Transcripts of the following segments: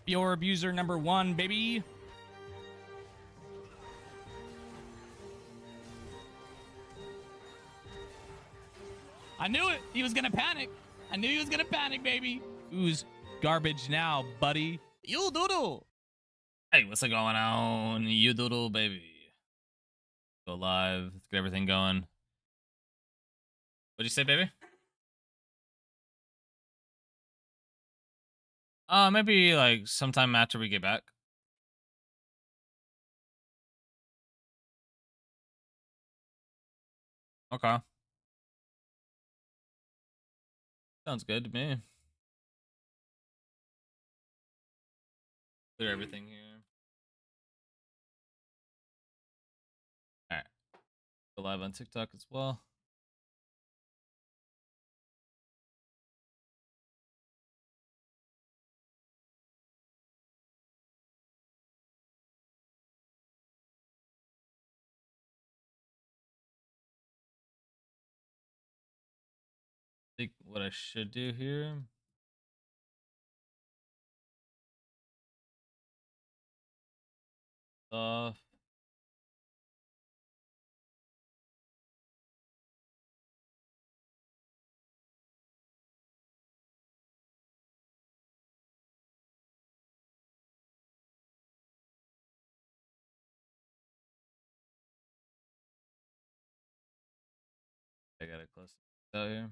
Your abuser number 1, baby. I knew it. He was gonna panic. I knew he was gonna panic, baby. Who's garbage now, buddy? You doodle. Hey, what's going on? You doodle, baby. Go live. Let's get everything going. What'd you say, baby? Maybe like sometime after we get back. Okay. Sounds good to me. Clear everything here. Alright. Go live on TikTok as well. I think what I should do here. Off. I gotta close it out here.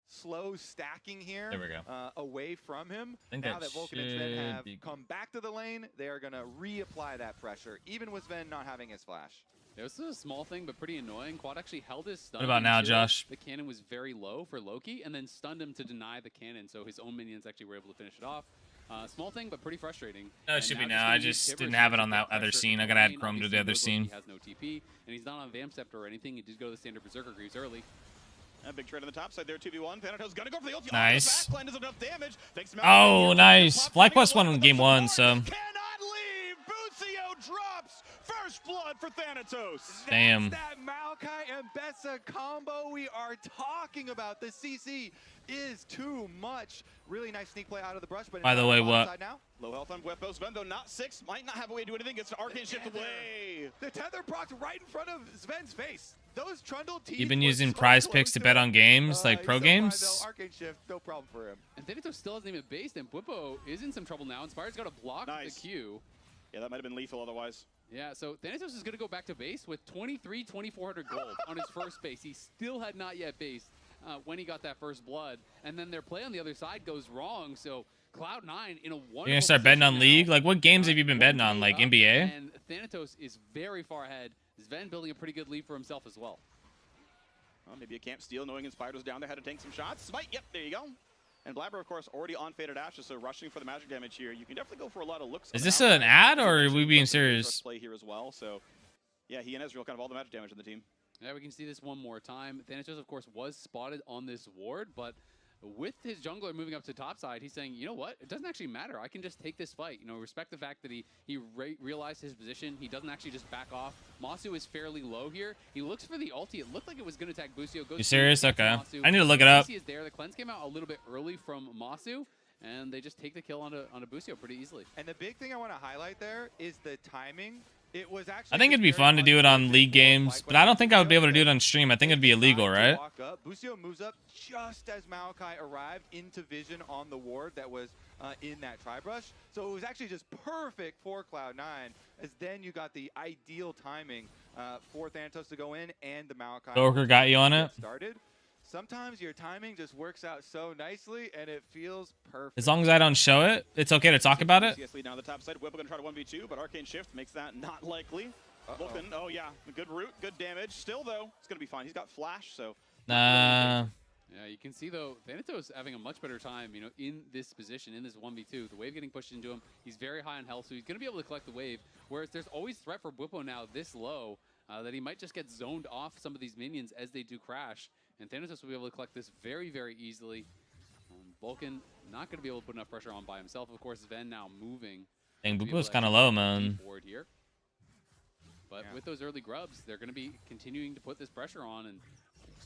Slow stacking here. There we go. Away from him. Now that Vulcan and Sven have come back to the lane, they are going to reapply that pressure, even with Sven not having his flash. It was a small thing, but pretty annoying. Quad actually held his stun. What about now, Josh? The cannon was very low for Loki, and then stunned him to deny the cannon, so his own minions actually were able to finish it off. Small thing, but pretty frustrating. No, it should be now. I just didn't have it on that other scene. I gotta add Chrome to the other scene. He has no TP, and he's not on Vamp Scepter or anything. He did go to the standard Berserker Greaves early. A big trade on the top side there, 2v1. Thanatos gonna go for the ulti. Nice. Oh, does enough damage. Oh, nice. FlyQuest won game 1, so. Cannot leave. Bucio drops. First blood for Thanatos. Damn. That's that Maokai and Bessa combo we are talking about. The CC is too much. Really nice sneak play out of the brush. But By the way, what? now. Low health on Guepos. Sven, though, not 6. Might not have a way to do anything. Gets an arcane shift away. The tether procs right in front of Sven's face. Those Trundle teeth. You've been using prize picks to bet on games, like pro games? Arcane shift, no problem for him. And Thanatos still hasn't even based, and Bwipo is in some trouble now. Inspired's got to block the Q. Yeah, that might have been lethal otherwise. Yeah, so Thanatos is going to go back to base with 2,400 gold on his first base. He still had not yet based when he got that first blood. And then their play on the other side goes wrong, so Cloud9 in a wonderful You're gonna start betting on now. League? Like, what games have you been betting on? Like, NBA? And Thanatos is very far ahead. Sven building a pretty good lead for himself as well. Well, maybe a camp steal, knowing Inspired was down there, had to tank some shots. Smite, yep, there you go. And Blabber, of course, already on Faded Ashes, so rushing for the magic damage here. You can definitely go for a lot of looks. Is this an ad, or are we being serious? Play here as well, so yeah, he and Ezreal kind of all the magic damage on the team. Yeah, we can see this one more time. Thanatos, of course, was spotted on this ward, but with his jungler moving up to top side, he's saying, you know what? It doesn't actually matter. I can just take this fight. You know, respect the fact that he realized his position. He doesn't actually just back off. Masu is fairly low here. He looks for the ulti. It looked like it was going to attack Bucio. You serious? Okay. I need to look it up. Is there. The cleanse came out a little bit early from Masu, and they just take the kill onto Bucio pretty easily. And the big thing I want to highlight there is the timing. It was actually I think it'd be fun to do it on League games, but I don't think I would be able to do it on stream. I think it'd be illegal, right? Bucio moves up just as Maokai arrived into vision on the ward that was in that tri-brush. So it was actually just perfect for Cloud9, as then you got the ideal timing for Thanatos to go in and the Maokai. Joker got you on it? Started. Sometimes your timing just works out so nicely, and it feels perfect. As long as I don't show it, it's okay to talk about it. Yes, lead down the top side. Whipple gonna try to 1v2, but Arcane Shift makes that not likely. Vulcan, oh yeah, good root, good damage. Still though, it's gonna be fine. He's got flash, so. Nah. Yeah, you can see, though, Thanatos having a much better time, you know, in this position, in this 1v2. The wave getting pushed into him. He's very high on health, so he's going to be able to collect the wave. Whereas there's always threat for Bwipo now this low that he might just get zoned off some of these minions as they do crash. And Thanatos will be able to collect this very, very easily. Vulcan not going to be able to put enough pressure on by himself. Of course, Ven now moving. Dang, Bwipo's kind of low, man. Here. But with those early grubs, they're going to be continuing to put this pressure on and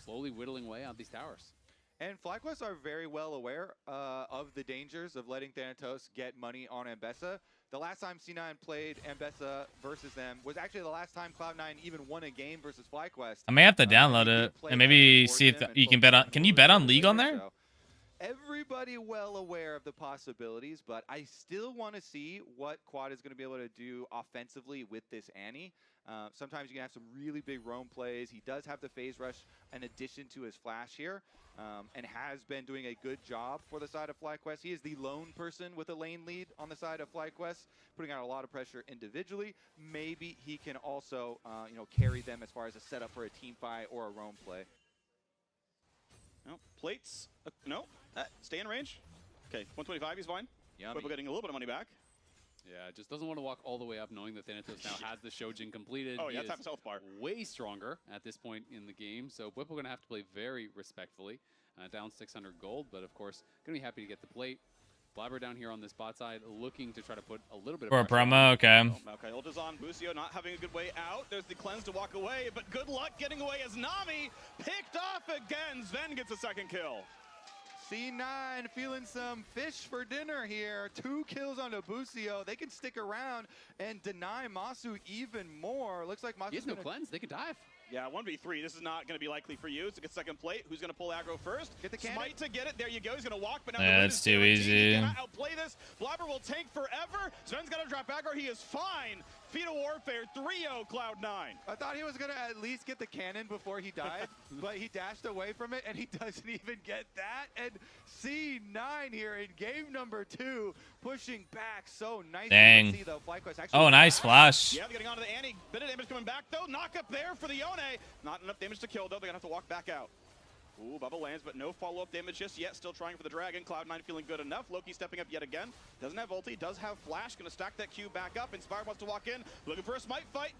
slowly whittling away out these towers. And FlyQuest are very well aware of the dangers of letting Thanatos get money on Ambessa. The last time C9 played Ambessa versus them was actually the last time Cloud9 even won a game versus FlyQuest. I may have to download it and maybe see if you can bet on. Can you bet on League on there? Everybody well aware of the possibilities, but I still want to see what Quad is going to be able to do offensively with this Annie. Sometimes you can have some really big roam plays. He does have the phase rush in addition to his flash here, and has been doing a good job for the side of FlyQuest. He is the lone person with a lane lead on the side of FlyQuest, putting out a lot of pressure individually. Maybe he can also carry them as far as a setup for a team fight or a roam play. No, plates. No, stay in range. Okay, 125, he's fine. Yummy. We're getting a little bit of money back. Yeah, just doesn't want to walk all the way up knowing that Thanatos now has the Shojin completed. Oh, yeah, he tap his health bar. Way stronger at this point in the game, so Bwipo going to have to play very respectfully. Down 600 gold, but of course, going to be happy to get the plate. Blabber down here on the spot side, looking to try to put a little bit of For a pressure promo, okay. Okay, ult is on. Busio not having a good way out. There's the cleanse to walk away, but good luck getting away as Nami picked off again. Sven gets a second kill. C9 feeling some fish for dinner here. 2 kills on Busio. They can stick around and deny Masu even more. Looks like Masu's he has no cleanse. They can dive. Yeah, 1v3. This is not going to be likely for you. It's a good second plate. Who's going to pull aggro first? Get the cannon. Smite to get it. There you go. He's going to walk, but now Yeah, it's too easy. He cannot outplay this. Blabber will tank forever. Sven's got to drop aggro. He is fine. Feet of Warfare 3-0 Cloud9. I thought he was going to at least get the cannon before he died, but he dashed away from it, and he doesn't even get that. And C9 here in game number 2, pushing back so nicely. Dang. See, though, FlyQuest Oh, nice flash. Yeah, getting onto the Annie. Bit of damage coming back, though. Knock up there for the Yone. Not enough damage to kill, though. They're going to have to walk back out. Ooh, bubble lands, but no follow-up damage just yet. Still trying for the dragon. Cloud9 feeling good enough. Loki stepping up yet again. Doesn't have ulti, does have flash. Gonna stack that Q back up. Inspired wants to walk in. Looking for a smite fight.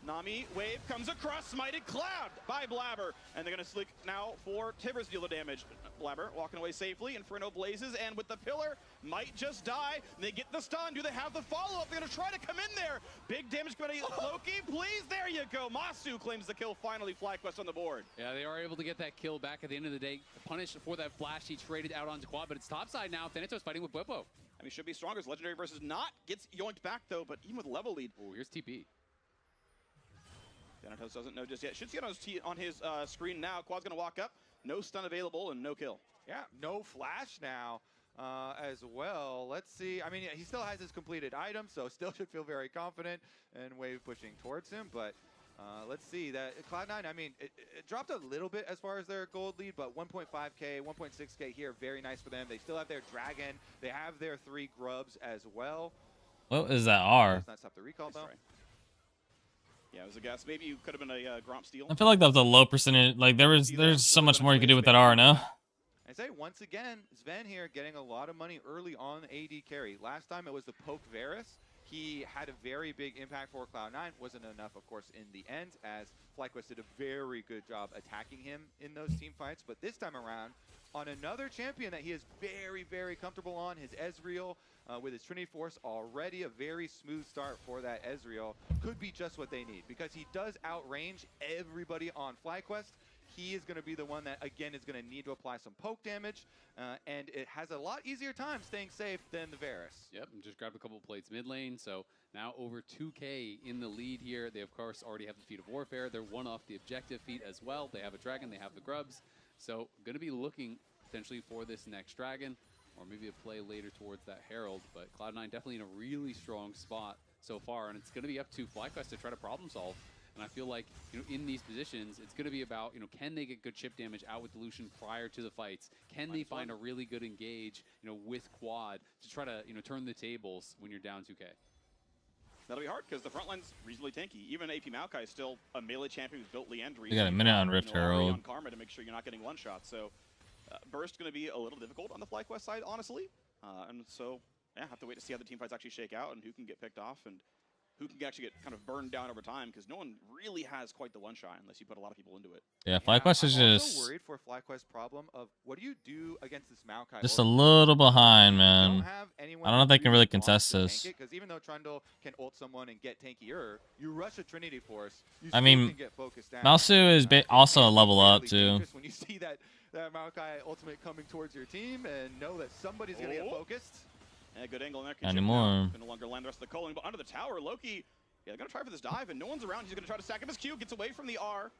Nami, wave comes across, smited Cloud by Blabber. And they're gonna slick now for Tibbers deal the damage. Blabber walking away safely. Inferno blazes, and with the pillar, might just die. They get the stun. Do they have the follow-up? They're gonna try to come in there. Big damage coming out. Loki, please, there you go. Masu claims the kill finally. FlyQuest on the board. Yeah, they are able to get that kill back at the end of the day. Punished for that flash he traded out onto Quad, but it's topside now. Thanatos fighting with Bwipo. I mean, should be stronger. It's legendary versus not. Gets yoinked back, though, but even with level lead. Oh, here's TP. Thanatos doesn't know just yet. Should see it on his screen now. Quad's going to walk up. No stun available and no kill. Yeah, no flash now as well. Let's see. I mean, he still has his completed item, so still should feel very confident and wave pushing towards him. But let's see. That Cloud9, I mean, it dropped a little bit as far as their gold lead, but 1.5K, 1.6K here, very nice for them. They still have their dragon. They have their 3 grubs as well. What is that R? Does not stop the recall, though. Yeah, it was a guess. Maybe you could have been a Gromp steal. I feel like that was a low percentage. Like there's so much more you could do with that R, no? I say once again, Sven here getting a lot of money early on AD carry. Last time it was the Poke Varus. He had a very big impact for Cloud9. Wasn't enough, of course, in the end, as FlyQuest did a very good job attacking him in those team fights. But this time around, on another champion that he is very, very comfortable on, his Ezreal, with his Trinity Force already, a very smooth start for that Ezreal. Could be just what they need, because he does outrange everybody on FlyQuest. He is going to be the one that, again, is going to need to apply some poke damage, and it has a lot easier time staying safe than the Varus. Yep, and just grabbed a couple plates mid lane, so now over 2K in the lead here. They, of course, already have the Feet of Warfare. They're one off the objective feat as well. They have a dragon, they have the grubs. So going to be looking potentially for this next dragon, or maybe a play later towards that Herald, but Cloud9 definitely in a really strong spot so far, and it's going to be up to FlyQuest to try to problem solve. And I feel like, in these positions, it's going to be about, can they get good chip damage out with Dilution prior to the fights? Can they find a really good engage, with Quad to try to, turn the tables when you're down 2K? That'll be hard because the front line's reasonably tanky. Even AP Maokai is still a melee champion who's built Leandry. We got a minute on Rift Herald. On Karma to make sure you're not getting one shot. So Burst going to be a little difficult on the FlyQuest side, honestly. And so, yeah, have to wait to see how the team fights actually shake out and who can get picked off and who can actually get kind of burned down over time, because no one really has quite the one-shot unless you put a lot of people into it. Yeah, FlyQuest is I'm just also worried for FlyQuest problem of what do you do against this Maokai? a little behind, Don't man. have anyone I don't know if they can really wants contest to tank this. it, because even though Trundle can ult someone and get tankier, you rush a Trinity Force. You I still mean, can get focused down. Maosu is also a level up Really too. dangerous when you see that Maokai ultimate coming towards your team and know that somebody's gonna get focused. Yeah, good angle in there. Not anymore. Can no longer land the rest of the culling, but under the tower, Loki, yeah, they're gonna try for this dive, and no one's around. He's gonna try to stack up his Q, gets away from the R.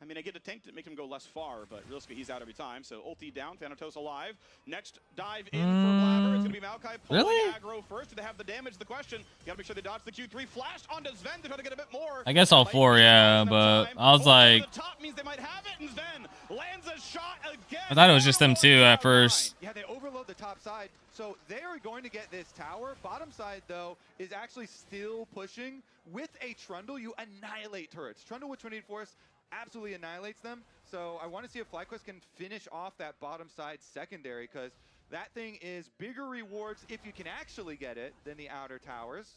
I mean, I get a tank to make him go less far, but realistically, he's out every time. So ulti down, Thanatos alive. Next dive in for Blabber. It's gonna be Maokai pulling aggro first. Do they have the damage? The question. You gotta make sure they dodge the Q3. Flashed onto Sven to try to get a bit more. I guess all four, yeah, but I was like, The top means they might have it, and Sven lands a shot again. I thought it was just them two at first. Yeah, they overload the top side, so they are going to get this tower. Bottom side, though, is actually still pushing. With a Trundle, you annihilate turrets. Trundle with Trinity Force absolutely annihilates them. So I want to see if FlyQuest can finish off that bottom side secondary, because that thing is bigger rewards if you can actually get it than the outer towers.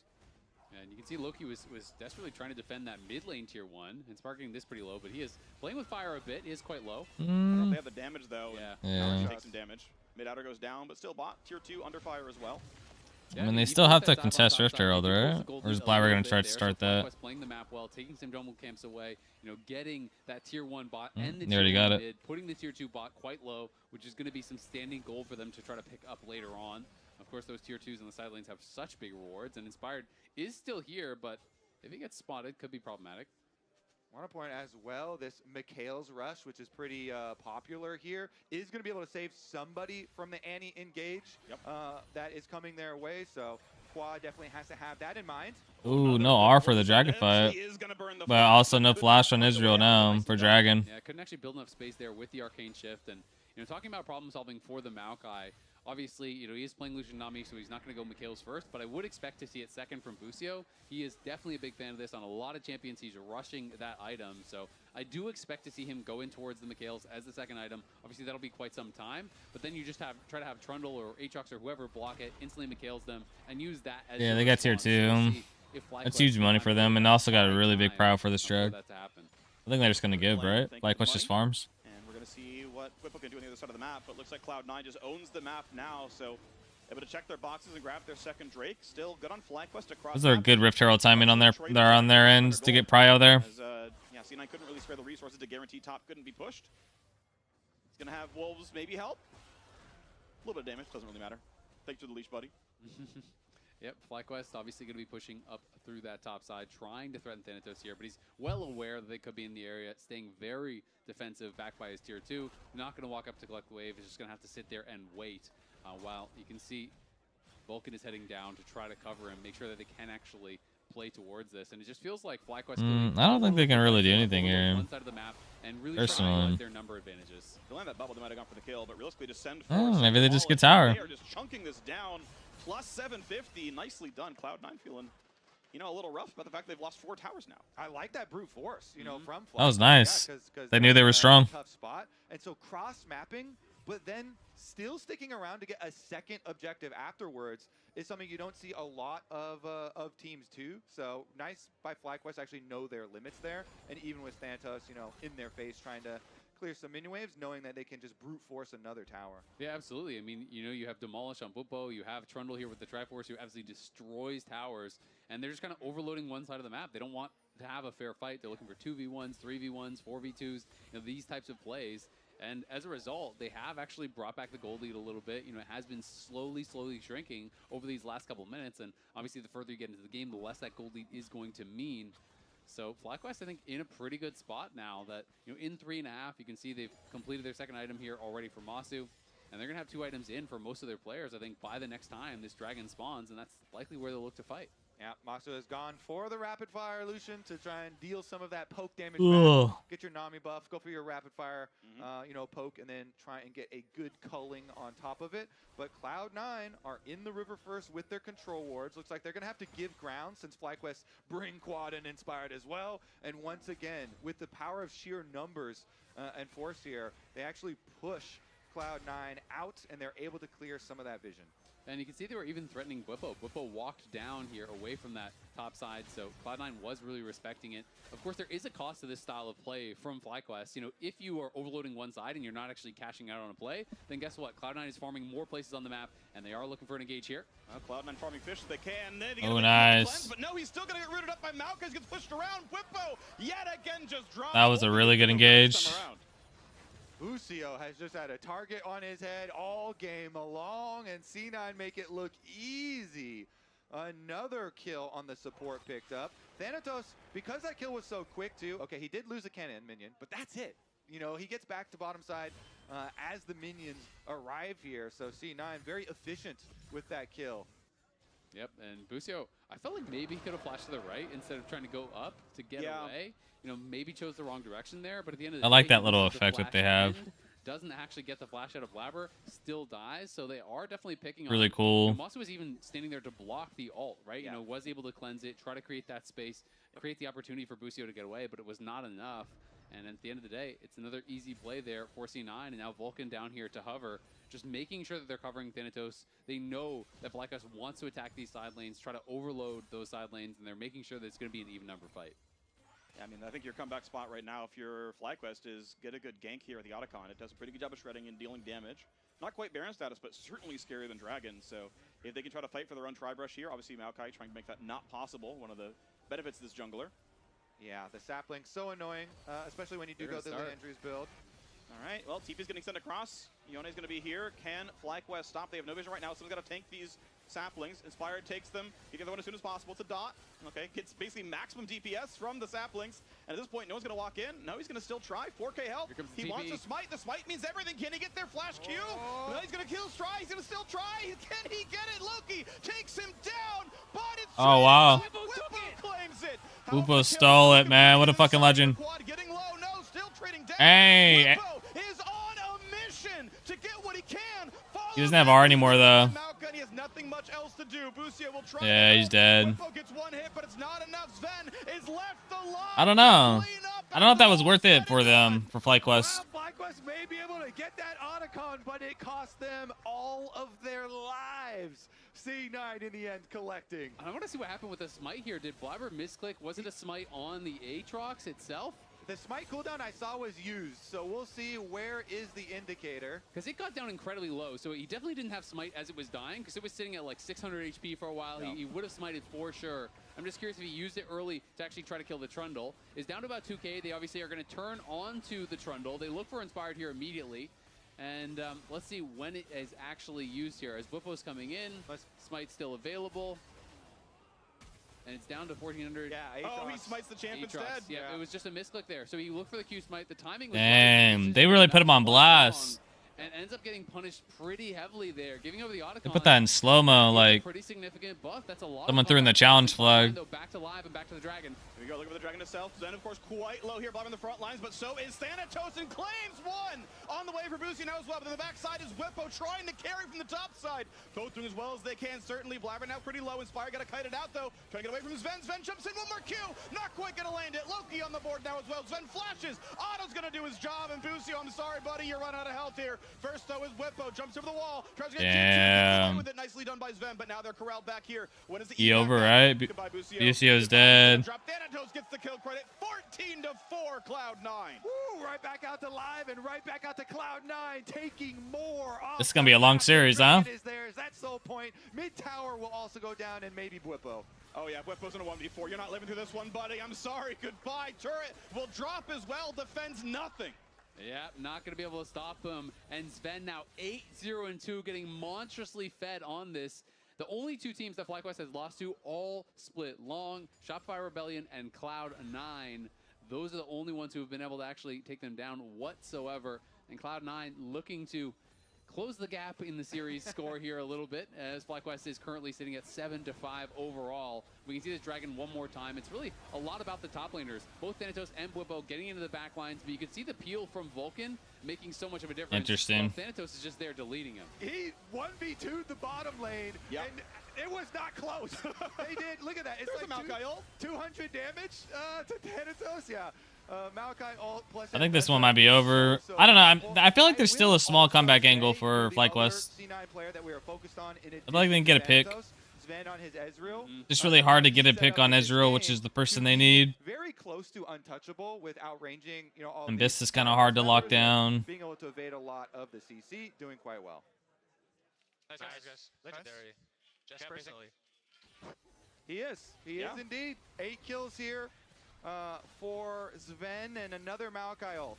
And you can see Loki was desperately trying to defend that mid lane tier 1 and sparking this pretty low, but he is playing with fire a bit. He is quite low. I don't know if they have the damage though. Yeah. Takes some damage. Mid outer goes down, but still bot tier 2 under fire as well. I mean, they still have to contest Rift Herald, right? Or is Blabber going to try to start that? Playing the map well, taking some jungle camps away, you know, getting that tier 1 bot and the they already tier got 1 it. mid, putting the tier 2 bot quite low, which is going to be some standing gold for them to try to pick up later on. Of course, those tier 2s on the side lanes have such big rewards, and Inspired is still here, but if he gets spotted, could be problematic. I want to point as well, this Mikhail's Rush, which is pretty popular here, is going to be able to save somebody from the Annie engage that is coming their way. So Quad definitely has to have that in mind. Ooh, no R for the Dragon fight. But also no flash on Israel now for Dragon. Yeah, couldn't actually build enough space there with the Arcane Shift. And, you know, talking about problem solving for the Maokai, obviously, you know, he is playing Lucian Nami, so he's not going to go Mikhail's first, but I would expect to see it second from Busio. He is definitely a big fan of this. On a lot of champions, he's rushing that item, so I do expect to see him go in towards the Mikhail's as the second item. Obviously, that'll be quite some time, but then you just try to have Trundle or Aatrox or whoever block it, instantly Mikhail's them, and use that as Yeah, they got tier 2. That's huge money for them, and also got a really big prow for this drag. I think they're just going to give, right? FlyQuest just farms. See what Whipple can do on the other side of the map, but looks like Cloud9 just owns the map now, so able to check their boxes and grab their second Drake. Still good on FlyQuest across. Those are good Rift Herald timing on their ends to get Prio there. As, yeah, C9 couldn't really spare the resources to guarantee top couldn't be pushed. He's gonna have Wolves maybe help. A little bit of damage, doesn't really matter. Thanks to the leash, buddy. Yep, FlyQuest obviously going to be pushing up through that top side, trying to threaten Thanatos here, but he's well aware that they could be in the area, staying very defensive, backed by his tier 2. Not going to walk up to collect the wave, he's just going to have to sit there and wait. While you can see Vulcan is heading down to try to cover him, make sure that they can actually play towards this, and it just feels like FlyQuest. I don't think they can really do anything here. One side of the map and really personally, their number advantages. They land that bubble, they might have gone for the kill, but realistically, just send. Maybe they just get tower. They are just chunking this down. Plus 750, nicely done. Cloud9 feeling, you know, a little rough about the fact they've lost 4 towers now. I like that brute force, you know, from FlyQuest. That was nice. Yeah, cause they knew they were strong. Tough spot, and so cross mapping, but then still sticking around to get a second objective afterwards is something you don't see a lot of teams do. So nice by FlyQuest actually know their limits there, and even with Thanatos, you know, in their face trying to clear some mini waves, knowing that they can just brute force another tower. Yeah, absolutely. I mean, you know, you have Demolish on Buppo, you have Trundle here with the Triforce, who absolutely destroys towers, and they're just kind of overloading one side of the map. They don't want to have a fair fight. They're looking for 2v1s, 3v1s, 4v2s, you know, these types of plays. And as a result, they have actually brought back the gold lead a little bit. You know, it has been slowly shrinking over these last couple of minutes, and obviously the further you get into the game, the less that gold lead is going to mean. So FlyQuest, I think, in a pretty good spot now that, you know, in 3.5, you can see they've completed their second item here already for Masu. And they're going to have 2 items in for most of their players, I think, by the next time this dragon spawns, and that's likely where they'll look to fight. Yeah, Masu has gone for the rapid fire Lucian to try and deal some of that poke damage back. Get your Nami buff, go for your rapid fire, you know, poke, and then try and get a good culling on top of it. But Cloud9 are in the river first with their control wards. Looks like they're going to have to give ground since FlyQuest bring Quad and Inspired as well. And once again, with the power of sheer numbers and force here, they actually push Cloud9 out, and they're able to clear some of that vision. And you can see they were even threatening Bwipo. Bwipo walked down here away from that top side, so Cloud9 was really respecting it. Of course, there is a cost to this style of play from FlyQuest. You know, if you are overloading one side and you're not actually cashing out on a play, then guess what? Cloud9 is farming more places on the map, and they are looking for an engage here. Cloud9 farming fish if they can. Oh, nice. But no, he's still going to get rooted up by Maokai. Gets pushed around. Bwipo yet again just dropped. That was a really good engage. Busio has just had a target on his head all game long, and C9 make it look easy. Another kill on the support picked up. Thanatos, because that kill was so quick too, okay, he did lose a cannon minion, but that's it. You know, he gets back to bottom side as the minions arrive here, so C9 very efficient with that kill. Yep, and Busio, I felt like maybe he could have flashed to the right instead of trying to go up to get away. You know, maybe chose the wrong direction there, but at the end of the day, I like that little effect that they have. Doesn't actually get the flash out of Blabber, still dies, so they are definitely picking really on. cool. Mossy was even standing there to block the ult, right? Yeah. You know, was able to cleanse it, try to create that space, create the opportunity for Busio to get away, but it was not enough. And at the end of the day, it's another easy play there for C9, and now Vulcan down here to hover, just making sure that they're covering Thanatos. They know that FlyQuest wants to attack these side lanes, try to overload those side lanes, and they're making sure that it's going to be an even number fight. Yeah, I mean, I think your comeback spot right now, if you're FlyQuest, is get a good gank here at the Otacon. It does a pretty good job of shredding and dealing damage. Not quite Baron status, but certainly scarier than Dragon. So if they can try to fight for their own Tri-Brush here, obviously Maokai trying to make that not possible. One of the benefits of this jungler. Yeah, the sapling so annoying, especially when you do go the Landry's build. All right, well, TP's getting sent across. Yone's going to be here. Can FlyQuest stop? They have no vision right now. Someone's got to tank these saplings. Inspired takes them. He gets the one as soon as possible. It's a dot. Okay, gets basically maximum DPS from the saplings. And at this point, no one's going to walk in. No, he's going to still try. 4K health. He wants a smite. The smite means everything. Can he get their flash Q? No, he's going to kill Stry. He's going to still try. Can he get it? Loki takes him down. But it's wow. Bwipo claims it. Bwipo stole it, man. What a fucking legend. Getting low. No, still trading down. Hey. Bwipo is on a mission to get what he can. He doesn't have R anymore, though. He has nothing much else to do. Busio will try. Yeah, he's dead. Gets one hit, but it's not enough. Sven is left alive. I don't know. I don't know if that was worth it for them, for FlyQuest. Well, FlyQuest may be able to get that Otacon, but it cost them all of their lives. C9 in the end collecting. I want to see what happened with the smite here. Did Blabber misclick? Was it a smite on the Aatrox itself? The smite cooldown I saw was used, so we'll see where is the indicator. Because it got down incredibly low, so he definitely didn't have smite as it was dying, because it was sitting at like 600 HP for a while. He would have smited for sure. I'm just curious if he used it early to actually try to kill the Trundle. It's down to about 2K. They obviously are going to turn onto the Trundle. They look for Inspired here immediately. And let's see when it is actually used here. As Bwipo's coming in, smite's still available. And it's down to 1400. Yeah, oh, he smites the champ instead. Yeah, it was just a misclick there. So he looked for the Q smite. The timing was damn, they really put him on blast. And ends up getting punished pretty heavily there, giving over the Otacon. They put that in slow-mo, like pretty significant buff. That's a lot. Someone threw in the challenge flag. Back to live and back to the dragon. Here we go, looking for the dragon itself. Zen, of course, quite low here, blocking the front lines, but so is Thanatos and claims one on the way for Busio now as well. But on the backside is Bwipo trying to carry from the top side. Both doing as well as they can, certainly. Blabber now pretty low. Inspire got to kite it out, though. Trying to get away from Sven. Sven jumps in, one more Q. Not quite going to land it. Loki on the board now as well. Sven flashes. Otto's going to do his job, and Busio, I'm sorry, buddy, you're running out of health here. First, though, is Bwipo. Jumps over the wall. Tries to get with it. Nicely done by Sven, but now they're corralled back here. When is the E over, right? Busio's dead. Drop. Thanatos gets the kill credit. 14-4, Cloud9. Woo, right back out to live and right back out to Cloud9, taking more off. This is going to be a long series, huh? Is theirs. That's the point. Mid tower will also go down, and maybe Bwipo. Oh yeah, Bwipo's in a 1v4. You're not living through this one, buddy. I'm sorry. Goodbye. Turret will drop as well. Defends nothing. Yeah, not going to be able to stop him. And Sven now 8-0-2, getting monstrously fed on this. The only two teams that FlyQuest has lost to all split. Long, Shopify Rebellion, and Cloud9. Those are the only ones who have been able to actually take them down whatsoever. And Cloud9 looking to close the gap in the series score here a little bit, as FlyQuest is currently sitting at 7-5 overall. We can see this dragon one more time. It's really a lot about the top laners, both Thanatos and Bwipo getting into the back lines, but you can see the peel from Vulcan making so much of a difference. Interesting. Thanatos is just there deleting him. He 1v2'd the bottom lane, and it was not close. They did, look at that. It's like 200 damage to Thanatos, yeah. Maokai ult plus I think this one might be over. I don't know. I feel like there's still a small comeback angle for FlyQuest. I feel like they can get a pick. Just really hard to get a pick on Ezreal, which is the person they need. Very close to untouchable with outranging, you know, all And these this is kind of hard to lock down. being able to evade a lot of the CC, doing quite well. Nice. Legendary. Just personally. He is indeed. 8 kills here for Sven and another Maokai ult.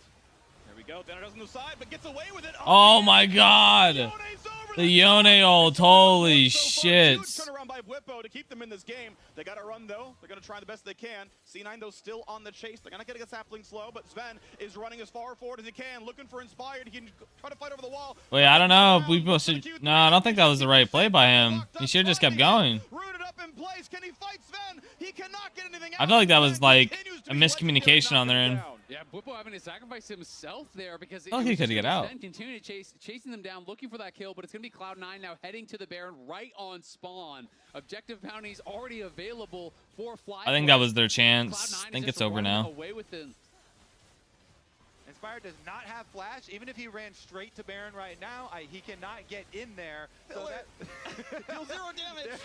There we go. Thanatos on the side, but gets away with it. Oh my god! Yone's over The Yone ult, holy shit. Turn around by Whippo to keep them in this game. They got to run though. They're going to try the best they can. C9 though still on the chase. They're going to get a sapling slow, but Sven is running as far forward as he can, looking for Inspired. He can try to fight over the wall. Wait, I don't know. We supposed to. No, I don't think that was the right play by him. He should have just kept going. Rooted up in place. Can he fight Sven? He cannot get anything out. I feel like that was like a miscommunication on their end. Yeah, Bwipo having to sacrifice himself there because Oh, he could get out. Continue to chasing them down, looking for that kill, but it's going to be Cloud9 now heading to the Baron right on spawn. Objective bounties already available for FlyQuest. I think that was their chance. Cloud9 I think is it's just over running now. away with the Inspired does not have flash. Even if he ran straight to Baron right now, he cannot get in there. So that Deal 0 damage.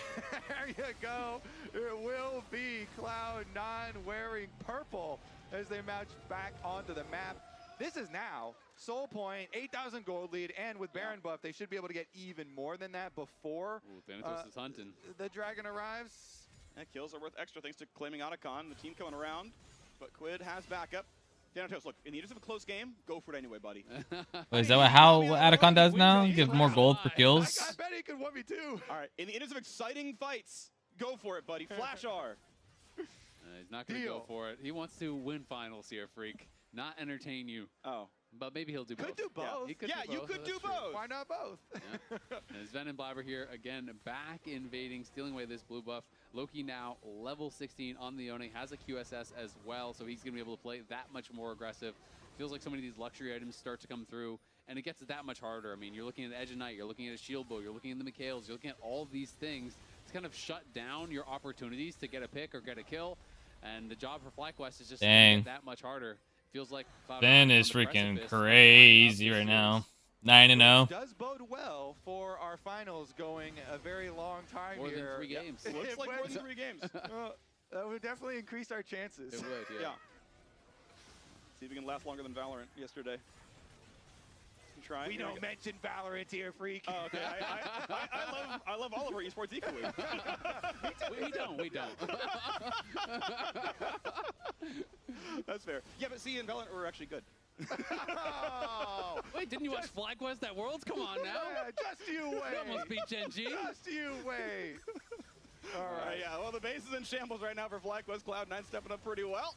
There you go. It will be Cloud9 wearing purple as they match back onto the map. This is now Soul Point, 8,000 gold lead, and with Baron buff, they should be able to get even more than that before Thanatos is hunting. the dragon arrives. And kills are worth extra thanks to claiming Otacon. The team coming around, but Quid has backup. Thanatos, look, in the interest of a close game, go for it anyway, buddy. Wait, is that how Atacon does now? Give more gold for kills? I bet he could 1v2. All right, in the interest of exciting fights, go for it, buddy. Flash R. He's not going to go for it. He wants to win finals here, Freak. Not entertain you. Oh. But maybe he'll do both. Could do both. Yeah, he could do both. You could do That's true. both. Why not both? Yeah. And Sven and Blabber here again, back invading, stealing away this blue buff. Loki now level 16 on the Yone, has a QSS as well, so he's going to be able to play that much more aggressive. Feels like so many of these luxury items start to come through, and it gets that much harder. I mean, you're looking at Edge of Night, you're looking at a Shield Bow, you're looking at the Mikhails, you're looking at all these things to kind of shut down your opportunities to get a pick or get a kill. And the job for FlyQuest is just that much harder. Feels like Ben is freaking crazy right now. 9-0. Does bode well for our finals going a very long time more here. Than 3 games. Looks like more than 3 games. That would definitely increase our chances. It would, yeah. See if we can last longer than Valorant yesterday. Trying. We don't mention Valorant here, Freak. Oh, okay. I love all of our esports equally. We don't. That's fair. Yeah, but see, in Valorant, we're actually good. Oh, Wait, didn't you watch FlyQuest at Worlds? Come on now. yeah, just you wait. You almost beat Gen G. Just you wait. All right. Yeah, well, the base is in shambles right now for FlyQuest. Cloud9 stepping up pretty well.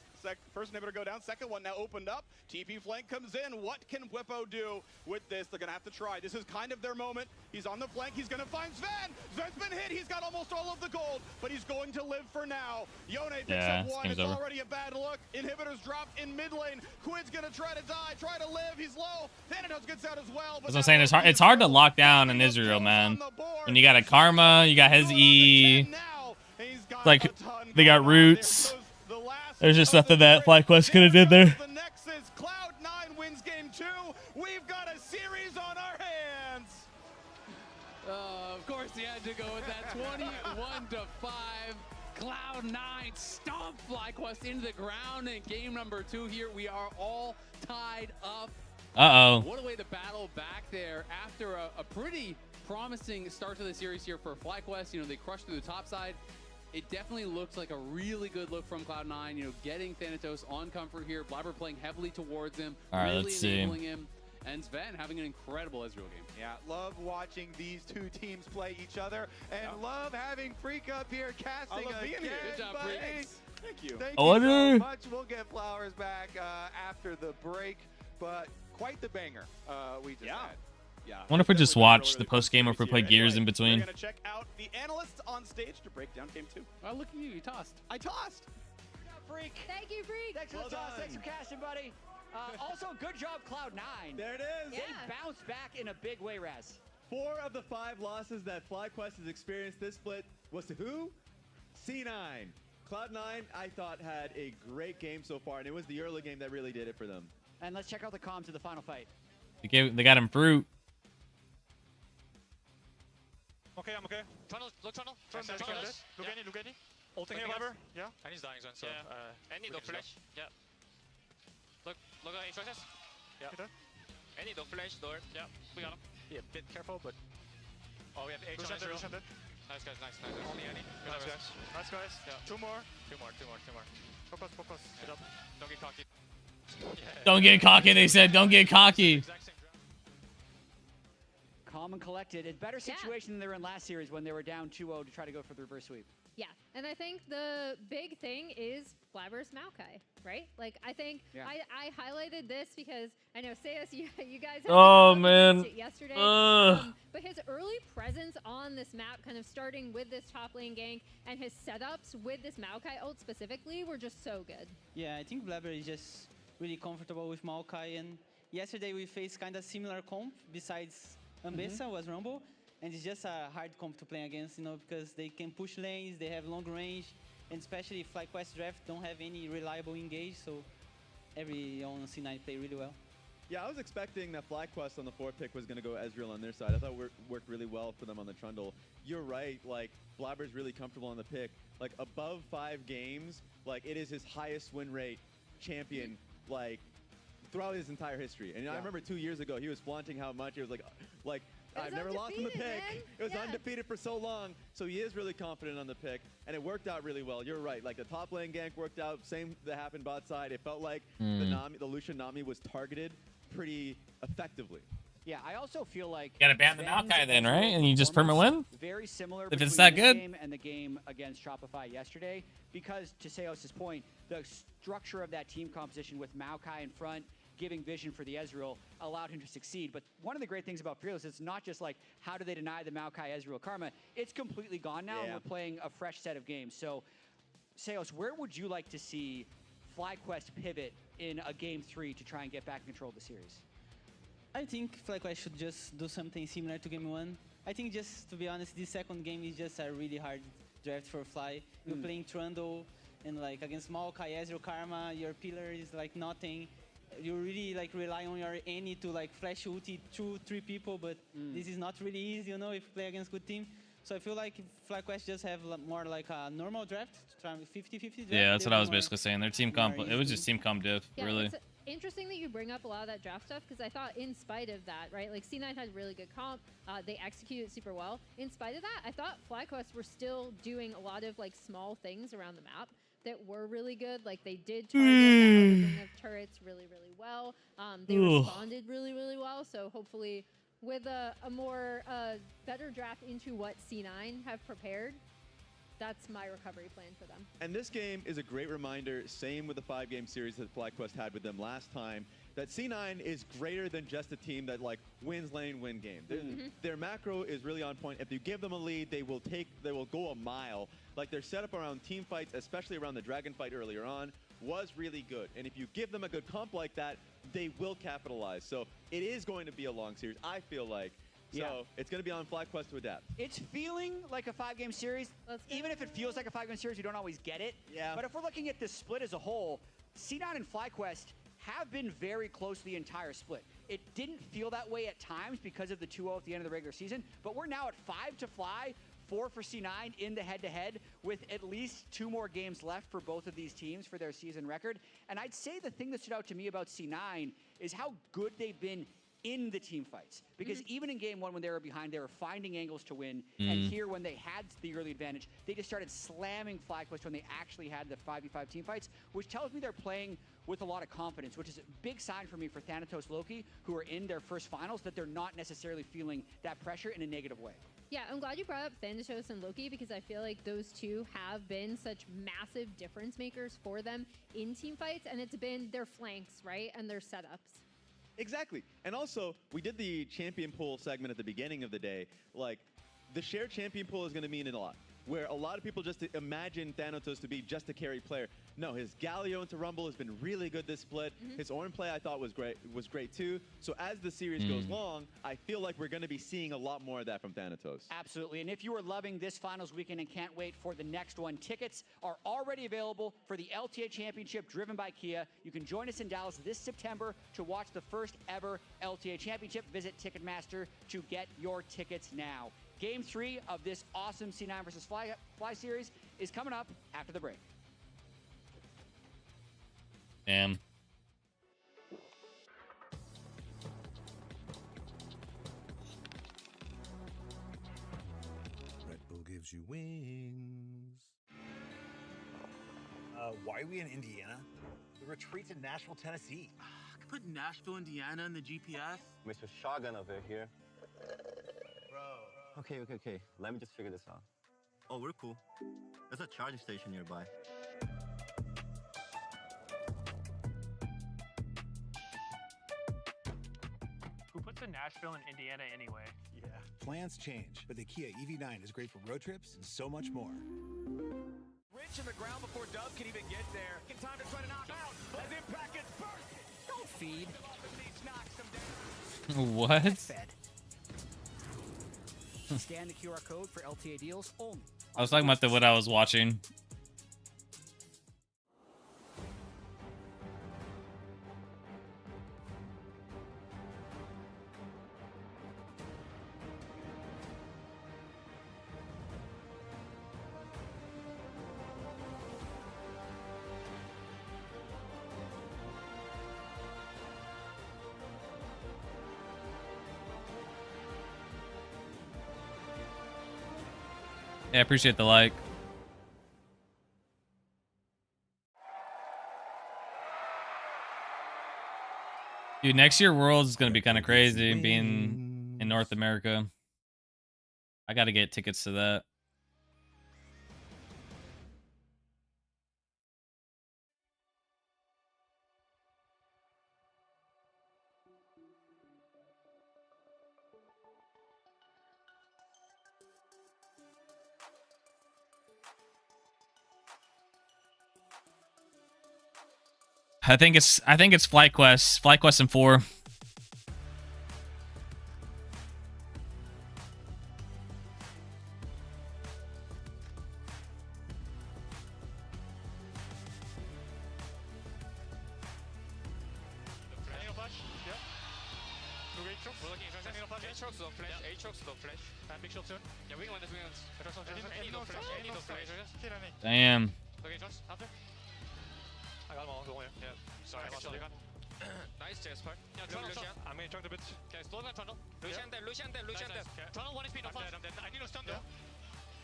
First inhibitor go down. Second one now opened up. TP flank comes in. What can Whippo do with this? They're going to have to try. This is kind of their moment. He's on the flank. He's going to find Sven. Sven's been hit. He's got almost all of the gold, but he's going to live for now. Yone picks up one. It's already a bad look. Inhibitors dropped in mid lane. Quid's going to try to die, try to live. He's low. Thanatos gets out as well. As I'm saying, it's hard to lock down in Israel, man. When you got a Karma, you got his E. Like, they got roots. There's just nothing that FlyQuest could have did there. The Nexus, Cloud9 wins game 2. We've got a series on our hands. Of course, he had to go with that 21-5. Cloud9 stomp FlyQuest into the ground in game number 2 here. We are all tied up. Uh-oh. What a way to battle back there after a pretty promising start to the series here for FlyQuest. You know, they crushed through the top side. It definitely looks like a really good look from Cloud9, you know, getting Thanatos on comfort here. Blabber playing heavily towards him, all right, really let's see him, and Sven having an incredible Ezreal game. Yeah, love watching these two teams play each other, and love having Freak up here casting again. Good job, Freak. Thank you. Thank you so much. We'll get flowers back after the break, but quite the banger we just had. Yeah. I wonder if we just watch the post game or if we play Gears in between. We're going to check out the analysts on stage to break down game 2. Oh, look at you. You tossed. I tossed. Good job, Freak. Thank you, Freak. Thanks for the toss. Thanks for cashing, buddy. Also, good job, Cloud9. There it is. Yeah. They bounced back in a big way, Raz. 4 of the 5 losses that FlyQuest has experienced this split was to who? C9. Cloud9, I thought, had a great game so far, and it was the early game that really did it for them. And let's check out the comms of the final fight. They got him fruit. Okay, I'm okay. Tunnel, look tunnel. Nice, nice, Tunnel. nice. Look any. Ulting Looking here, whatever. Yeah. And he's dying zone, so. Yeah. Any we no can flash. Yeah. Look at choices. Yeah. Hit her. Any no flash door. Yeah. We got him. Be a bit careful, but. Oh, we have H on Lucian dead, Israel. Lucian dead. Nice guys, nice. Only any. Nice guys. Nice guys. Yeah. Two more. Two more. Focus. Hit up. Don't get cocky. Don't get cocky, they said. Don't get cocky. Exact same draft. Calm and collected. A better situation than they were in last series when they were down 2-0 to try to go for the reverse sweep. Yeah, and I think the big thing is Flabber's Maokai, right? Like, I think I highlighted this because I know, Sayas, you guys had Oh, to go man. against it yesterday. But his early presence on this map, kind of starting with this top lane gank, and his setups with this Maokai ult specifically were just so good. Yeah, I think Blabber is just really comfortable with Maokai, and yesterday we faced kind of similar comp besides Ambessa was Rumble, and it's just a hard comp to play against, you know, because they can push lanes, they have long range, and especially FlyQuest draft don't have any reliable engage, so every on C9 play really well. Yeah, I was expecting that FlyQuest on the 4 pick was going to go Ezreal on their side. I thought it worked really well for them on the Trundle. You're right, like, Blabber's really comfortable on the pick. Like, above 5 games, like, it is his highest win rate champion, like, throughout his entire history. And I remember 2 years ago, he was flaunting how much. He was like I've never lost in the pick. Man. It was undefeated for so long. So he is really confident on the pick, and it worked out really well. You're right. Like, the top lane gank worked out. Same that happened bot side. It felt like the Lucian Nami was targeted pretty effectively. Yeah, I also feel like You gotta ban the Ben's Maokai then, right? And you just perma performance win? Very similar If it's between that this good? game and the game against Shopify yesterday, because to Seos' point, the structure of that team composition with Maokai in front, giving vision for the Ezreal, allowed him to succeed. But one of the great things about Fearless is it's not just like, how do they deny the Maokai Ezreal karma? It's completely gone now, and we're playing a fresh set of games. So, Seos, where would you like to see FlyQuest pivot in a game 3 to try and get back in control of the series? I think FlyQuest should just do something similar to game 1. I think, just to be honest, this second game is just a really hard draft for Fly. You're playing Trundle, and like against Maokai, Ezreal karma, your pillar is like nothing. You really like rely on your Annie to like flash ulti 2-3 people, but this is not really easy, you know, if you play against good team. So I feel like if FlyQuest just have more like a normal draft, try 50-50 draft. Yeah, that's what I was more- basically saying. Their team comp, it was just team comp diff, Yeah, really. it's interesting that you bring up a lot of that draft stuff, because I thought in spite of that, right, like C9 had really good comp, they executed super well. In spite of that, I thought FlyQuest were still doing a lot of like small things around the map that were really good. Like, they did target that other thing of turrets really, really well. They responded really, really well. So hopefully with a more better draft into what C9 have prepared, that's my recovery plan for them. And this game is a great reminder, same with the 5-game series that FlyQuest had with them last time, that C9 is greater than just a team that like wins lane, win game. Their macro is really on point. If you give them a lead, they will go a mile. Like, their setup around team fights, especially around the dragon fight earlier on, was really good. And if you give them a good comp like that, they will capitalize. So it is going to be a long series, I feel like. So it's going to be on FlyQuest to adapt. It's feeling like a 5-game series. Even if it feels like a 5-game series, we don't always get it. But if we're looking at this split as a whole, C9 and FlyQuest have been very close the entire split. It didn't feel that way at times because of the 2-0 at the end of the regular season, but we're now at 5 to Fly, 4 for C9 in the head-to-head, with at least 2 more games left for both of these teams for their season record. And I'd say the thing that stood out to me about C9 is how good they've been in the team fights. Because even in game 1 when they were behind, they were finding angles to win. And here, when they had the early advantage, they just started slamming FlyQuest when they actually had the 5v5 team fights, which tells me they're playing with a lot of confidence, which is a big sign for me for Thanatos Loki, who are in their first finals, that they're not necessarily feeling that pressure in a negative way. Yeah, I'm glad you brought up Thanatos and Loki, because I feel like those two have been such massive difference makers for them in team fights, and it's been their flanks, right, and their setups. Exactly. And also, we did the champion pool segment at the beginning of the day. Like, the shared champion pool is going to mean a lot. where a lot of people just imagine Thanatos to be just a carry player. No, his Galio into Rumble has been really good this split. His Ornn play I thought was great too. So as the series goes long, I feel like we're going to be seeing a lot more of that from Thanatos. Absolutely. And if you are loving this finals weekend and can't wait for the next one, tickets are already available for the LTA Championship driven by Kia. You can join us in Dallas this September to watch the first ever LTA Championship. Visit Ticketmaster to get your tickets now. Game 3 of this awesome C9 versus Fly series is coming up after the break. Damn. Red Bull gives you wings. Why are we in Indiana? The retreat's in Nashville, Tennessee. I could put Nashville, Indiana in the GPS. Mr. Shotgun over here. Bro. Okay. Let me just figure this out. Oh, we're cool. There's a charging station nearby. Who puts in Nashville and Indiana anyway? Yeah. Plans change, but the Kia EV9 is great for road trips and so much more. Rich in the ground before Dub can even get there. In time to try to knock out as Impact gets bursted. Don't feed. What? Fed. Scan the QR code for LTA deals only. I was talking about what I was watching. Yeah, I appreciate the like. Dude, next year Worlds is gonna be kind of crazy being in North America. I gotta get tickets to that. I think it's FlyQuest. FlyQuest and 4. Damn. I got them all going. Yeah. Sorry, Nice chase part. Yeah, Tunnel, I'm gonna chunk a bit. Okay, slow down Tunnel. Lucian dead, Lucian dead, Lucian dead. Tunnel 1 HP, no flash. I'm dead. I need no stun though.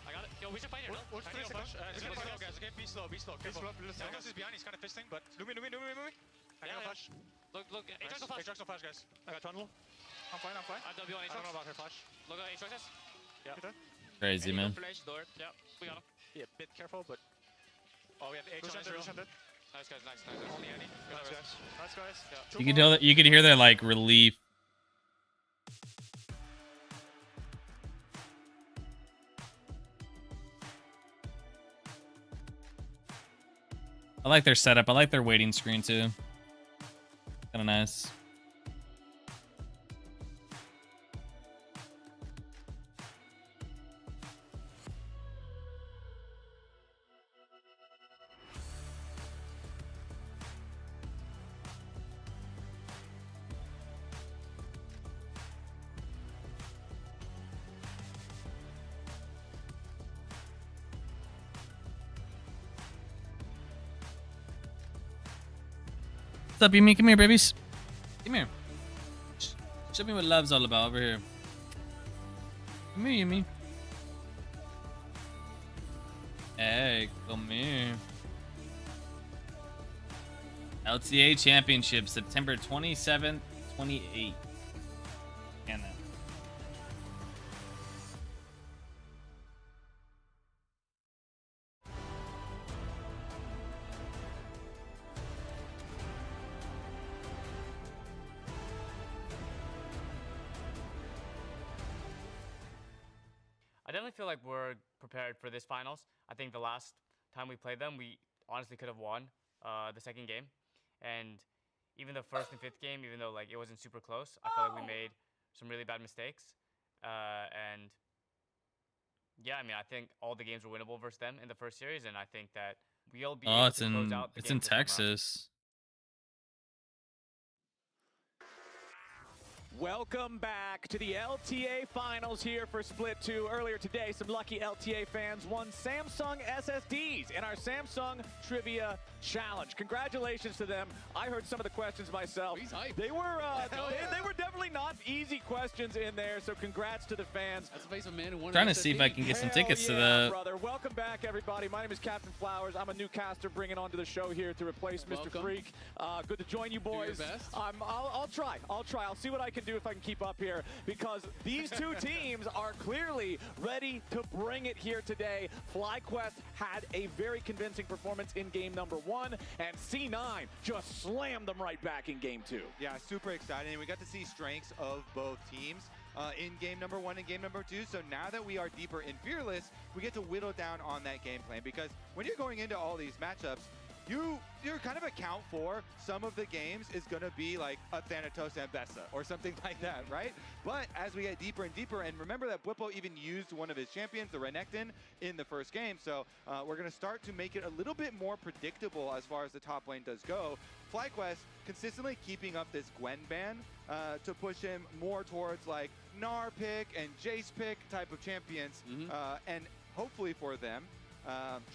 I got it. Yo, we should fight here, no? What's 3 seconds? It's gonna slow, guys, okay? Be slow, careful. Lucas is behind, he's kind of fisting, but Lumi. I got no flash. Look, Aatrox no flash. Aatrox no flash, guys. I got Tunnel. I'm fine. I W on I Aatrox. don't know about her flash. Look at Aatrox. Yeah. Crazy, man. Flash door. Yeah, we got him. Be a bit careful, but... Oh, we have Aatrox dead. Nice, guys, nice. Only Annie. Nice, guys. Yeah. You can tell that you could hear their like relief. I like their setup. I like their waiting screen too. Kind of nice. What's up, Yumi? Come here, babies. Come here. Show me what love's all about over here. Come here, Yumi. Hey, come here. LTA Championship, September 27th, 28th. And that. I definitely definitely feel like we're prepared for this finals. I think the last time we played them, we honestly could have won the second game. And even the first and fifth game, even though like it wasn't super close, I felt like we made some really bad mistakes. And yeah, I mean, I think all the games were winnable versus them in the first series, and I think that we'll be able to close out the it's game in this time around. Texas. Welcome back to the LTA Finals here for Split 2. Earlier today, some lucky LTA fans won Samsung SSDs in our Samsung Trivia Challenge. Congratulations to them. I heard some of the questions myself. He's hyped. They were they were definitely not easy questions in there, so congrats to the fans. That's the face of a man who won Trying an to see if SSD. I can get some Hell tickets to yeah, the. brother. Welcome back, everybody. My name is Captain Flowers. I'm a new caster bringing onto the show here to replace Mr. Welcome. Freak. Good to join you boys. your best. I'll try. I'll see what I can do if I can keep up here, because these two teams are clearly ready to bring it here today. FlyQuest had a very convincing performance in game number 1, and C9 just slammed them right back in game 2. Yeah, super exciting. We got to see strengths of both teams in game number 1 and game number 2. So now that we are deeper in Fearless, we get to whittle down on that game plan, because when you're going into all these matchups, you're kind of account for some of the games is going to be like a Thanatos and Bessa or something like that, right? But as we get deeper and deeper, and remember that Bwipo even used one of his champions, the Renekton, in the first game. So we're going to start to make it a little bit more predictable as far as the top lane does go. FlyQuest consistently keeping up this Gwen ban to push him more towards like Gnar pick and Jace pick type of champions, and hopefully for them,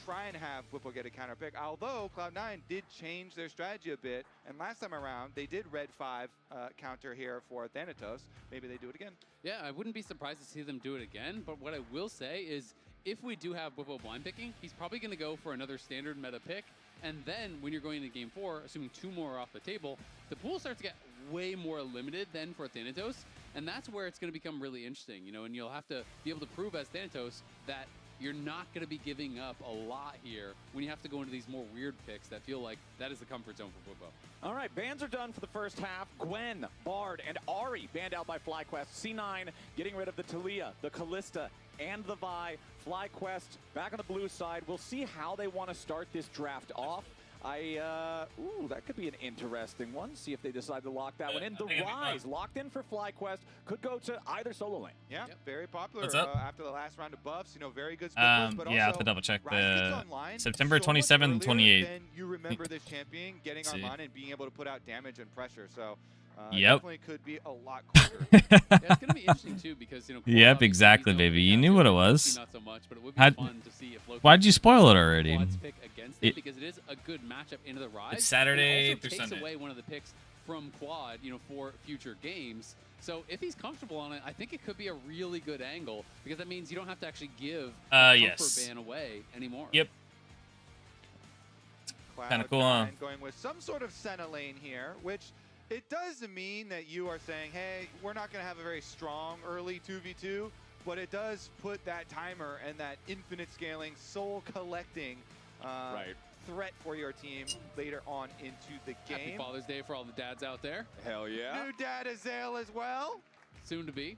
try and have Bwipo get a counter pick, although Cloud9 did change their strategy a bit, and last time around they did red 5 counter here for Thanatos. Maybe they do it again. Yeah, I wouldn't be surprised to see them do it again, but what I will say is if we do have Bwipo blind picking, he's probably going to go for another standard meta pick, and then when you're going into game 4, assuming 2 more are off the table, the pool starts to get way more limited than for Thanatos, and that's where it's going to become really interesting, you know, and you'll have to be able to prove as Thanatos that you're not going to be giving up a lot here when you have to go into these more weird picks that feel like that is the comfort zone for Bwipo. All right, bans are done for the first half. Gwen, Bard, and Ahri banned out by FlyQuest. C9 getting rid of the Talia, the Kalista, and the Vi. FlyQuest back on the blue side. We'll see how they want to start this draft off. Ooh, that could be an interesting one. See if they decide to lock that one in. The Rise locked in for FlyQuest, could go to either solo lane. Yeah, very popular What's up? after the last round of buffs. You know, very good split push, but yeah, I have also to double check Rise gets the online September so much 27th and earlier 28th. than you remember this champion getting Let's see. online and being able to put out damage and pressure. So Yep. definitely could be a lot quicker. Yeah, it's going to be interesting too because, you know, Yep, exactly, baby. You knew what it was. not so much, but it would be How'd- fun to see if Loki Why'd you spoil it already? Quad's pick against it because it is a good matchup into the Rise. It's Saturday and it also through takes Sunday. away one of the picks from Quad, you know, for future games. So if he's comfortable on it, I think it could be a really good angle because that means you don't have to actually give the comfort yes. ban away anymore. Yep. Kinda cool, huh? Cloud9 going with some sort of Senna lane here, which it does mean that you are saying, hey, we're not going to have a very strong early 2v2, but it does put that timer and that infinite scaling, soul collecting threat for your team later on into the game. Happy Father's Day for all the dads out there. Hell yeah. New dad Azale as well. Soon to be.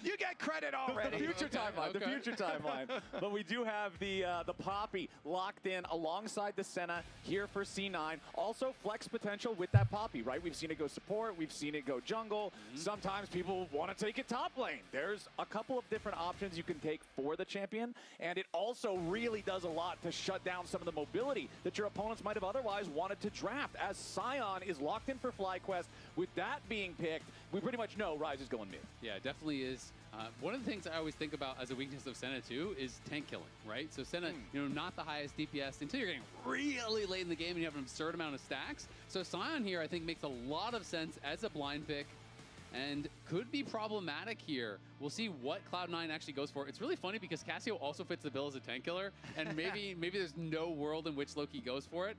You get credit already. The future timeline. The future timeline. But we do have the Poppy locked in alongside the Senna here for C9. Also flex potential with that Poppy, right? We've seen it go support. We've seen it go jungle. Sometimes people want to take it top lane. There's a couple of different options you can take for the champion, and it also really does a lot to shut down some of the mobility that your opponents might have otherwise wanted to draft. As Sion is locked in for FlyQuest, with that being picked, we pretty much know Rise is going mid. Yeah, it definitely is. One of the things I always think about as a weakness of Senna too is tank killing, right? So Senna, you know, not the highest DPS until you're getting really late in the game and you have an absurd amount of stacks. So Sion here I think makes a lot of sense as a blind pick and could be problematic here. We'll see what Cloud9 actually goes for. It's really funny because Cassio also fits the bill as a tank killer, and maybe there's no world in which Loki goes for it.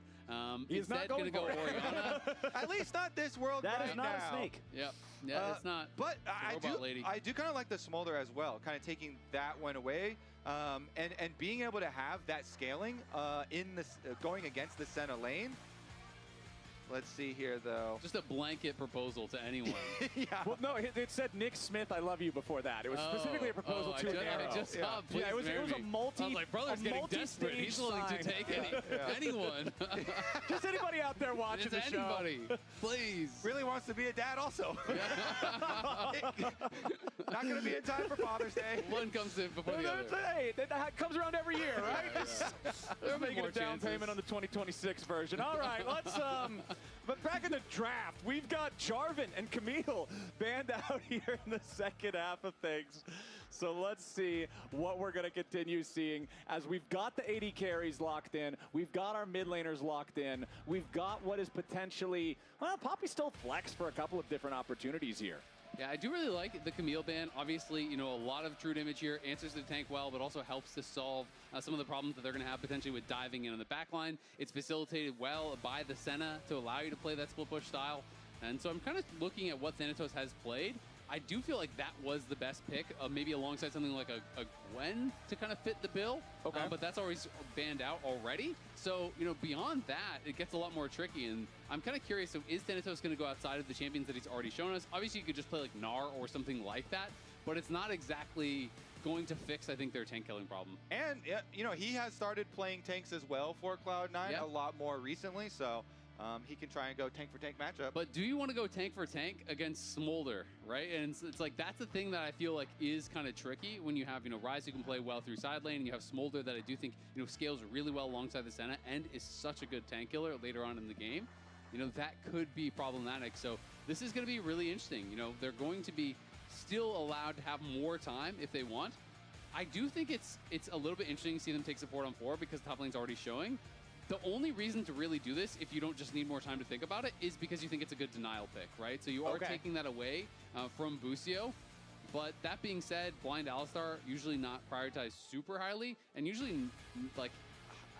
He's not going to go for it. Orianna. At least not this world That right is not now. a snake. Yep. Yeah, it's not. But It's a robot lady. I do kind of like the Smolder as well, kind of taking that one away, and being able to have that scaling in this going against the Senna lane. Let's see here, though. Just a blanket proposal to anyone. Yeah. Well, no, it said Nick Smith, I love you before that. It was specifically a proposal to an arrow. I just saw Yeah, it was a multi. I was like, brother's getting desperate. He's willing to take anyone. Just anybody out there watching the show. Anybody, please. Really wants to be a dad also. Not going to be in time for Father's Day. One comes in before the other. Hey, that comes around every year, right? They're making a down chances. payment on the 2026 version. All right, let's but back in the draft, we've got Jarvan and Camille banned out here in the second half of things. So let's see what we're going to continue seeing as we've got the 80 carries locked in. We've got our mid laners locked in. We've got what is potentially, well, Poppy still flex for a couple of different opportunities here. Yeah, I do really like the Camille ban. Obviously, you know, a lot of true damage here, answers the tank well, but also helps to solve some of the problems that they're going to have potentially with diving in on the backline. It's facilitated well by the Senna to allow you to play that split push style. And so I'm kind of looking at what Thanatos has played. I do feel like that was the best pick, maybe alongside something like a Gwen to kind of fit the bill. Okay. But that's always banned out already. So, you know, beyond that, it gets a lot more tricky. And I'm kind of curious, so is Thanatos going to go outside of the champions that he's already shown us? Obviously, you could just play like Gnar or something like that, but it's not exactly going to fix, I think, their tank killing problem. And, you know, he has started playing tanks as well for Cloud9 a lot more recently, so he can try and go tank for tank matchup. But do you want to go tank for tank against Smolder, right? And it's like that's the thing that I feel like is kind of tricky when you have, you know, Ryze who can play well through side lane, and you have Smolder that I do think, you know, scales really well alongside the Senna and is such a good tank killer later on in the game. You know, that could be problematic. So this is going to be really interesting. You know, they're going to be still allowed to have more time if they want. I do think it's a little bit interesting to see them take support on 4 because top lane's already showing. The only reason to really do this, if you don't just need more time to think about it, is because you think it's a good denial pick, right? So you are taking that away from Busio. But that being said, Blind Alistar usually not prioritized super highly, and usually, like,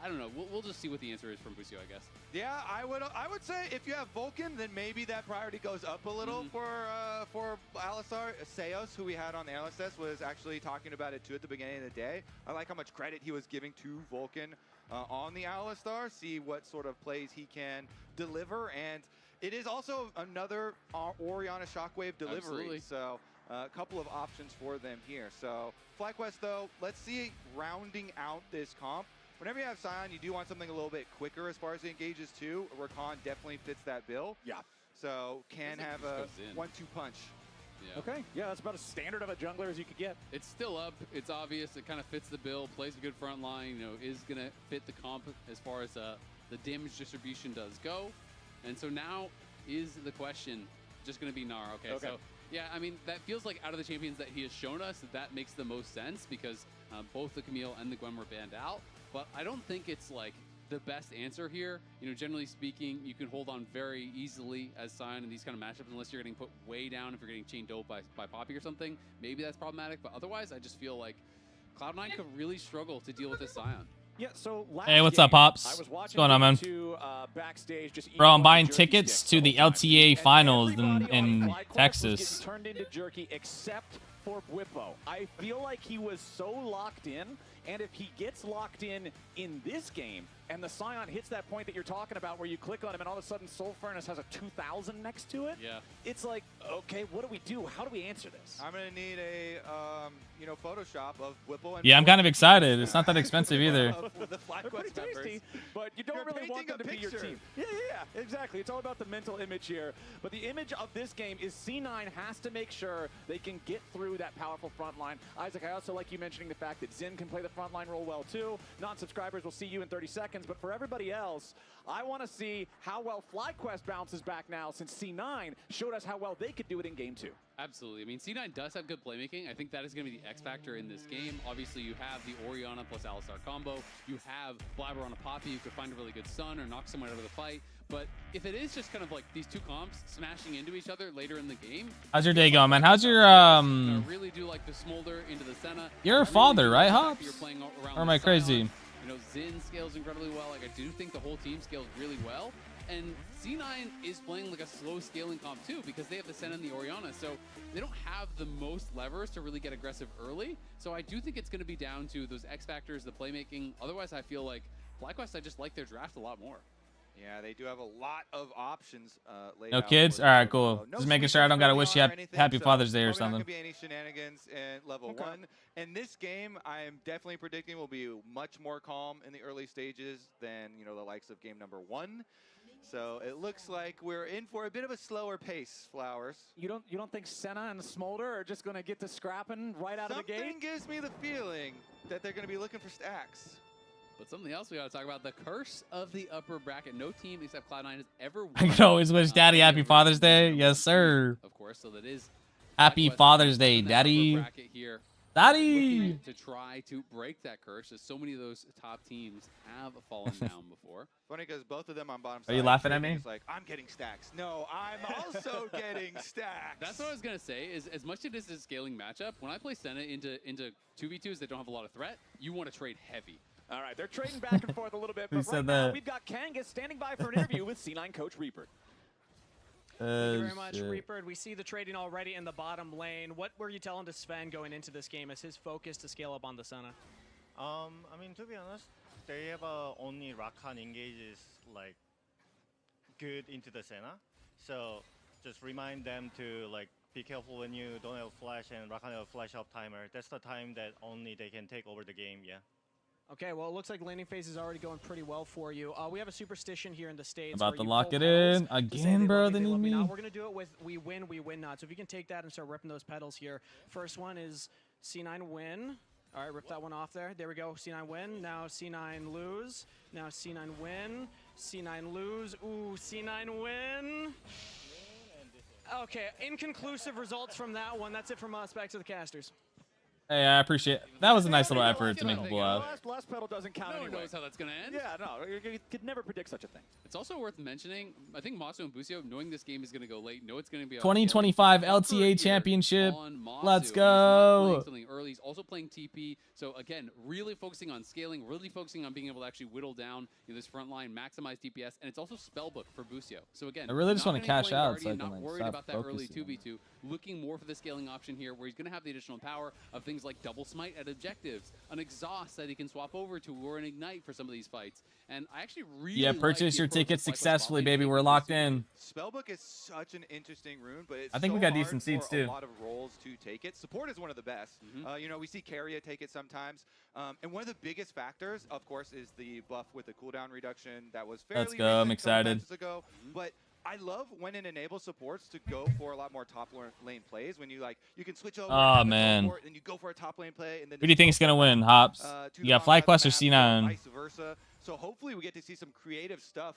I don't know. We'll just see what the answer is from Busio, I guess. Yeah, I would say if you have Vulcan, then maybe that priority goes up a little for Alistar. Seos, who we had on the analyst test, was actually talking about it too at the beginning of the day. I like how much credit he was giving to Vulcan on the Alistar, see what sort of plays he can deliver, and it is also another Orianna Shockwave delivery. Absolutely. So a couple of options for them here. So FlyQuest, though, let's see rounding out this comp. Whenever you have Sion, you do want something a little bit quicker as far as the engages too. Rakan definitely fits that bill. Yeah. So can have a 1-2 punch. Yeah. Okay. Yeah, that's about as standard of a jungler as you could get. It's still up. It's obvious. It kind of fits the bill. Plays a good front line. You know, is going to fit the comp as far as the damage distribution does go. And so now is the question just going to be Gnar. Okay. So yeah, I mean, that feels like out of the champions that he has shown us, that makes the most sense because both the Camille and the Gwen were banned out. But I don't think it's like the best answer here. You know, generally speaking, you can hold on very easily as Sion in these kind of matchups unless you're getting put way down if you're getting chain dope by Poppy or something. Maybe that's problematic, but otherwise I just feel like Cloud9 could really struggle to deal with this Sion. Yeah, so hey, what's up, Pops? What's going on, man? Bro, I'm buying tickets to the LTA finals in Texas. Turned into jerky except for Bwipo. I feel like he was so locked in, and if he gets locked in this game, and the Sion hits that point that you're talking about where you click on him and all of a sudden Soul Furnace has a 2000 next to it, it's like, okay, what do we do? How do we answer this? I'm going to need a, you know, Photoshop of Whipple. And Yeah, I'm kind of excited. It's not that expensive either. The FlyQuest tasty, but you don't really want them to be your team. Yeah, exactly. It's all about the mental image here. But the image of this game is C9 has to make sure they can get through that powerful front line. Isaac, I also like you mentioning the fact that Xin can play the front line role well too. Non-subscribers will see you in 30 seconds. But for everybody else, I want to see how well FlyQuest bounces back now since C9 showed us how well they could do it in Game 2. Absolutely. I mean, C9 does have good playmaking. I think that is going to be the X factor in this game. Obviously, you have the Orianna plus Alistar combo. You have Blabber on a Poppy who could find a really good stun or knock someone out of the fight. But if it is just kind of like these two comps smashing into each other later in the game. How's your day going, man? How's your I really do like the Smolder into the Senna. You're a father, right, Hops? Or am I crazy? You know, Xin scales incredibly well. Like, I do think the whole team scales really well. And C9 is playing like a slow scaling comp too because they have the Senna and the Orianna. So they don't have the most levers to really get aggressive early. So I do think it's going to be down to those X factors, the playmaking. Otherwise, I feel like FlyQuest, I just like their draft a lot more. Yeah, they do have a lot of options laid No out kids? for All right, them. cool. So no Just making sleepers sure I don't got to early wish on you or anything, happy so Father's Day or probably not something. gonna be any shenanigans in level 1. And this game, I am definitely predicting will be much more calm in the early stages than, you know, the likes of game number 1. So it looks like we're in for a bit of a slower pace, Flowers. You don't think Senna and Smolder are just going to get to scrapping right out of the gate? Something gives me the feeling that they're going to be looking for stacks. But something else we got to talk about, the curse of the upper bracket. No team except Cloud9 has ever won. I can always wish Daddy happy Father's Day. Yes, sir. Of course, so that is Happy Father's Day, Daddy. bracket here. Daddy. Looking to try to break that curse, as so many of those top teams have fallen down before. Funny because both of them on bottom Are side. you laughing at me? It's like, I'm getting stacks. No, I'm also getting stacks. That's what I was going to say, is as much as it is a scaling matchup, when I play Senna into 2v2s that don't have a lot of threat, you want to trade heavy. All right, they're trading back and forth a little bit, Who but said right now that? we've got Kangas standing by for an interview with C9 coach Reaper. Thank you very much, shit. Reaper. We see the trading already in the bottom lane. What were you telling to Sven going into this game as his focus to scale up on the Senna? I mean, to be honest, they have only Rakan engages like good into the Senna. So just remind them to like be careful when you don't have flash and Rakan have a flash up timer. That's the time that only they can take over the game. Yeah. Okay, well, it looks like laning phase is already going pretty well for you. We have a superstition here in the States. About where to you lock pull it pedals in to say again, they bro. love They me, need love me me. not. We're going to do it with we win not. So if you can take that and start ripping those pedals here. First one is C9 win. All right, rip that one off there. There we go. C9 win. Now C9 lose. Now C9 win. C9 lose. Ooh, C9 win. Okay, inconclusive results from that one. That's it from us. Back to the casters. Hey, I appreciate it. That was a nice little effort to make people laugh. Last pedal doesn't count No one anyway. knows how that's going to end. Yeah, no, you could never predict such a thing. It's also worth mentioning, I think Masu and Busio, knowing this game is going to go late, know it's going to be a 2025 LTA championship. Let's go. Something early. He's also playing TP. So again, really focusing on scaling, really focusing on being able to actually whittle down this front line, maximize DPS, and it's also spellbook for Busio. So again, I really just not want to gonna cash play out Guardian, so I can not like worried stop about that early focusing. 2v2, looking more for the scaling option here, where he's going to have the additional power of things like double smite at objectives, an exhaust that he can swap over to, or an ignite for some of these fights. And I actually really Yeah, like purchase the your approach tickets of FlyQuest successfully, bot lane baby. taking We're this locked super in. Spellbook is such an interesting rune, but it's I think so we got hard decent seats, for too. a lot of roles to take it. Support is one of the best. You know, we see Carrier take it sometimes. And one of the biggest factors, of course, is the buff with the cooldown reduction that was fairly Let's go. I'm recent, a couple excited. patches ago. But I love when it enables supports to go for a lot more top lane plays. When you you can switch over. Oh, and man. support, and you go for a top lane play. And then Who do you think is going to win, Hops? to You the got wrong side of FlyQuest or the map, C9? Vice versa. So hopefully we get to see some creative stuff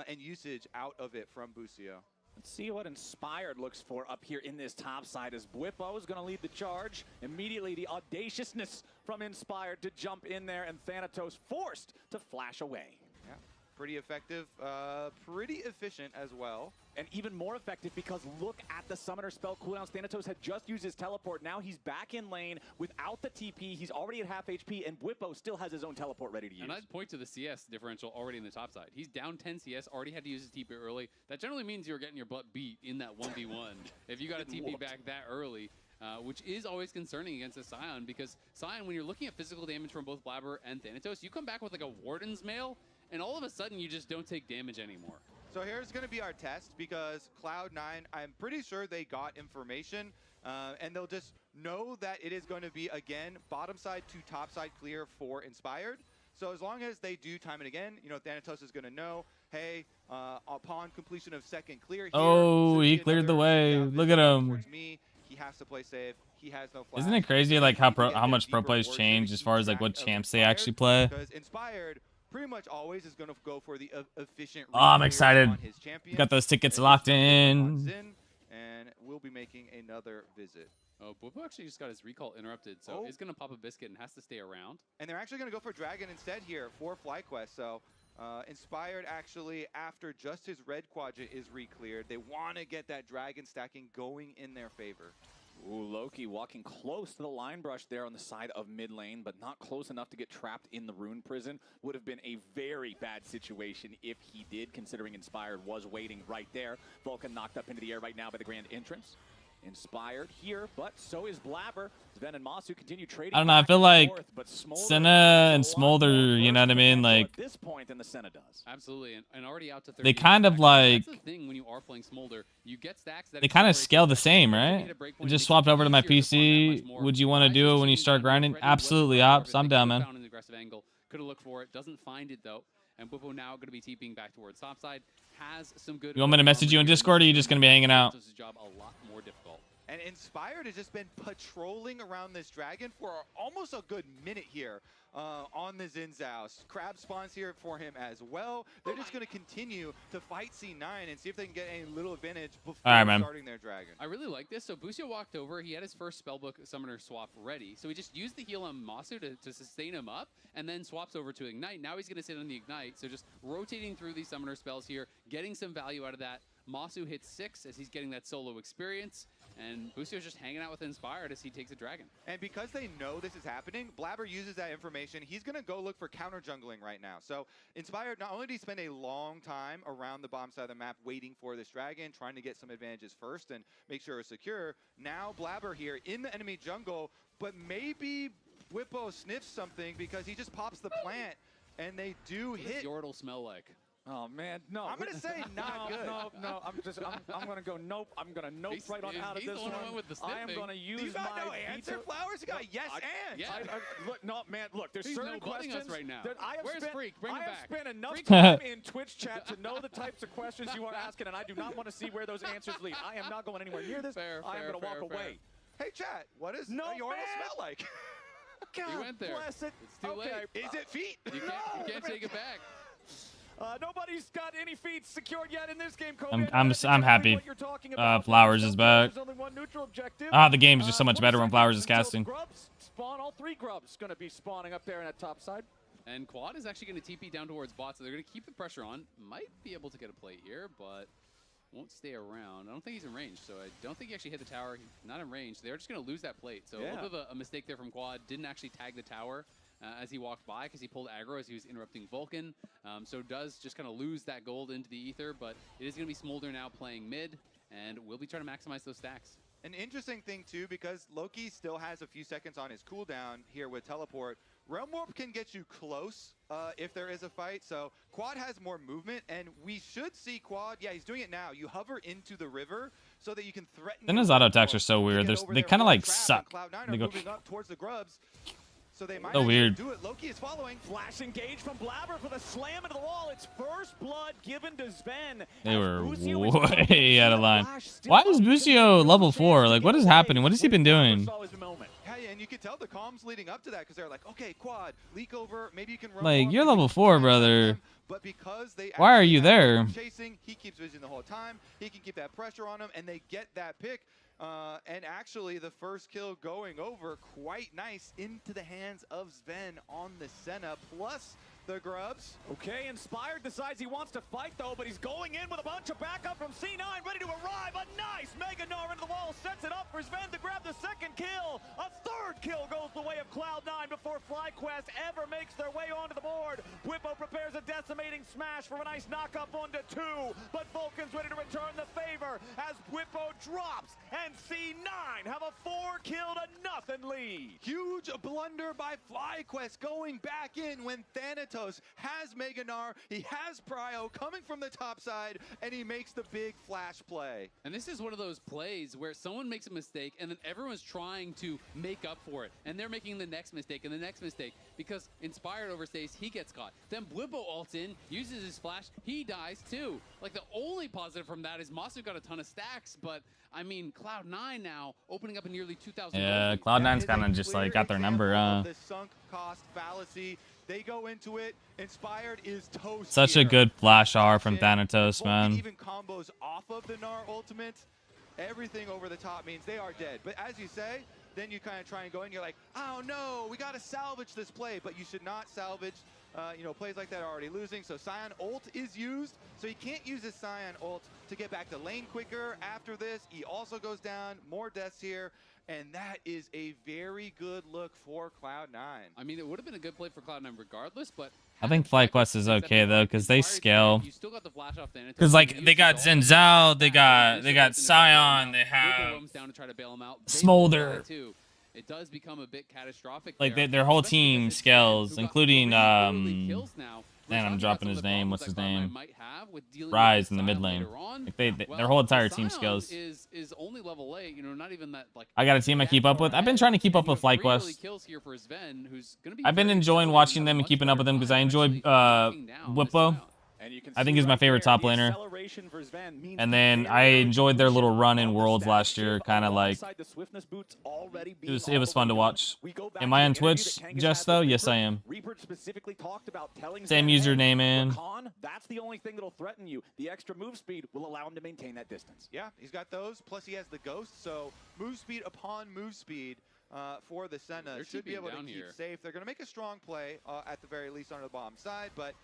and usage out of it from Busio. Let's see what Inspired looks for up here in this top side as Bwipo is going to lead the charge. Immediately the audaciousness from Inspired to jump in there, and Thanatos forced to flash away. Yeah, pretty effective, pretty efficient as well. And even more effective because look at the summoner spell cooldowns. Thanatos had just used his teleport. Now he's back in lane without the TP. He's already at half HP, and Bwipo still has his own teleport ready to use. And I'd point to the CS differential already in the top side. He's down 10 CS, already had to use his TP early. That generally means you're getting your butt beat in that 1v1. If you got a TP back that early, which is always concerning against a Scion, because Scion, when you're looking at physical damage from both Blabber and Thanatos, you come back with like a Warden's Mail, and all of a sudden you just don't take damage anymore. So here's going to be our test, because Cloud9, I'm pretty sure they got information, and they'll just know that it is going to be, again, bottom side to top side clear for Inspired. So as long as they do time and again, you know, Thanatos is going to know, hey, upon completion of second clear here, Oh, he cleared the way. Look at him. towards me, he has to play safe. He has no flash. Isn't it crazy like how much pro players change as far as like what champs they actually play? Because Inspired pretty much always is going to go for the efficient. Oh, I'm excited. On his champion. Got those tickets locked in. And we'll be making another visit. Oh, Bwipo actually just got his recall interrupted, so he's going to pop a biscuit and has to stay around. And they're actually going to go for Dragon instead here for FlyQuest. So Inspired actually, after just his red quadrant is re-cleared, they want to get that Dragon stacking going in their favor. Ooh, Loki walking close to the line brush there on the side of mid lane, but not close enough to get trapped in the rune prison. Would have been a very bad situation if he did, considering Inspired was waiting right there. Vulcan knocked up into the air right now by the grand entrance. Inspired here, but so is Blabber. Sven and Masu continue trading. I don't know. I feel like Senna and Smolder, you know what I mean? Like, at this point than the Senna does. Absolutely, and already out to 30. they kind of like, That's the thing when you are playing Smolder, you get stacks that they kind of scale the same, right? I just swapped over to my PC. Would you want to do it when you start grinding? Absolutely, Ops. I'm down, man. Found an aggressive angle. Could have looked for it. Doesn't find it though. And Bwipo now going to be TPing back towards topside. Has some good. You want me to message you on Discord, or are you just gonna be hanging out? His job a lot more difficult. And Inspired has just been patrolling around this dragon for almost a good minute here on the Zinzao. Crab spawns here for him as well. They're just going to continue to fight C9 and see if they can get any little advantage before starting their dragon. I really like this. So Busio walked over. He had his first spellbook summoner swap ready. So he just used the heal on Masu to sustain him up and then swaps over to Ignite. Now he's going to sit on the Ignite. So just rotating through these summoner spells here, getting some value out of that. Masu hits 6 as he's getting that solo experience, and Busio's just hanging out with Inspired as he takes a dragon. And because they know this is happening, Blabber uses that information. He's going to go look for counter jungling right now. So Inspired, not only did he spend a long time around the bottom side of the map waiting for this dragon, trying to get some advantages first and make sure it's secure, now Blabber here in the enemy jungle, but maybe Bwipo sniffs something because he just pops the plant, and they do hit. What does Yordle smell like? Oh man, no. I'm gonna say not good. No. I'm gonna go nope. I'm gonna nope right on out of this one. I am gonna use you got my no answer, Flowers. You got yes and. Yeah. Look, no man. Look, there's certain questions right now. that I have Where's spent. Freak? Bring I him have back. spent enough time in Twitch chat to know the types of questions you are asking, and I do not want to see where those answers lead. I am not going anywhere near this. I am gonna walk away. Hey, chat. What does Yordle smell like? God he went there. Bless it. It's too late. Is it feet? You can't take it back. Nobody's got any feet secured yet in this game. I'm happy. Flowers is back. The game is just so much better when Flowers is casting. Grubs spawn. All 3 grubs going to be spawning up there in that top side. And Quad is actually going to TP down towards bot, so they're going to keep the pressure on. Might be able to get a play here, but won't stay around. I don't think he's in range, so I don't think he actually hit the tower. He's not in range. They're just going to lose that plate. So a little bit of a mistake there from Quad. Didn't actually tag the tower as he walked by because he pulled aggro as he was interrupting Vulcan. So does just kind of lose that gold into the ether, but it is going to be Smolder now playing mid, and we'll be trying to maximize those stacks. An interesting thing, too, because Loki still has a few seconds on his cooldown here with Teleport. Realm Warp can get you close if there is a fight, so Quad has more movement, and we should see Quad, he's doing it now. You hover into the river so that you can threaten. Then his auto attacks are so weird. They kind of like suck. They go moving up towards the grubs. So they might weird. do it. Loki is following. Flash engage from Blabber for the slam into the wall. It's first blood given to Sven. They were way out of line. Why is Busio level 4? Like, what is happening? What has he been doing? Yeah, and you could tell the comms leading up to that because they're like, okay, Quad, leak over. Maybe you can run. Like, you're level 4, brother. But because they why are you there? Chasing, he keeps vision the whole time. He can keep that pressure on him, and they get that pick. And actually, the first kill going over quite nice into the hands of Sven on the Senna, plus the grubs. Okay, Inspired decides he wants to fight, though, but he's going in with a bunch of backup from C9, ready to arrive. A nice Mega Gnar into the wall, sets it up for Sven to grab the second kill. A third kill goes the way of Cloud9 before FlyQuest ever makes their way onto the board. Bwipo prepares a decimating smash for a nice knock-up onto 2, but Vulcan's ready to return the favor as Bwipo drops, and C9 have a 4-kill-to-0 lead. Huge blunder by FlyQuest going back in when Thanatos has Mega Gnar, he has Prio coming from the top side, and he makes the big flash play. And this is one of those plays where someone makes a mistake, and then everyone's trying to make up for it. And they're making the next mistake and the next mistake because Inspired overstays, he gets caught. Then Bwipo ults in, uses his flash, he dies too. Like, the only positive from that is Masu got a ton of stacks, but I mean, Cloud9 now opening up a nearly 2,000. Yeah, Cloud9's kind of just like got their number. The sunk cost fallacy. They go into it. Inspired is toast. Such a good flash R from Thanatos, man. Even combos off of the Gnar ultimate. Everything over the top means they are dead. But as you say, then you kind of try and go in. You're like, oh no, we got to salvage this play. But you should not salvage. Plays like that are already losing. So Scion ult is used. So he can't use his Scion ult to get back to lane quicker. After this, he also goes down. More deaths here. And that is a very good look for Cloud9. I mean, it would have been a good play for Cloud9 regardless, but I think FlyQuest is okay though, because they scale. you still got the flash off Thanatos. Because like they got Zenzao, they got Sion, they have down to try to bail him out. Smolder. It does become a bit catastrophic. Like there, their whole especially team against scales, Zen, who got including three early kills now. man, I'm dropping his name. What's his name? Might have with dealing Rise with in the mid Sion lane. later on. Like Well, their whole entire team Sion scales. is only level 8, you know, not even that like. I got a team I keep up with. I've been trying to keep up with FlyQuest. I've been enjoying watching them and keeping up with them because I enjoy Whippo. I think he's my favorite top laner. And then I enjoyed their little run in Worlds last year, kind of like it was fun to watch. Am I on Twitch, Jess, though? Yes, I am. Same username, man. That's the only thing that'll threaten you. The extra move speed will allow him to maintain that distance. Yeah, he's got those. Plus, he has the Ghost, so move speed upon move speed for the Senna should be able to keep safe. They're going to make a strong play at the very least on the bottom side, but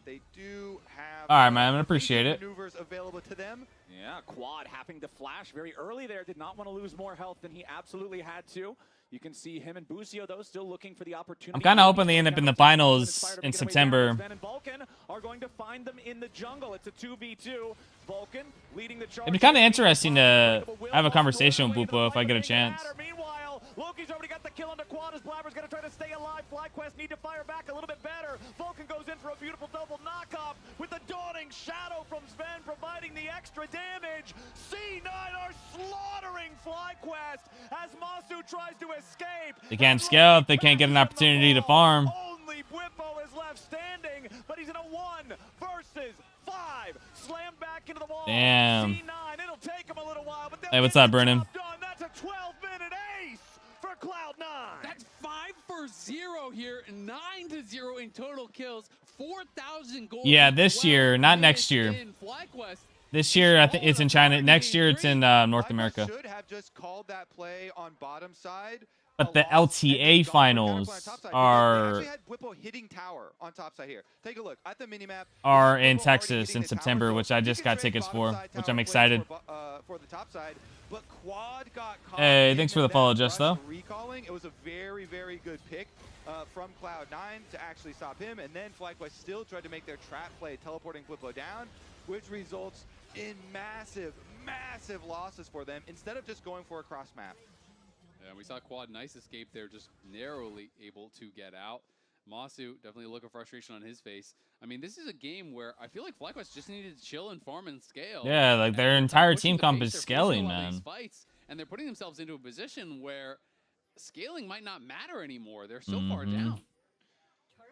they do have all right, man. I appreciate it. Maneuvers available to them. Yeah, Quad having to flash very early there. Did not want to lose more health than he absolutely had to. You can see him and Busio, though, still looking for the opportunity. I'm kind of hoping they end up in the finals in September. Sven and Vulcan are going to find them in the jungle. It's a 2v2. Vulcan leading the charge. It'd be kind of interesting to have a conversation with Bupo if I get a chance. Meanwhile, Loki's already got the kill on the Quad as Blabber's going to try to stay alive. FlyQuest need to fire back a little bit better. Vulcan goes in for a beautiful double knockoff with the dawning shadow from Sven providing the extra damage. C9 are slaughtering FlyQuest as Masu tries to escape. They can't scale if they can't get an opportunity to farm. Only Bwippo is left standing, but he's in a 1 versus 5. Slam back into the wall. Damn. C9, it'll take him a little while, but hey, what's up, Brennan? that's a 12-minute ace for Cloud9. That's 5 for 0 here, 9-0 in total kills, 4,000 gold. Yeah, this year, not next year. This year, I think it's in China. Next year, it's in North America. Should have just called that play on bottom side. But the LTA finals are hitting tower on top side here. Take a look at the minimap. Are in Texas in September, which I just got tickets for, which I'm excited. For the top side, but Quad got caught. Hey, thanks for the follow, Jess, though. Recalling, it was a very, very good pick from Cloud9 to actually stop him, and then FlyQuest still tried to make their trap play, teleporting Whippo down, which results in massive, massive losses for them instead of just going for a cross map. Yeah, we saw Quad nice escape there, just narrowly able to get out. Masu, definitely a look of frustration on his face. I mean, this is a game where I feel like FlyQuest just needed to chill and farm and scale. Yeah, like their entire team comp is scaling, man. Fights, and they're putting themselves into a position where scaling might not matter anymore. They're so far down.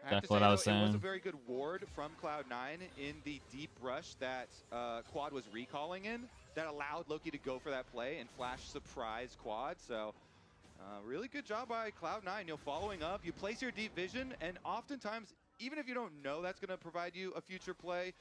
That's what I was saying. It was a very good ward from Cloud9 in the deep rush that Quad was recalling in that allowed Loki to go for that play and flash surprise Quad. So really good job by Cloud9. You know, following up, you place your deep vision, and oftentimes, even if you don't know that's going to provide you a future play,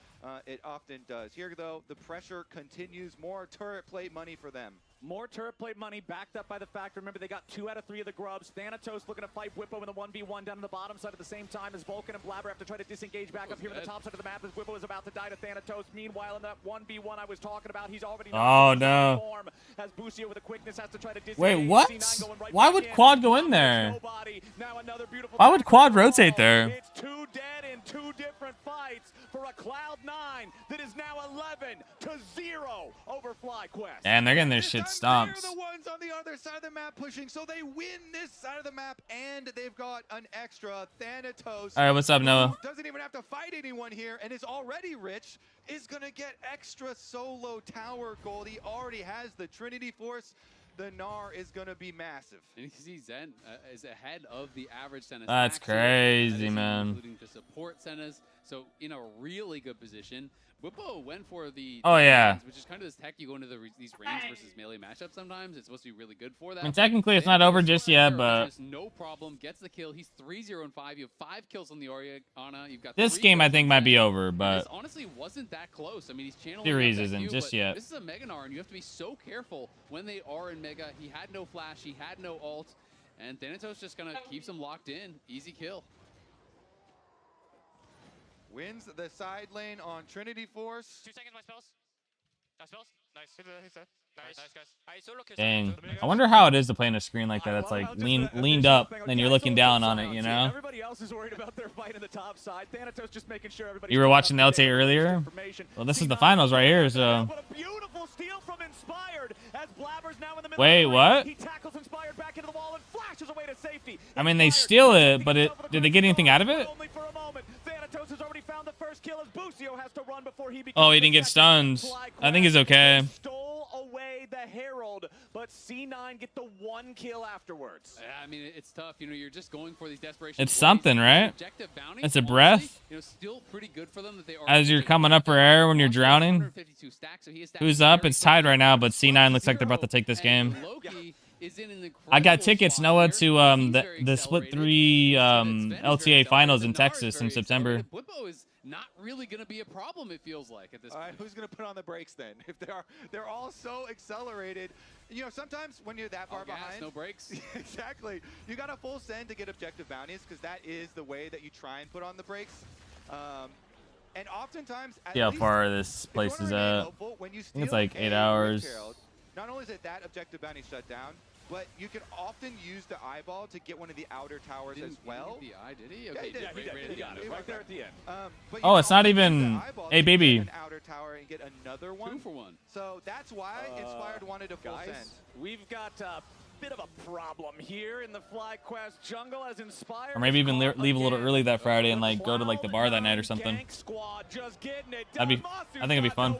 it often does. Here, though, the pressure continues. More turret plate money for them. More turret plate money backed up by the fact, remember, they got 2 out of 3 of the grubs. Thanatos looking to fight Whippo in the 1v1 down on the bottom side at the same time as Vulcan and Blabber have to try to disengage back up here on the top side of the map as Whippo is about to die to Thanatos. Meanwhile, in that 1v1 I was talking about, he's already form as Busio with a quickness has to try to disengage. Wait, what? Why would Quad go in there? Why would Quad rotate there? It's 2 dead in 2 different fights for a Cloud9 that is now 11-0 over FlyQuest. And they're getting their shit stomped. They're the ones on the other side of the map pushing, so they win this side of the map, and they've got an extra Thanatos. All right, what's up, Noah? Doesn't even have to fight anyone here, and is already rich. Is gonna get extra solo tower gold. He already has the Trinity Force. The Gnar is going to be massive. And you see Zen is ahead of the average Senna. That's crazy, man. Including to support Senna's. So in a really good position. Whippo went for the which is kind of this tech you go into these range versus melee matchups sometimes. It's supposed to be really good for that. I mean, technically it's not over just yet, but no problem. Gets the kill. He's 3-0 and 5. You have 5 kills on the Oriana. You've got this game I think might be over, but this honestly wasn't that close. I mean, he's channeling series isn't just yet. This is a Mega Gnar, and you have to be so careful when they are in Mega. He had no flash. He had no ult, and Thanatos just kind of keeps him locked in. Easy kill. Wins the side lane on Trinity Force. 2 seconds, my spells. Spells? Nice. Hit that. Dang. I wonder how it is to play on a screen like that. That's like leaned up, and you're looking down on it, you know? Everybody else is worried about their fight in the top side. Thanatos just making sure everybody. You were watching the LTA earlier? Well, this is the finals right here, so. Beautiful steal from Inspired as Blabber's now in the middle. Wait, what? He tackles Inspired back into the wall and flashes away to safety. I mean, they steal it, but did they get anything out of it? Only for a moment. Thanatos has already found the first kill as Busio has to run before he becomes Oh, he didn't get stunned. I think he's okay. Stole away the Herald, but C9 get the one kill afterwards. Yeah, I mean, it's tough. You know, you're just going for these desperation. It's something, right? It's a breath. You know, still pretty good for them that they are. As you're coming up for air when you're drowning. Who's up? It's tied right now, but C9 looks like they're about to take this game. I got tickets, Noah, to the Split 3 LTA finals in Texas in September. Blippo is not really going to be a problem, it feels like, at this point. All right, who's going to put on the brakes then? If they're all so accelerated. You know, sometimes when you're that far behind, no brakes. Exactly. You got a full send to get objective bounties because that is the way that you try and put on the brakes. And oftentimes, See how far this place is at. I think it's like 8 hours. Not only is it that objective bounty shut down, but you can often use the eyeball to get one of the outer towers as well. He did the eye, did he? Okay, yeah, he got it right there at the end. Oh, it's not even. Hey, baby. An outer tower and get another one. 2 for 1. So that's why Inspired wanted a full send. We've got a bit of a problem here in the FlyQuest jungle as Inspired. Or maybe even leave a little early that Friday and like go to like the bar that night or something. I think it'd be fun.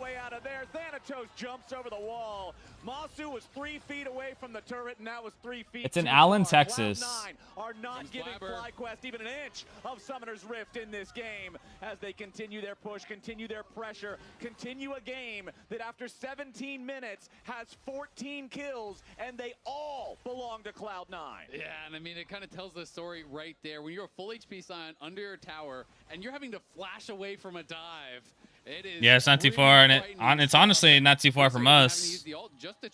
Thanatos jumps over the wall. Masu was 3 feet away from the turret, and that was 3 feet. It's in Allen, Texas. Cloud9 are not giving FlyQuest even an inch of Summoner's Rift in this game as they continue their push, continue their pressure, continue a game that after 17 minutes has 14 kills, and they all belong to Cloud9. Yeah, and I mean, it kind of tells the story right there. When you're a full HP Scion under your tower, and you're having to flash away from a dive, yeah, it's not too far, and it's honestly not too far from us.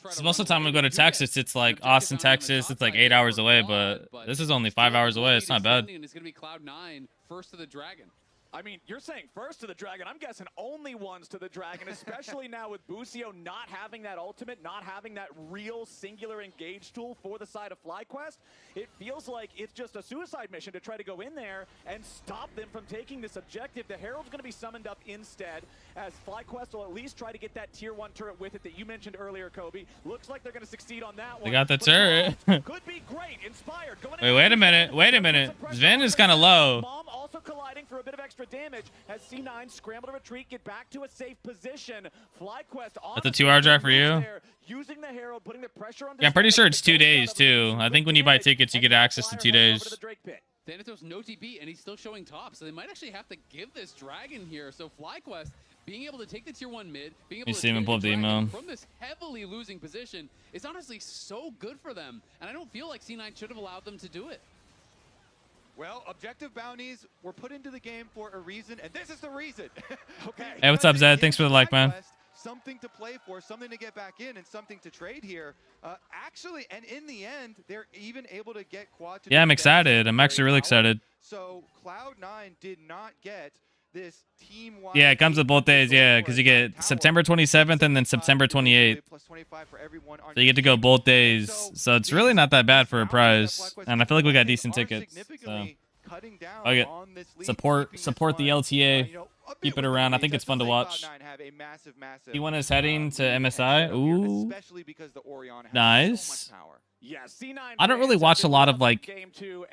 So most of the time we go to Texas, it's like Austin, Texas. It's like 8 hours away, but this is only 5 hours away. It's not bad. It's going to be Cloud9 first to the Dragon. I mean, you're saying first to the Dragon. I'm guessing only ones to the Dragon, especially now with Busio not having that ultimate, not having that real singular engage tool for the side of FlyQuest. It feels like it's just a suicide mission to try to go in there and stop them from taking this objective. The Herald's going to be summoned up instead, as FlyQuest will at least try to get that tier 1 turret with it that you mentioned earlier, Kobe. Looks like they're going to succeed on that one. They got the turret. Could be great. Inspired. Wait a minute. Wait a minute. Sven is kind of low. Mom also colliding for a bit of extra damage as C9 scramble to retreat, get back to a safe position. FlyQuest on That's a 2-hour drive for you. Using the Herald, putting the pressure on. Yeah, I'm pretty sure it's 2 days too. I think when you buy tickets, you get access to 2 days. Thanatos no TP, and he's still showing top, so they might actually have to give this Dragon here. So FlyQuest being able to take the tier 1 mid, being able to take the Dragon from this heavily losing position is honestly so good for them, and I don't feel like C9 should have allowed them to do it. Well, objective bounties were put into the game for a reason, and this is the reason. Okay. Hey, what's up, Zed? Thanks for the like, man. Something to play for, something to get back in, and something to trade here. Actually, and in the end, they're even able to get quad. Yeah, I'm excited. I'm actually really excited. So Cloud9 did not get this team-wide. Yeah, it comes with both days. Yeah, because you get September 27th and then September 28th. So you get to go both days. So it's really not that bad for a prize. And I feel like we got decent tickets. So support the LTA. Keep it around. I think it's fun to watch. T1 is heading to MSI. Ooh. Nice. Yeah, C9 I don't really watch a lot of like T1's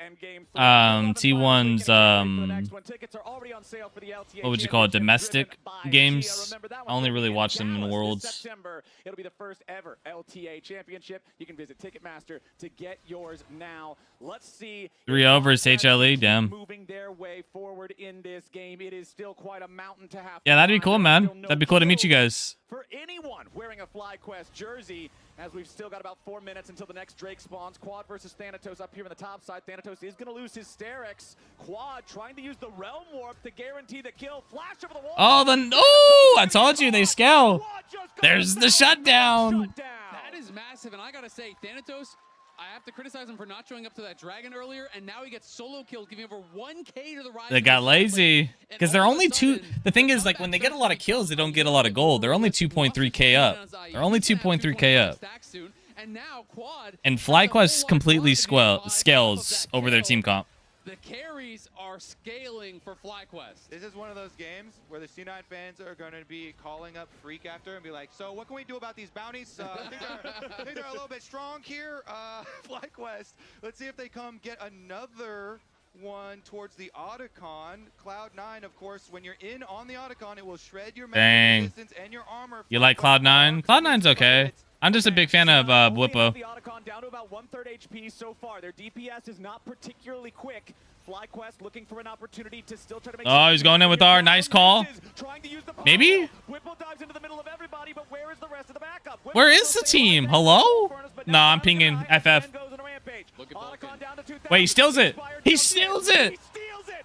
what would you call it, domestic games. I only really watch them in Worlds. September, it'll be the first ever LTA championship. You can visit Ticketmaster to get yours now. Let's see 3-0 versus HLE, damn. Moving their way forward in this game. It is still quite a mountain to have. Yeah, that'd be cool, man. That'd be cool to meet you guys. For anyone wearing a FlyQuest jersey, as we've still got about 4 minutes until the next Drake spawns. Quad versus Thanatos up here on the top side. Thanatos is going to lose his Sterix. Quad trying to use the Realm Warp to guarantee the kill. Flash over the wall. Oh, I told you they scale. There's the shutdown. That is massive, and I gotta say, Thanatos I have to criticize him for not showing up to that dragon earlier, and now he gets solo kills, giving over 1K to the Rise. They got lazy because they're only two. The thing is, like, when they get a lot of kills, they don't get a lot of gold. They're only 2.3K up. They're only 2.3K up. And FlyQuest completely scales over their team comp. The carries are scaling for FlyQuest. This is one of those games where the C9 fans are going to be calling up Freak after and be like, so what can we do about these bounties? I think they're a little bit strong here. FlyQuest, let's see if they come get another one towards the Otacon. Cloud9, of course, when you're in on the Otacon, it will shred your resistance and your armor. You like Cloud9? Cloud9's okay. I'm just a big fan of Whippo. The Otacon down to about 1/3 HP so far. Their DPS is not particularly quick. FlyQuest looking for an opportunity to still try to make. Oh, he's going in with our nice call. Maybe? Whippo dives into the middle of everybody, but where is the rest of the backup? Where is the team? Hello? No, I'm pinging FF. Wait, he steals it. He steals it.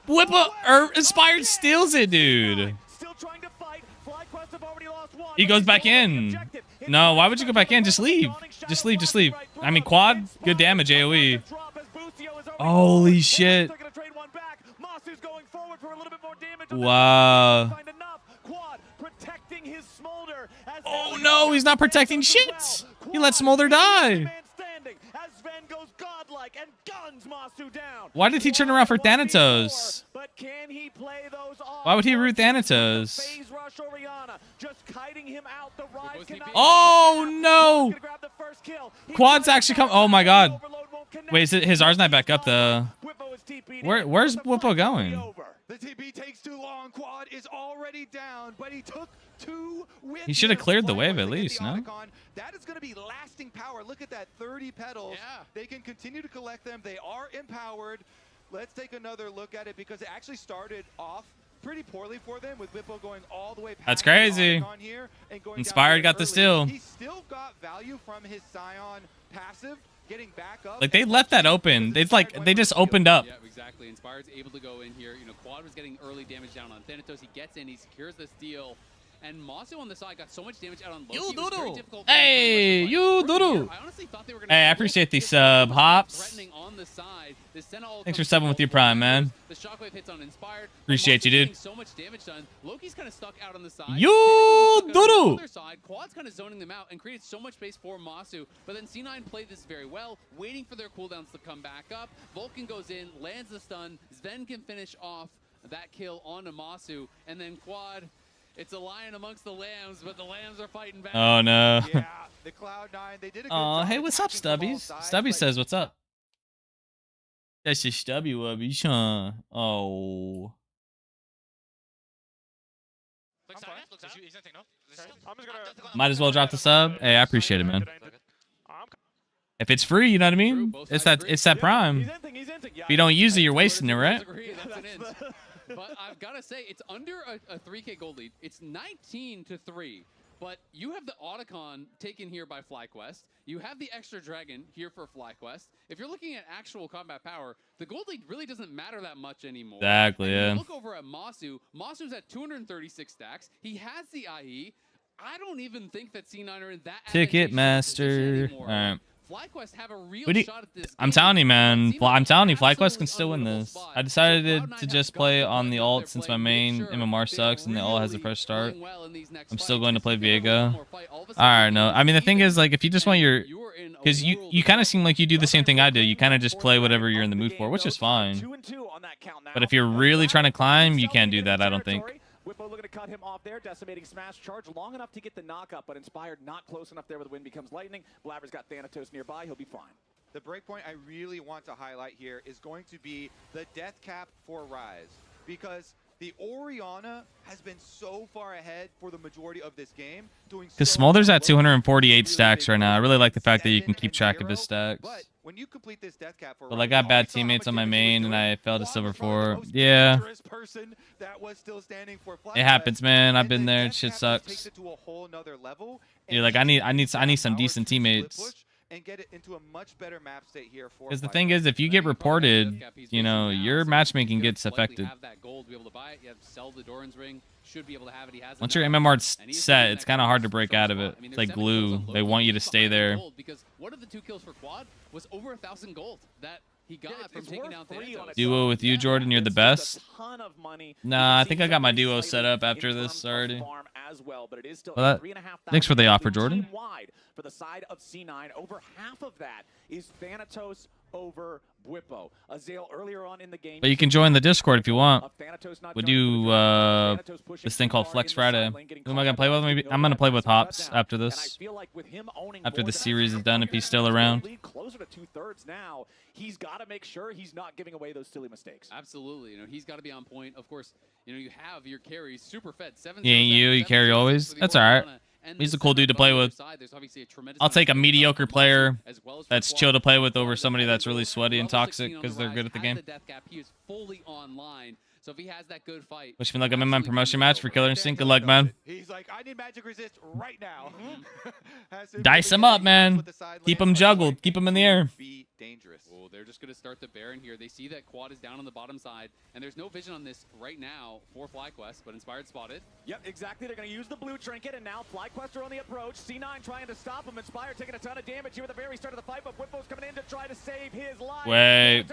Whippo, Inspired steals it, dude. He goes back in. No, why would you go back in? Just leave. Just leave, just leave. I mean, quad, good damage, AoE. Holy shit. Wow. Oh no, he's not protecting shit. He let Smolder die. Why did he turn around for Thanatos? Why would he root Thanatos? Oh no! Quad's actually come. Oh my god! Wait, is it, his R's not back up though? Where's Whippo going? The TP takes too long. Quad is already down, but he took 2 with He should have cleared the wave at least, no? That is going to be lasting power. Look at that, 30 petals. Yeah. They can continue to collect them. They are empowered. Let's take another look at it because it actually started off pretty poorly for them with Whippo going all the way past. That's crazy. Here and going Inspired got the steal. He still got value from his Scion passive. Getting back up. Like they left that open. It's like they just opened up. Yeah, exactly. Inspired's able to go in here. You know, Quad was getting early damage down on Thanatos. He gets in, he secures the steal. And Masu on the side got so much damage out on Loki. You doodle. Hey, you doodle. Hey, I appreciate these hops. Thanks for subbing with your prime, man. The shockwave hits on Inspired. Appreciate you, dude. So much damage done. Loki's kind of stuck out on the side. You doodle. Quad's kind of zoning them out and created so much space for Masu. But then C9 played this very well, waiting for their cooldowns to come back up. Vulcan goes in, lands the stun. Sven can finish off that kill onto Masu, and then Quad. It's a lion amongst the lambs, but the lambs are fighting back. Oh no. Yeah, the Cloud9, they did a good job. Hey, what's up, Stubbies? Stubby says, "What's up?" That's just Stubby Wubby, huh? Oh. Might as well drop the sub. Hey, I appreciate it, man. If it's free, you know what I mean? It's that prime. If you don't use it, you're wasting it, right? But I've got to say, it's under a 3K gold lead. It's 19-3. But you have the Otacon taken here by FlyQuest. You have the extra dragon here for FlyQuest. If you're looking at actual combat power, the gold lead really doesn't matter that much anymore. Exactly, yeah. Look over at Masu. Masu's at 236 stacks. He has the IE. I don't even think that C9 are in that Ticketmaster. All right. FlyQuest have a real shot at this. I'm telling you, man. I'm telling you, FlyQuest can still win this. I decided to just play on the ult since my main MMR sucks and the ult has a fresh start. I'm still going to play Viego. I don't know. I mean, the thing is, like, if you just want your... Because you kind of seem like you do the same thing I do. You kind of just play whatever you're in the mood for, which is fine. But if you're really trying to climb, you can't do that, I don't think. Whippo looking to cut him off there. Decimating smash charge long enough to get the knockup, but Inspired not close enough there where the wind becomes lightning. Blabber's got Thanatos nearby. He'll be fine. The breakpoint I really want to highlight here is going to be the death cap for Rise. Because the Orianna has been so far ahead for the majority of this game. Because Smolder's at 248 stacks right now. I really like the fact that you can keep track of his stacks. But when you complete this death cap for But I got bad teammates on my main and I fell to silver 4. Yeah. It happens, man. I've been there. Shit sucks. Dude, like I need some decent teammates. and get it into a much better map state here for. Because the thing is, if you get reported, you know, your matchmaking gets affected. Have that gold to be able to buy it. You have to sell the Doran's ring. Should be able to have it. He has it Once now. your MMR's set, it's kind of hard to break out of it. It's like glue. They want you to stay there. Because one of the 2 kills for Quad was over 1,000 gold that he got from taking down Thanatos. Duo with you, Jordan. You're the best. Ton of money. Nah, I think I got my duo set up after this already. Well, thanks for the offer, Jordan. Wide for the side of C9. Over half of that is Thanatos over Bwipo. Azale earlier on in the game. But you can join the Discord if you want. We do this thing called Flex Friday. Who am I gonna play with? Maybe I'm gonna play with Hops after this. After the series is done, if he's still around. Closer to 2/3 now. He's got to make sure he's not giving away those silly mistakes. Absolutely. You know, he's got to be on point. Of course, you know, you have your carries super fed. He ain't you. You carry always. That's all right. He's a cool dude to play with. I'll take a mediocre player that's chill to play with over somebody that's really sweaty and toxic because they're good at the game. He is fully online. So if he has that good fight, wish me luck. I'm in my promotion match for Killer Instinct. Good luck, man. He's like, I need magic resist right now. Dice him up, man. Keep him juggled. Keep him in the air. Be dangerous. Oh, they're just going to start the Baron here. They see that Quad is down on the bottom side, and there's no vision on this right now for FlyQuest, but Inspired spotted. Yep, exactly. They're going to use the blue trinket, and now FlyQuest are on the approach. C9 trying to stop him. Inspired taking a ton of damage here at the very start of the fight, but Whippo's coming in to try to save his life. Wait,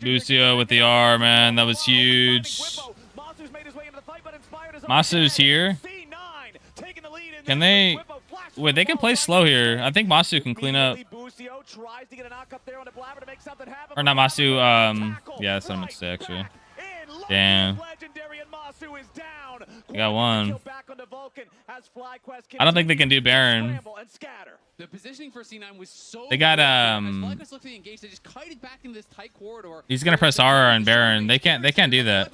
Lucio with the R, man. That was huge. Masu's here. Can they? Wait, they can play slow here. I think Masu can clean up. Or not Masu. Yeah, that's what I meant to say, actually. Damn. I got one. I don't think they can do Baron. The positioning for C9 was so they got FlyQuest looked to engage. They just kited back into this tight corridor. He's gonna press R on Baron. They can't do that.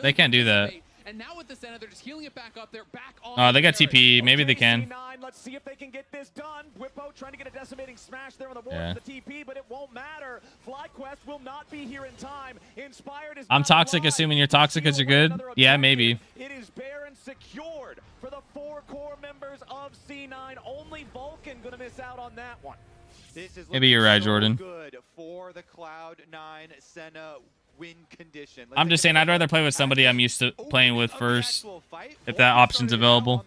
They can't do that. And now with the center, they're just healing it back up. They're back on. Oh, they got TP. Maybe they can. Let's see if they can get this done. Whippo trying to get a decimating smash there on the wall for the TP, but it won't matter. FlyQuest will not be here in time. Inspired is I'm toxic, assuming you're toxic because you're good. Yeah, maybe. It is Baron secured for the 4 core members of C9. Only Vulcan gonna miss out on that one. This is maybe you're right, Jordan. Good for the Cloud9 Senna win condition. I'm just saying I'd rather play with somebody I'm used to playing with first, if that option's available.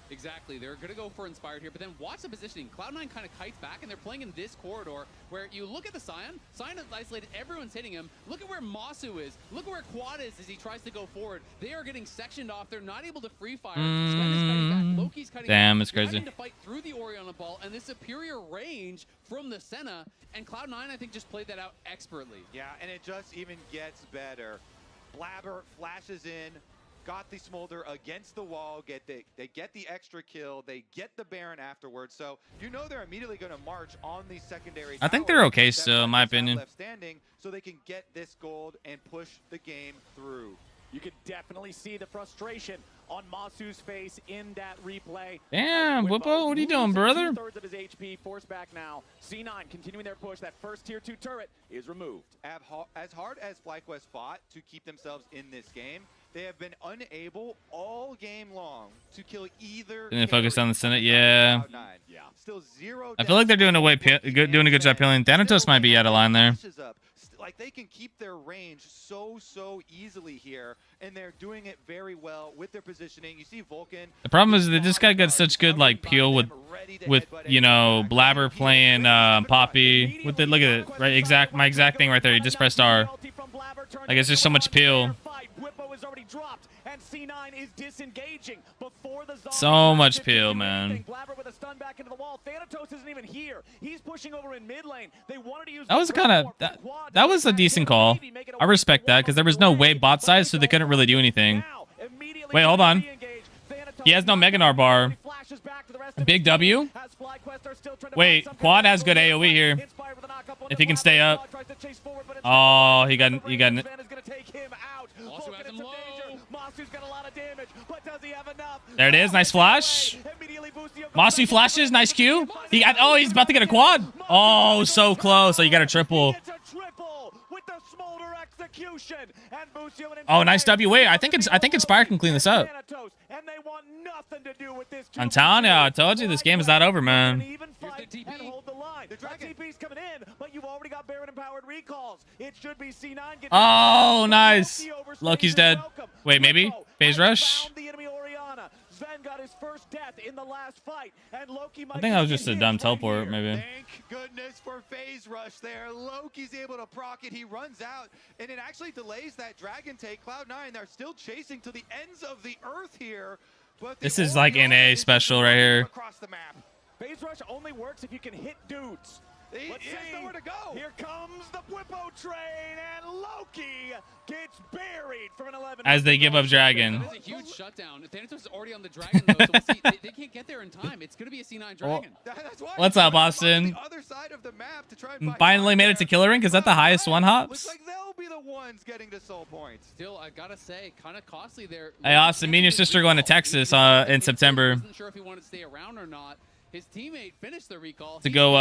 Exactly. They're going to go for Inspired here, but then watch the positioning. Cloud9 kind of kites back, and they're playing in this corridor where you look at the Sion. Sion is isolated. Everyone's hitting him. Look at where Masu is. Look at where Quad is as he tries to go forward. They are getting sectioned off. They're not able to free fire. Sven is cutting back. Loki's cutting Damn, back. it's crazy. They're having to fight through the Orion ball and the superior range from the Senna, and Cloud9, I think, just played that out expertly. Yeah, and it just even gets better. Blabber flashes in. Got the Smolder against the wall, they get the extra kill, they get the Baron afterwards, so you know they're immediately going to march on the secondary. I think they're okay still, in my opinion. Left standing, so they can get this gold and push the game through. You can definitely see the frustration on Masu's face in that replay. Damn, Whippo, what are you doing, brother? 2/3 of his HP, forced back now. C9 continuing their push. That first tier 2 turret is removed. As hard as FlyQuest fought to keep themselves in this game, they have been unable all game long to kill either. Didn't focus on the Senate, yeah. Still 0. I feel like they're doing a good job peeling. Thanatos might be out of line there. Like they can keep their range so easily here, and they're doing it very well with their positioning. You see Vulcan. The problem is they just got such good like peel with you know Blabber playing Poppy. With the look at it right my exact thing right there. You just pressed R. Like it's just so much peel. So much peel, man. That was kind of that was a decent call. I respect that because there was no way bot size, so they couldn't really do anything. Wait, hold on. He has no Meganar bar. Big W. Wait, Quad has good AoE here. If he can stay up. Oh, he got it. There it is. Nice flash. Masu flashes. Nice Q. He's about to get a quad. Oh, so close. So you got a triple. Oh, nice W. Wait, I think Inspire can clean this up. want nothing to do with this. I'm telling you, I told you this game is not over, man. Even fight and hold the line. The TP's coming in, but you've already got Baron empowered recalls. It should be C9 getting Oh, nice. Loki's dead. Wait, maybe? Phase rush? the enemy Orianna. Sven got his first death in the last fight, and Loki might I think that was just a dumb teleport, maybe. Thank goodness for phase rush there. Loki's able to proc it. He runs out, and it actually delays that dragon take. Cloud9, they're still chasing to the ends of the earth here. But This is like NA special right here. Across the map. Phase rush only works if you can hit dudes. Let's see. Nowhere to go. Here comes the Whippo train, and Loki gets buried from an 11. As they give up dragon. That is a huge shutdown. Thanatos is already on the dragon, though, so we'll see. They can't get there in time. It's going to be a C9 dragon. What's up, Austin? The other side of the map to try and Finally made it to Killer Rink. Is that the highest one hops? Looks like they'll be the ones getting to soul points. Still, I gotta say, kind of costly there. Hey, Austin, me and your sister going to Texas in September. Wasn't sure if he wanted to stay around or not. His teammate finished the recall To go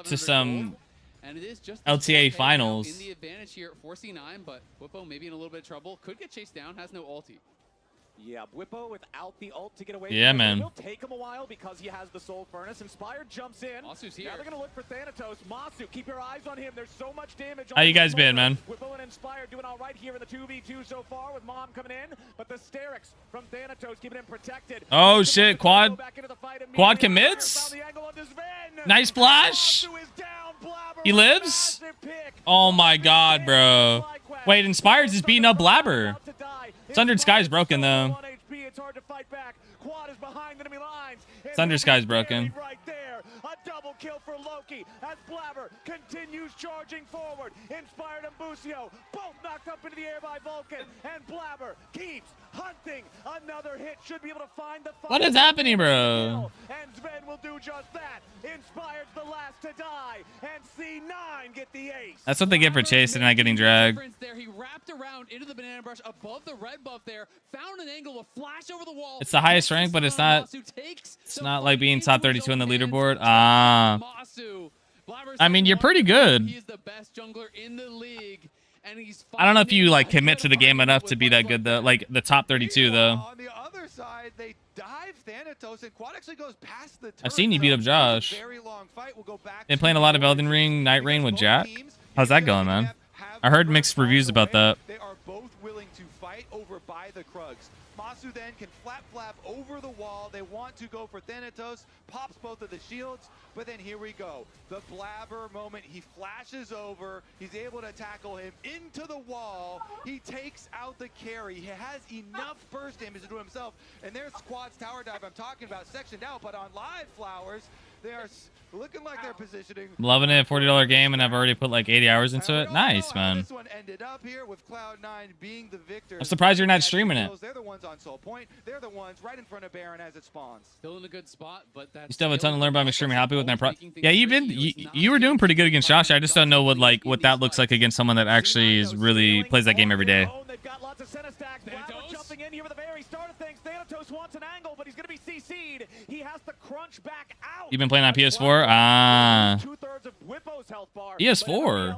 to some and it is just LTA finals. in the advantage here for C9, but Whippo maybe in a little bit of trouble. Could get chased down, has no ulti. Yeah, Whippo without the ult to get away. Yeah, from man. It will take him a while because he has the Soul Furnace. Inspired jumps in. Masu's here. Now they're going to look for Thanatos. Masu, keep your eyes on him. There's so much damage. How you guys been, man? Whippo and Inspired doing all right here in the 2v2 so far with Mom coming in. But the Sterix from Thanatos keeping him protected. Oh, shit. Quad commits? Nice flash. He lives? Oh, my God, bro. Wait, Inspired's is beating up Blabber. Sundered Sky's broken, though. Sundered Sky's broken. Right there. A double kill for Loki as Blabber continues charging forward. Inspired and Busio both knocked up into the air by Vulcan, and Blabber keeps hunting. Another hit should be able to find the What is happening, bro? And Sven will do just that. Inspired's the last to die, and C9 get the ace. That's what they get for chasing and not getting dragged. There, he wrapped around into the banana brush above the red buff there, found an angle, a flash over the wall. It's the highest rank, but it's not like being top 32 on the leaderboard. Ah. I mean, you're pretty good. He's the best jungler in the league, and he's I don't know if you like commit to the game enough to be that good though. Like the top 32 though. On the other side, they dive Thanatos, and Quad actually goes past the I've seen you beat up Josh. Very long fight. We'll go back Been playing a lot of Elden Ring, Night Rain with Jack. How's that going, man? I heard mixed reviews about that. They are both willing to fight over by the Krugs. Masu then can flap over the wall. They want to go for Thanatos, pops both of the shields, but then here we go. The Blabber moment, he flashes over, he's able to tackle him into the wall. He takes out the carry. He has enough burst damage to do himself, and there's Quad's tower dive I'm talking about, sectioned out, but on live Flowers, they are looking like they're positioning. I'm loving it. $40 game, and I've already put like 80 hours into it. Nice, man. This one ended up here with Cloud9 being the victor. I'm surprised you're not streaming it. They're the ones on Soul Point. They're the ones right in front of Baron as it spawns. Still in a good spot, but that's You still have a ton to learn, but I'm extremely happy with my pro. Yeah, you were doing pretty good against Josh. I just don't know what that looks like against someone that actually is really plays that game every day. They've got lots of center stacks. Blabber jumping in here with the very start of things. Thanatos wants an angle, but he's going to be CC'd. He has to crunch back out. You've been playing on PS4? Ah. Two-thirds of Whippo's health bar. PS4?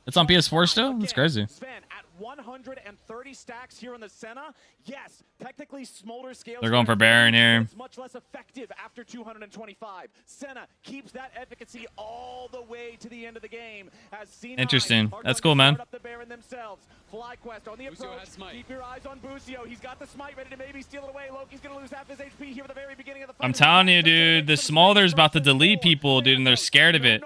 It's on PS4 still? That's crazy. Sven at 130 stacks here in the Senna. Yes, technically Smolder scales. They're going for Baron here. It's much less effective after 225. Senna keeps that efficacy all the way to the end of the game. As C9 Interesting. That's cool, man. up the Baron themselves. FlyQuest on the approach. Keep your eyes on Busio. He's got the smite ready to maybe steal it away. Loki's going to lose half his HP here at the very beginning of the fight. I'm telling you, dude, the Smolder's about to delete people, dude, and they're scared of it.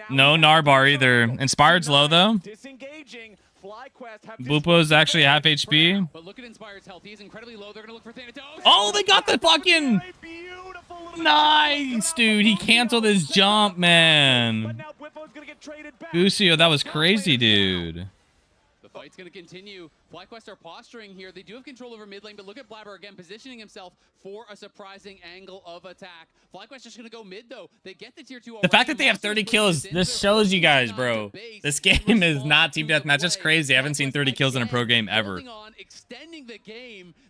No Narbar either. Inspired's low, though. Disengaging. Bupo's actually half HP. But look at Inspired's health. He's incredibly low. They're going to look for Thanatos. Oh, they got the fucking... Nice, dude. He canceled his jump, man. Busio, that was crazy, dude. The fight's going to continue. FlyQuest are posturing here. They do have control over mid lane, but look at Blabber again positioning himself for a surprising angle of attack. FlyQuest just going to go mid, though. They get the tier 2 already. The fact that they have 30 kills, this shows you guys, bro. This game is not team deathmatch. That's crazy. I haven't seen 30 kills in a pro game ever.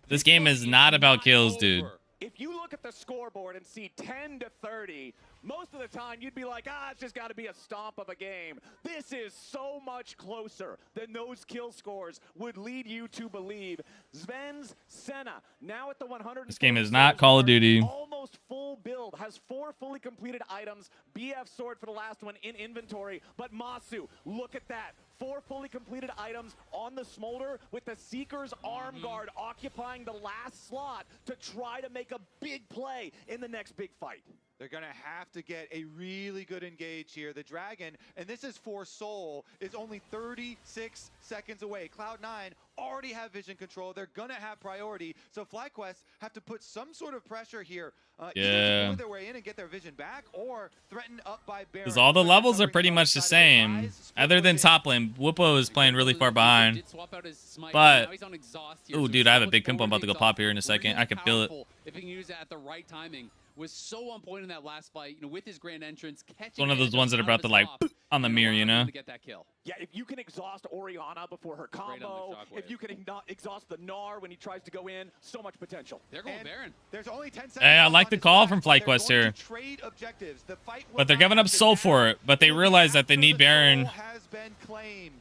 This game is not about kills, dude. If you look at the scoreboard and see 10 to 30, most of the time you'd be like, it's just got to be a stomp of a game. This is so much closer than those kill scores would lead you to believe. Sven's Senna, now at the 100. This game is not Call of Duty. Almost full build, has 4 fully completed items. BF sword for the last one in inventory. But Masu, look at that. 4 fully completed items on the Smolder with the Seeker's arm guard occupying the last slot to try to make a big play in the next big fight. They're going to have to get a really good engage here. The Dragon, and this is for Soul, is only 36 seconds away. Cloud9 already have vision control. They're going to have priority. So FlyQuest have to put some sort of pressure here. Either to move their way in and get their vision back or threaten up by Baron. Because all the levels are pretty much the same. Other than top lane, Whoopo is playing really far behind. But, ooh, dude, I have a big pimple. I'm about to go pop here in a second. I can feel it. If he can use that at the right timing. Was so on point in that last fight, with his grand entrance, catching one of those ones that are about to like on the mirror, to get that kill. Yeah, if you can exhaust Orianna before her combo, if you can exhaust the Gnar when he tries to go in, so much potential. They're going Baron. There's only 10 seconds. Hey, I like the call from FlyQuest here. Trade objectives. The fight but they're giving up Soul for it. But they realize that they need Baron. Has been claimed.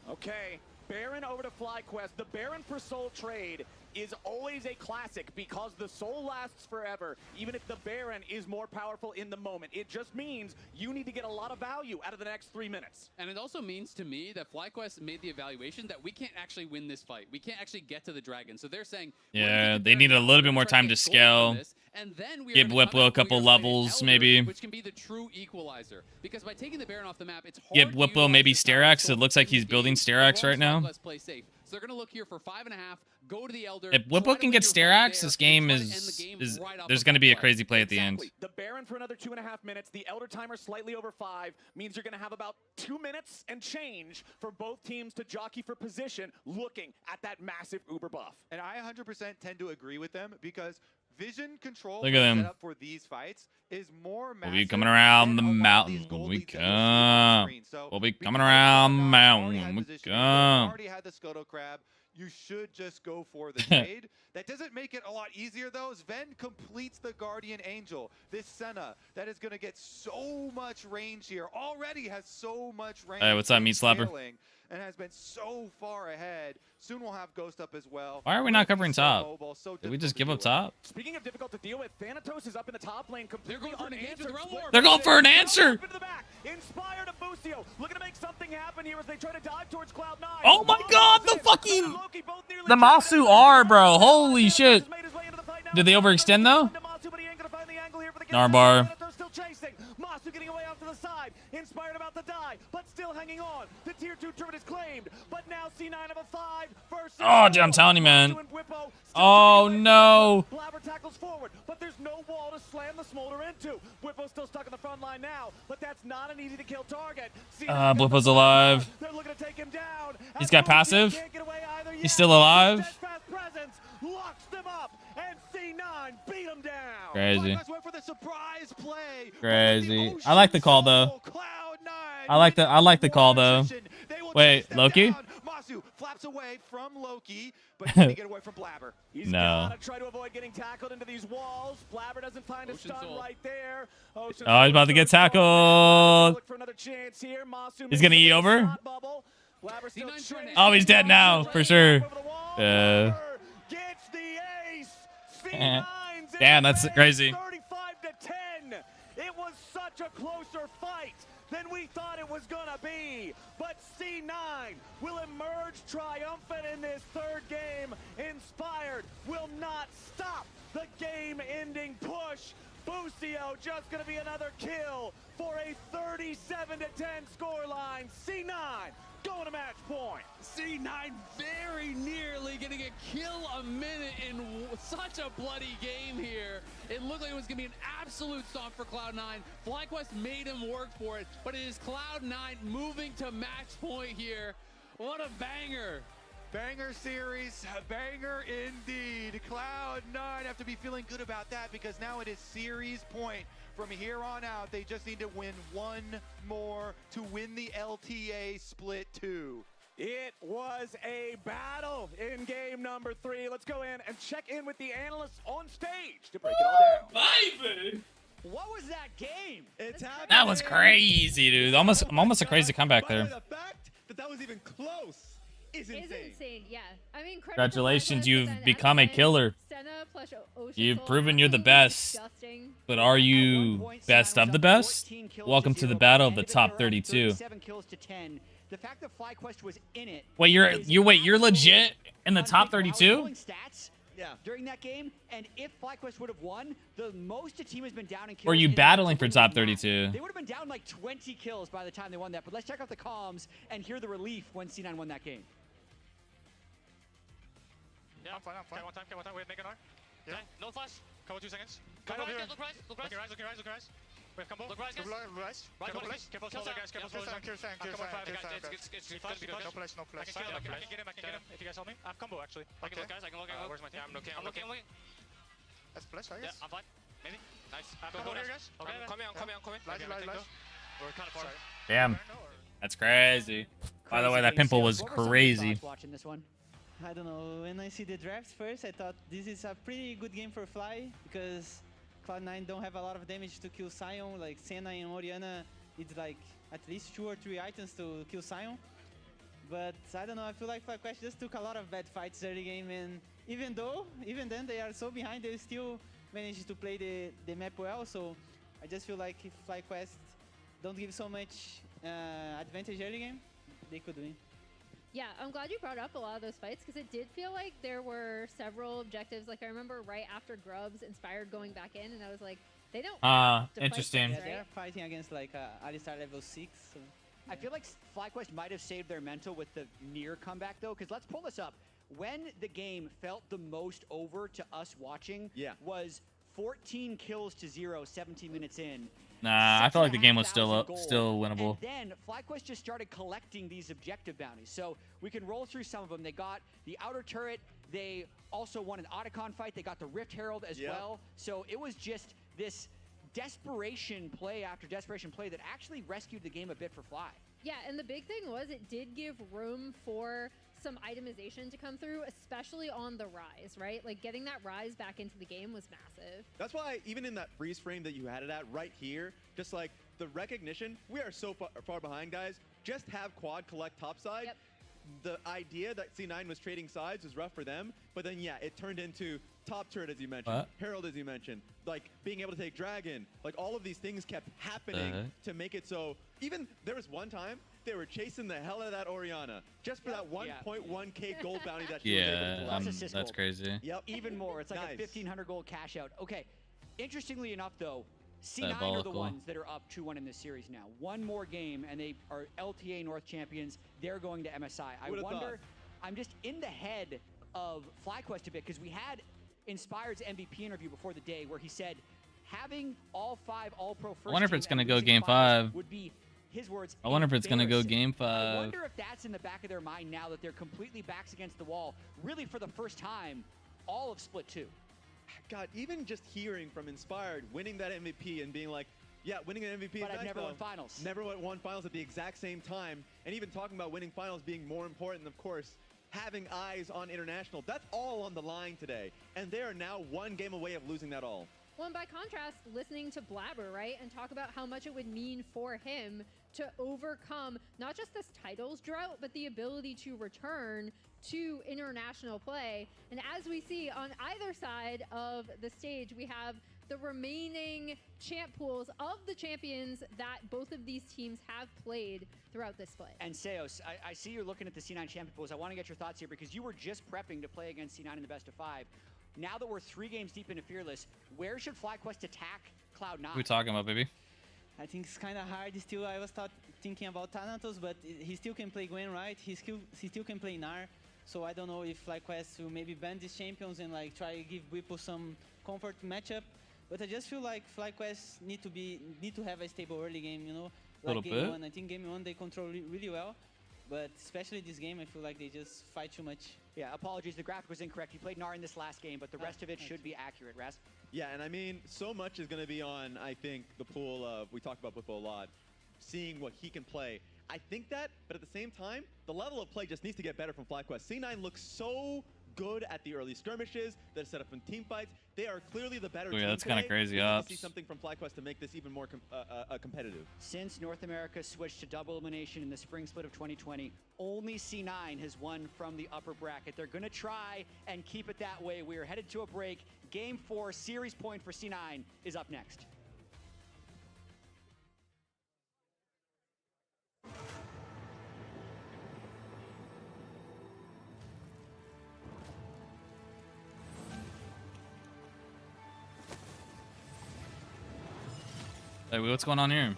Okay, Baron over to FlyQuest. The Baron for Soul trade is always a classic because the Soul lasts forever, even if the Baron is more powerful in the moment. It just means you need to get a lot of value out of the next 3 minutes. And it also means to me that FlyQuest made the evaluation that we can't actually win this fight. We can't actually get to the Dragon. So they're saying, yeah, they need a little bit more time to scale. And then we give Whiplo a couple levels, maybe. Which can be the true equalizer. Because by taking the Baron off the map, it's hard give Whiplo maybe Sterax. It looks like he's building Sterax right now. Play safe. So they're going to look here for 5.5. Go to the Elder. If Whippo can get Sterax, this game is there's going to be a crazy play at the end. The Baron for another 2.5 minutes. The Elder timer slightly over 5 means you're going to have about 2 minutes and change for both teams to jockey for position, looking at that massive Uber buff. And I 100% tend to agree with them because vision control Look at them. set up for these fights is more massive. We'll be coming around the mountain. We'll be coming around the mountain. We already had the Scuttle Crab. You should just go for the trade. That doesn't make it a lot easier, though. Sven completes the Guardian Angel. This Senna, that is going to get so much range here. Already has so much range. Hey, what's up, Meat Slapper? And has been so far ahead. Soon we'll have Ghost up as well. Why are we not covering top? Did we just give up top? Speaking of difficult to deal with, Thanatos is up in the top lane. They're going for an answer. They're going for an answer. Inspired of Busio, looking to make something happen here as they try to dive towards Cloud9. Oh my God, the fucking the Masu R, bro. Holy shit. Did they overextend though? Narbar. Masu getting away off to the side. Inspired about to die, but still hanging on. The tier 2 turret is claimed, but now C9 of a 5 versus. Oh, I'm telling you, man. Oh no. Blabber tackles forward, but there's no wall to slam the Smolder into. Whippo's still stuck on the front line now, but that's not an easy to kill target. Blippo's alive. They're looking to take him down. He's got passive. He's still alive. Presence locks them up, and C9 beat him down. Crazy. Went for the surprise play. Crazy. I like the call though. I like the call though. Wait, Loki? Masu flaps away from Loki, but he can't get away from Blabber. He's gotta try to avoid getting tackled into these walls. Blabber doesn't find a stun right there. Oh, he's about to get tackled. Look for another chance here. Masu He's gonna E over. Oh, he's dead now for sure. Gets the ace. Damn, that's crazy. 35-10. It was such a closer fight than we thought it was gonna be. But C9 will emerge triumphant in this third game. Inspired will not stop the game-ending push. Busio just gonna be another kill for a 37-10 scoreline. C9 going to match point. C9 very nearly getting a kill a minute in such a bloody game here. It looked like it was going to be an absolute stomp for Cloud9. FlyQuest made him work for it, but it is Cloud9 moving to match point here. What a banger. Banger series, banger indeed. Cloud9 have to be feeling good about that because now it is series point. From here on out, they just need to win one more to win the LTA Split 2. It was a battle in game number 3. Let's go in and check in with the analysts on stage to break it all down. Baby! What was that game? It's happening. That was crazy, dude. Almost a crazy comeback there. The fact that was even close is insane. It's insane, yeah. I mean, Congratulations, you've become a killer. You've proven you're the best. But are you best of the best? Welcome to the battle of the top 32. The fact that FlyQuest was in it. Wait, you're legit in the top 32? Yeah. During that game, and if FlyQuest would have won, the most a team has been down in kills. Or are you battling for top 32? They would have been down like 20 kills by the time they won that. But let's check out the comms and hear the relief when C9 won that game. Yeah, I'm fine. Okay, one time. Wait, make an R. Yeah. No flash. Cover 2 seconds. Look rise. Looking rise. Wait, combo. Look rise, guys. Careful, please. Careful, slow, guys. Careful, slow. Kill sign. It's gonna be good. No flash. I can get him. If you guys help me. I have combo, actually. I can look, guys. Where's my team? I'm looking. That's flash, I guess. Yeah, I'm fine. Maybe. Nice. I have combo here, guys. Okay, I'm coming. Light. We're kind of far. Damn. That's crazy. By the way, that pimple was crazy. Watching this one. I don't know, when I see the drafts first, I thought this is a pretty good game for Fly, because Cloud9 don't have a lot of damage to kill Sion, like Senna and Orianna, it's like at least 2 or 3 items to kill Sion. But I don't know, I feel like FlyQuest just took a lot of bad fights early game, and even then they are so behind, they still managed to play the map well, so I just feel like if FlyQuest don't give so much advantage early game, they could win. Yeah, I'm glad you brought up a lot of those fights because it did feel like there were several objectives. Like I remember right after Grubs Inspired going back in, and I was like, they don't. Have to interesting. Fight this, right? Yeah, they're fighting against like Alistar level 6. So. I feel like FlyQuest might have saved their mental with the near comeback though, because let's pull this up. When the game felt the most over to us watching, was 14 kills to 0, 17 minutes in. Nah, I felt like the game was still winnable. And then FlyQuest just started collecting these objective bounties. So we can roll through some of them. They got the outer turret. They also won an Otacon fight. They got the Rift Herald as well. So it was just this desperation play after desperation play that actually rescued the game a bit for Fly. Yeah, and the big thing was it did give room for some itemization to come through, especially on the Rise, right? Like getting that Rise back into the game was massive. That's why even in that freeze frame that you had it at right here, just like the recognition, we are so far behind, guys. Just have quad collect topside. Yep. The idea that C9 was trading sides was rough for them, but then yeah, it turned into top turret as you mentioned, Herald as you mentioned, like being able to take Dragon, like all of these things kept happening to make it so, even there was one time they were chasing the hell out of that Orianna just for that 1.1k gold bounty that she was able to pull. That's crazy. Yep, even more. It's like a 1,500 gold cash out. Okay, interestingly enough though, C9 are the ones that are up 2-1 in this series now. One more game and they are LTA North champions. They're going to MSI. I wonder, I'm just in the head of FlyQuest a bit because we had Inspired's MVP interview before the day where he said having all 5 All-Pro first I wonder if it's team going to and go losing Game 5. would be his words. I wonder if it's going to go Game 5. I wonder if that's in the back of their mind now that they're completely backs against the wall, really for the first time, all of Split 2. God, even just hearing from Inspired winning that MVP and being like, yeah, winning an MVP But is I've nice, never though. won finals. Never won finals at the exact same time. And even talking about winning finals being more important, of course, having eyes on international. That's all on the line today. And they are now one game away of losing that all. Well, and by contrast, listening to Blabber, right, and talk about how much it would mean for him to overcome not just this titles drought, but the ability to return to international play. And as we see on either side of the stage, we have the remaining champ pools of the champions that both of these teams have played throughout this split. And Seos, I see you're looking at the C9 champion pools. I want to get your thoughts here because you were just prepping to play against C9 in the best of 5. Now that we're 3 games deep into Fearless, where should FlyQuest attack Cloud9? Who we talking about, baby? I think it's kind of hard still. I was thinking about Thanatos, but he still can play Gwen, right? He still can play Gnar. So I don't know if FlyQuest will maybe ban these champions and like try to give Whipple some comfort matchup. But I just feel like FlyQuest need to have a stable early game, you know? Like game 1. I think game 1 they control really well. But especially this game, I feel like they just fight too much. Yeah, apologies. The graphic was incorrect. He played Gnar in this last game, but the rest of it should be accurate, Raz. Yeah, and I mean, so much is going to be on, I think, the pool of, we talk about Whipple a lot, seeing what he can play. I think that, but at the same time, the level of play just needs to get better from FlyQuest. C9 looks so good at the early skirmishes, that set up in team fights. They are clearly the better Oh, yeah, team that's kinda today. crazy We need ops. to see something from FlyQuest to make this even more competitive. Since North America switched to double elimination in the spring split of 2020, only C9 has won from the upper bracket. They're going to try and keep it that way. We are headed to a break. Game 4, series point for C9 is up next. Hey, what's going on here?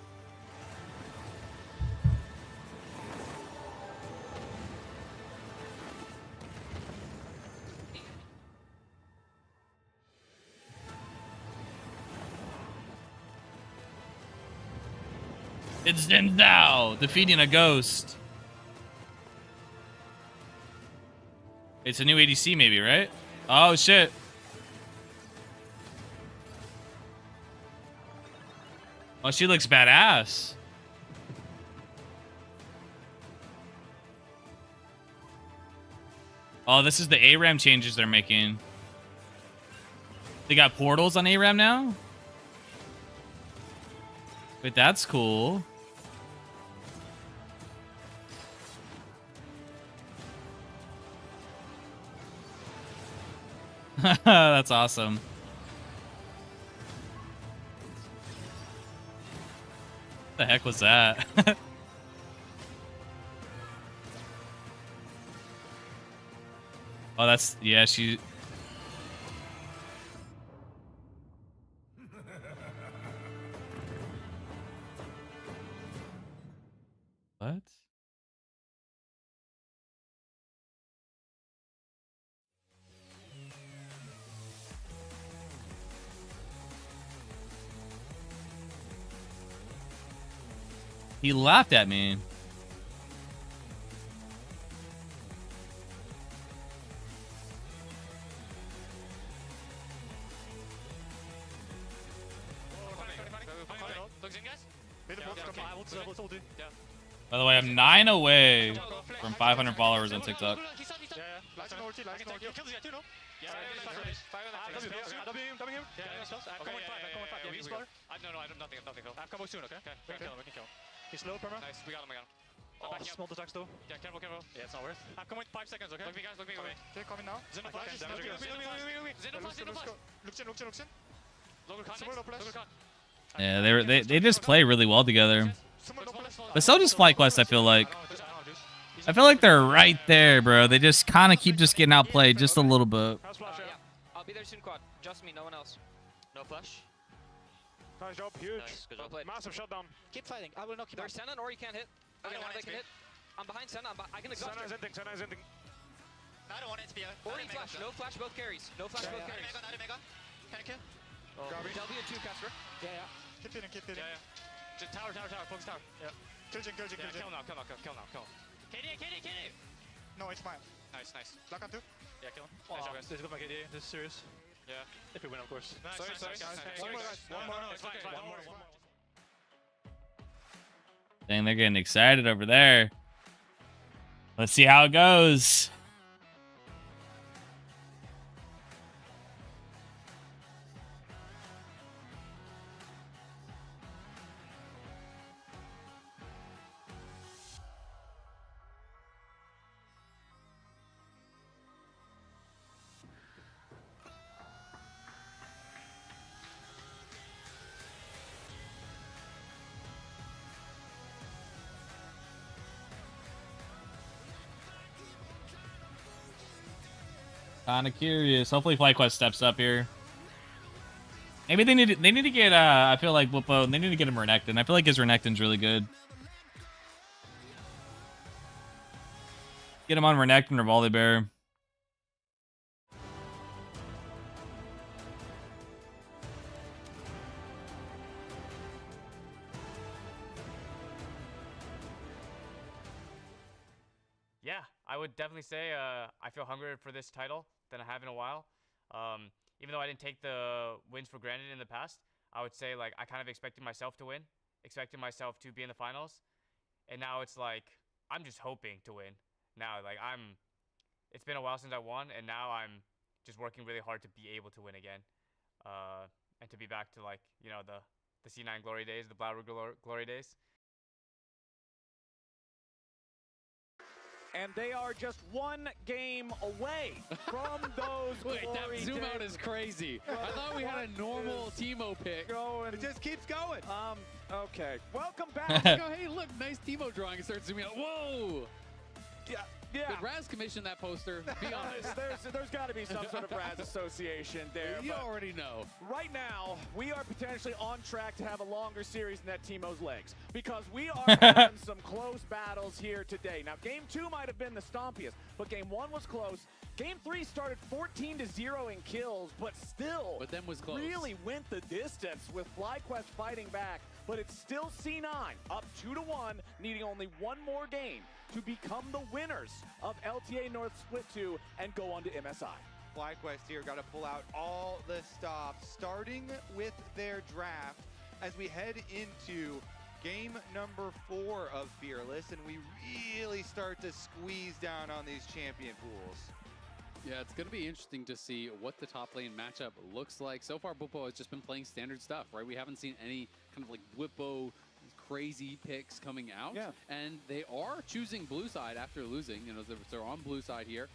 It's Dendao defeating a ghost. It's a new ADC maybe, right? Oh shit. Oh, she looks badass. Oh, this is the ARAM changes they're making. They got portals on ARAM now? Wait, that's cool. That's awesome. What the heck was that? Oh, that's, yeah, she... What? He laughed at me. By the way, I'm 9 away from 500 followers on TikTok. He's low, perma. Nice, we got him again. Oh, small attacks though. Yeah, careful, careful. Yeah, it's not worth. I'm coming 5 seconds, okay? Look me, guys, look me. Okay, coming now. Zeno flash. Zeno flash. Looks in. Yeah, they just play really well together. But so does FlyQuest, I feel like. I feel like they're right there, bro. They just kind of keep just getting outplayed just a little bit. Yeah, I'll be there soon, quad. Just me, no one else. No flash. Nice job, huge. Nice, good job. Massive shutdown. Keep fighting. I will knock you out. There's Senna, or you can't hit. I don't want it to hit. I'm behind Senna. I can exhaust her. Senna is ending. I don't want it to be a... Or you flash. No flash, both carries. No flash, both carries. Can I kill? W and 2 caster. Yeah. Keep hitting. Yeah. Just tower. Focus tower. Yeah. Kill Jin. Kill now. KD. No, it's mine. Nice. Lock on 2. Yeah, kill him. Nice job, guys. This is good, my KD. This is serious. Yeah. If we win, of course. Sorry. One more, guys. One more. It's fine. Dang, they're getting excited over there. Let's see how it goes. Kind of curious. Hopefully FlyQuest steps up here. Maybe they need to get I feel like Whoopo, they need to get him Renekton. I feel like his Renekton's really good. Get him on Renekton or Volibear. Yeah, I would definitely say I feel hungrier for this title than I have in a while. Even though I didn't take the wins for granted in the past, I would say like I kind of expected myself to win, expected myself to be in the finals, and now it's like I'm just hoping to win. Now like it's been a while since I won, and now I'm just working really hard to be able to win again, and to be back to like the C9 glory days, the Blower glory days. And they are just one game away from those Wait, glory that zoom days. out is crazy. I thought we had a normal Teemo pick. It just keeps going. Okay. Welcome back. Oh, hey, look, nice Teemo drawing. It starts zooming out. Whoa. Yeah. Did Raz commission that poster? Be honest. There's got to be some sort of Raz association there. You but already know. Right now, we are potentially on track to have a longer series than that Teemo's legs because we are having some close battles here today. Now, Game 2 might have been the stompiest, but Game 1 was close. Game 3 started 14-0 in kills, but still then was close. Really went the distance with FlyQuest fighting back. But it's still C9 up 2-1, needing only one more game to become the winners of LTA North Split 2 and go on to MSI. FlyQuest here got to pull out all the stops, starting with their draft as we head into game number 4 of Fearless, and we really start to squeeze down on these champion pools. Yeah, it's going to be interesting to see what the top lane matchup looks like. So far, Bwipo has just been playing standard stuff, right? We haven't seen any kind of like Bwipo crazy picks coming out. Yeah. And they are choosing blue side after losing. You know, they're on blue side here.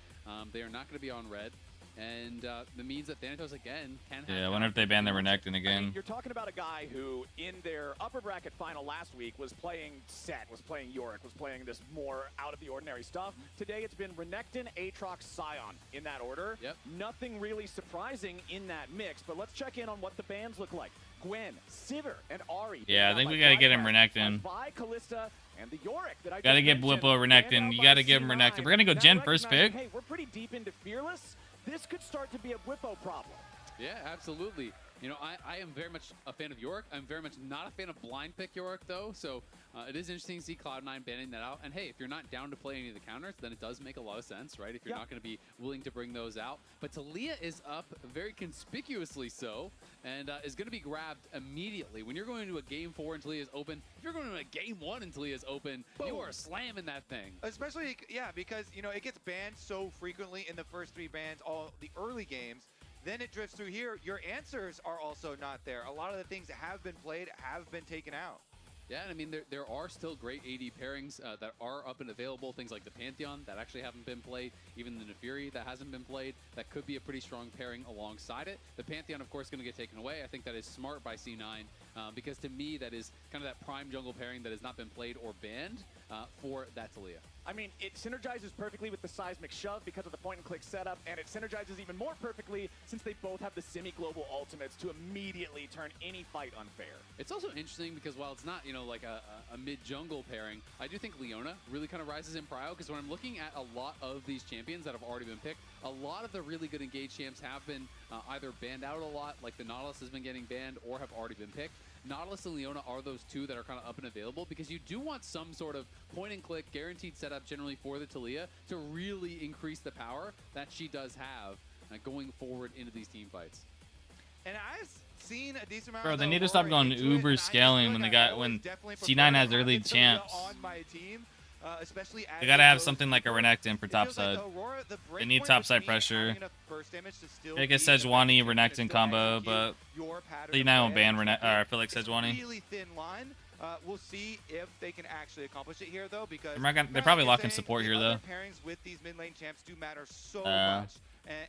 They are not going to be on red. And that means that Thanatos, again, can have... Yeah, I wonder if they ban the Renekton again. I mean, you're talking about a guy who, in their upper bracket final last week, was playing Set, was playing Yorick, was playing this more out-of-the-ordinary stuff. Today, it's been Renekton, Aatrox, Scion in that order. Yep. Nothing really surprising in that mix, but let's check in on what the bans look like. Gwen, Sivir, and Ahri. Yeah, I think we got to get him Renekton. Vi, Kalista, and the Yorick that I Got to just get mentioned, Bwipo Renekton. banned You out got to by give him C9. Renekton. We're going to go Now Gen first recognizing, pick. Hey, we're pretty deep into Fearless. This could start to be a Bwipo problem. Yeah, absolutely. You know, I am very much a fan of Yorick. I'm very much not a fan of blind pick Yorick, though. So it is interesting to see Cloud9 banning that out. And hey, if you're not down to play any of the counters, then it does make a lot of sense, right? If you're not going to be willing to bring those out. But Taliyah is up very conspicuously so, and is going to be grabbed immediately. When you're going to a game 4 and Taliyah is open, if you're going to a game 1 and Taliyah is open, you are slamming that thing. Especially, yeah, because, you know, it gets banned so frequently in the first 3 bans, all the early games. Then it drifts through here. Your answers are also not there. A lot of the things that have been played have been taken out. Yeah, and I mean, there are still great AD pairings that are up and available. Things like the Pantheon that actually haven't been played. Even the Nefiri that hasn't been played. That could be a pretty strong pairing alongside it. The Pantheon, of course, going to get taken away. I think that is smart by C9 because to me, that is kind of that prime jungle pairing that has not been played or banned for that Taliyah. I mean, it synergizes perfectly with the seismic shove because of the point-and-click setup, and it synergizes even more perfectly since they both have the semi-global ultimates to immediately turn any fight unfair. It's also interesting because while it's not, you know, like a mid-jungle pairing, I do think Leona really kind of rises in prio because when I'm looking at a lot of these champions that have already been picked, a lot of the really good engaged champs have been either banned out a lot, like the Nautilus has been getting banned, or have already been picked. Nautilus and Leona are those two that are kind of up and available because you do want some sort of point-and-click guaranteed setup generally for the Taliyah to really increase the power that she does have going forward into these team fights. And I've seen a decent amount. Bro, of they need to Aurora stop going into it, uber and I scaling feel when like when definitely C9 has prefer early Taliyah champs. on my team, especially as They gotta it have goes something like a Renekton for It feels topside. like Aurora, the They need breakpoint topside between pressure. having enough burst damage to still I guess be an Sejuani effective Renekton still combo, execute but your pattern C9 of won't play. ban Renekton. I feel like Sejuani. Really thin line. We'll see if they can actually accomplish it here, though, because They're probably locking support here, though. Pairings with these mid lane champs do matter so Uh. much,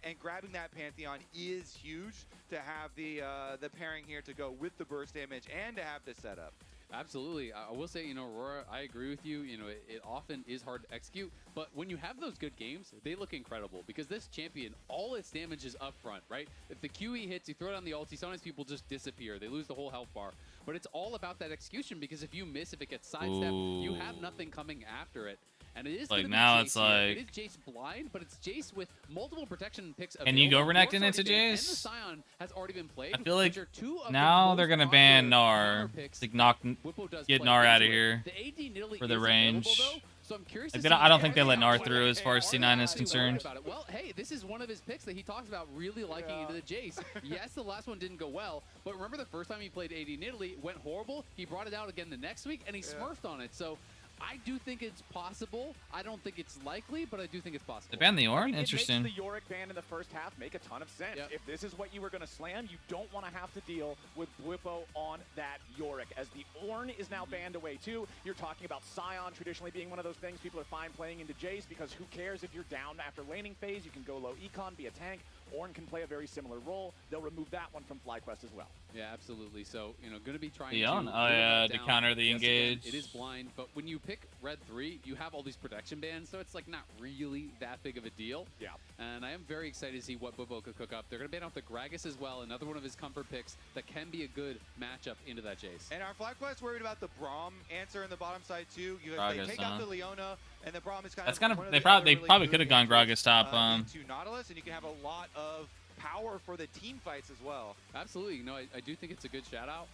and grabbing that Pantheon is huge to have the pairing here to go with the burst damage and to have the setup. Absolutely. I will say, you know, Aurora, I agree with you. You know, it often is hard to execute, but when you have those good games, they look incredible because this champion, all its damage is up front, right? If the QE hits, you throw it on the ulti, sometimes people just disappear. They lose the whole health bar. But it's all about that execution because if you miss, if it gets sidestepped, you have nothing coming after it. And it is Like, gonna be now Jace it's here. like- It is Jace blind, but it's Jace with multiple protection picks Can you go available. Renekton York's into already been, and Jace? the Scion has already been played. I feel like which are two of the now most they're gonna ban popular Gnar. counter picks Like Bwipo does get play Gnar out of into it. here The AD Nidalee for the is range. available, though, so I'm curious Like, to I don't see think they let Gnar how through as far as C9 is Artie concerned. about it. Well, hey, this is one of his picks that he talks about really liking into the Jace. Yes, the last one didn't go well, but remember the first time he played AD Nidalee, it went horrible. He brought it out again the next week, and he smurfed on it. So I do think it's possible. I don't think it's likely, but I do think it's possible. They banned the Ornn? It makes Interesting. the Yorick ban in the first half make a ton of sense. Yep. If this is what you were going to slam, you don't want to have to deal with Bwipo on that Yorick. As the Ornn is now banned away too, you're talking about Scion traditionally being one of those things. People are fine playing into Jace because who cares if you're down after laning phase? You can go low econ, be a tank. Ornn can play a very similar role. They'll remove that one from FlyQuest as well. Yeah, absolutely. So, going to be trying Leon? to... Oh, yeah, to counter the engage. Again, it is blind, but when you pick Red 3, you have all these protection bans, so it's like not really that big of a deal. Yeah. And I am very excited to see what Bwipo could cook up. They're going to ban out the Gragas as well, another one of his comfort picks that can be a good matchup into that Jace. And our FlyQuest worried about the Braum answer in the bottom side too. Gragas, they take out the Leona, and the Braum is That's kind kind of of. They probably could have gone Gragas top. To Nautilus, and you can have a lot of power for the team fights as well. Absolutely. I do think it's a good shout out.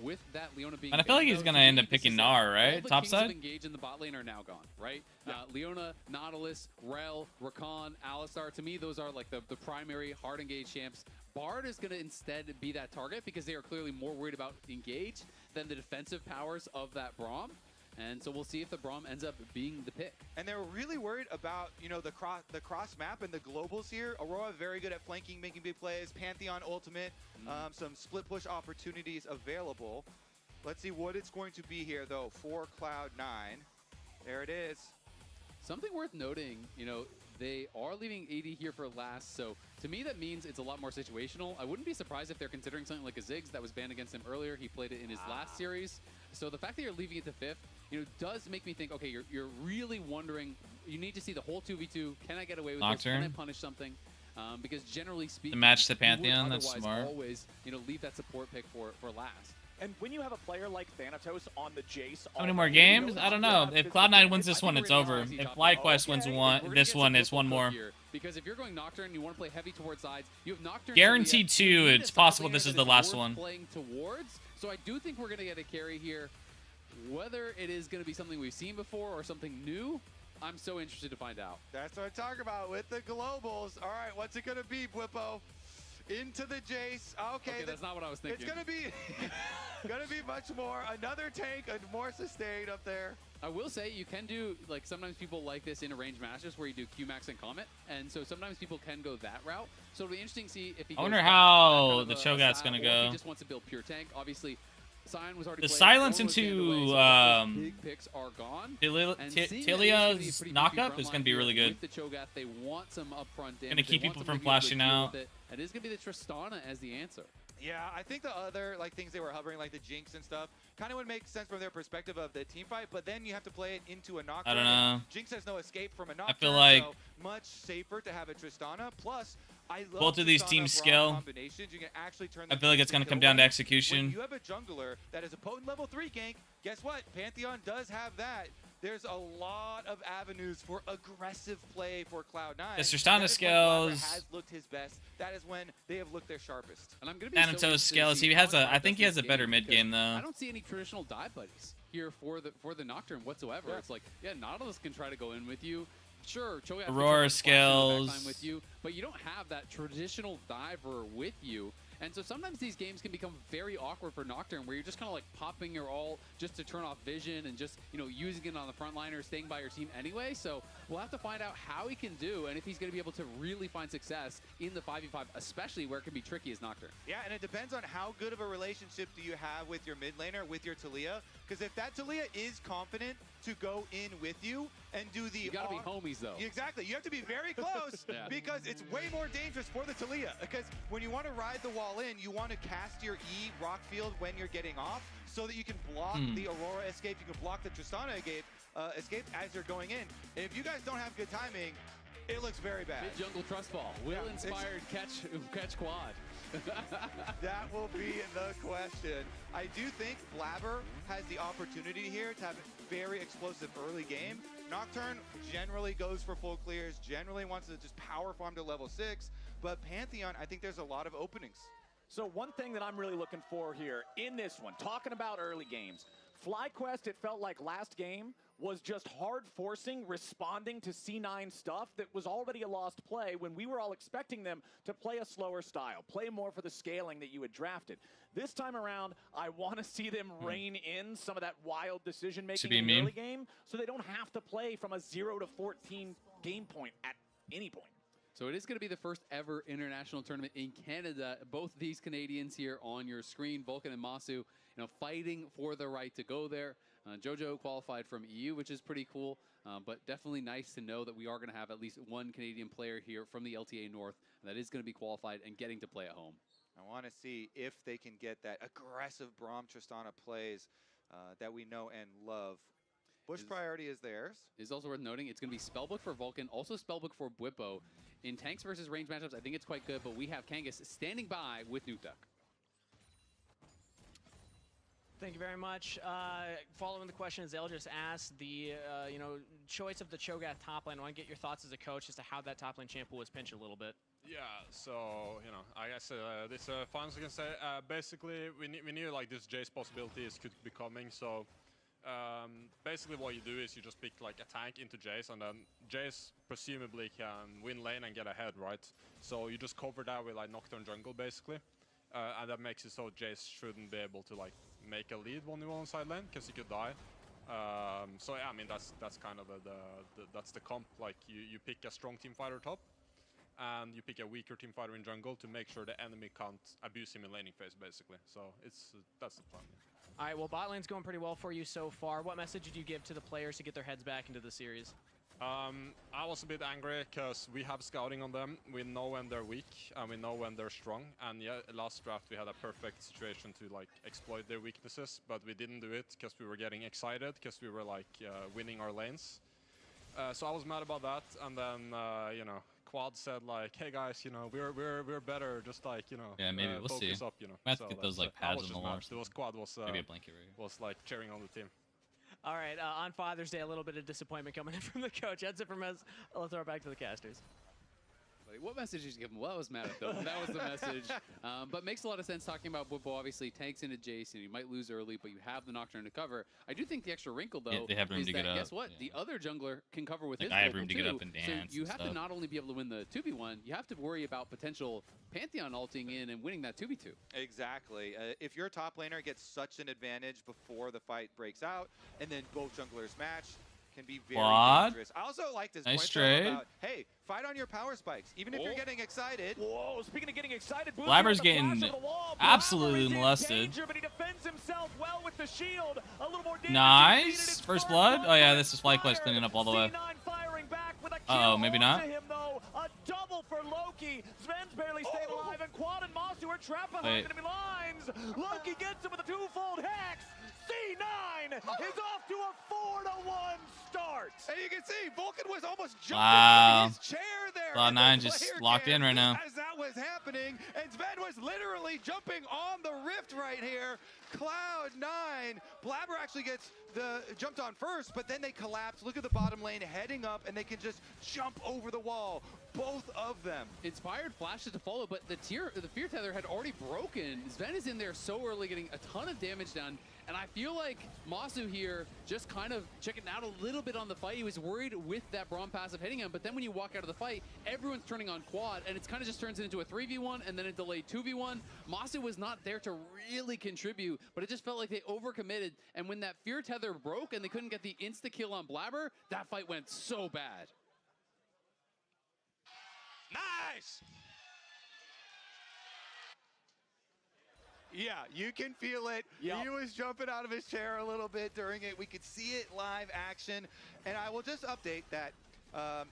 With that Leona being, And I feel like he's gonna end up picking Gnar, right? All the Top kings side. of engage in the bot lane are now gone, right? Yeah. Leona, Nautilus, Rel, Rakan, Alistar. To me, those are like the primary hard engage champs. Bard is gonna instead be that target because they are clearly more worried about engage than the defensive powers of that Braum. And so we'll see if the Braum ends up being the pick. And they're really worried about, the cross map and the globals here. Aurora very good at flanking, making big plays. Pantheon ultimate, some split push opportunities available. Let's see what it's going to be here though for Cloud9. There it is. Something worth noting, they are leaving AD here for last, so to me that means it's a lot more situational. I wouldn't be surprised if they're considering something like a Ziggs that was banned against him earlier. He played it in his last series. So the fact that you're leaving it to 5th, does make me think, okay, you're really wondering, you need to see the whole 2v2. Can I get away with this? Can I punish something? Because generally speaking, to match the you would Pantheon, that's smart. Always, leave that support pick for last. And when you have a player like Thanatos on the Jace... How many more games? I don't know. If Cloud9 wins this one, it's over. If FlyQuest wins this one, it's one more. Because if you're going Nocturne, you want to play heavy towards sides. You have Nocturne... Guaranteed 2. It's possible this is the last one. Playing towards. So I do think we're going to get a carry here. Whether it is going to be something we've seen before or something new, I'm so interested to find out. That's what I'm talking about with the globals. All right, what's it going to be, Bwipo? Into the Jace. Okay, that's not what I was thinking. It's gonna be much more. Another tank, more sustained up there. I will say you can do, sometimes people like this in arranged matches where you do Q-Max and Comet, and so sometimes people can go that route. So it'll be interesting to see if he I wonder how the Cho'Gath's gonna go. If he just wants to build pure tank. Obviously, Sion was already the played. silence into big picks are gone. Tilia's knockup is going to be really good. With the Cho'Gath, they want some upfront damage. Going to keep people from flashing out. And it's going to be the Tristana as the answer. Yeah, I think the other things they were hovering, like the Jinx and stuff, kind of would make sense from their perspective of the team fight, but then you have to play it into a Nocturne. I don't know. Jinx has no escape from a Nocturne, I feel like so much safer to have a Tristana. Plus, I love both of these Tristana teams Braum scale. combinations. You can actually turn I feel like it's going to come down to execution. When you have a jungler that is a potent level 3 gank, guess what? Pantheon does have that. There's a lot of avenues for aggressive play for Cloud9. This Tristana scales. Has looked his best. That is when they have looked their sharpest. And I'm going to be Thanatos scales. He has I think he has a better mid game though. I don't see any traditional dive buddies here for the Nocturne whatsoever. Yeah. It's like, yeah, Nautilus can try to go in with you. Sure, Cho'Gath Aurora scales with you, but you don't have that traditional diver with you. And so sometimes these games can become very awkward for Nocturne, where you're just kind of popping your ult just to turn off vision and just, using it on the front line or staying by your team anyway. So we'll have to find out how he can do and if he's going to be able to really find success in the 5v5, especially where it can be tricky as Nocturne. Yeah, and it depends on how good of a relationship do you have with your mid laner, with your Talia. Because if that Talia is confident to go in with you and do the... You gotta be homies, though. Exactly. You have to be very close because it's way more dangerous for the Talia. Because when you want to ride the wall in, you want to cast your E rock field when you're getting off so that you can block the Aurora escape. You can block the Tristana escape as you're going in. And if you guys don't have good timing, it looks very bad. Mid-jungle trust fall. Will-inspired catch quad. That will be the question. I do think Blabber has the opportunity here to have a very explosive early game. Nocturne generally goes for full clears, generally wants to just power farm to level 6, but Pantheon, I think there's a lot of openings. So one thing that I'm really looking for here in this one, talking about early games, FlyQuest, it felt like last game was just hard forcing, responding to C9 stuff that was already a lost play when we were all expecting them to play a slower style, play more for the scaling that you had drafted. This time around, I want to see them rein in some of that wild decision-making in the early game so they don't have to play from a 0 to 14 game point at any point. So it is going to be the first ever international tournament in Canada. Both these Canadians here on your screen, Vulcan and Masu, fighting for the right to go there. Jojo qualified from EU, which is pretty cool, but definitely nice to know that we are going to have at least one Canadian player here from the LTA North that is going to be qualified and getting to play at home. I want to see if they can get that aggressive Braum Tristana plays that we know and love. Bush priority is theirs. Is also worth noting, it's going to be Spellbook for Vulcan, also Spellbook for Bwipo. In tanks versus range matchups, I think it's quite good, but we have Kangas standing by with Nukeduck. Thank you very much. Following the question Zell just asked, the choice of the Cho'Gath top lane, I want to get your thoughts as a coach as to how that top lane champ was pinched a little bit. Yeah, so, I guess this finals I can say, basically we knew like this Jace possibilities could be coming, so basically what you do is you just pick like a tank into Jace, and then Jace presumably can win lane and get ahead, right? So you just cover that with like Nocturne jungle basically, and that makes it so Jace shouldn't be able to like make a lead 1v1 on side lane because he could die. So yeah, I mean that's kind of that's the comp. Like you pick a strong team fighter top, and you pick a weaker team fighter in jungle to make sure the enemy can't abuse him in laning phase basically. So that's the plan. Yeah. All right, well, bot lane's going pretty well for you so far. What message did you give to the players to get their heads back into the series? I was a bit angry because we have scouting on them. We know when they're weak and we know when they're strong. And yeah, last draft we had a perfect situation to like exploit their weaknesses, but we didn't do it because we were getting excited because we were like winning our lanes. So I was mad about that, and then Quad said like, "Hey guys, we're better. Just like yeah, maybe we'll see. Up, I have to get those like pads on the wall. Quad was maybe a blanket was like cheering on the team. All right, on Father's Day, a little bit of disappointment coming in from the coach. That's it from us. Let's throw it back to the casters. What message did you give him? Well, I was mad at them. That was the message. But makes a lot of sense talking about Bwipo. Obviously, tanks into Jace, and you might lose early, but you have the Nocturne to cover. I do think the extra wrinkle, though, they have room is to that, get up. guess what? Yeah. The other jungler can cover with his I have room too. to get up and dance. So you have to not only be able to win the 2v1, you have to worry about potential Pantheon ulting in and winning that 2v2. Exactly. If your top laner gets such an advantage before the fight breaks out, and then both junglers match, can be very dangerous. I also like this point about, hey, fight on your power spikes, even if you're getting excited. Whoa, speaking of getting excited, Blabber's getting absolutely molested. Danger, but he defends himself well with the shield. A little more nice. First blood. Oh yeah, this is FlyQuest cleaning up all the way. Uh-oh, maybe not. Him, though. A double for Loki. Sven's barely staying alive, and Quad and Masu are trapped behind enemy lines. Loki gets him with a twofold hex. C9 is off to a 4-1 start. And you can see Vulcan was almost jumping in his chair there. Cloud9 just locked in right now. As that was happening, and Sven was literally jumping on the rift right here. Cloud9, Blabber actually gets jumped on first, but then they collapse. Look at the bottom lane heading up, and they can just jump over the wall. Both of them. Inspired flashes to follow, but the Fear Tether had already broken. Sven is in there so early, getting a ton of damage done. And I feel like Masu here just kind of checking out a little bit on the fight. He was worried with that Braum passive hitting him, but then when you walk out of the fight, everyone's turning on Quad, and it kind of just turns it into a 3v1 and then a delayed 2v1. Masu was not there to really contribute, but it just felt like they overcommitted. And when that Fear Tether broke and they couldn't get the insta-kill on Blabber, that fight went so bad. Nice! Yeah, you can feel it. Yep. He was jumping out of his chair a little bit during it. We could see it live action. And I will just update that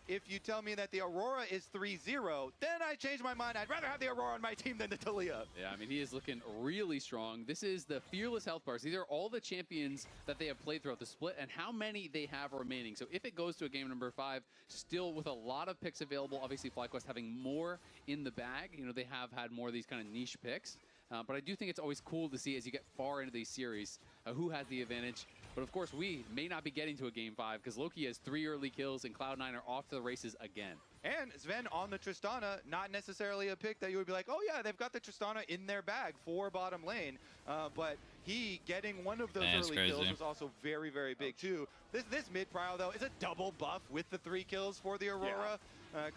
if you tell me that the Aurora is 3-0, then I change my mind. I'd rather have the Aurora on my team than the Taliyah. Yeah, I mean, he is looking really strong. This is the Fearless health bars. These are all the champions that they have played throughout the split and how many they have remaining. So if it goes to a game number 5, still with a lot of picks available, obviously FlyQuest having more in the bag. They have had more of these kind of niche picks. But I do think it's always cool to see as you get far into these series who has the advantage. But of course, we may not be getting to a game 5 because Loki has 3 early kills and Cloud9 are off to the races again. And Sven on the Tristana, not necessarily a pick that you would be like, oh yeah, they've got the Tristana in their bag for bottom lane. But he getting one of those That's early crazy. kills was also very, very big too. This mid prio though is a double buff with the 3 kills for the Aurora.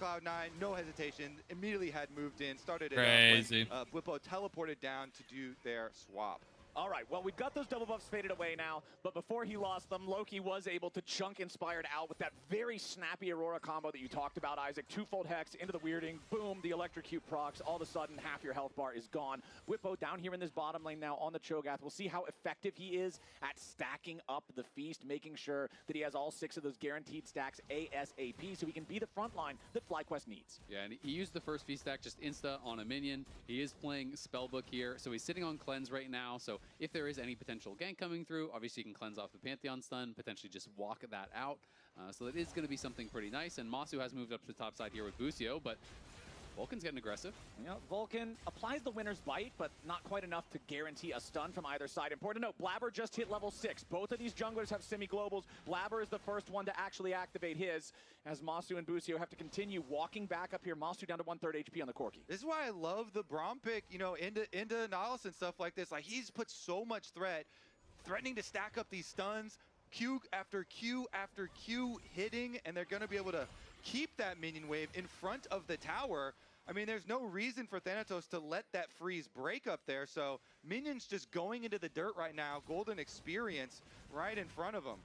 Cloud9, no hesitation, immediately had moved in, started it Crazy. up when Bwipo teleported down to do their swap. All right, well, we've got those double buffs faded away now, but before he lost them, Loki was able to chunk Inspired out with that very snappy Aurora combo that you talked about, Isaac. Twofold Hex into the weirding, boom, the Electrocute procs. All of a sudden, half your health bar is gone. Bwipo down here in this bottom lane now on the Cho'Gath. We'll see how effective he is at stacking up the feast, making sure that he has all 6 of those guaranteed stacks ASAP so he can be the front line that FlyQuest needs. Yeah, and he used the first feast stack just insta on a minion. He is playing Spellbook here, so he's sitting on Cleanse right now, so if there is any potential gank coming through, obviously you can cleanse off the Pantheon stun, potentially just walk that out. So that is going to be something pretty nice. And Masu has moved up to the top side here with Busio, but Vulcan's getting aggressive. You know, Vulcan applies the winner's bite, but not quite enough to guarantee a stun from either side. Important to note, Blabber just hit level 6. Both of these junglers have semi-globals. Blabber is the first one to actually activate his, as Masu and Busio have to continue walking back up here. Masu down to 1/3 HP on the Corki. This is why I love the Braum pick, you know, into Nautilus and stuff like this. Like, he's put so much threatening to stack up these stuns, Q after Q after Q hitting, and they're going to be able to keep that minion wave in front of the tower. I mean, there's no reason for Thanatos to let that freeze break up there, so minions just going into the dirt right now, golden experience right in front of them.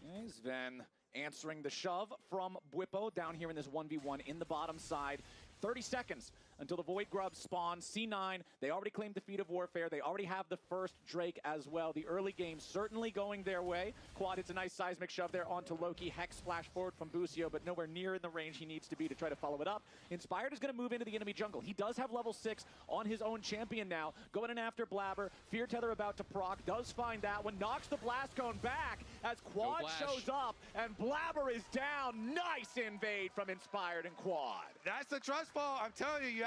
Okay, Sven answering the shove from Bwipo down here in this 1v1 in the bottom side. 30 seconds until the Void Grubs spawn. C9, they already claimed defeat of Warfare. They already have the first Drake as well. The early game certainly going their way. Quad hits a nice seismic shove there onto Loki. Hex splash forward from Busio, but nowhere near in the range he needs to be to try to follow it up. Inspired is going to move into the enemy jungle. He does have level 6 on his own champion now. Going in after Blabber. Fear Tether about to proc. Does find that one. Knocks the Blast Cone back as Quad shows up, and Blabber is down. Nice invade from Inspired and Quad. That's the trust fall. I'm telling you, you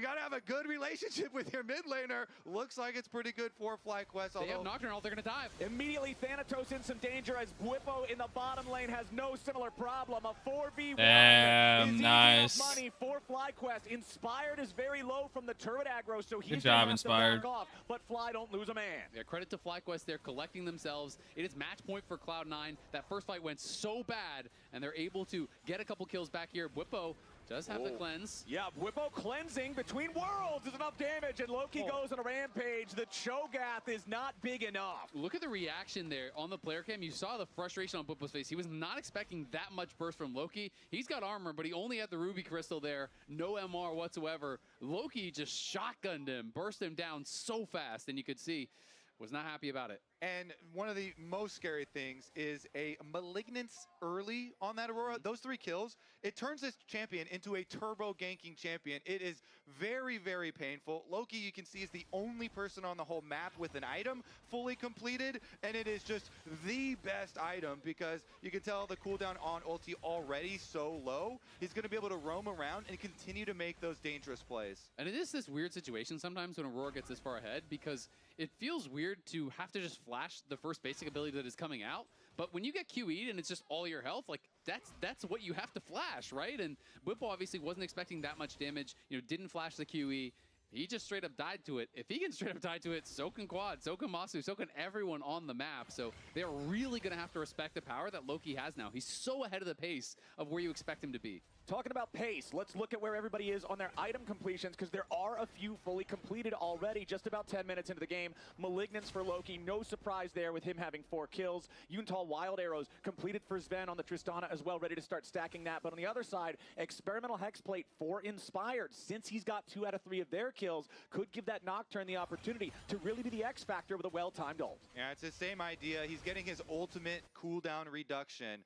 gotta have a good relationship with your mid laner. Looks like it's pretty good for FlyQuest. They have Nocturnal, they're gonna dive. Immediately Thanatos in some danger as Bwipo in the bottom lane has no similar problem. A 4v1 Damn, is nice. easy enough money for FlyQuest. Inspired is very low from the turret aggro, so he's Good job, gonna have Inspired. to back off, but Fly don't lose a man. Yeah, credit to FlyQuest, they're collecting themselves. It is match point for Cloud9. That first fight went so bad, and they're able to get a couple kills back here. Bwipo does have the cleanse. Yeah, Bwipo cleansing between worlds is enough damage, and Loki goes on a rampage. The Cho'Gath is not big enough. Look at the reaction there on the player cam. You saw the frustration on Bwipo's face. He was not expecting that much burst from Loki. He's got armor, but he only had the Ruby Crystal there. No MR whatsoever. Loki just shotgunned him, burst him down so fast, and you could see was not happy about it. And one of the most scary things is a Malignance early on that Aurora. Those 3 kills, it turns this champion into a turbo ganking champion. It is very, very painful. Loki, you can see, is the only person on the whole map with an item fully completed, and it is just the best item because you can tell the cooldown on ulti already so low. He's going to be able to roam around and continue to make those dangerous plays. And it is this weird situation sometimes when Aurora gets this far ahead because it feels weird to have to just flash the first basic ability that is coming out. But when you get QE'd and it's just all your health, like that's what you have to flash, right? And Bwipo obviously wasn't expecting that much damage, you know, didn't flash the QE. He just straight up died to it. If he can straight up die to it, so can Quad, so can Masu, so can everyone on the map. So they're really going to have to respect the power that Loki has now. He's so ahead of the pace of where you expect him to be. Talking about pace, let's look at where everybody is on their item completions because there are a few fully completed already, just about 10 minutes into the game. Malignance for Loki, no surprise there with him having 4 kills. Yuntal Wild Arrows completed for Sven on the Tristana as well, ready to start stacking that. But on the other side, Experimental Hexplate for Inspired, since he's got 2 out of 3 of their kills, could give that Nocturne the opportunity to really be the X factor with a well-timed ult. Yeah, it's the same idea. He's getting his ultimate cooldown reduction.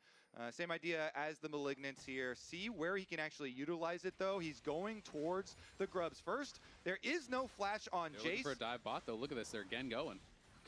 Same idea as the Malignance here. See where he can actually utilize it, though. He's going towards the Grubs first. There is no flash on They're looking Jace. for a dive bot, though. Look at this. They're again going.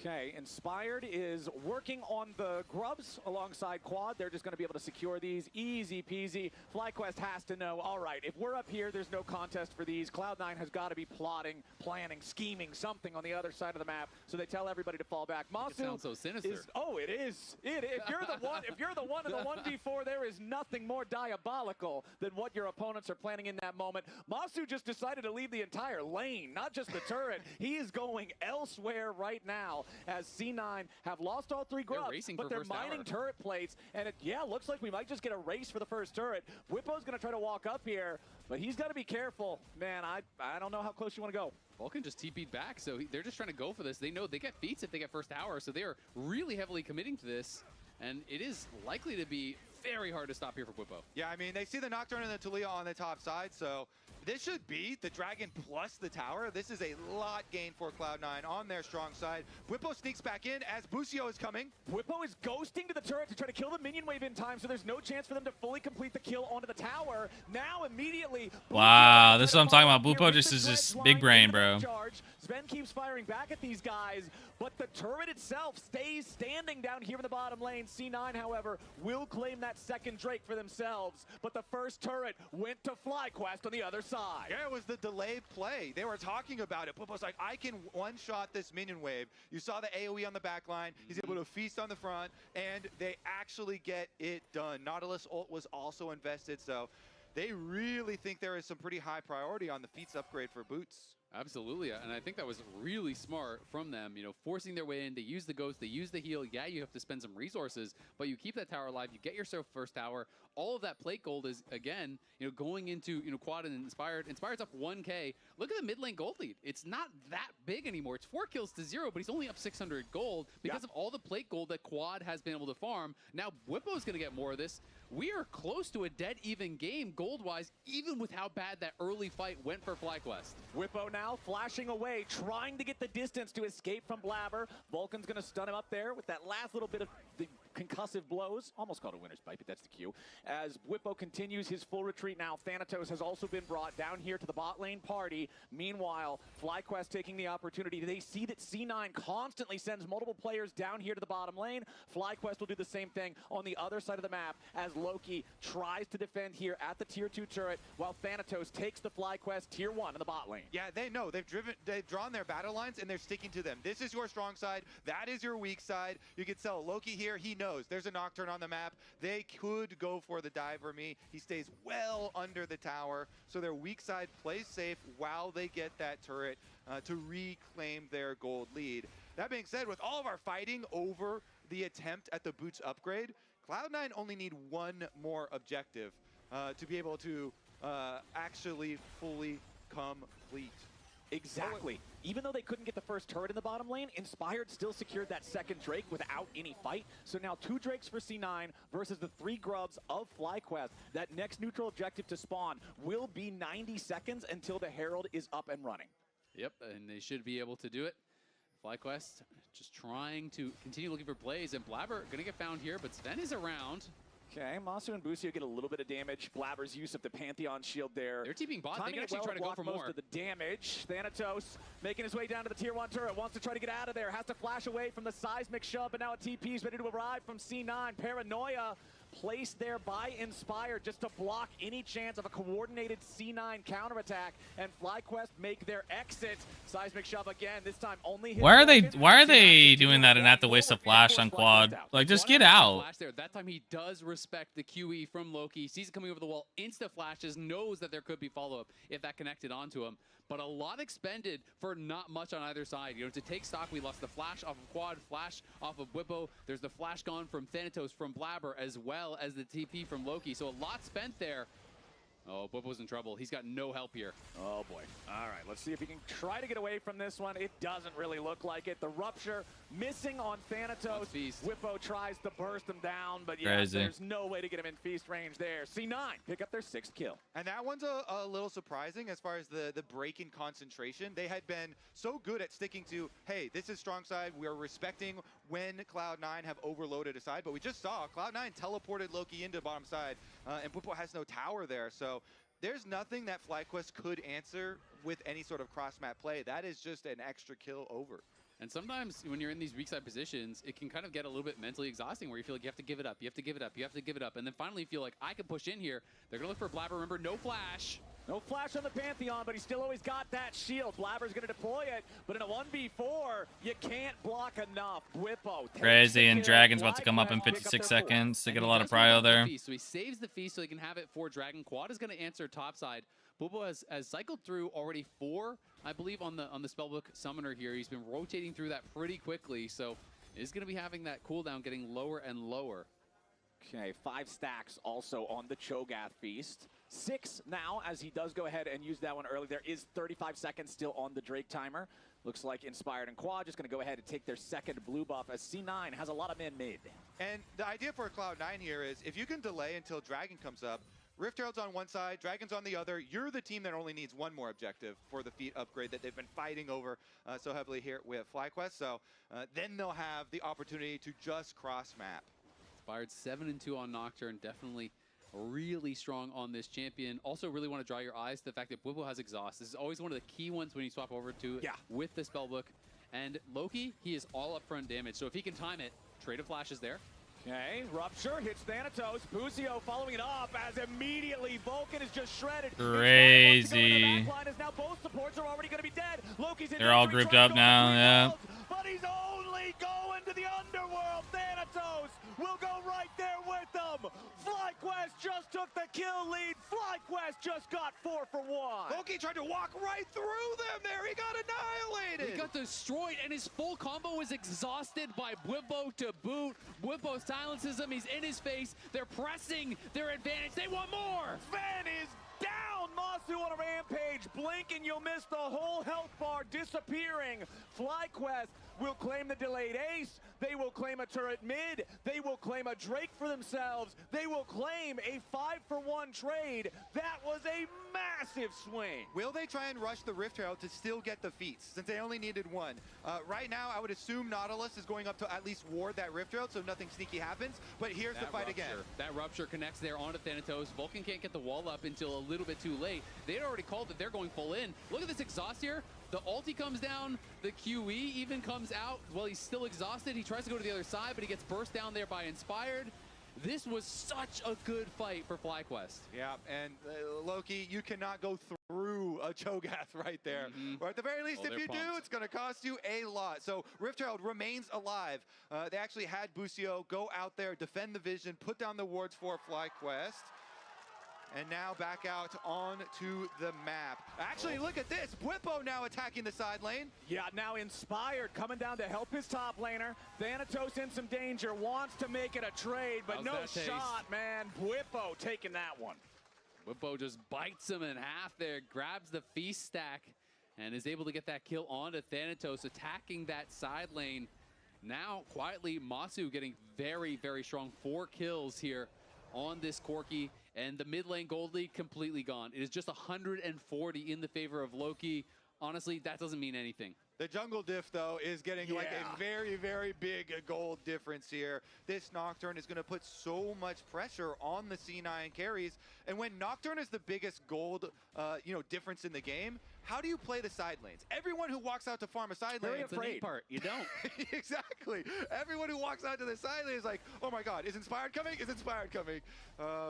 Okay, Inspired is working on the grubs alongside Quad. They're just going to be able to secure these easy peasy. FlyQuest has to know, all right, if we're up here, there's no contest for these. Cloud9 has got to be plotting, planning, scheming something on the other side of the map. So they tell everybody to fall back. Masu It sounds so sinister. oh, it is. If you're the one, if you're the one in the 1v4, there is nothing more diabolical than what your opponents are planning in that moment. Masu just decided to leave the entire lane, not just the turret. He is going elsewhere right now. As C9 have lost all 3 grubs, but they're mining turret plates, and it looks like we might just get a race for the first turret. Whippo's going to try to walk up here, but he's got to be careful. Man, I don't know how close you want to go. Vulcan just TP'd back, so they're just trying to go for this. They know they get feats if they get first tower, so they are really heavily committing to this, and it is likely to be very hard to stop here for Whippo. Yeah, I mean, they see the Nocturne and the Talia on the top side, so this should be the Dragon plus the tower. This is a lot gained for Cloud9 on their strong side. Whippo sneaks back in as Busio is coming. Whippo is ghosting to the turret to try to kill the minion wave in time, so there's no chance for them to fully complete the kill onto the tower. Now, immediately... Wow, this is what I'm talking about. Bupo just is just big brain, bro. Sven keeps firing back at these guys, but the turret itself stays standing down here in the bottom lane. C9, however, will claim that second Drake for themselves, but the first turret went to FlyQuest on the other side. Yeah, it was the delayed play. They were talking about it. Whippo's like, I can one-shot this minion wave. You saw the AoE on the back line. He's able to feast on the front, and they actually get it done. Nautilus ult was also invested, so they really think there is some pretty high priority on the feats upgrade for Boots. Absolutely, and I think that was really smart from them, you know, forcing their way in. They use the ghost, they use the heal. Yeah, you have to spend some resources, but you keep that tower alive, you get yourself first tower. All of that plate gold is, again, you know, going into, you know, Quad and Inspired. Inspired's up 1K. Look at the mid lane gold lead. It's not that big anymore. It's 4 kills to 0, but he's only up 600 gold because of all the plate gold that Quad has been able to farm. Now, Whippo's going to get more of this. We are close to a dead even game gold-wise, even with how bad that early fight went for FlyQuest. Whippo now flashing away, trying to get the distance to escape from Blabber. Vulcan's going to stun him up there with that last little bit of the concussive blows. Almost called a winner's bite, but that's the cue. As Whippo continues his full retreat now, Thanatos has also been brought down here to the bot lane party. Meanwhile, FlyQuest taking the opportunity. They see that C9 constantly sends multiple players down here to the bottom lane. FlyQuest will do the same thing on the other side of the map as Loki tries to defend here at the tier 2 turret while Thanatos takes the FlyQuest tier 1 in the bot lane. Yeah, they know. They've drawn their battle lines and they're sticking to them. This is your strong side. That is your weak side. You can sell Loki here. He knows there's a Nocturne on the map. They could go for the dive for me. He stays well under the tower. So their weak side plays safe while they get that turret to reclaim their gold lead. That being said, with all of our fighting over the attempt at the Boots upgrade, Cloud9 only need one more objective to be able to actually fully complete. Exactly. Even though they couldn't get the first turret in the bottom lane, Inspired still secured that second Drake without any fight. So now 2 Drakes for C9 versus the 3 grubs of FlyQuest. That next neutral objective to spawn will be 90 seconds until the Herald is up and running. Yep, and they should be able to do it. FlyQuest just trying to continue looking for plays, and Blabber gonna get found here, but Sven is around. Okay, Masu and Busio get a little bit of damage. Blabber's use of the Pantheon shield there. They're TPing bot. Timing they can actually try to go for most more. of the damage. Thanatos making his way down to the tier 1 turret. Wants to try to get out of there. Has to flash away from the seismic shove, but now a TP is ready to arrive from C9. Paranoia placed there by Inspired just to block any chance of a coordinated C9 counterattack, and FlyQuest make their exit. Seismic shove again, this time only hit. Why are they doing that and not the waste of flash on Quad? Like, just get out. There. That time he does respect the QE from Loki, sees it coming over the wall, insta flashes, knows that there could be follow-up if that connected onto him. But a lot expended for not much on either side. You know, to take stock, we lost the flash off of Quad, flash off of Whippo. There's the flash gone from Thanatos, from Blabber, as well as the TP from Loki. So a lot spent there. Oh, Whippo's in trouble. He's got no help here. Oh, boy. All right, let's see if he can try to get away from this one. It doesn't really look like it. The Rupture missing on Thanatos. Whippo tries to burst him down, but yeah, there's no way to get him in feast range there. C9 pick up their 6th kill. And that one's a little surprising as far as the break in concentration. They had been so good at sticking to, hey, this is strong side. We are respecting when Cloud9 have overloaded a side, but we just saw Cloud9 teleported Loki into bottom side, and Whippo has no tower there. So there's nothing that FlyQuest could answer with any sort of cross-map play. That is just an extra kill over. And sometimes when you're in these weak side positions, it can kind of get a little bit mentally exhausting where you feel like you have to give it up, you have to give it up, you have to give it up. And then finally you feel like I can push in here. They're going to look for Blabber. Remember, no flash. No flash on the Pantheon, but he's still always got that shield. Blabber's going to deploy it, but in a 1v4, you can't block enough. Bwipo. Crazy, and Dragon's about to come up in 56 seconds to get a lot of prio there. So he saves the feast so he can have it for Dragon. Quad is going to answer topside. Bwipo has cycled through already 4, I believe, on the spellbook summoner here. He's been rotating through that pretty quickly, so he's going to be having that cooldown getting lower and lower. Okay, 5 stacks also on the Cho'Gath Feast. 6 now as he does go ahead and use that one early. There is 35 seconds still on the Drake timer. Looks like Inspired and Quad just going to go ahead and take their second blue buff as C9 has a lot of men mid. And the idea for Cloud9 here is if you can delay until Dragon comes up, Rift Herald's on one side, Dragon's on the other. You're the team that only needs one more objective for the feat upgrade that they've been fighting over so heavily here with FlyQuest. So then they'll have the opportunity to just cross map. Inspired 7-2 on Nocturne, definitely really strong on this champion. Also really want to draw your eyes to the fact that Bwipo has exhaust. This is always one of the key ones when you swap over to it with the spellbook. And Loki, he is all upfront damage. So if he can time it, trade of flashes there. Okay, Rupture hits Thanatos. Busio following it up as immediately Vulcan is just shredded. Crazy. The line is now both supports are already going to be dead. Loki's in They're all grouped up now, yeah. But he's only going to the underworld. Thanatos will go right there with them. FlyQuest just took the kill lead. FlyQuest just got 4 for 1. Loki tried to walk right through them there. He got annihilated. He got destroyed, and his full combo was exhausted by Bwipo to boot. Bwipo silences him. He's in his face. They're pressing their advantage. They want more. Van is down. Masu on a rampage. Blink and you'll miss the whole health bar disappearing. FlyQuest will claim the delayed ace. They will claim a turret mid. They will claim a Drake for themselves. They will claim a 5-for-1 trade. That was a massive swing. Will they try and rush the Rift Herald to still get the feats, since they only needed 1? Right now, I would assume Nautilus is going up to at least ward that Rift Herald so nothing sneaky happens, but here's the fight again. That Rupture connects there onto Thanatos. Vulcan can't get the wall up until a little bit too late. They had already called that they're going full in. Look at this exhaust here. The ulti comes down, the QE even comes out. Well, he's still exhausted. He tries to go to the other side, but he gets burst down there by Inspired. This was such a good fight for FlyQuest. Yeah, and Loki, you cannot go through a Cho'Gath right there. Or at the very least, if you do, it's going to cost you a lot. So Rift Herald remains alive. They actually had Busio go out there, defend the vision, put down the wards for FlyQuest. And now back out onto the map. Actually, look at this. Bwipo now attacking the side lane. Yeah, now Inspired coming down to help his top laner. Thanatos in some danger, wants to make it a trade, but no shot, man. Bwipo taking that one. Bwipo just bites him in half there, grabs the feast stack, and is able to get that kill onto Thanatos, attacking that side lane. Now, quietly, Masu getting very, very strong. 4 kills here on this Corki, and the mid lane gold lead completely gone. It is just 140 in the favor of Loki. Honestly, that doesn't mean anything. The jungle diff, though, is getting like a very, very big gold difference here. This Nocturne is going to put so much pressure on the C9 carries. And when Nocturne is the biggest gold, difference in the game, how do you play the side lanes? Everyone who walks out to farm a side lane... It's the neat part. You don't. Exactly. Everyone who walks out to the side lane is like, oh my god, is Inspired coming? Is Inspired coming?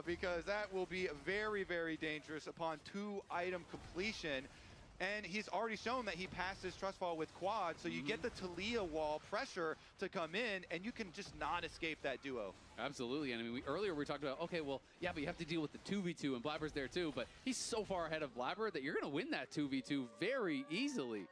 Because that will be very, very dangerous upon 2-item completion. And he's already shown that he passed his trust fall with Quad, so you get the Talia wall pressure to come in, and you can just not escape that duo. Absolutely, and I mean, earlier we talked about, okay, well, yeah, but you have to deal with the 2v2, and Blabber's there too, but he's so far ahead of Blabber that you're going to win that 2v2 very easily.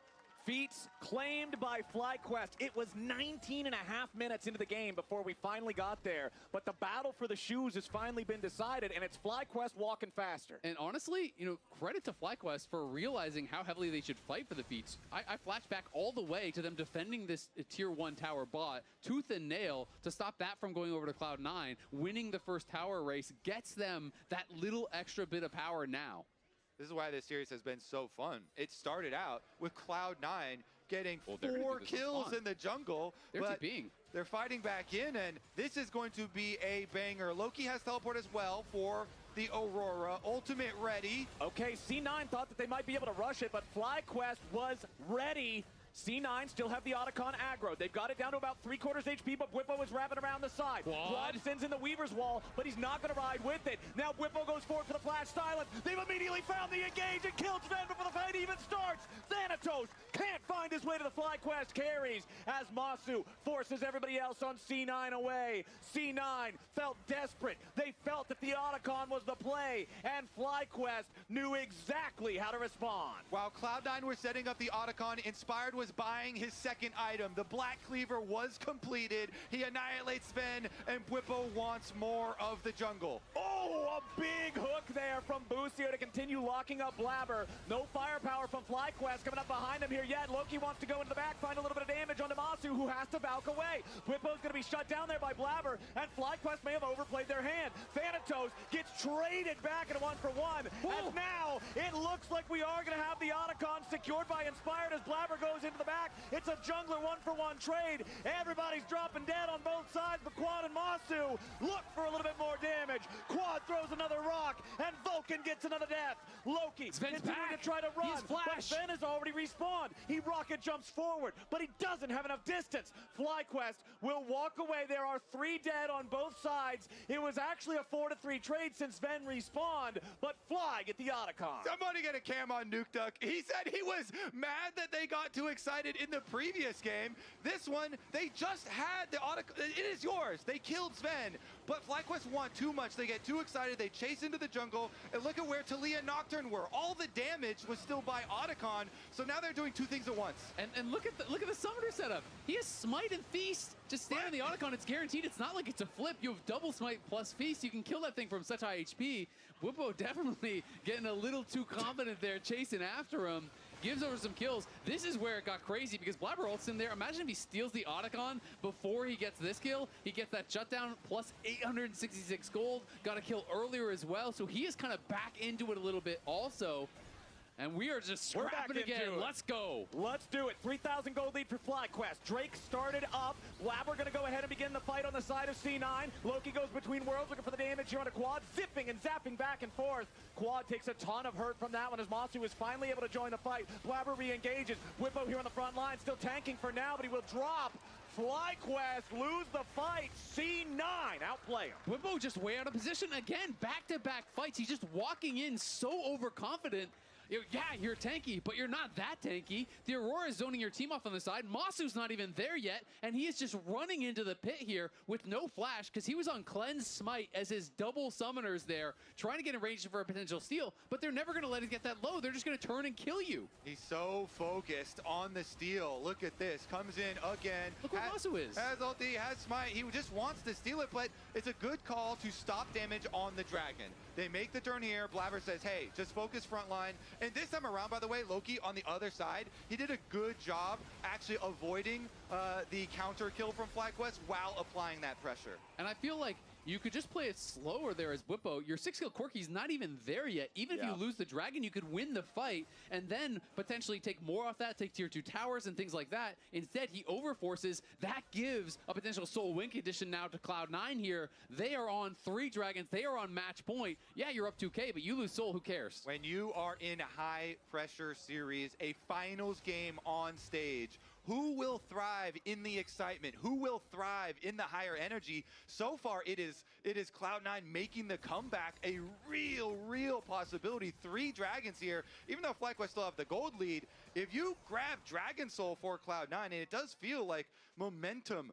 Feats claimed by FlyQuest. It was 19.5 minutes into the game before we finally got there. But the battle for the shoes has finally been decided, and it's FlyQuest walking faster. And honestly, credit to FlyQuest for realizing how heavily they should fight for the Feats. I flashed back all the way to them defending this tier 1 tower bot, tooth and nail, to stop that from going over to Cloud9. Winning the first tower race gets them that little extra bit of power now. This is why this series has been so fun. It started out with Cloud9 getting 4 kills in the jungle, but they're fighting back in, and this is going to be a banger. Loki has teleport as well for the Aurora. Ultimate ready. Okay, C9 thought that they might be able to rush it, but FlyQuest was ready. C9 still have the Otacon aggro. They've got it down to about 3/4 HP, but Bwipo is wrapping around the side. Quad sends in the Weaver's Wall, but he's not going to ride with it. Now Bwipo goes forward for the flash silence. They've immediately found the engage and killed Sven before the fight even starts. Thanatos can't find his way to the FlyQuest carries as Masu forces everybody else on C9 away. C9 felt desperate. They felt that the Otacon was the play, and FlyQuest knew exactly how to respond. While Cloud9 were setting up the Otacon, Inspired was buying his second item. The Black Cleaver was completed. He annihilates Sven, and Bwipo wants more of the jungle. Oh, a big hook there from Busio to continue locking up Blabber. No firepower from FlyQuest coming up behind him here yet. Loki wants to go into the back, find a little bit of damage onto Masu, who has to Valk away. Bwipo's going to be shut down there by Blabber, and FlyQuest may have overplayed their hand. Thanatos gets traded back in a 1-for-1, and now it looks like we are going to have the Otacon secured by Inspired as Blabber goes into the back. It's a jungler 1-for-1 trade. Everybody's dropping dead on both sides, but Quad and Masu look for a little bit more damage. Quad throws another rock, and Vulcan gets another death. Loki continuing to try to run, but Sven has already respawned. He rocket jumps forward, but he doesn't have enough distance. FlyQuest will walk away. There are 3 dead on both sides. It was actually a 4-3 trade since Sven respawned, but Fly get the Otacon. Somebody get a cam on Nuke Duck. He said he was mad that they got too excited in the previous game. This one, they just had the Otacon. It is yours. They killed Sven, but FlyQuest want too much. They get too excited. They chase into the jungle, and look at where Talia and Nocturne were. All the damage was still by Otacon, so now they're doing 2 things at once. And look at the summoner setup. He has Smite and Feast. Just stand on the Otacon. It's guaranteed. It's not like it's a flip. You have double Smite plus Feast. You can kill that thing from such high HP. Bwipo definitely getting a little too confident there, chasing after him. Gives over some kills. This is where it got crazy because Blabber ults in there. Imagine if he steals the Otacon before he gets this kill. He gets that shutdown plus 866 gold. Got a kill earlier as well. So he is kind of back into it a little bit also. And we are just scrapping again. Let's go. Let's do it. 3,000 gold lead for FlyQuest. Drake started up. Blabber going to go ahead and begin the fight on the side of C9. Loki goes between worlds looking for the damage here on a Quad. Zipping and zapping back and forth. Quad takes a ton of hurt from that one as Masu is finally able to join the fight. Blabber re-engages. Bwipo here on the front line. Still tanking for now, but he will drop. FlyQuest lose the fight. C9 outplay him. Bwipo just way out of position. Again, back-to-back fights. He's just walking in so overconfident. Yeah, you're tanky, but you're not that tanky. The Aurora is zoning your team off on the side. Masu's not even there yet, and he is just running into the pit here with no flash because he was on Cleanse Smite as his double summoners there, trying to get in range for a potential steal, but they're never going to let it get that low. They're just going to turn and kill you. He's so focused on the steal. Look at this. Comes in again. Look where Masu is. Has ulti, has Smite. He just wants to steal it, but it's a good call to stop damage on the Dragon. They make the turn here. Blabber says, hey, just focus frontline. And this time around, by the way, Loki on the other side, he did a good job actually avoiding the counter kill from FlyQuest while applying that pressure. And I feel like you could just play it slower there as Bwipo. Your 6-kill Corki's not even there yet. Even if you lose the Dragon, you could win the fight and then potentially take more off that, take tier 2 towers and things like that. Instead, he overforces. That gives a potential Soul Win condition now to Cloud9 here. They are on 3 Dragons. They are on match point. Yeah, you're up 2K, but you lose Soul. Who cares? When you are in a high-pressure series, a finals game on stage, who will thrive in the excitement? Who will thrive in the higher energy? So far, it is Cloud9 making the comeback a real possibility. 3 Dragons here. Even though FlyQuest still have the gold lead, if you grab Dragon Soul for Cloud9, and it does feel like momentum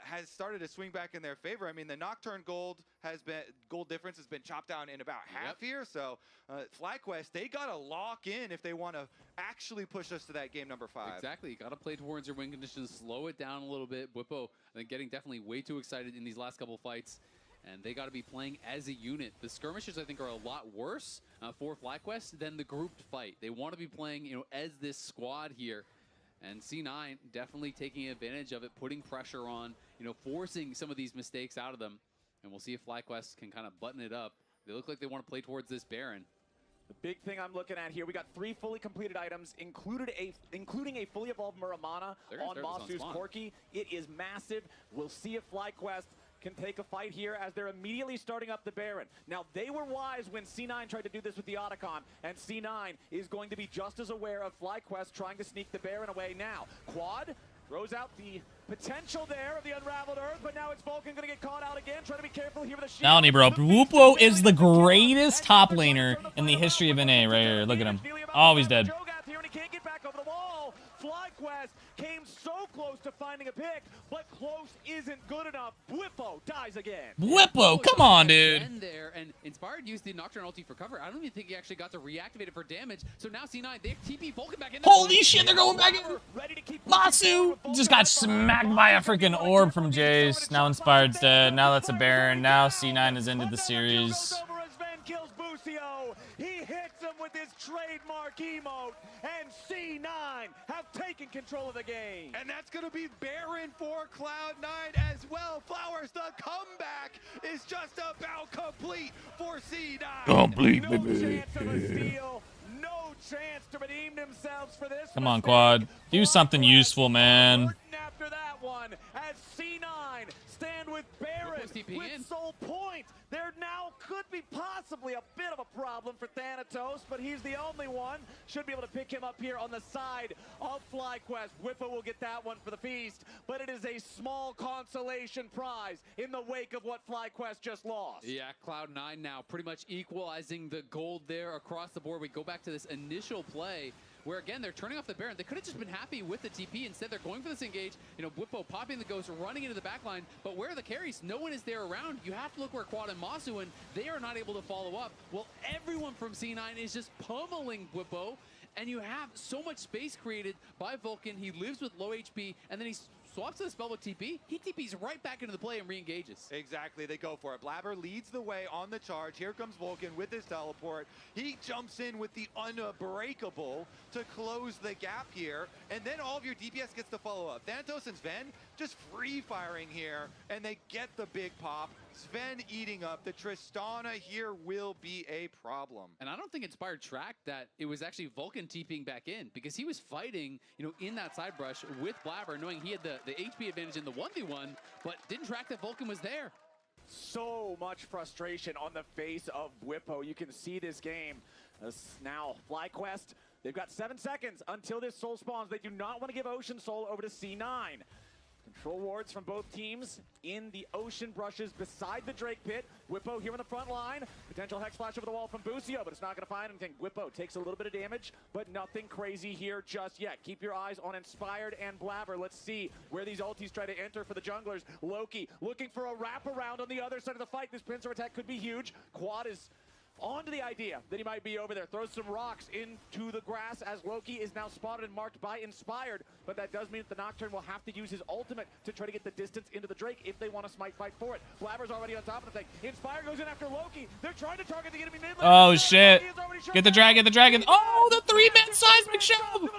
has started to swing back in their favor. I mean, the Nocturne gold difference has been chopped down in about half here. So FlyQuest, they got to lock in if they want to actually push us to that game number 5. Exactly. You got to play towards your win conditions, slow it down a little bit. Bwipo, I think, getting definitely way too excited in these last couple fights. And they got to be playing as a unit. The skirmishes, I think, are a lot worse for FlyQuest than the grouped fight. They want to be playing, as this squad here. And C9 definitely taking advantage of it, putting pressure on, forcing some of these mistakes out of them. And we'll see if FlyQuest can kind of button it up. They look like they want to play towards this Baron. The big thing I'm looking at here, we got 3 fully completed items, including a fully evolved Muramana on Masu's Corki. It is massive. We'll see if FlyQuest can take a fight here as they're immediately starting up the Baron. Now, they were wise when C9 tried to do this with the Otacon, and C9 is going to be just as aware of FlyQuest trying to sneak the Baron away now. Quad throws out the potential there of the Unraveled Earth, but now it's Vulcan going to get caught out again. Try to be careful here with the shield. Melanie, bro. Whoopo is the greatest top laner in the history of NA right here. Look at him. Oh, he's dead. Can't get back over the wall. FlyQuest came so close to finding a pick, but close isn't good enough. Whippo dies again. Whippo, come on, dude. There, and Inspired used the Nocturne ulti for cover. I don't even think he actually got to reactivate it for damage. So now C9, they have TP Vulcan back in there. Holy shit, they're going back in. Masu just got smacked by a freaking orb from Jace. Now Inspired's dead. Now that's a Baron. Now C9 has ended the series. He hits him with his trademark emote, and C9 have taken control of the game. And that's going to be Baron for Cloud9 as well. Flowers, the comeback is just about complete for C9. Complete, no baby. Chance of a steal, no chance to redeem themselves for this. Come on, Quad. Do something useful, man. After that one, as C9 stand with Baron with Soul Point. There now could be possibly a bit of a problem for Thanatos, but he's the only one. Should be able to pick him up here on the side of FlyQuest. Whippo will get that one for the feast, but it is a small consolation prize in the wake of what FlyQuest just lost. Yeah, Cloud9 now pretty much equalizing the gold there across the board. We go back to this initial play where, again, they're turning off the Baron. They could have just been happy with the TP. Instead, they're going for this engage. You know, Whippo popping the Ghost, running into the back line. But where are the carries? No one is there around. You have to look where Quad and Masu, and they are not able to follow up. Well, everyone from C9 is just pummeling Whippo, and you have so much space created by Vulcan. He lives with low HP, and then he swaps to the spell with TP. He TP's right back into the play and re-engages. Exactly, they go for it. Blabber leads the way on the charge. Here comes Vulcan with his teleport. He jumps in with the unbreakable to close the gap here, and then all of your DPS gets to follow up. Thanatos and Sven just free firing here, and they get the big pop. Sven eating up. The Tristana here will be a problem. And I don't think Inspired tracked that it was actually Vulcan TPing back in, because he was fighting, you know, in that side brush with Blabber, knowing he had the HP advantage in the 1v1, but didn't track that Vulcan was there. So much frustration on the face of Whippo. You can see this game. Now, FlyQuest, they've got 7 seconds until this soul spawns. They do not want to give Ocean Soul over to C9. Control wards from both teams in the ocean brushes beside the Drake pit. Whippo here on the front line. Potential Hex Flash over the wall from Busio, but it's not going to find anything. Whippo takes a little bit of damage, but nothing crazy here just yet. Keep your eyes on Inspired and Blabber. Let's see where these ultis try to enter for the junglers. Loki looking for a wraparound on the other side of the fight. This pincer attack could be huge. Quad is onto the idea that he might be over there. Throws some rocks into the grass as Loki is now spotted and marked by Inspired, but that does mean that the Nocturne will have to use his ultimate to try to get the distance into the Drake if they want to smite fight for it. Blabber's already on top of the thing. Inspired goes in after Loki. They're trying to target the enemy mid lane. Oh, shit. Get the dragon, the dragon. Oh, the 3-man seismic shove.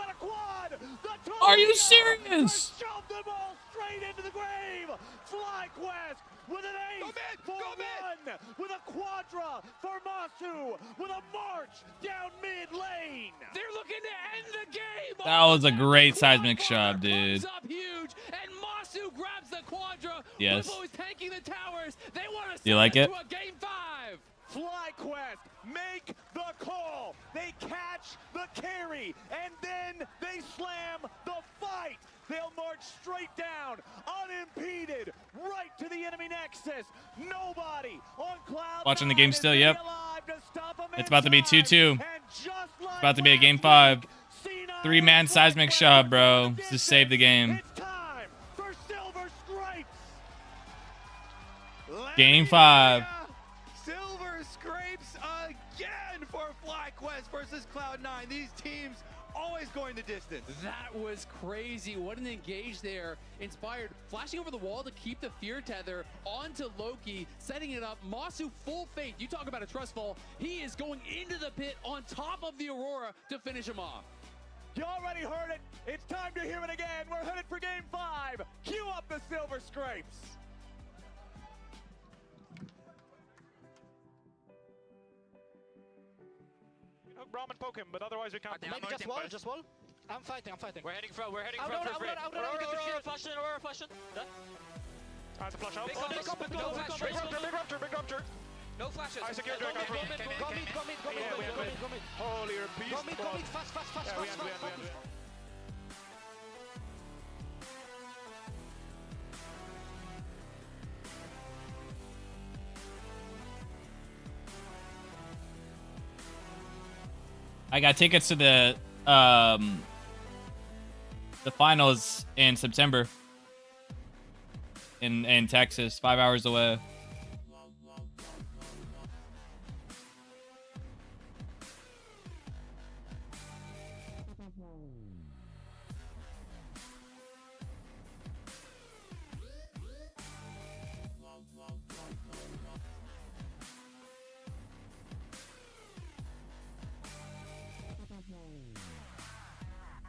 Are you serious? Shove them all straight into the grave. FlyQuest with an ace for one, with a quadra for Masu, with a march down mid lane. They're looking to end the game. That was a great seismic shove, dude. Up huge, and Masu grabs the quadra. Yes. Whippo is tanking the towers. They want to Do you like it? to a game 5. FlyQuest make the call. They catch the carry, and then they slam the fight. They'll march straight down, unimpeded, right to the enemy nexus. Nobody on Cloud. Watching the game still, yep. It's about to be 2-2. It's about to be a game 5. 3-man seismic shove, bro. Just save the game. For Silver Scrapes. Game 5. Silver Scrapes again for FlyQuest versus Cloud9. These teams always going the distance. That was crazy. What an engage there. Inspired flashing over the wall to keep the fear tether onto Loki, setting it up. Masu full faith. You talk about a trust fall. He is going into the pit on top of the Aurora to finish him off. You already heard it. It's time to hear it again. We're headed for game 5. Cue up the Silver Scrapes. Brahman poke him, but otherwise we can't. Maybe just wall. I'm fighting. We're heading front. We're heading front. Aurora, Aurora, flash in. Done. Alright, flash out. Big rupture. No flashes. I secure Drake. Go mid. Holy, you're a beast. Go mid. Fast. Yeah, we end. I got tickets to the finals in September in Texas, 5 hours away.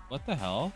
What the hell?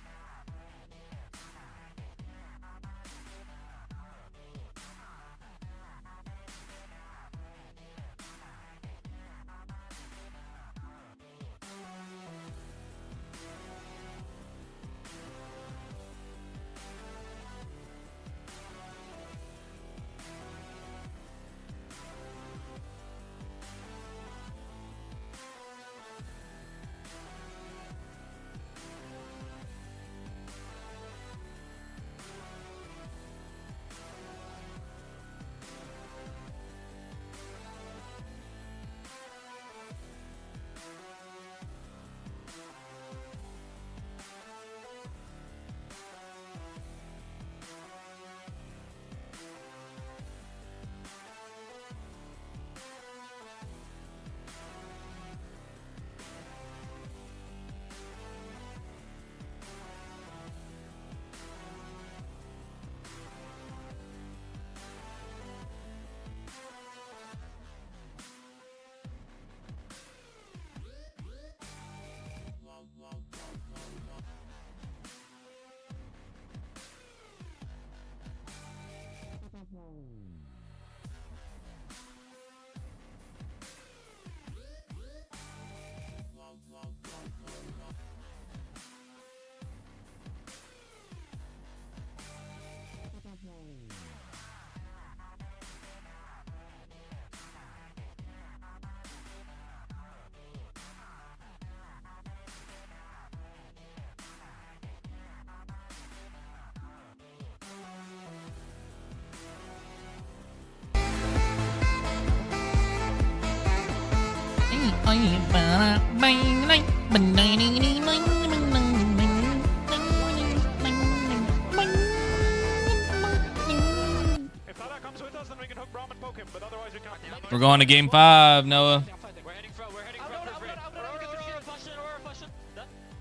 We're going to game 5, Noah.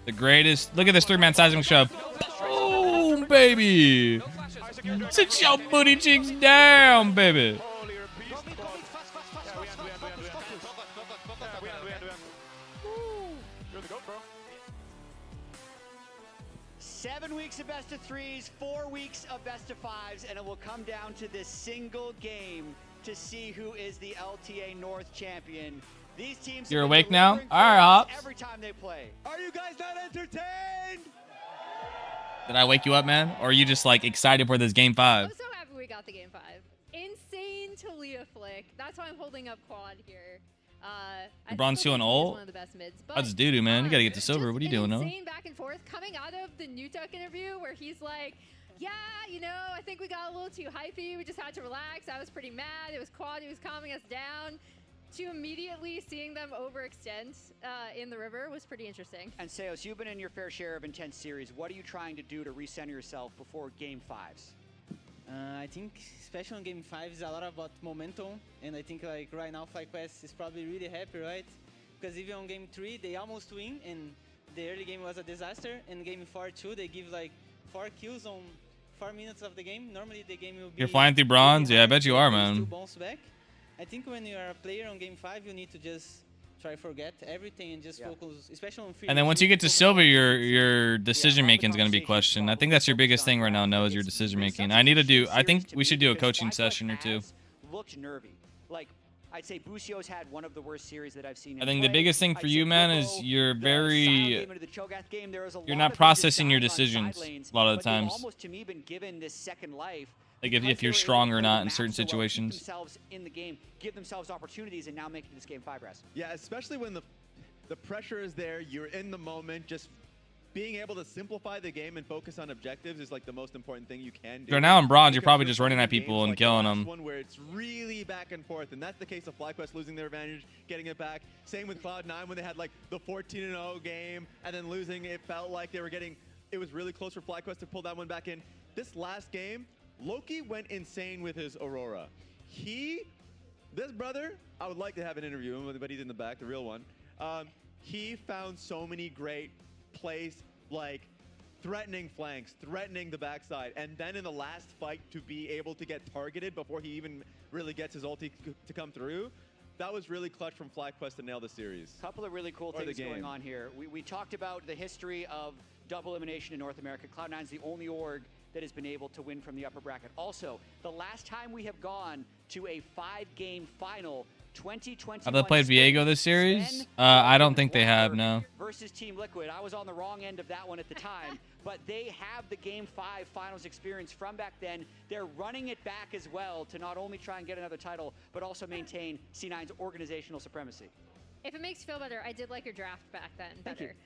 The greatest. Look at this 3-man seismic shove. Oh, baby. Sit your booty cheeks down, baby. 7 weeks of best of 3s, 4 weeks of best of 5s, and it will come down to this single game to see who is the LTA North champion. These teams. You're awake now? All right, Hops. Every time they play. Are you guys not entertained? Did I wake you up, man? Or are you just like excited for this game 5? I'm so happy we got the game 5. Insane Talia flick. That's why I'm holding up quad here. LeBron's feeling old. One of the best mids, but That's doo-doo, man. You gotta get to silver. What are you doing, Noah? Insane back and forth coming out of the New Tuck interview where he's like, yeah, you know, I think we got a little too hypey. We just had to relax. I was pretty mad. It was quad. He was calming us down. To immediately seeing them overextend in the river was pretty interesting. And Seos, you've been in your fair share of intense series. What are you trying to do to recenter yourself before game 5s? I think, especially on game 5, is a lot about momentum. And I think like right now, FlyQuest is probably really happy, right? Because even on game 3, they almost win, and the early game was a disaster. And game 4 too, they give like 4 kills on 4 minutes of the game. Normally the game will be. You're flying through bronze? Yeah, I bet you are, man. To bounce back. I think when you are a player on game 5, you need to just try forget everything and just focus, especially on free. And then once you get to silver, your decision making is gonna be questioned. I think that's your biggest thing right now, Noah, is your decision making. I think we should do a coaching session or 2. Looked nervy. Like, I'd say Busio's had one of the worst series that I've seen. I think the biggest thing for you, man, is you're not processing your decisions a lot of the times. Almost to me been given this second life. Like if you're strong or not in certain Keep situations. themselves in the game, give themselves opportunities, and now make it to this game 5, Raz. Yeah, especially when the pressure is there, you're in the moment, just being able to simplify the game and focus on objectives is like the most important thing you can do. If you're now in bronze, you're Because probably just running at playing people games and like killing the last them. one where it's really back and forth, and that's the case of FlyQuest losing their advantage, getting it back. Same with Cloud9 when they had like the 14-0 game and then losing. It felt like they were getting. It was really close for FlyQuest to pull that one back in. This last game, Loki went insane with his Aurora. This brother, I would like to have an interview with him, but he's in the back, the real one. He found so many great plays, like threatening flanks, threatening the backside, and then in the last fight to be able to get targeted before he even really gets his ulti to come through. That was really clutch from FlyQuest to nail the series. Couple of really cool things going on here. We talked about the history of double elimination in North America. Cloud9 is the only org that has been able to win from the upper bracket. Also, the last time we have gone to a 5-game final, 2021. Have they played Viego this series? I don't think they have, no. Versus Team Liquid. I was on the wrong end of that one at the time, but they have the Game 5 finals experience from back then. They're running it back as well to not only try and get another title, but also maintain C9's organizational supremacy. If it makes you feel better, I did like your draft back then Thank you. better.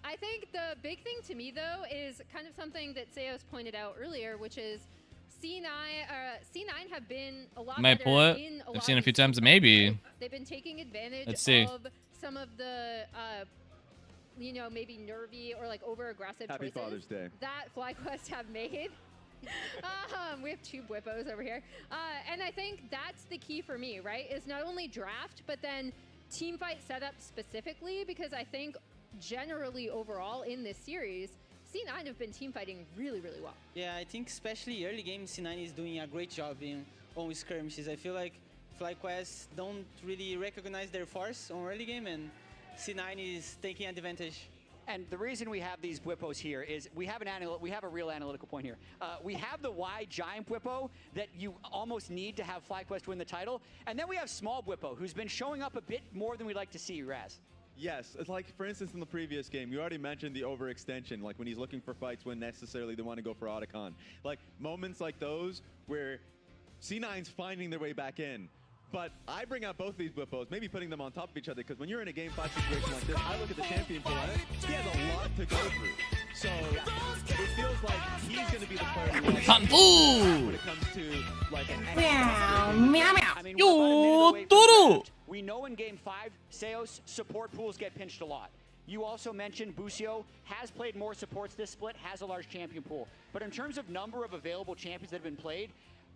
I think the big thing to me, though, is kind of something that Seos pointed out earlier, which is C9 have been a lot Might better pull it. in a I've lot seen it a of few these times, tournaments, maybe. right? They've been taking advantage Let's see. of some of the, maybe nervy or like over-aggressive Happy choices Father's Day. that FlyQuest have made. We have 2 Bwippos over here. And I think that's the key for me, right? Is not only draft, but then team fight setup specifically, because I think generally overall in this series, C9 have been team fighting really, really well. Yeah, I think especially early game, C9 is doing a great job on skirmishes. I feel like FlyQuest don't really recognize their force on early game, and C9 is taking advantage. And the reason we have these Bwippos here is we have a real analytical point here. We have the wide giant Bwippo that you almost need to have FlyQuest win the title, and then we have small Bwippo who's been showing up a bit more than we'd like to see, Raz. Yes, it's like, for instance, in the previous game, you already mentioned the overextension, like when he's looking for fights when necessarily they want to go for Otacon. Like, moments like those where C9's finding their way back in. But I bring out both these Bwippos, maybe putting them on top of each other, because when you're in a Game 5 situation like this, I look at the champion pool, he has a lot to go through. So it feels like he's going to be the player who when it comes to, like, I mean, we're about a minute away from draft. We know in Game 5, Seos support pools get pinched a lot. You also mentioned Busio has played more supports this split, has a large champion pool. But in terms of number of available champions that have been played,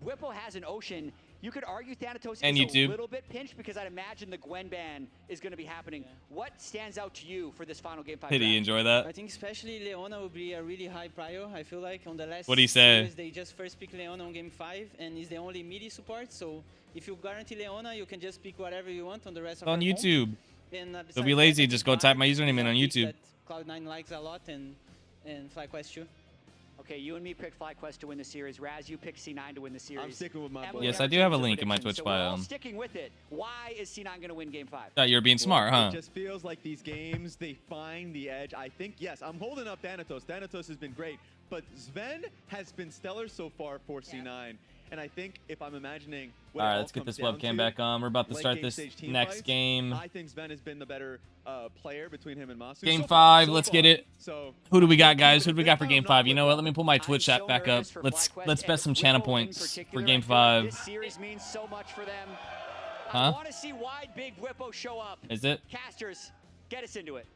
Bwipo has an ocean. You could argue Thanatos And is YouTube. a little bit pinched because I'd imagine the Gwen ban is going to be happening. Yeah. What stands out to you for this final Game 5 Did he enjoy that? I think especially Leona will be a really high prio. I feel like on the last What'd he say? series, they just first pick Leona on Game 5, and he's the only midi support. So if you guarantee Leona, you can just pick whatever you want on the rest of On her comp. YouTube. And, Don't be lazy. Just go type my username in on YouTube. Cloud9 likes a lot, and FlyQuest too. Okay, you and me picked FlyQuest to win the series. Raz, you picked C9 to win the series. I'm sticking with my boy. Yes, I do have a link in my Twitch so bio. We're all sticking with it. Why is C9 going to win Game 5? Thought you were being smart, huh? It just feels like these games, they find the edge. I think, yes, I'm holding up Thanatos. Thanatos has been great, but Sven has been stellar so far for C9. And I think if I'm imagining what All right, let's get this webcam back on. We're about to start this next game. I think Sven has been the better player between him and Masu. Game So 5, far, let's get it. So Who do we got, guys? Who do we got for Game 5? You know what? Let me pull my Twitch chat back up. Let's bet some channel points for Game 5. This series means so much for them. Huh? I want to see wide big Bwipo show up. Is it? Casters, get us into it.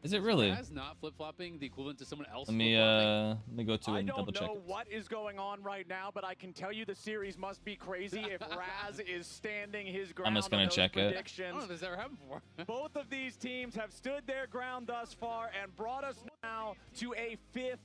Is it really? Raz not flip-flopping the equivalent to someone else Let me go to it and double check I don't know it. what is going on right now, but I can tell you the series must be crazy if Raz is standing his ground. I'm just gonna on those check it. predictions. I don't know if this ever happened before. Both of these teams have stood their ground thus far and brought us now to a 5th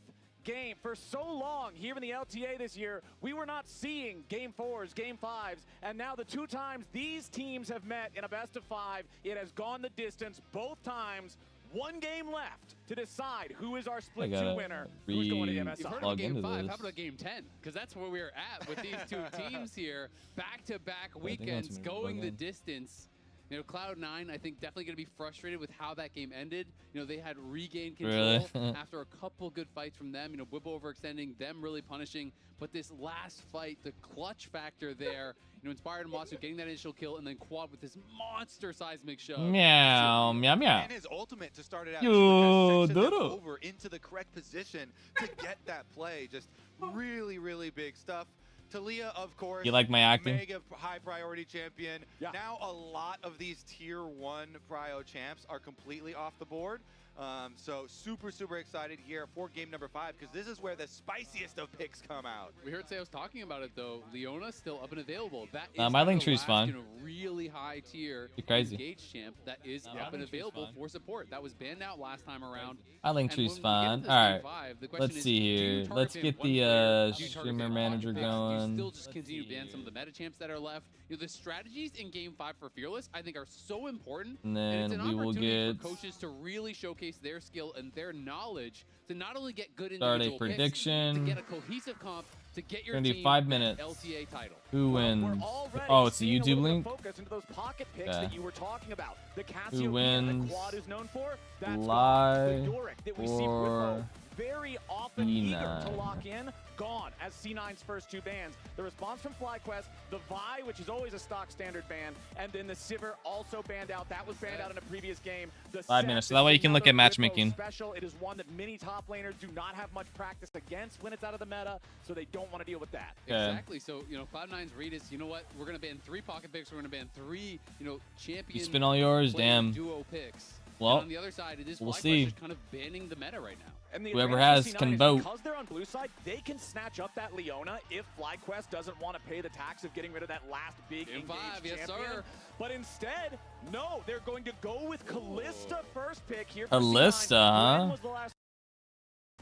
game. For so long here in the LTA this year, we were not seeing Game 4s, Game 5s, and now the 2 times these teams have met in a best of 5, it has gone the distance both times. 1 game left to decide who is our split 2 winner. Who's going to You've MSI? heard of Game 5. How about Game 10? Because that's where we're at with these 2 teams here. Back-to-back weekends going the distance. You know, Cloud9, I think, definitely going to be frustrated with how that game ended. You know, they had regained control after a couple good fights from them. You know, Bwipo overextending, them really punishing. But this last fight, the clutch factor there, you know, inspired Matsu getting that initial kill and then quad with this monster seismic shove. Meow, meow, meow. And his ultimate to start it out. Yo, Section them doodle. over into the correct position to get that play. Just really, really big stuff. Talia, of course, You like my acting? mega high priority champion. Yeah. Now a lot of these tier 1 prio champs are completely off the board. So super, super excited here for game number 5 because this is where the spiciest of picks come out. We heard Seos talking about it though. Leona still up and available. That is my kind of link the tree's last, fine. you know, really high tier You're crazy. engaged champ that is my up and link tree's available fine. for support. That was banned out last time around. My link And tree's when we get fine. into this All game right. 5, the question Let's is, see do you here. target Let's ban get one the player? Do you target streamer ban manager all picks? Do you going. still just continue to ban some of the meta champs that are left? You know, the strategies in game 5 for Fearless, I think, are so important. And it's then an we will opportunity get for coaches to really showcase their skill and their knowledge to not only get good start a individual picks, to prediction. get a cohesive comp, to get your Gonna be team 5 that minutes. LTA title. Who wins? Oh, it's the YouTube link. Focus into those pocket picks Okay. that you were talking about. The Who Cassiopeia wins? that Quad is known for. That's Lie gone. The Yorick that we see or Bwipo very often eager to C9? lock in, gone as C9's first 2 bans. The response from FlyQuest, the Vi, which is always a stock standard ban, and then the Sivir also banned out. That was banned out in a previous game. The 5 Set, minutes, so this that way is you can look another at matchmaking. Bwipo special. It is one that many top laners do not have much practice against when it's out of the meta, so they don't want to deal with that. Okay. Exactly. So, you know, Cloud9's read is, you know what? We're going to ban 3 pocket picks. We're going to ban 3, you know, champion You spin all yours? player Damn. duo picks. Well, and on the other side, it is we'll FlyQuest see. just kind of banning the meta right now. And the Whoever advantage has of can C9 is vote. Because they're on blue side, they can snatch up that Leona if FlyQuest doesn't want to pay the tax of getting rid of that last big Game engaged 5, yes, champion. sir. But instead, no, they're going to go with Kalista first pick here. Kalista, huh? When was the last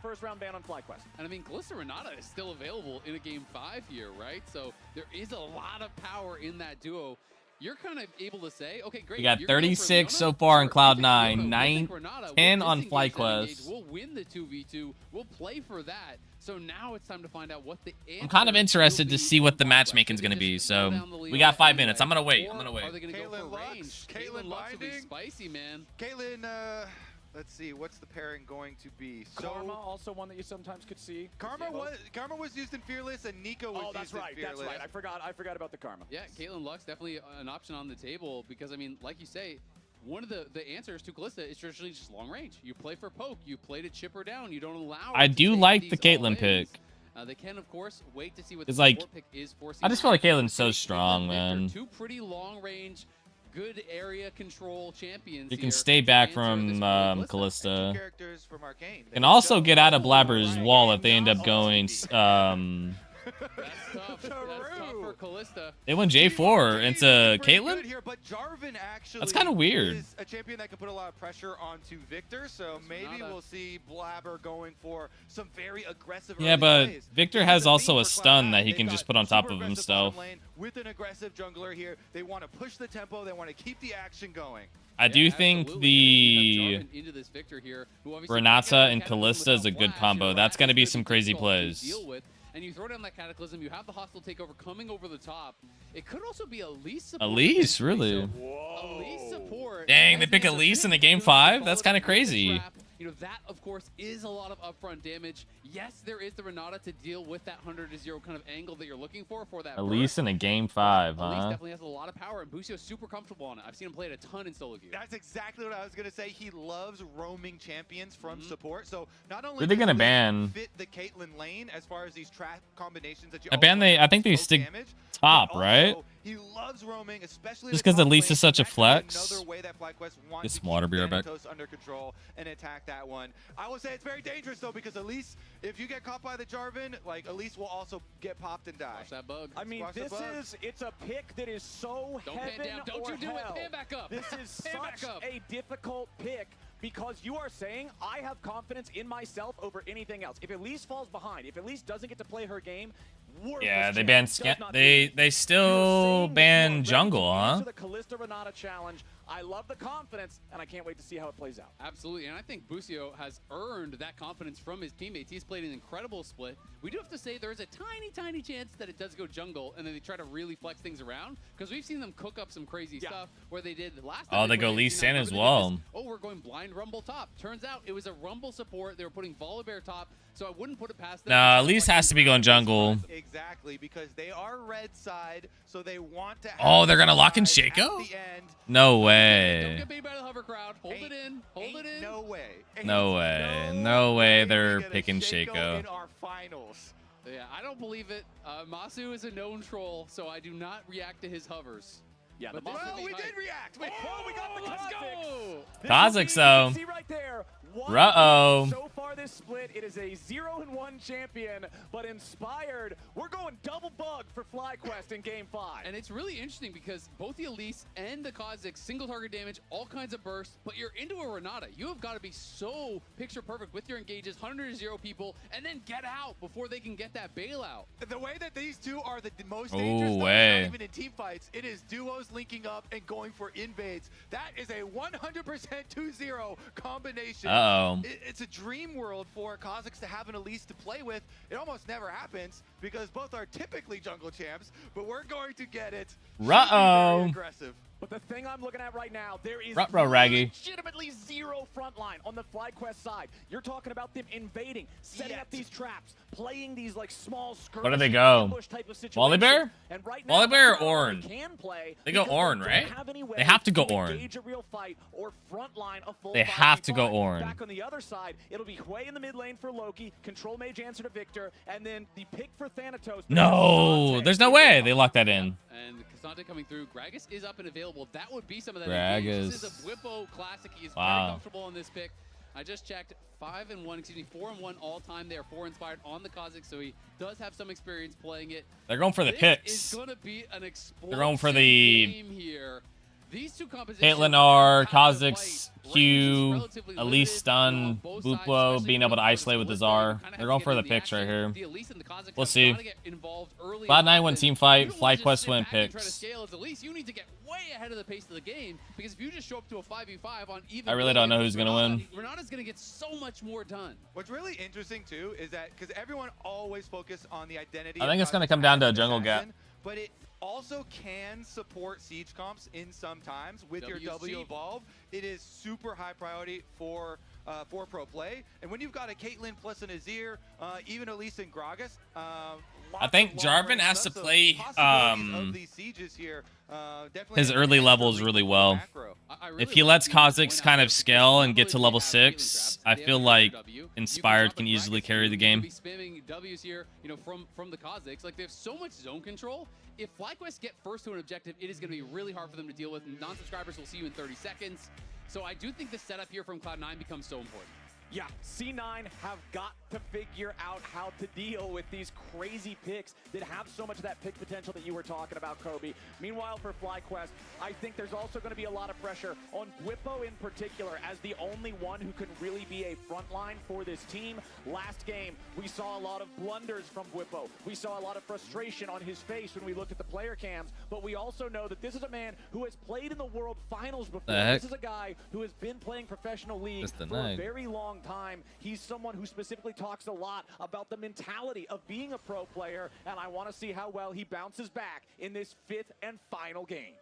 first round ban on FlyQuest? And I mean, Kalista Renata is still available in a game 5 here, right? So there is a lot of power in that duo. You're kind of able to say, okay, great. We got you're going for 36 Leona? so far in Sure, Cloud9, we'll take 9, Renata, 10 we'll on disengage that FlyQuest. engage, We'll win the 2v2. We'll play for that. So now it's time to find out what the I'm kind of interested to see what the matchmaking's going to be. So we got 5 minutes. I'm going to wait. I'm going to Are wait. they going to go for Caitlyn range? Lux, Caitlyn Caitlyn Lux will be binding. spicy, man. Caitlyn, let's see, what's the pairing going to be? Karma, also one that you sometimes could see. Karma was used in Fearless, and Nico was used in Fearless. That's right. I forgot about the Karma. Yeah, Caitlyn Lux definitely an option on the table because, I mean, like you say, one of the answers to Kalista is traditionally just long range. You play for poke. You play to chip her down. You don't allow her I to do take like these the Caitlyn all-ins. pick. They can, of course, wait to see what It's the like, support pick is for I just feel like C9. Caitlyn's so strong, man. 2 pretty long range, good area control champions. You can here stay to back answer from this Kalista. Characters from Arcane. Can also get out of Blabber's wall if they end up going. That's tough. That's tough for Kalista. They went J4 into Pretty Caitlyn? good here, but Jarvan actually That's kinda weird. is a champion that can put a lot of pressure onto Victor, so maybe we'll see Blabber going for some very aggressive Yeah, early but plays. Victor This has is a also theme a for stun Cloud9. that he They've can got just put on top super of aggressive himself. bottom lane with an aggressive jungler here. They want to push the tempo. They want to keep the action going. I do think Absolutely. the Jarvan into this Victor here, who obviously Renata can't and get Cataclysm Kalista is a without good flash, combo. and That's going to be Ratt's some gonna crazy difficult to plays. deal with. And you throw down that Cataclysm, you have the hostile takeover coming over the top. It could also be Elise support. Elise, really? Elise support. Dang, they pick Elise in the game 5? That's kind of crazy. You know, that, of course, is a lot of upfront damage. Yes, there is the Renata to deal with that 100-0 kind of angle that you're looking for that Elise in a game 5, Elise huh? definitely has a lot of power, and Busio's super comfortable on it. I've seen him play it a ton in solo queue. That's exactly what I was going to say. He loves roaming champions from support. So not only Who are they does gonna Elise ban? fit the Caitlyn lane as far as these trap combinations that you I think they stick top, right? He loves roaming, especially Just because Elise lane. is such a That's flex. Another way that FlyQuest wants Get to some water, keep be right back. Thanatos under control and attack that one. I will say it's very dangerous though, because Elise, if you get caught by the Jarvan, like Elise will also get popped and die. Watch that bug. I mean, it's a pick that is so Don't pan heaven down. Don't or you do hell. it. Pan back up. This is Pan back such up. a difficult pick because you are saying I have confidence in myself over anything else. If Elise falls behind, if Elise doesn't get to play her game, Yeah, they banned they still ban jungle, huh? The Kalista Renata challenge I love the confidence, and I can't wait to see how it plays out. Absolutely, and I think Busio has earned that confidence from his teammates. He's played an incredible split. We do have to say there's a tiny chance that it does go jungle, and then they try to really flex things around, because we've seen them cook up some crazy stuff where they did last time. Oh, they go Lee Sin as well. Oh, we're going blind Rumble top. Turns out it was a Rumble support. They were putting Volibear top, so I wouldn't put it past them. Nah, Lee's has to be going jungle. Exactly, because they are red side, so they want to. Oh, they're gonna lock in Shaco? No way. Don't get beat by the hover crowd. Hold it in. Hold it in. No way. No way. No way they're picking Shaco Shaco. in our finals. Yeah, I don't believe it. Masu is a known troll, so I do not react to his hovers. Yeah, but well, we did react. Wait, we got the let's go. Kazakhs, though. See right there. Uh-oh. So far this split, it is a 0-1 champion, but inspired, we're going double bug for FlyQuest in Game 5. And it's really interesting because both the Elise and the Kazakhs, single target damage, all kinds of bursts, but you're into a Renata. You have got to be so picture perfect with your engages, 100-0 people, and then get out before they can get that bailout. The way that these two are the most dangerous, though, not even in team fights, it is duos linking up and going for invades. That is a 100% 2-0 combination. It's a dream world for Kazakhs to have an Elise to play with. It almost never happens because both are typically jungle champs, but we're going to get it. Ruh-oh. Very aggressive. But the thing I'm looking at right now, there is Raggy. legitimately zero front line on the FlyQuest side. You're talking about them invading, setting up these traps, playing these like small skirmish. Where do they go? Volibear? And right now, Volibear or Ornn? They go because Ornn, they right? don't have any way They have to go to Ornn. engage a real fight or front line a full They have to go 5v5. Ornn. Back on the other side, it'll be Hui in the mid lane for Loki, Control Mage answer to Victor, and then the pick for Thanatos. No, there's no way they locked that in. And Cassandra coming through. Gragas is up and available. That would be some of that. Gragas. This is a Whippo classic. He is very Wow. comfortable on this pick. I just checked 4-1 all time. They are 4 inspired on the Kazakhs, so he does have some experience playing it. They're going for the This picks. is going to be an explosive They're going for the game here. These two compositions Caitlyn R, Kazakhs, Q, Elise stun, Buplo being able to isolate with the Czar. They're going for the picks right here. We'll see. Cloud9 win team fight, FlyQuest win Try to picks. scale as Elise, you need to get way ahead of the pace of the game, because if you just show up to a 5v5 on even, I really don't know who's gonna win. Renata's gonna get so much more done. What's really interesting too is that because everyone always focus on the identity. I think of it's gonna Kazakhs come down to a as an jungle assassin, gap. but it also can support siege comps in some times with your W evolve. It is super high priority for pro play, and when you've got a Caitlyn plus an Azir, even Elise and Gragas. I think Jarvan has to play his his early levels really well. If he lets Kazakhs kind of scale and get to level 6, I feel like Inspired can easily carry the game. Be spamming W's here, you know, from the Kazakhs. Like, they have so much zone control. If FlyQuest get first to an objective, it is going to be really hard for them to deal with. Non-subscribers will see you in 30 seconds. So I do think the setup here from Cloud9 becomes so important. Yeah, C9 have got to figure out how to deal with these crazy picks that have so much of that pick potential that you were talking about, Kobe. Meanwhile, for FlyQuest, I think there's also going to be a lot of pressure on Whippo in particular as the only one who can really be a front line for this team. Last game, we saw a lot of blunders from Whippo. We saw a lot of frustration on his face when we looked at the player cams, but we also know that this is a man who has played in the World Finals before. This is a guy who has been playing professional league for a very long time. He's someone who specifically talks a lot about the mentality of being a pro player, and I want to see how well he bounces back in this 5th and final game.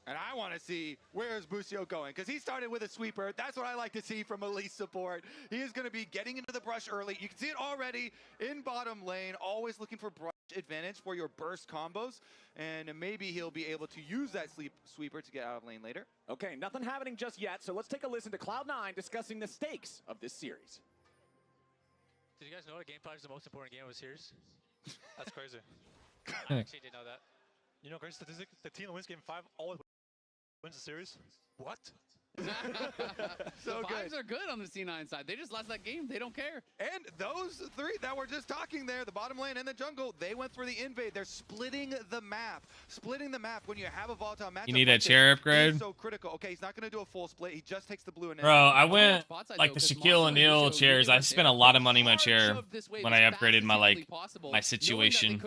And I want to see where is Busio going, because he started with a sweeper. That's what I like to see from Elise support. He is going to be getting into the brush early. You can see it already in bottom lane, always looking for brush advantage for your burst combos, and maybe he'll be able to use that sweeper to get out of lane later. Okay, nothing happening just yet, so let's take a listen to Cloud9 discussing the stakes of this series. Did you guys know that Game 5 is the most important game of the series? That's crazy. I actually didn't know that. You know, great statistic, the team that wins Game 5 always wins the series. What? So the vibes are good on the C9 side. They just lost that game. They don't care. And those three that were just talking there, the bottom lane and the jungle, they went for the invade. They're splitting the map. Splitting the map when you have a volatile matchup. You need a chair upgrade? So critical. Okay, he's not going to do a full split. He just takes the blue and Bro, I went like the Shaquille O'Neal chairs. I spent a lot of money on my chair when I upgraded my situation,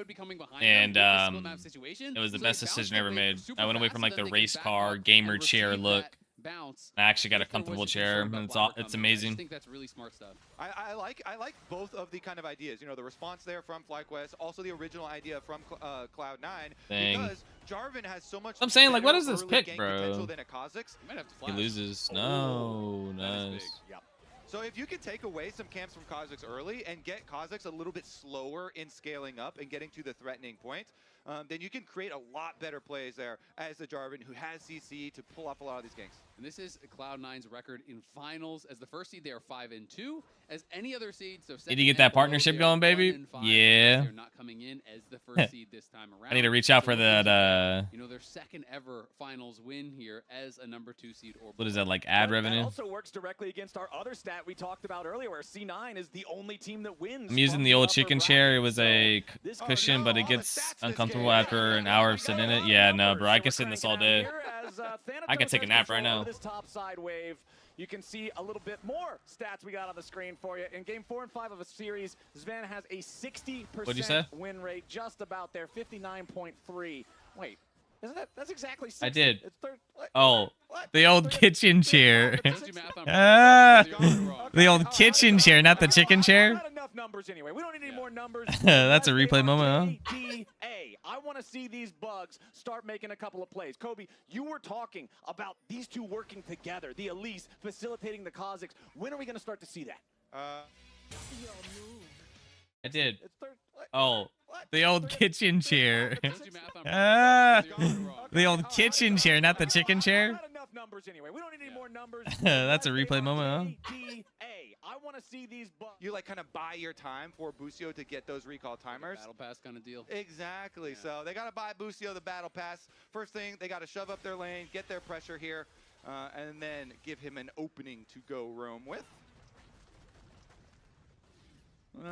and it was the best decision I ever made. I went away from like the race car gamer chair look bounce. I actually got a comfortable chair, and it's amazing. I just think that's really smart stuff. I like both of the kind of ideas. You know, the response there from FlyQuest, also the original idea from Cloud9, because Jarvan has so much. I'm saying, like, what is this early pick, gank bro? potential than a Kha'Zix. He loses. No, nice. So if you could take away some camps from Kha'Zix early and get Kha'Zix a little bit slower in scaling up and getting to the threatening point, then you can create a lot better plays there as the Jarvan who has CC to pull off a lot of these ganks. And this is Cloud9's record in finals. As the first seed, they are 5-2. As any other seed, so did you get that partnership going, baby? Yeah. They're not coming in as the first seed this time around. I need to reach out for that. You know, their second ever finals win here as a number 2 seed. Or what is that, like ad revenue? That also works directly against our other stat we talked about earlier, where C9 is the only team that wins. I'm using the old chicken chair. It was a cushion, but it gets uncomfortable after an hour of sitting in it. Yeah, no, bro. I can sit in this all day. I can take a nap right now. This top side wave. You can see a little bit more stats we got on the screen for you. In game 4 and 5 of a series, Sven has a 60% win rate, just about there, 59.3. Wait, isn't that? That's exactly 60. I did. It's the old kitchen chair. The old kitchen chair, not the chicken chair. Not enough numbers anyway. We don't need any more numbers. That's a replay moment, huh? I want to see these bugs start making a couple of plays. Kobe, you were talking about these two working together, the Elise facilitating the Kha'Zix. When are we going to start to see that? I did. The old kitchen chair. The old kitchen chair, not the chicken chair. Not enough numbers anyway. We don't need any more numbers. That's a replay moment, huh? I want to see these bugs. You like kind of buy your time for Busio to get those recall timers. Battle pass kind of deal. Exactly. Yeah. So they got to buy Busio the battle pass. First thing, they got to shove up their lane, get their pressure here, and then give him an opening to go roam with.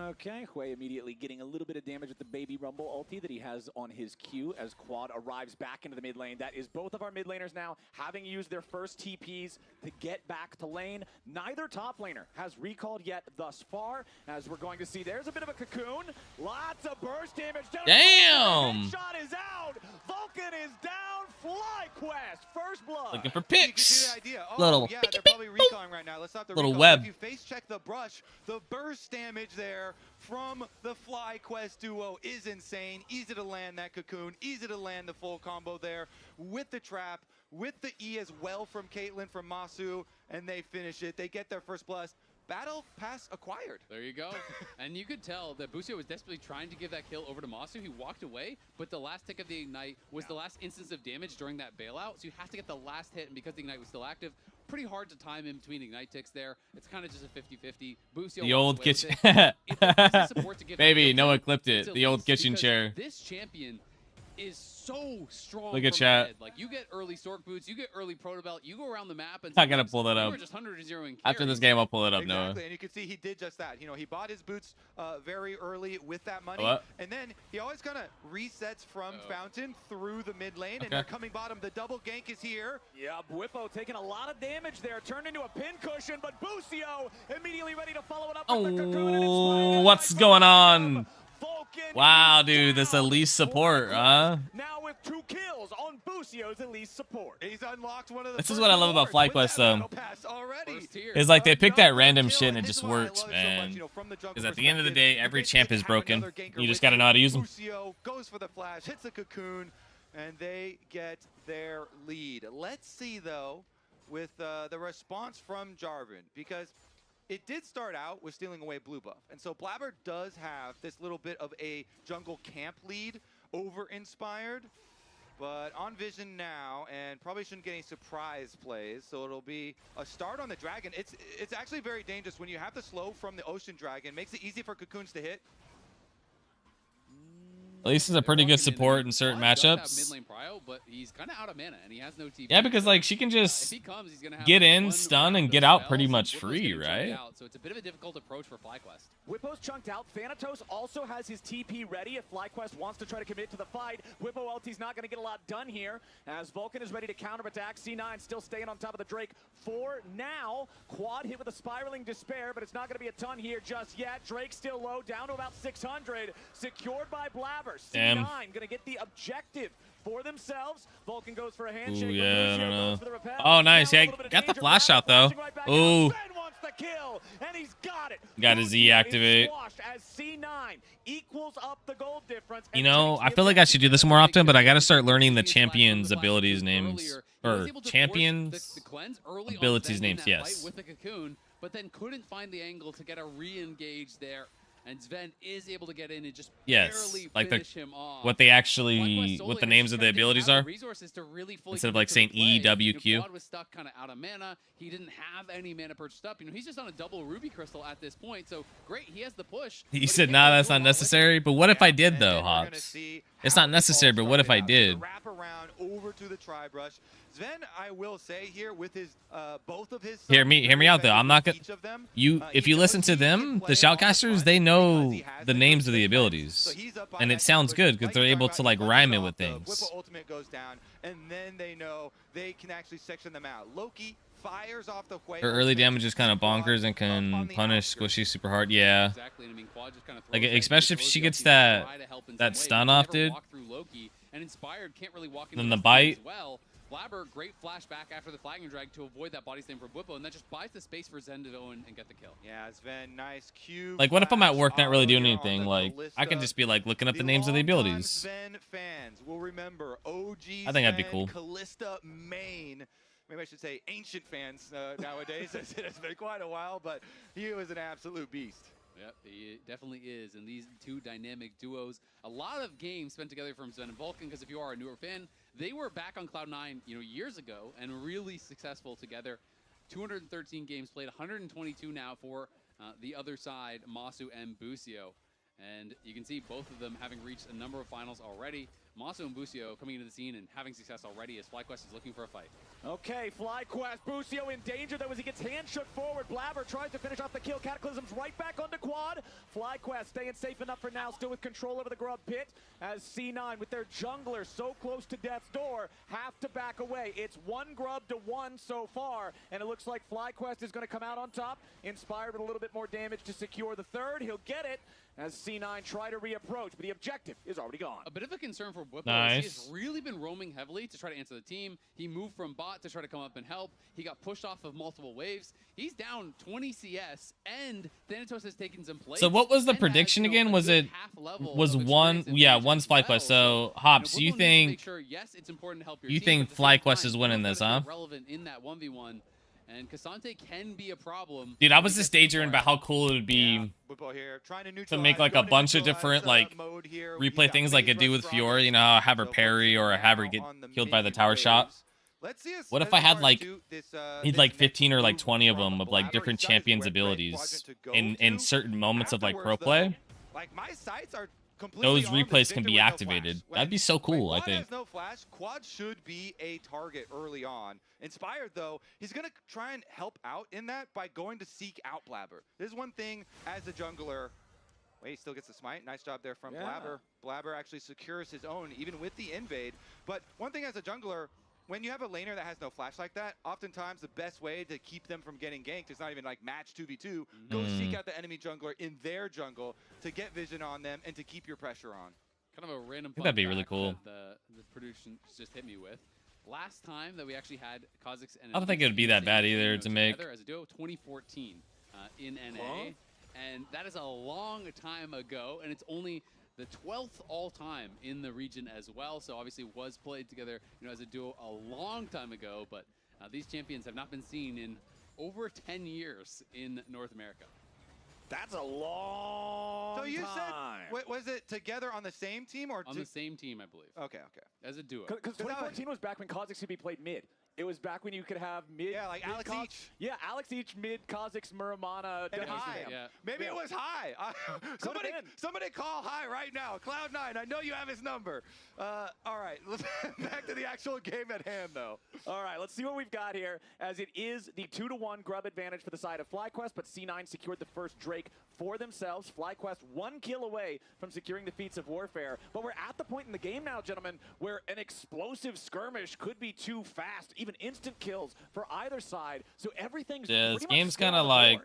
Okay, Hui immediately getting a little bit of damage with the Baby Rumble ulti that he has on his Q as Quad arrives back into the mid lane. That is both of our mid laners now having used their first TPs to get back to lane. Neither top laner has recalled yet thus far, as we're going to see there's a bit of a cocoon. Lots of burst damage. Damn! Shot is out. Vulcan is down. FlyQuest, first blood. Looking for picks. Little. Yeah, they're probably recalling right now. Let's stop the little recall. web. If you face check the brush, the burst damage there from the FlyQuest duo is insane. Easy to land that cocoon. Easy to land the full combo there with the trap, with the E as well from Caitlyn, from Masu, and they finish it. They get their first plus. Battle pass acquired. There you go. And you could tell that Busio was desperately trying to give that kill over to Masu. He walked away, but the last tick of the Ignite was the last instance of damage during that bailout. So you have to get the last hit, and because the Ignite was still active, pretty hard to time in between Ignite ticks there. It's kind of just a 50-50. Busio the old kitchen. Baby, Noah clipped it. The old kitchen chair. This champion is so strong. Look at chat. Ahead. Like, you get early Stork boots, you get early Proto Belt, you go around the map, and I gotta pull that up. just 100-0 After this game, I'll pull it up, Noah. Noah. And you can see he did just that. You know, he bought his boots very early with that money, and then he always kind of resets from Fountain through the mid lane, and they're coming bottom. The double gank is here. Yeah, Bwipo taking a lot of damage there, turned into a pin cushion, but Busio immediately ready to follow it up with the cocoon. Oh, what's going on? Wow, dude, this Elise support, huh? Now with 2 kills on Busio's Elise support. He's unlocked one of the This is what I love about FlyQuest, though. Is like they pick that random shit and it just works, man. Because at the end of the day, every champ is broken. You just gotta know how to use them. Busio goes for the flash, hits the cocoon, and they get their lead. Let's see, though, with the response from Jarvan, because it did start out with stealing away blue buff. And so Blabber does have this little bit of a jungle camp lead over Inspired. But on Vision now, and probably shouldn't get any surprise plays, so it'll be a start on the Dragon. It's actually very dangerous when you have the slow from the Ocean Dragon. Makes it easy for cocoons to hit. Elise is a pretty good support in certain matchups. Mid lane prio, but he's kind of out of mana, and he has no TP. Yeah, because like she can just get in, stun, and get out pretty much free, right? So it's a bit of a difficult approach for FlyQuest. Whippo's chunked out. Thanatos also has his TP ready if FlyQuest wants to try to commit to the fight. Whippo LT's not going to get a lot done here, as Vulcan is ready to counterattack. C9 still staying on top of the Drake for now. Quad hit with a spiraling despair, but it's not going to be a ton here just yet. Drake still low, down to about 600. Secured by Blabber. C9 going to get the objective for themselves. Vulcan goes for a Ooh, handshake. yeah, I don't know. Oh, nice. Yeah, got the flash out, though. Ooh. Wants the kill, and he's got it. Got a Z activate. As C9 equals up the goal difference. You know, I feel like I should do this more often, but I got to start learning the champions' abilities names. Or champions' abilities names, yes. With the cocoon, but then couldn't find the angle to get a re-engage there. And Sven is able to get in and just barely finish him off. What they actually, what the names of the abilities are, really instead of like saying E, W, Q. Quad was stuck kind of out of mana. He didn't have any mana purchased up. You know, he's just on a double Ruby Crystal at this point. So great, he has the push. He said, "Nah, that's not necessary." But what if I did, though, Hobbs? It's not necessary, but what if I did? Wrap around over to the tri-brush. Sven, I will say here with his both of his. Hear me out though. I'm not gonna. If you listen to them, the shoutcasters, they know the names of the abilities, and it sounds good because they're able to like rhyme it with things. Whipple ultimate goes down, and then they know they can actually section them out. Loki fires off the way. Her early damage is kind of bonkers and can punish Squishy super hard. Yeah. Exactly. I mean, Quad just kind of like especially if she gets that stun off, dude. And Inspired can't really walk Then the bite. As well. Blabber, great flashback after the flagging drag to avoid that body slam from Whippo, and that just buys the space for Zen to go and get the kill. Yeah, Sven, nice cue. Like, what if I'm at work not really doing anything? Like, I can just be like looking up the names of the abilities. Sven fans will remember OG I think that'd be cool. Callista main. Maybe I should say ancient fans nowadays. It's been quite a while, but he was an absolute beast. Yep, he definitely is. And these two dynamic duos, a lot of games spent together from Sven and Vulcan, because if you are a newer fan, they were back on Cloud9, years ago and really successful together. 213 games played, 122 now for the other side, Masu and Busio. And you can see both of them having reached a number of finals already. Masu and Busio coming into the scene and having success already as FlyQuest is looking for a fight. Okay, FlyQuest, Busio in danger though as he gets hand shook forward. Blabber tries to finish off the kill. Cataclysm's right back onto Quad. FlyQuest staying safe enough for now, still with control over the Grub pit, as C9 with their jungler so close to death's door have to back away. It's 1 Grub to 1 so far, and it looks like FlyQuest is going to come out on top. Inspired with a little bit more damage to secure the third. He'll get it as C9 try to reapproach, but the objective is already gone. A bit of a concern for Whippo. Nice. He has really been roaming heavily to try to answer the team. He moved from bot to try to come up and help. He got pushed off of multiple waves. He's down 20 CS, and Thanatos has taken some plays. So what was the prediction again? Was it one? Yeah, one's FlyQuest. So Hops, you think FlyQuest is winning this, huh? Relevant in that 1v1. And Cassante can be a problem. Dude, I was just daydreaming about how cool it would be to make like a bunch of different like replay things like it do with Fiora, have her parry or have her get killed by the tower shot. What if I had like 15 or like 20 of them of like different champions abilities in certain moments of like pro play? Like my sights are those replays can be activated. That'd be so cool, I think. No flash. Quad should be a target early on. Inspired, though, he's going to try and help out in that by going to seek out Blabber. This is one thing as a jungler. Wait, he still gets the smite. Nice job there from Blabber. Blabber actually secures his own, even with the invade. But one thing as a jungler, when you have a laner that has no flash like that, oftentimes the best way to keep them from getting ganked is not even like match 2v2. Go seek out the enemy jungler in their jungle to get vision on them and to keep your pressure on. Kind of a random that'd be really cool. The production just hit me with. Last time that we actually had Kha'Zix and I don't think it would be that bad either to make. As a duo, 2014 in NA. And that is a long time ago, and it's only the 12th all-time in the region as well. So obviously was played together, as a duo a long time ago. But these champions have not been seen in over 10 years in North America. That's a long So you time. said, was it together on the same team or on the same team, I believe? Okay. As a duo. Because 2014 was back when Kha'Zix could be played mid. It was back when you could have mid. Yeah, like Alex each. Yeah, Alex each mid, Kha'Zix, Muramana, and high. Yeah. Maybe it was high. Somebody call high right now. Cloud9, I know you have his number. All right, let's back to the actual game at hand, though. All right, let's see what we've got here, as it is the 2-1 Grub advantage for the side of FlyQuest, but C9 secured the first Drake for themselves. FlyQuest 1 kill away from securing the Feats of Warfare. But we're at the point in the game now, gentlemen, where an explosive skirmish could be too fast, even instant kills for either side. So everything. Yeah, this game's kind of like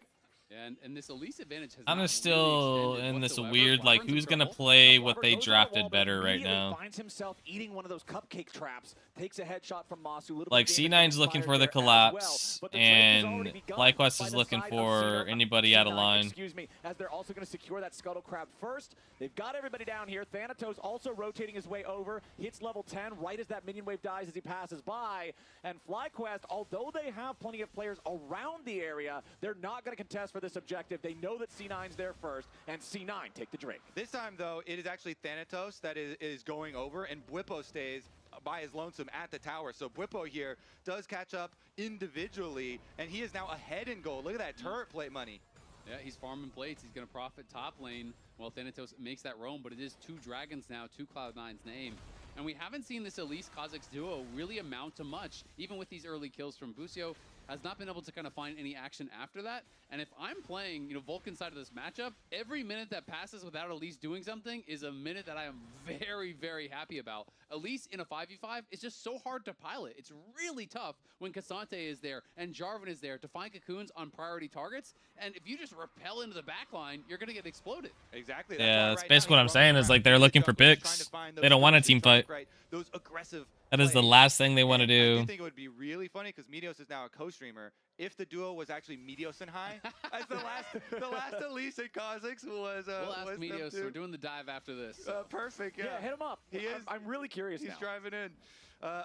And this Elise advantage has I'm not still really in this whatsoever. weird, like, Blabber's in who's gonna trouble. play Blabber what they goes down the drafted wall, but better right immediately now. finds himself eating one of those cupcake traps. Takes a headshot from Masu. Little Like, bit of damage C9's looking fired for the there as collapse, well, but the Drake has and already begun FlyQuest by is the looking side of for anybody out of C9, line. Excuse me, as they're also going to secure that Scuttle Crab first. They've got everybody down here. Thanatos also rotating his way over. Hits level 10 right as that minion wave dies as he passes by. And FlyQuest, although they have plenty of players around the area, they're not going to contest for this objective. They know that C9's there first, and C9 take the Drake. This time, though, it is actually Thanatos that is going over, and Bwipo stays by his lonesome at the tower. So Bwipo here does catch up individually, and he is now ahead in gold. Look at that turret plate money. Yeah, he's farming plates. He's going to profit top lane while Thanatos makes that roam, but it is 2 dragons now to Cloud9's name. And we haven't seen this Elise Kha'Zix duo really amount to much, even with these early kills from Busio. Has not been able to kind of find any action after that. And if I'm playing, Vulcan side of this matchup, every minute that passes without Elise doing something is a minute that I am very, very happy about. Elise in a 5v5 is just so hard to pilot. It's really tough when Cassante is there and Jarvan is there to find cocoons on priority targets. And if you just repel into the backline, you're going to get exploded. Exactly. Yeah, that's basically what I'm saying is, like, they're looking for picks. They don't want a team fight. Those aggressive That is the last thing they want to do. I do think it would be really funny because Meteos is now a co-streamer. If the duo was actually Meteos and High, as the last Elise and Kha'Zix was. We'll ask was Meteos. them We're doing the dive after this. Perfect. Yeah, hit him up. I'm really curious He's now. driving in.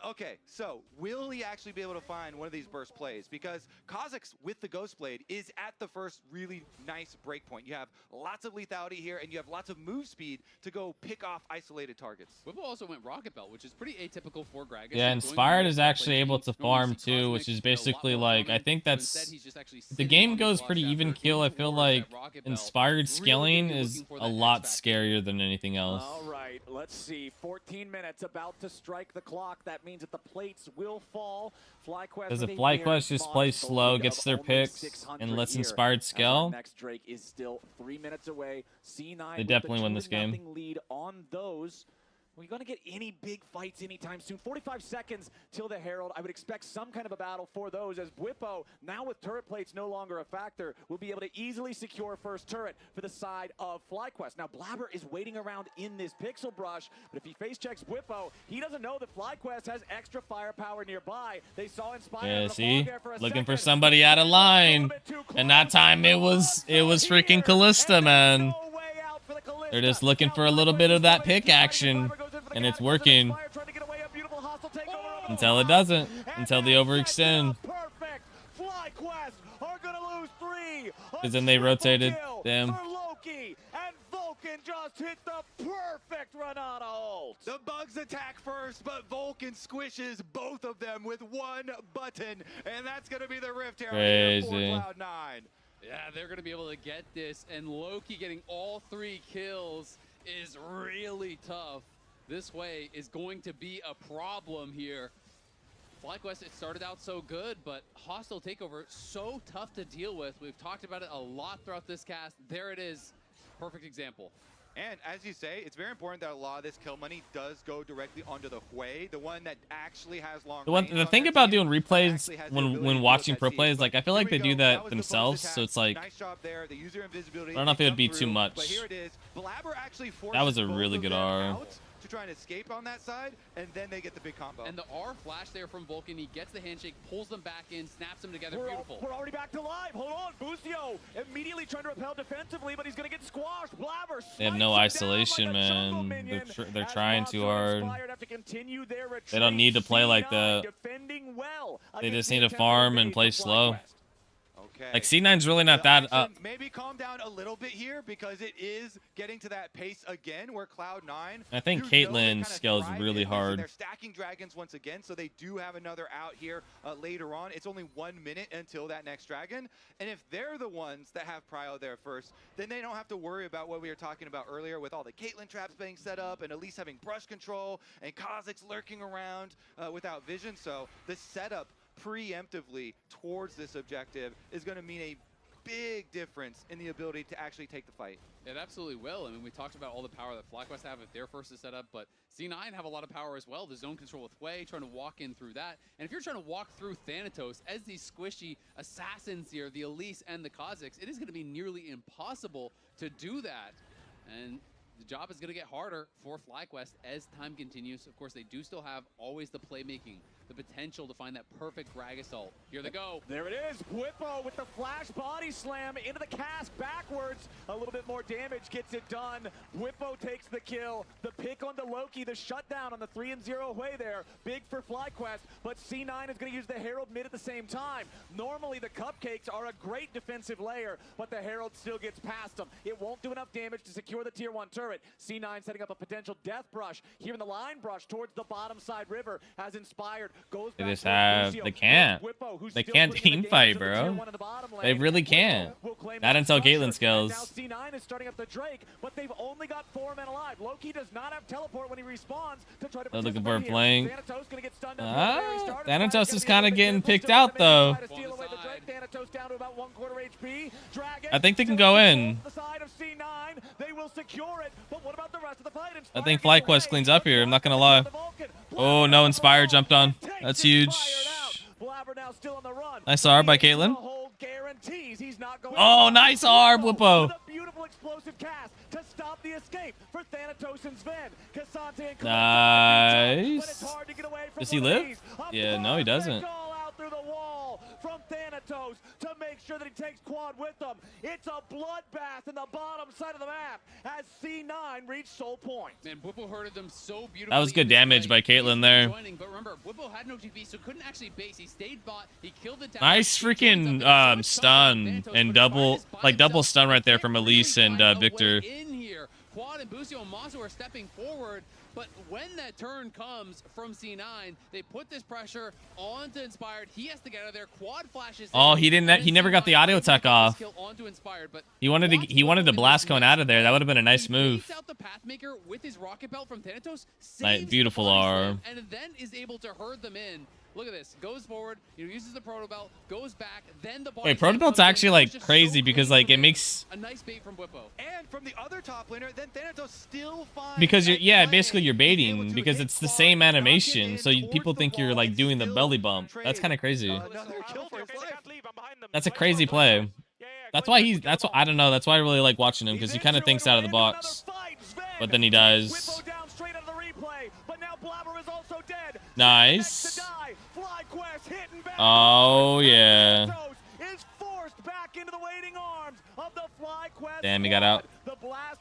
Okay, so will he actually be able to find one of these burst plays? Because Kha'Zix with the Ghost Blade is at the first really nice break point. You have lots of lethality here, and you have lots of move speed to go pick off isolated targets. Bwipo also went Rocket Belt, which is pretty atypical for Gragas. Yeah, Inspired is actually able to farm too, which is basically like, I think that's, the game goes pretty even kill. I feel like Inspired scaling is a lot scarier than anything else. All right, let's see. 14 minutes about to strike the clock. That means that the plates will fall. FlyQuest, Because if FlyQuest just plays slow, gets their picks, and lets Inspired scale, next Drake is still 3 minutes away. C9 they definitely win this game. Lead on those. We're going to get any big fights anytime soon. 45 seconds till the Herald. I would expect some kind of a battle for those, as Bwipo, now with turret plates no longer a factor, will be able to easily secure first turret for the side of FlyQuest. Now, Blabber is waiting around in this pixel brush, but if he face checks Bwipo, he doesn't know that FlyQuest has extra firepower nearby. They saw Inspired. Yeah, see? Looking for somebody out of line. And that time it was freaking Callista, man. They're just looking for a little bit of that pick action, and it's working until it doesn't, until they overextend. Because then they rotated them. And Vulcan just hit the perfect run out of ult. The Bugs attack first, but Vulcan squishes both of them with one button, and that's going to be the rift area for Cloud9. Yeah, they're going to be able to get this, and Loki getting all 3 kills is really tough. This way is going to be a problem here. FlyQuest, it started out so good, but hostile takeover, so tough to deal with. We've talked about it a lot throughout this cast. There it is. Perfect example. And as you say, it's very important that a lot of this kill money does go directly onto the Hui, the one that actually has long range. The thing about doing replays when watching pro plays, like, I feel like they do that themselves, so it's like, nice job there. The user invisibility, I don't know if it would be too much. But here it is. Blabber actually That was a really good R. To try and escape on that side, and then they get the big combo. And the R flash there from Vulcan. He gets the handshake, pulls them back in, snaps them together. Beautiful. We're already back to live. Hold on. Busio immediately trying to repel defensively, but he's going to get squashed. Blabber. They have no isolation, man. They're trying too hard. They don't need to play like that. They just need to farm and play slow. Like, C9's really not that up. Maybe calm down a little bit here because it is getting to that pace again where Cloud9. I think Caitlyn scales really hard. They're stacking dragons once again, so they do have another out here later on. It's only 1 minute until that next dragon. And if they're the ones that have prio there first, then they don't have to worry about what we were talking about earlier with all the Caitlyn traps being set up and Elise having brush control and Kha'Zix lurking around without vision. So the setup preemptively towards this objective is going to mean a big difference in the ability to actually take the fight. It absolutely will. I mean, we talked about all the power that FlyQuest have if they're first to set up, but C9 have a lot of power as well. The zone control with Hwei, trying to walk in through that. And if you're trying to walk through Thanatos as these squishy assassins here, the Elise and the Kazakhs, it is going to be nearly impossible to do that. And the job is going to get harder for FlyQuest as time continues. Of course, they do still have always the playmaking, the potential to find that perfect Grag assault. Here they go. There it is. Whippo with the flash body slam into the cask backwards. A little bit more damage gets it done. Whippo takes the kill. The pick on the Loki, the shutdown on the 3-0 way there. Big for FlyQuest, but C9 is going to use the Herald mid at the same time. Normally, the Cupcakes are a great defensive layer, but the Herald still gets past them. It won't do enough damage to secure the tier 1 turret. C9 setting up a potential death brush here in the line brush towards the bottom side river as Inspired goes They back just towards have, Lucio. they can't. Whippo, who's They still can't putting team the game fight, into the tier bro. 1 in the bottom lane. They really can't. Whippo will claim Not that until structure. Caitlyn And skills. now C9 is starting up the Drake, but they've only got 4 men alive. Loki does not have teleport when he respawns to try to They're looking for a participate flank. here. Thanatos gonna get stunned up here. Very start. Thanatos is Gonna be kind able of to getting get picked pushed out, over. though. Try to steal away the Drake. Thanatos down to about 1/4 HP. Dragon I think they can still go controls in. the side of C9. They will secure it, but what about the rest of the fight? I think FlyQuest cleans up here. I'm not going to lie. Oh, no. Inspire jumped on. That's huge. Blabber now still on the run. Nice R by Caitlyn. Guarantees he's not going. Oh, nice R, Whippo. With a beautiful explosive cast to stop the escape for Thanatos and Sven. Cassante and Nice. but it's hard to get away from Does he one of live? these. A Yeah, no, he doesn't. all out through the wall from Thanatos to make sure that he takes Quad with him. It's a bloodbath in the bottom side of the map as C9 reach Soul Point. Man, Whippo hurted them so beautifully. That was good damage by Caitlyn there. But remember, Whippo had no TP, so couldn't actually base. He stayed bot. He killed the tower. Nice freaking stun and double stun right there from Elise and Victor. In here, Quad and Busio and Mazo are stepping forward, but when that turn comes from C9, they put this pressure onto Inspired. He has to get out of there. Quad flashes. Oh, he didn't. He never got the audio tech off. Onto Inspired, but He wanted to blast going out of there. That would have been a nice move. out the Pathmaker with his rocket belt from Thanatos. Like, beautiful R. And then is able to herd them in. Look at this. Goes forward, uses the Proto Belt, goes back, then the Wait, Proto Belt's actually like crazy because like it makes a nice bait from Whippo. And from the other top laner, then Thanatos still finds because basically you're baiting because it's the same animation, so people think you're like doing the belly bump. That's kind of crazy. Another kill for his life. That's a crazy play. That's why I don't know. That's why I really like watching him because he kind of thinks out of the box, but then he dies. Nice. Oh yeah. Damn, he got out.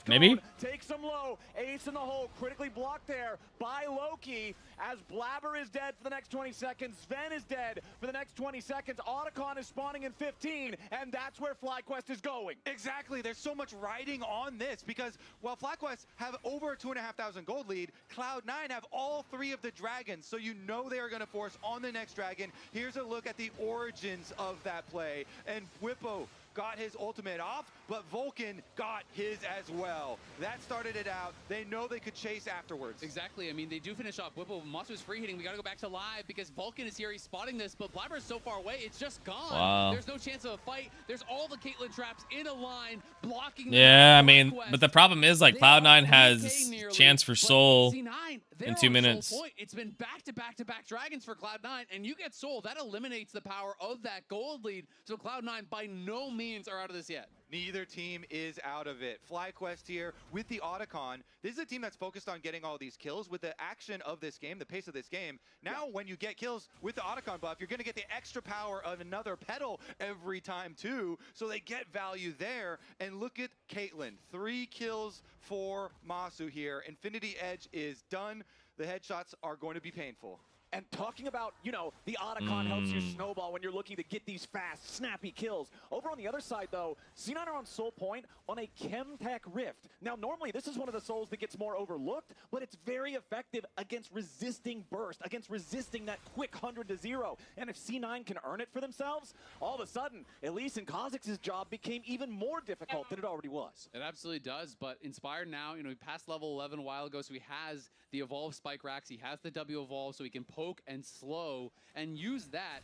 Maybe? Takes him low. Ace in the hole. Critically blocked there by Loki. As Blabber is dead for the next 20 seconds. Sven is dead for the next 20 seconds. Otacon is spawning in 15. And that's where FlyQuest is going. Exactly. There's so much riding on this because while FlyQuest have over a 2,500 gold lead, Cloud9 have all 3 of the dragons. So you know they are going to force on the next dragon. Here's a look at the origins of that play. And Whippo got his ultimate off, but Vulcan got his as well. That started it out. They know they could chase afterwards. Exactly. I mean, they do finish off. Whippo, Matsu's free hitting. We got to go back to live because Vulcan is here. He's spotting this, but Blabber is so far away. It's just gone. Wow. There's no chance of a fight. There's all the Caitlyn traps in a line blocking. Yeah, I mean, but the problem is like Cloud9 has chance for Soul in 2 minutes. It's been back-to-back-to-back dragons for Cloud9, and you get Soul. That eliminates the power of that gold lead. So Cloud9 by no means are out of this yet. Neither team is out of it. FlyQuest here with the Otacon. This is a team that's focused on getting all these kills with the action of this game, the pace of this game. Now, when you get kills with the Otacon buff, you're going to get the extra power of another petal every time too. So they get value there. And look at Caitlyn. 3 kills for Masu here. Infinity Edge is done. The headshots are going to be painful. And talking about, you know, the Otacon helps you snowball when you're looking to get these fast, snappy kills. Over on the other side, though, C9 are on Soul Point on a Chemtech Rift. Now, normally, this is one of the souls that gets more overlooked, but it's very effective against resisting burst, against resisting that quick 100-0. And if C9 can earn it for themselves, all of a sudden, Elise and Kazakhs' job became even more difficult than it already was. It absolutely does, but Inspired now, you know, he passed level 11 a while ago, so he has the Evolve Spike Racks, he has the W Evolve, so he can poke and slow and use that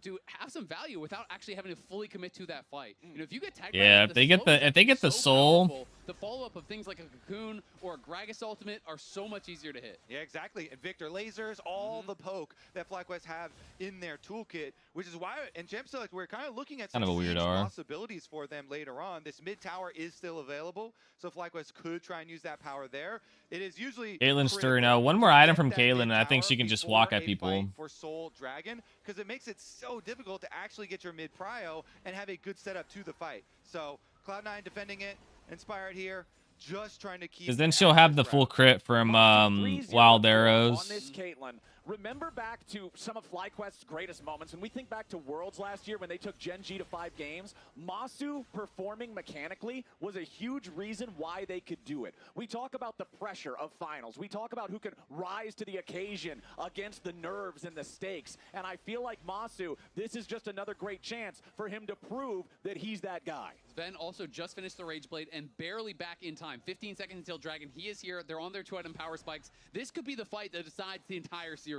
to have some value without actually having to fully commit to that fight. You know, if you get tagged Yeah, if they get the soul, powerful, the follow-up of things like a Cocoon or a Gragas ultimate are so much easier to hit. Yeah, exactly. And Victor lasers, all the poke that FlyQuest have in their toolkit, which is why, and Gem Select, we're kind of looking at some kind of a weird huge R. possibilities for them later on. This mid tower is still available, so FlyQuest could try and use that power there. It is usually Caitlin's stirring out. One more item from Caitlyn, and I think she can just walk at people. For Soul Dragon, because it makes it so difficult to actually get your mid prio and have a good setup to the fight. So Cloud9 defending it, Inspired here, just trying to keep. Because then she'll have the full crit from Wild Arrows. On this Caitlyn. Remember back to some of FlyQuest's greatest moments. When we think back to Worlds last year when they took Gen G to 5 games, Masu performing mechanically was a huge reason why they could do it. We talk about the pressure of finals. We talk about who can rise to the occasion against the nerves and the stakes. And I feel like Masu, this is just another great chance for him to prove that he's that guy. Sven also just finished the Rage Blade and barely back in time. 15 seconds until Dragon. He is here. They're on their 2-item power spikes. This could be the fight that decides the entire series.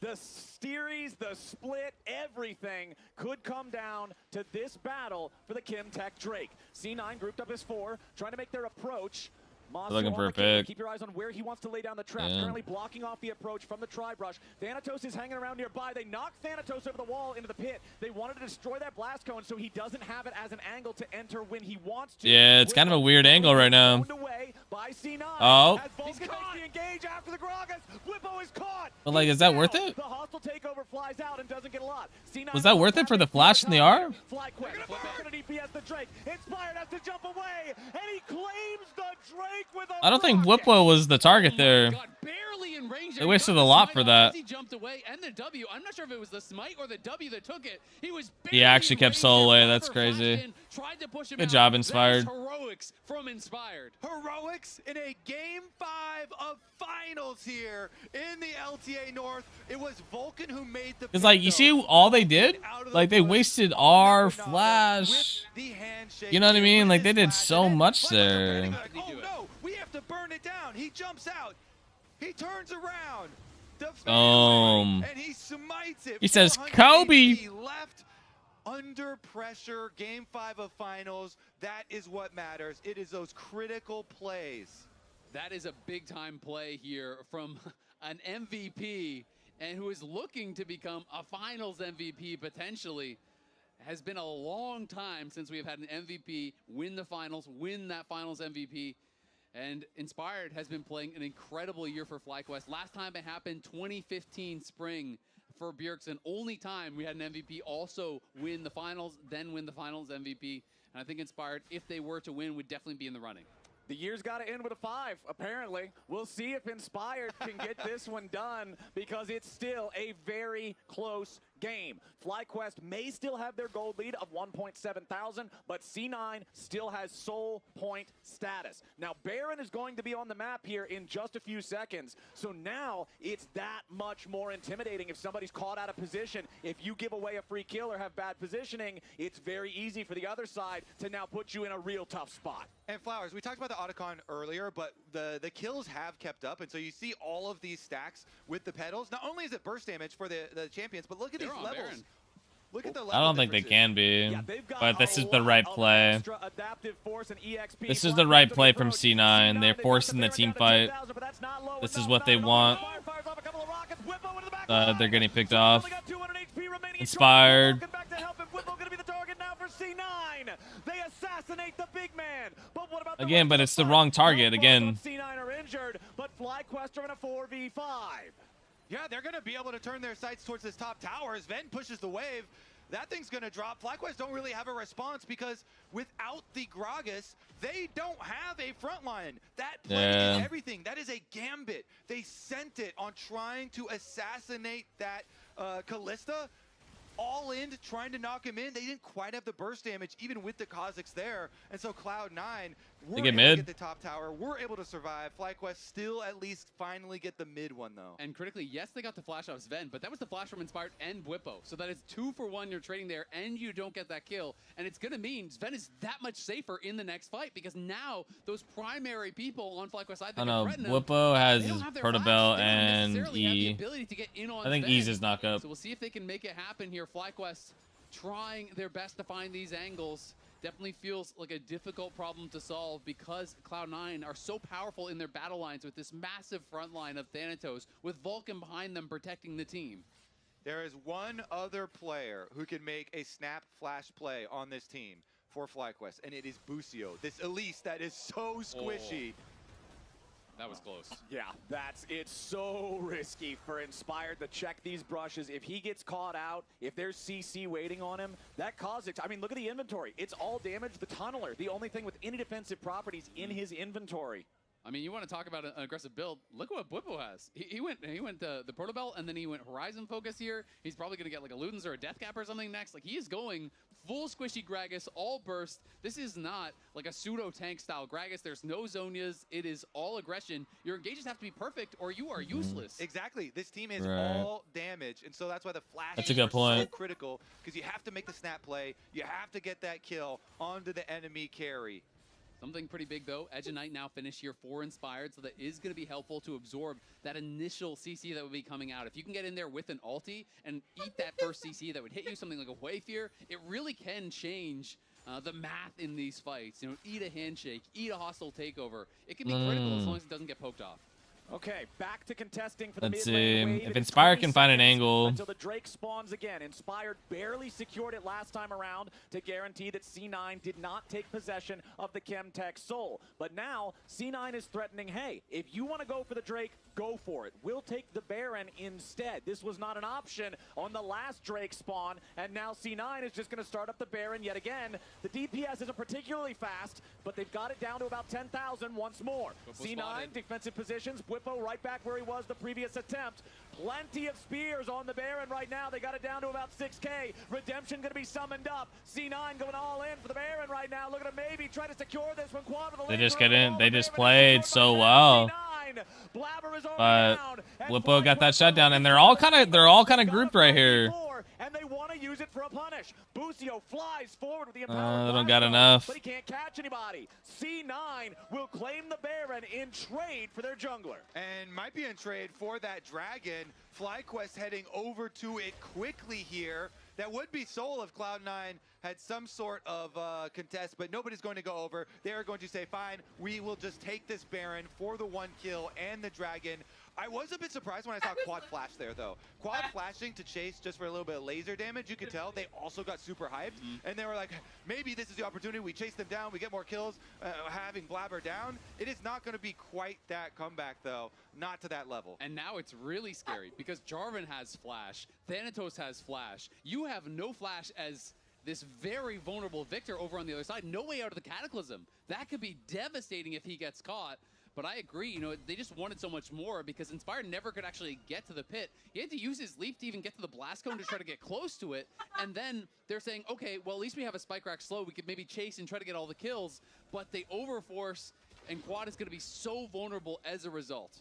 The series, the split, everything could come down to this battle for the Kim Tech Drake. C9 grouped up as 4, trying to make their approach. Masu looking for a pick. Keep your eyes on where he wants to lay down the traps. Yeah. Currently blocking off the approach from the Tri-Brush. Thanatos is hanging around nearby. They knock Thanatos over the wall into the pit. They wanted to destroy that blast cone so he doesn't have it as an angle to enter when he wants to. Yeah, it's kind of a weird angle right now. By C9. Oh. He's caught. Engage after the Gragas. Whippo is caught. But like, is that worth it? The hostile takeover flies out and doesn't get a lot. C9 Was that worth it for the flash and the R? FlyQuest gonna DPS the Drake. Inspired has to jump away, and he claims the Drake with a I don't think Whippo was the target there. Barely in range. They wasted a lot for that. He jumped away, and the W. I'm not sure if it was the smite or the W that took it. He was. He actually kept Soul away. That's crazy. Tried to push him Good job, out. Inspired. That is heroics from Inspired. Heroics in a Game 5 of finals here in the LTA North. It was Vulcan who made the. Because like, you see all they did? Like, they wasted our flash. You know what I mean? Like, they did so much there. Oh no, we have to burn it down. He jumps out. He turns around. And he smites it. He says, Kobe. Left under pressure. Game 5 of finals. That is what matters. It is those critical plays. That is a big time play here from an MVP and who is looking to become a finals MVP potentially. Has been a long time since we have had an MVP win the finals, win that finals MVP. And Inspired has been playing an incredible year for FlyQuest. Last time it happened, 2015 spring for Bjergsen. Only time we had an MVP also win the finals, then win the finals MVP. And I think Inspired, if they were to win, would definitely be in the running. The year's got to end with a 5, apparently. We'll see if Inspired can get this one done because it's still a very close game. FlyQuest may still have their gold lead of 1.7 thousand, but C9 still has soul point status. Now, Baron is going to be on the map here in just a few seconds, so now it's that much more intimidating if somebody's caught out of position. If you give away a free kill or have bad positioning, it's very easy for the other side to now put you in a real tough spot. And Flowers, we talked about the Otacon earlier, but the kills have kept up, and so you see all of these stacks with the pedals. Not only is it burst damage for the champions, but look at these levels. Baron. Look at the level I don't think they can be, but this is the right play. This is the right play from C9. They're forcing the team fight. This is what they want. They're getting picked off. Inspired. Again, but it's the wrong target again. C9 are injured, but FlyQuest are in a 4v5. Yeah, they're going to be able to turn their sights towards this top tower as Ven pushes the wave. That thing's going to drop. FlyQuest don't really have a response because without the Gragas, they don't have a front line. That play is everything. That is a gambit. They sent it on trying to assassinate that Kalista. All in, trying to knock him in. They didn't quite have the burst damage, even with the Kha'Zix there. And so Cloud9 were able to get the top tower. We're able to survive. FlyQuest still at least finally get the mid one, though. And critically, yes, they got the flash off Sven, but that was the flash from Inspired and Whippo. So that is 2 for 1 you're trading there, and you don't get that kill. And it's going to mean Sven is that much safer in the next fight because now those primary people on FlyQuest side, I know Whippo has Protobell and E. to get in on I think Sven. E's is knock up. So we'll see if they can make it happen here FlyQuest trying their best to find these angles. Definitely feels like a difficult problem to solve because Cloud9 are so powerful in their battle lines with this massive front line of Thanatos, with Vulcan behind them protecting the team. There is one other player who can make a snap flash play on this team for FlyQuest, and it is Busio, this Elise that is so squishy. That was close. Yeah, it's so risky for Inspired to check these brushes. If he gets caught out, if there's CC waiting on him, that causes, I mean, look at the inventory. It's all damage. The Tunneler, the only thing with any defensive properties in his inventory. I mean, you want to talk about an aggressive build? Look at what Bwipo has. He went the Protobelt, and then he went Horizon Focus here. He's probably going to get like a Ludens or a Deathcap or something next. Like, he is going full squishy Gragas, all burst. This is not like a pseudo tank style Gragas. There's no Zonias. It is all aggression. Your engages have to be perfect, or you are useless. Exactly. This team is all damage, and so that's why the flash That's a good point. so critical, because you have to make the snap play. You have to get that kill onto the enemy carry. Something pretty big, though. Edge of Night now finished here for Inspired, so that is going to be helpful to absorb that initial CC that would be coming out. If you can get in there with an ulti and eat that first CC that would hit you, something like a Wayfear, it really can change the math in these fights. You know, eat a handshake, eat a hostile takeover. It can be critical as long as it doesn't get poked off. Okay, back to contesting for the Let's mid see. lane wave. If It is Inspire 20 can find an seconds angle. until the Drake spawns again. Inspired barely secured it last time around to guarantee that C9 did not take possession of the Chemtech Soul. But now, C9 is threatening, hey, if you want to go for the Drake, go for it. We'll take the Baron instead. This was not an option on the last Drake spawn, and now C9 is just going to start up the Baron yet again. The DPS isn't particularly fast, but they've got it down to about 10,000 once more. C9, spotted. defensive positions, Bwipo right back where he was the previous attempt. Plenty of spears on the Baron right now. They got it down to about 6K. Redemption going to be summoned up. C9 going all in for the Baron right now. Look at him maybe try to secure this one. Quad with the They lane just through. couldn't. They just played so well. Blabber is already But down. Bwipo got that shutdown, and they're all kind of grouped right here. And they want to use it for a punish. Busio flies forward with the They empowered don't got blast enough. but he can't catch anybody. C9 will claim the Baron in trade for their jungler. And might be in trade for that dragon. FlyQuest heading over to it quickly here. That would be Soul if Cloud9 had some sort of contest, but nobody's going to go over. They're going to say, fine, we will just take this Baron for the 1 kill and the dragon. I was a bit surprised when I saw Quad flash there, though. Quad flashing to chase just for a little bit of laser damage. You could tell they also got super hyped, and they were like, maybe this is the opportunity. We chase them down, we get more kills, having Blabber down. It is not going to be quite that comeback, though. Not to that level. And now it's really scary because Jarvan has flash, Thanatos has flash. You have no flash as this very vulnerable Victor over on the other side. No way out of the Cataclysm. That could be devastating if he gets caught. But I agree, you know, they just wanted so much more because Inspired never could actually get to the pit. He had to use his leap to even get to the blast cone to try to get close to it. And then they're saying, okay, well, at least we have a Spike Rack slow. We could maybe chase and try to get all the kills. But they overforce, and Quad is going to be so vulnerable as a result.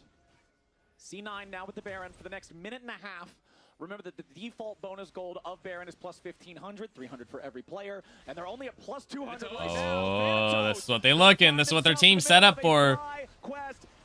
C9 now with the Baron for the next minute and a half. Remember that the default bonus gold of Baron is plus 1,500, 300 for every player, and they're only at plus 200 right now. Oh, this is what they looking. This is what their team set up for.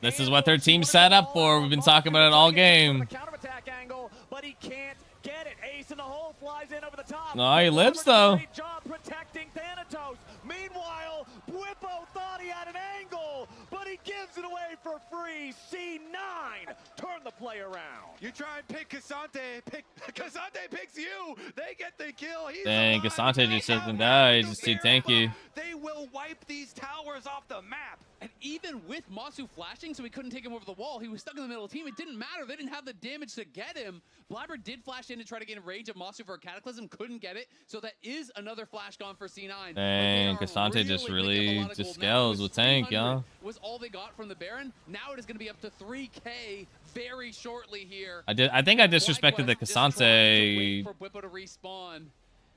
This is what their team set up for. We've been talking about it all game. Counterattack angle, but he can't get it. Ace in the hole flies in over the top. No, he lives though. Great job protecting Thanatos. Meanwhile, Bwipo thought he had an angle, but he gives it away for free. C9 turn the play around. You try and pick Cassante, Cassante picks you. They get the kill. He's Dang, alive. Cassante just doesn't die. He's just too tanky. They will wipe these towers off the map. And even with Masu flashing, so he couldn't take him over the wall, he was stuck in the middle of the team. It didn't matter. They didn't have the damage to get him. Blabber did flash in to try to get in range of Masu for a Cataclysm. Couldn't get it. So that is another flash gone for C9. Dang, Cassante just really just scales with tank, y'all. Was all they got from the Baron. Now it is going to be up to 3K very shortly here. I think I disrespected the Cassante For Bwipo to respawn.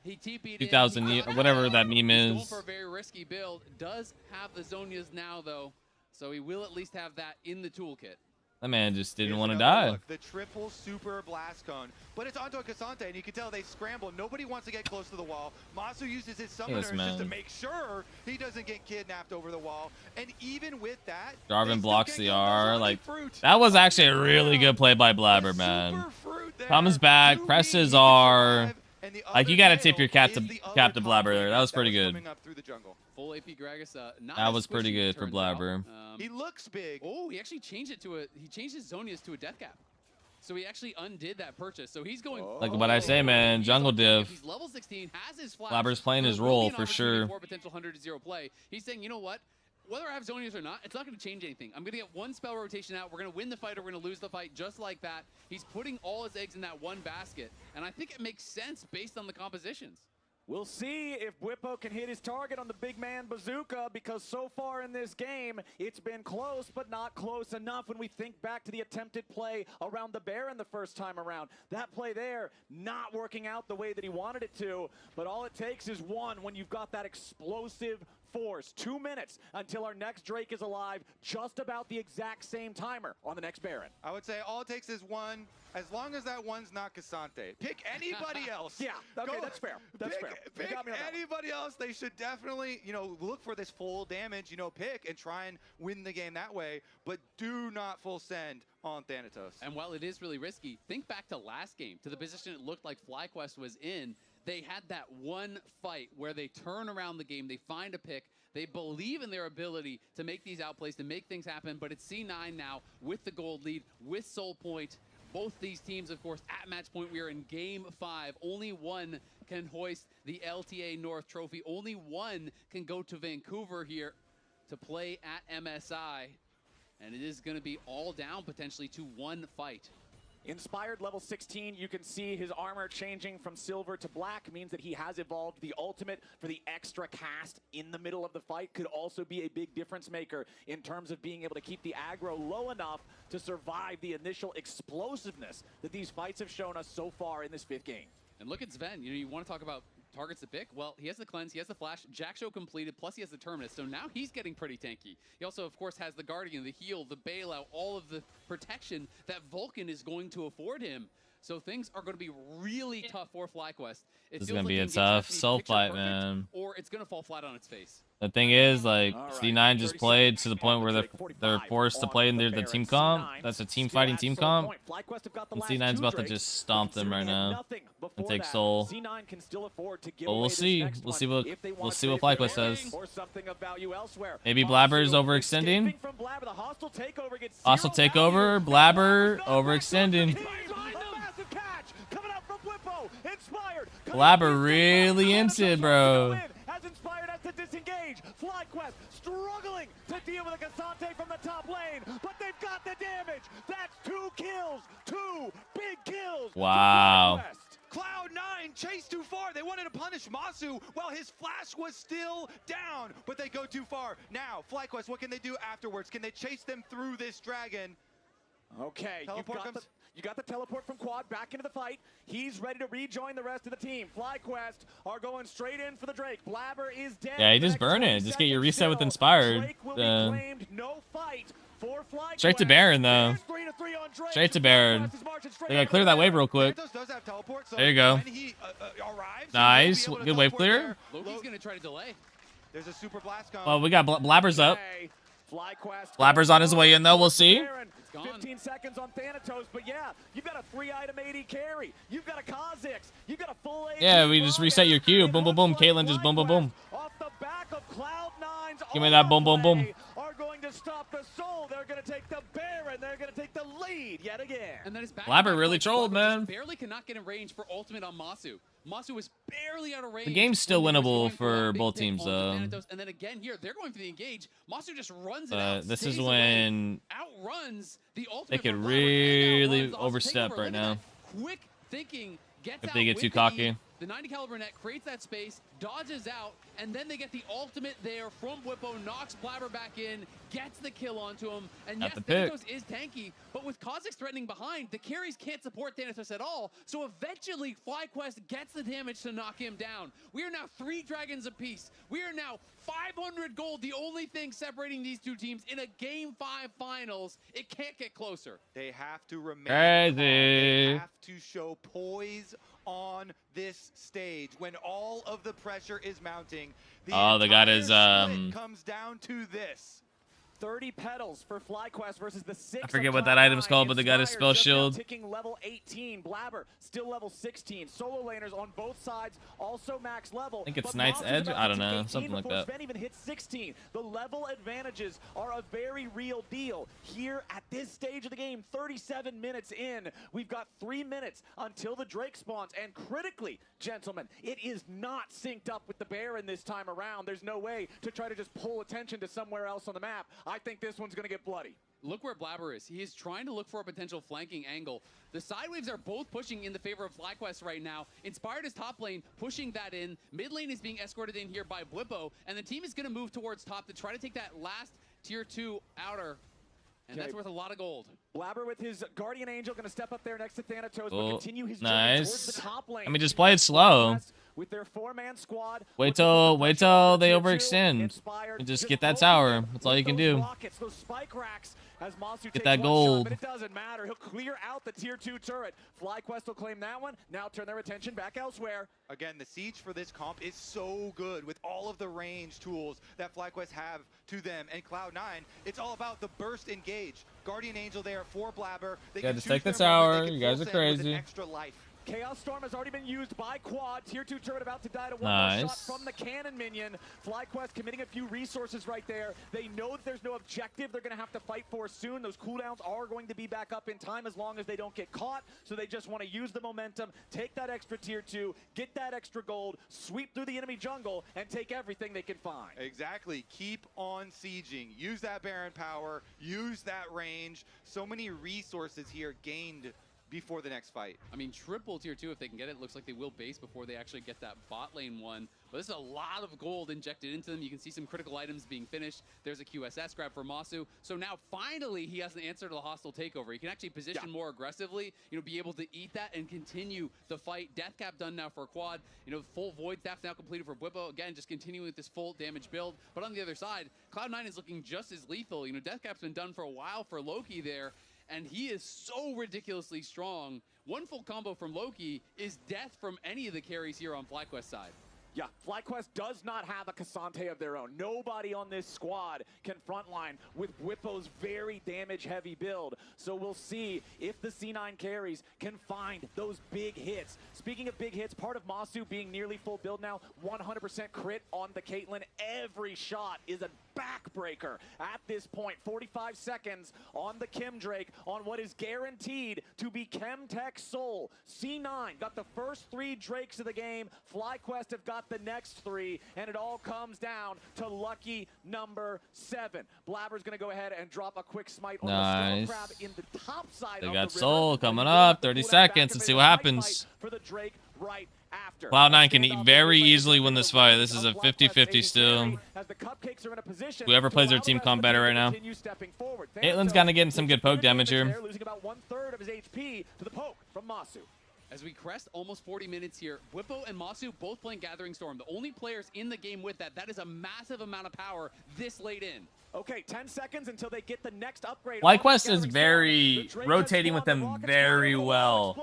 He TP'd 2000 in. whatever that meme He's going is. for a very risky build. Does have the Zonias now, though. So he will at least have that in the toolkit. That man just didn't Here's want to another die. look, the triple super blast cone, but it's onto a Cassante, and you can tell they scramble. Nobody wants to get close to the wall. Masu uses his summoners just to man. make sure he doesn't get kidnapped over the wall. And even with that, Jarvan blocks the R. Like, that was actually a really good play by Blabber, man. Comes back, presses R, And the Like, you other gotta tip tail your cap is the other to top Blabber there. That was laner pretty good. coming up through the jungle. Full AP Gragas. That was pretty good for Blabber. He looks big. Oh, he actually changed it to he changed his Zonias to a death cap. So he actually undid that purchase. So he's going. Like what I say, man, jungle div. He's level 16, has his flash. Blabber's playing his role for sure. For potential 100-0 play. He's saying, you know what? Whether I have Zonias or not, it's not going to change anything. I'm going to get one spell rotation out. We're going to win the fight or we're going to lose the fight just like that. He's putting all his eggs in that one basket. And I think it makes sense based on the compositions. We'll see if Bwipo can hit his target on the big man bazooka, because so far in this game, it's been close, but not close enough when we think back to the attempted play around the Baron the first time around. That play there, not working out the way that he wanted it to, but all it takes is one when you've got that explosive force. 2 minutes until our next Drake is alive, just about the exact same timer on the next Baron. I would say all it takes is one, as long as that one's not Cassante. Pick anybody else. Yeah, okay, that's fair. That's fair. Pick anybody else. They should definitely, look for this full damage, pick and try and win the game that way, but do not full send on Thanatos. And while it is really risky, think back to last game, to the position it looked like FlyQuest was in. They had that one fight where they turn around the game, they find a pick, they believe in their ability to make these outplays, to make things happen, but it's C9 now with the gold lead, with Soul Point. Both these teams, of course, at match point. We are in Game 5. Only one can hoist the LTA North Trophy. Only one can go to Vancouver here to play at MSI. And it is going to be all down potentially to one fight. Inspired level 16, you can see his armor changing from silver to black, means that he has evolved. The ultimate for the extra cast in the middle of the fight could also be a big difference maker in terms of being able to keep the aggro low enough to survive the initial explosiveness that these fights have shown us so far in this 5th game. And look at Sven, you want to talk about targets to pick? Well, he has the cleanse, he has the flash, Jack Show completed, plus he has the terminus, so now he's getting pretty tanky. He also, of course, has the Guardian, the heal, the bailout, all of the protection that Vulcan is going to afford him. So things are going to be really tough for FlyQuest. This is going to be a tough soul fight, man. Or it's going to fall flat on its face. The thing is, like, C9 just played to the point where they're forced to play in the team comp. That's a team fighting team comp. And C9's about to just stomp them right now and take soul. But we'll see. We'll see what FlyQuest says. Maybe Blabber's overextending. Hostile takeover. Blabber overextending. Blabber really into it, bro. To disengage. FlyQuest struggling to deal with a Cassante from the top lane, but they've got the damage. That's 2 kills. 2 big kills. Wow. Cloud9 chased too far. They wanted to punish Masu while his flash was still down, but they go too far. Now, FlyQuest, what can they do afterwards? Can they chase them through this dragon? Okay, you got the teleport from Quad back into the fight. He's ready to rejoin the rest of the team. FlyQuest are going straight in for the Drake. Blabber is dead. Yeah, you just burn it. Just get your reset with Inspired. No fight for FlyQuest. Straight to Baron, though. Straight to Baron. They gotta clear that wave real quick. There you go. Nice. Good wave clear. Loki's gonna try to delay. There's a super blast coming. Well, we got Blabber's up. Blabber's on his way in, though. We'll see. 15 seconds on Thanatos, but yeah, you've got a 3-item AD carry. You've got a Kha'Zix. You've got a full AD. Yeah, we just reset your Q. Boom, boom, boom. Caitlyn just boom, boom, boom. Off the back of Cloud9's Give me that boom, boom, boom. Are going to stop the soul. They're going to take the Baron. They're going to take the lead yet again. And then his back. Blabber really trolled, man. Barely cannot get in range for ultimate on Masu. Masu was barely out of range. The game's still winnable for both teams, though. And then again here, they're going for the engage. Masu just runs it out. This is when outruns the ultimate. They could really overstep right now. Quick thinking gets if they get too cocky. The 90 caliber net creates that space, dodges out, and then they get the ultimate there from Bwipo, knocks Blabber back in, gets the kill onto him. And yes, Thanatos is tanky, but with Kha'Zix threatening behind, the carries can't support Thanatos at all. So eventually, FlyQuest gets the damage to knock him down. We are now 3 dragons apiece. We are now 500 gold, the only thing separating these two teams in a Game 5 finals. It can't get closer. They have to remain crazy. calm. They have to show poise on this stage when all of the pressure is mounting. The guy is comes down to this. 30 petals for FlyQuest versus the 6. I forget what that item's called, but they got a spell shield. Ticking level 18. Blabber still level 16. Solo laners on both sides also max level. I think it's Knight's Edge. I don't know, something like that. Sven even hit 16. The level advantages are a very real deal. Here at this stage of the game, 37 minutes in, we've got 3 minutes until the Drake spawns. And critically, gentlemen, it is not synced up with the Baron this time around. There's no way to try to just pull attention to somewhere else on the map. I think this one's going to get bloody. Look where Blabber is. He is trying to look for a potential flanking angle. The side waves are both pushing in the favor of FlyQuest right now. Inspired is top lane, pushing that in. Mid lane is being escorted in here by Blippo, and the team is going to move towards top to try to take that last tier 2 outer. And that's worth a lot of gold. Blabber with his Guardian Angel going to step up there next to Thanatos, but continue his journey towards the top lane. I mean, just play it slow. With their 4-man squad. Wait till they overextend. And just get that tower. That's all you can do. Those spike racks as Masu Get that gold. But it doesn't matter. He'll clear out the tier 2 turret. FlyQuest will claim that one. Now turn their attention back elsewhere. Again, the siege for this comp is so good with all of the range tools that FlyQuest have to them. And Cloud9, it's all about the burst engage. Guardian Angel there for Blabber. They just take the tower. You guys are crazy. Extra life. Chaos Storm has already been used by Quad. Tier 2 turret about to die to one more shot from the cannon minion. FlyQuest committing a few resources right there. They know that there's no objective they're going to have to fight for soon. Those cooldowns are going to be back up in time as long as they don't get caught. So they just want to use the momentum, take that extra tier 2, get that extra gold, sweep through the enemy jungle, and take everything they can find. Exactly. Keep on sieging. Use that Baron power. Use that range. So many resources here gained before the next fight. I mean, triple tier 2 if they can get it. Looks like they will base before they actually get that bot lane one. But this is a lot of gold injected into them. You can see some critical items being finished. There's a QSS grab for Masu. So now finally he has an answer to the hostile takeover. He can actually position more aggressively, be able to eat that and continue the fight. Death cap done now for Quad. Full Void Staff now completed for Blippo. Again, just continuing with this full damage build. But on the other side, Cloud9 is looking just as lethal. Death cap's been done for a while for Loki there. And he is so ridiculously strong. One full combo from Loki is death from any of the carries here on FlyQuest side. Yeah, FlyQuest does not have a Cassante of their own. Nobody on this squad can frontline with Whippo's very damage-heavy build. So we'll see if the C9 carries can find those big hits. Speaking of big hits, part of Masu being nearly full build now, 100% crit on the Caitlyn. Every shot is a backbreaker at this point. 45 seconds on the Kim Drake on what is guaranteed to be Chemtech Soul. C9 got the first 3 Drakes of the game. FlyQuest have got the next 3, and it all comes down to lucky number 7. Blabber's going to go ahead and drop a quick smite on the Storm Crab in the top side. They got Soul coming up. 30 seconds. Let's see what happens. For the Drake right after. Cloud9 can very easily win this fight. This is a 50-50 still. Whoever plays their team comp better right now. Caitlin's kind of getting some good poke damage here. Losing about 1/3 of his HP to the poke from Masu. As we crest almost 40 minutes here, Whippo and Masu both playing Gathering Storm. The only players in the game with that. That is a massive amount of power this late in. Okay, 10 seconds until they get the next upgrade. FlyQuest is very rotating with them very well.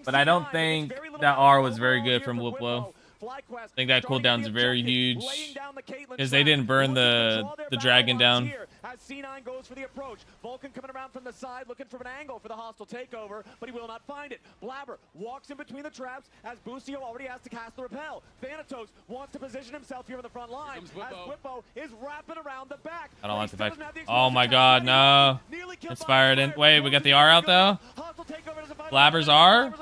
But I don't think that R was very good from Whippo. I think that cooldown's very huge because they didn't burn the dragon down. As C9 goes for the approach, Vulcan coming around from the side looking for an angle for the hostile takeover, but he will not find it. Blabber walks in between the traps as Busio already has to cast the repel. Thanatos wants to position himself here in the front line as Whippo is wrapping around the back. I don't like the fact. Oh my god, no. Inspired in. Wait, we got the R out though? Blabber's R?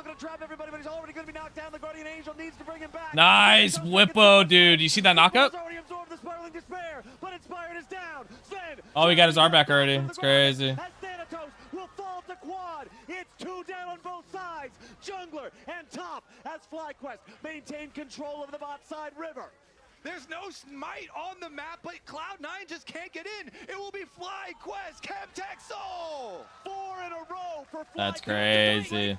Nice Whippo, dude. You see that knockup? Oh, he got his R back already. It's crazy. It's 2 down on both sides. Jungler and top as FlyQuest maintain control of the bot side river. There's no smite on the map, but Cloud9 just can't get in. It will be FlyQuest, Chemtech Soul. 4 in a row for FlyQuest. That's crazy.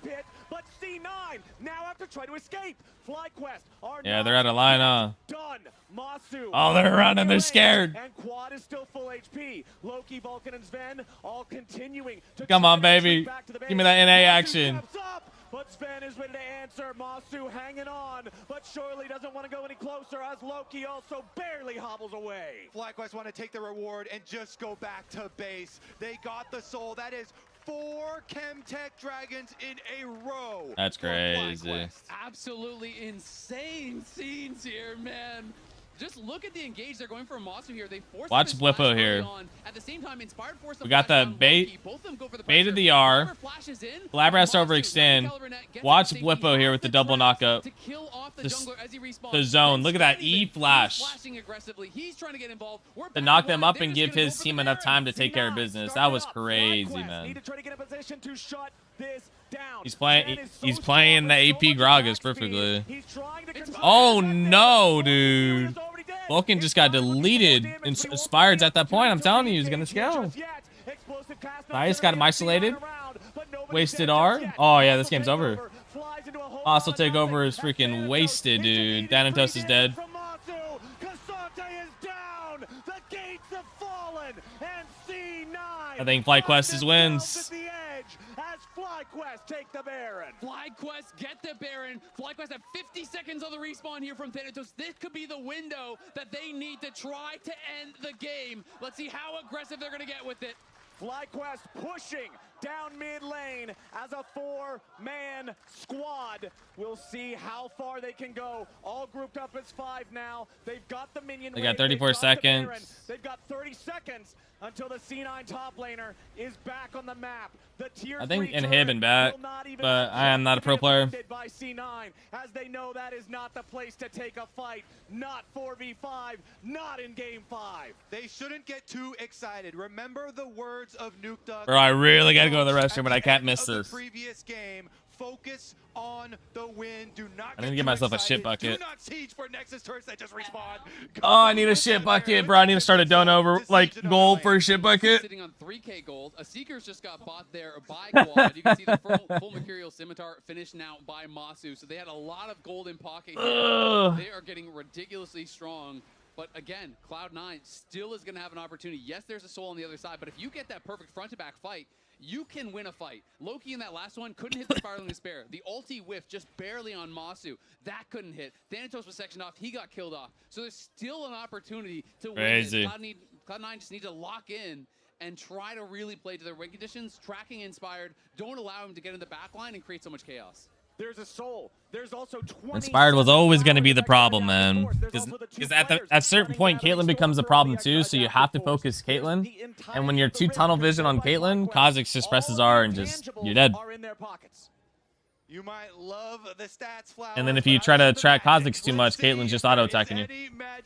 But C9 now have to try to escape. FlyQuest are they're out of line, huh? Done. Masu. Oh, they're running. They're scared. And Quad is still full HP. Loki, Vulcan, and Sven all continuing to come on, baby. Give me that NA action. but Sven is ready to answer. Masu hanging on, but surely doesn't want to go any closer as Loki also barely hobbles away. FlyQuest want to take the reward and just go back to base. They got the soul. That is 4 Chemtech Dragons in a row. That's crazy. Absolutely insane scenes here, man. Just look at the engage they're going for Masu here. They force Watch Blippo here. At the same time, Inspired force We got the bait. Baited the R. Blabber has to overextend. Watch Blippo here with the double knockup. The zone. Look at that E flash. To knock them up and give his team enough time to take care of business. That was crazy, man. He's playing the AP Gragas perfectly. Oh no, dude. Vulcan just got deleted. Inspired's at that point. I'm telling you, he's gonna scale. Nice, got him isolated. Wasted R. Oh yeah, this game's over. Also take over is freaking wasted, dude. Thanatos is dead. I think FlyQuest is wins. FlyQuest take the Baron. FlyQuest get the Baron. FlyQuest have 50 seconds on the respawn here from Thanatos. This could be the window that they need to try to end the game. Let's see how aggressive they're going to get with it. FlyQuest pushing down mid lane as a 4-man squad. We'll see how far they can go. All grouped up as 5 now. They've got the minion. They got 34 seconds. They've got 30 seconds until the C9 top laner is back on the map. The tier I think Inhib back, but I am not a pro player. By C9, as they know that is not the place to take a fight. Not 4v5, not in game 5. They shouldn't get too excited. Remember the words of Nuke Duck. Bro, I really gotta go to the restroom, but I can't miss this. Previous game, focus on the win. Do not I need to give myself a shit bucket. Do not siege for Nexus turrets that just respawn. Oh, I need a shit bucket, bro. I need to start a don over like gold for a shit bucket. Sitting on 3k gold. A Seekers just got bought there by Quad. You can see the full Mercurial Scimitar finished now by Masu. So they had a lot of gold in pocket here. They are getting ridiculously strong. But again, Cloud9 still is going to have an opportunity. Yes, there's a soul on the other side, but if you get that perfect front-to-back fight, you can win a fight. Loki in that last one couldn't hit the Spiraling Despair. The ulti whiff just barely on Masu. That couldn't hit. Thanatos was sectioned off. He got killed off. So there's still an opportunity to win this. Cloud9 just need to lock in and try to really play to their win conditions. Tracking Inspired. Don't allow him to get in the back line and create so much chaos. There's a soul. There's also 20 Inspired was always going to be the problem, man. Because at a certain point, Caitlyn becomes a problem too, so you have to focus Caitlyn. And when you're too tunnel vision on Caitlyn, Kha'Zix just presses R and just, you're dead. You might love the stats, Flower, and then if you try to track Kha'Zix too much, Caitlyn's just auto-attacking you.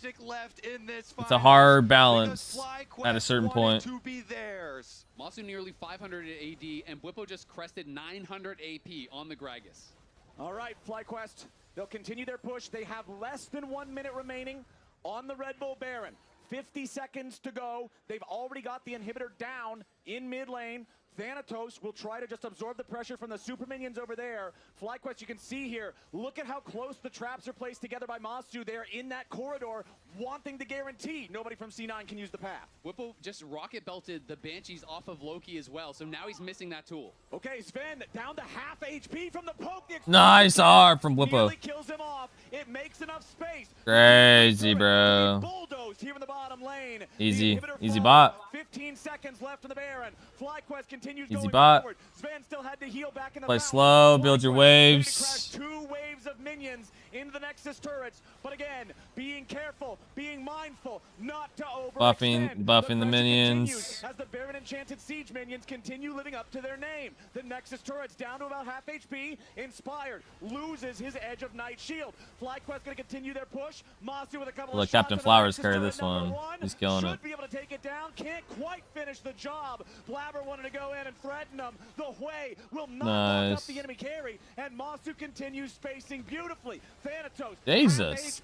It's a hard balance at a certain point. Masu nearly 500 AD, and Blippo just crested 900 AP on the Gragas. All right, FlyQuest, they'll continue their push. They have less than 1 minute remaining on the Red Bull Baron. 50 seconds to go. They've already got the inhibitor down in mid lane. Thanatos will try to just absorb the pressure from the super minions over there. FlyQuest, you can see here, look at how close the traps are placed together by Masu. They're in that corridor, wanting to guarantee nobody from C9 can use the path. Whippo just rocket belted the Banshees off of Loki as well, so now he's missing that tool. Okay, Sven down to half HP from the poke. Nice R from Whippo. Kills him off. It makes enough space. Crazy, bro. Bulldozed here in the bottom lane. Easy bot. 15 seconds left in the Baron. FlyQuest continues Easy going bot. forward. Sven still had to heal back in the Play mountain. slow, build your waves. 2 waves of minions into the Nexus turrets. But again, being careful, being mindful, not to overextend. Buffing the minions. As the Baron Enchanted Siege minions continue living up to their name. The Nexus turret's down to about half HP. Inspired loses his Edge of Night Shield. FlyQuest going to continue their push. Masu with a couple of shots. Captain Flowers carry this one. He's killing it. Should be able to take it down. Can't quite finish the job. Blabber wanted to go in and threaten him. The Hwei will not lock up the enemy carry, and Masu continues spacing beautifully. Thanatos, Jesus.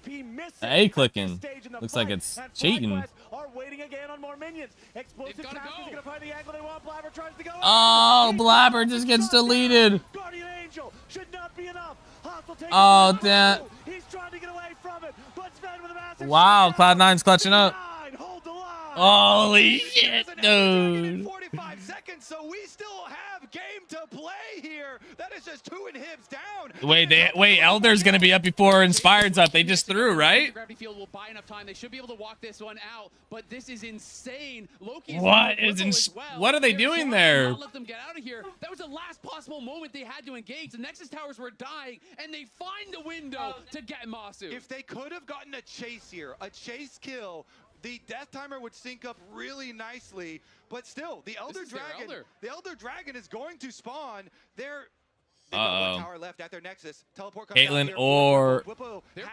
A clicking. Looks like it's cheating. Are waiting again on more minions. Explosive traps is going to find the angle they want. Blabber tries to go. Oh, Blabber just gets deleted. Guardian Angel should not be enough. Oh, damn. He's trying to get away from it, but Sven with a massive wow, Cloud9's clutching up. Hold the line. Holy shit, dude. 45 seconds, so we still have game to play here. That is just 2 inhibs down. Wait, Elder's gonna be up before Inspired's up. They just threw, right? Gravity Field will buy enough time. They should be able to walk this one out, but this is insane. Loki What are they doing there? Not let them get out of here. That was the last possible moment they had to engage. The Nexus towers were dying, and they find a window to get Masu. If they could have gotten a chase here, a chase kill, the death timer would sync up really nicely, but still, the Elder Dragon is going to spawn. They've got one tower left at their Nexus. Teleport comes Caitlyn down here. or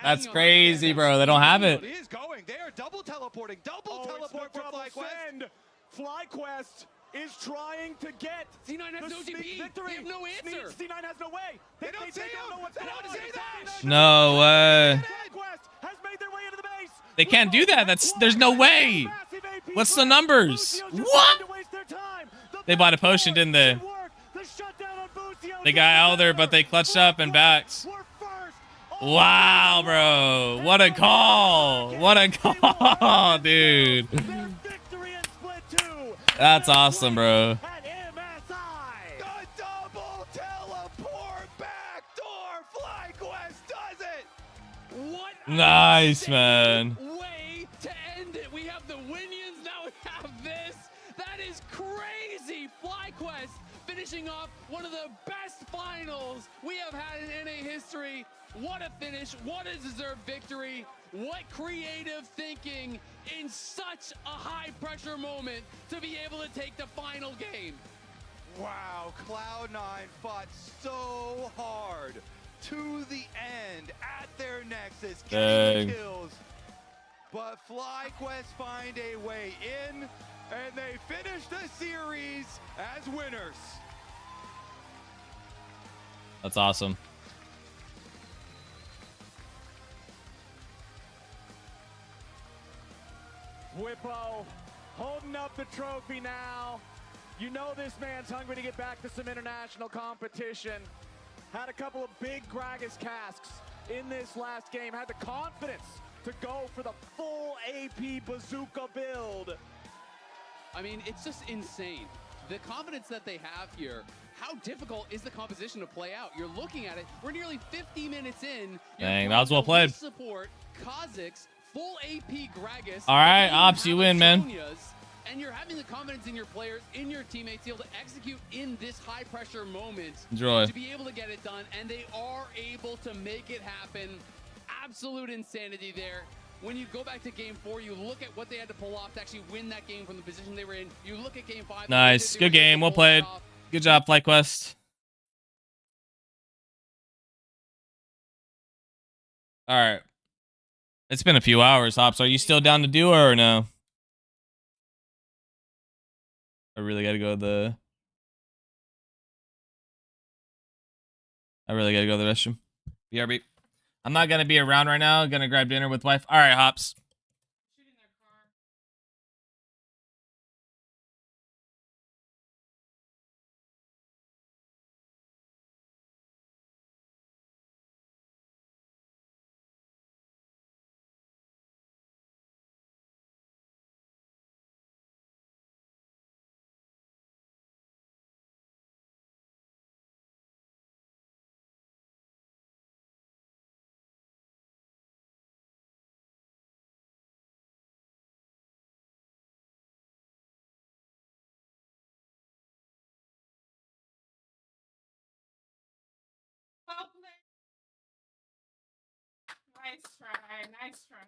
that's crazy, bro. They don't have it. He is going. They are double teleporting. Double teleport for FlyQuest. FlyQuest is trying to get C9 has no GP. victory. They have no answer. C9 has no way. They don't see him. They don't see that. No way. FlyQuest has made their way into the base. They can't do that. There's no way. What's the numbers? What? They bought a potion, didn't they? They got Elder, but they clutched up and backed. Wow, bro. What a call. What a call, dude. That's awesome, bro. The double teleport backdoor. FlyQuest does it. What? Nice, man. Way to end it. We have the Winions, now we have this. That is crazy. FlyQuest finishing off one of the best finals we have had in NA history. What a finish. What a deserved victory. What creative thinking in such a high-pressure moment to be able to take the final game. Wow, Cloud9 fought so hard to the end at their Nexus, getting kills. But FlyQuest find a way in, and they finish the series as winners. That's awesome. Whippo holding up the trophy now. You know this man's hungry to get back to some international competition. Had a couple of big Gragas casks in this last game. Had the confidence to go for the full AP bazooka build. I mean, it's just insane. The confidence that they have here. How difficult is the composition to play out? You're looking at it. We're nearly 50 minutes in. Dang, that was well played. Support, Kha'Zix, full AP Gragas. All right, Ops, you win, man. And you're having the confidence in your players, in your teammates, to be able to execute in this high-pressure moment. Enjoy. To be able to get it done, and they are able to make it happen. Absolute insanity there. When you go back to Game 4, you look at what they had to pull off to actually win that game from the position they were in. You look at Game 5. Nice. Good game. Well played. Good job, FlyQuest. All right. It's been a few hours, Hops. Are you still down to do it or no? I really gotta go to the restroom. BRB. I'm not gonna be around right now. Gonna grab dinner with wife. All right, Hops. Nice try, nice try.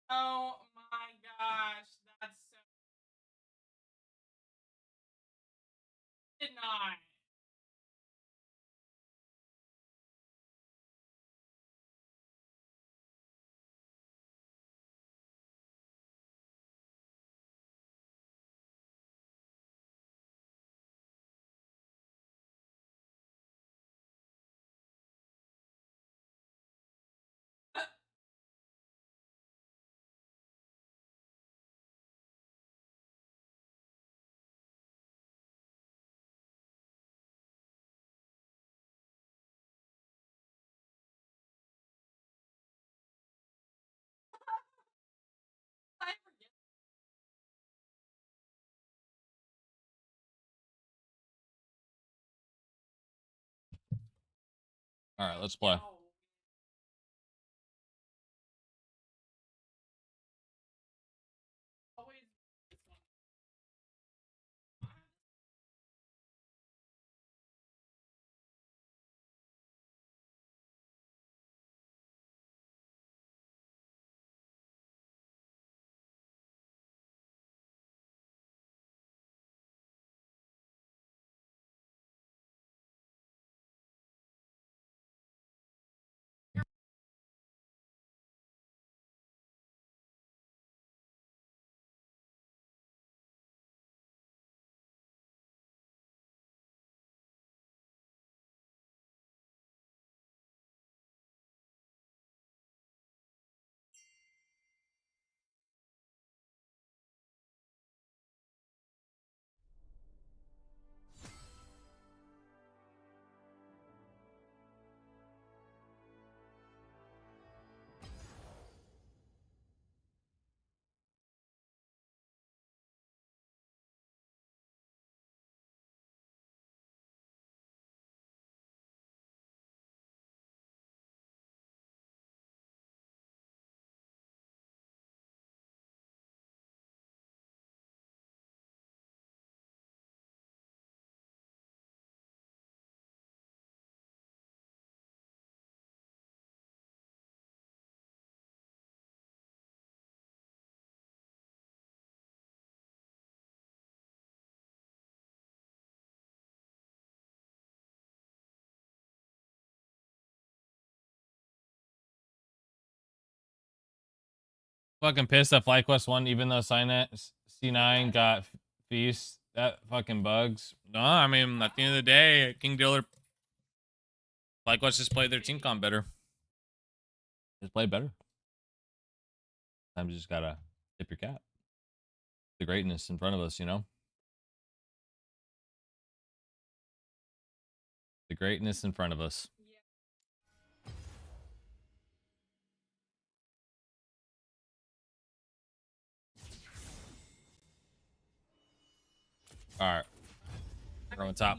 Oh my gosh, that's so. Did not. I forget. All right, let's play. Always. Fucking pissed that FlyQuest won, even though C9 got Feast. That fucking bugs. No, I mean, at the end of the day, King Dealer, FlyQuest just played their team comp better. Just played better. Sometimes you just gotta tip your cap. The greatness in front of us, you know? The greatness in front of us. All right. We're on top.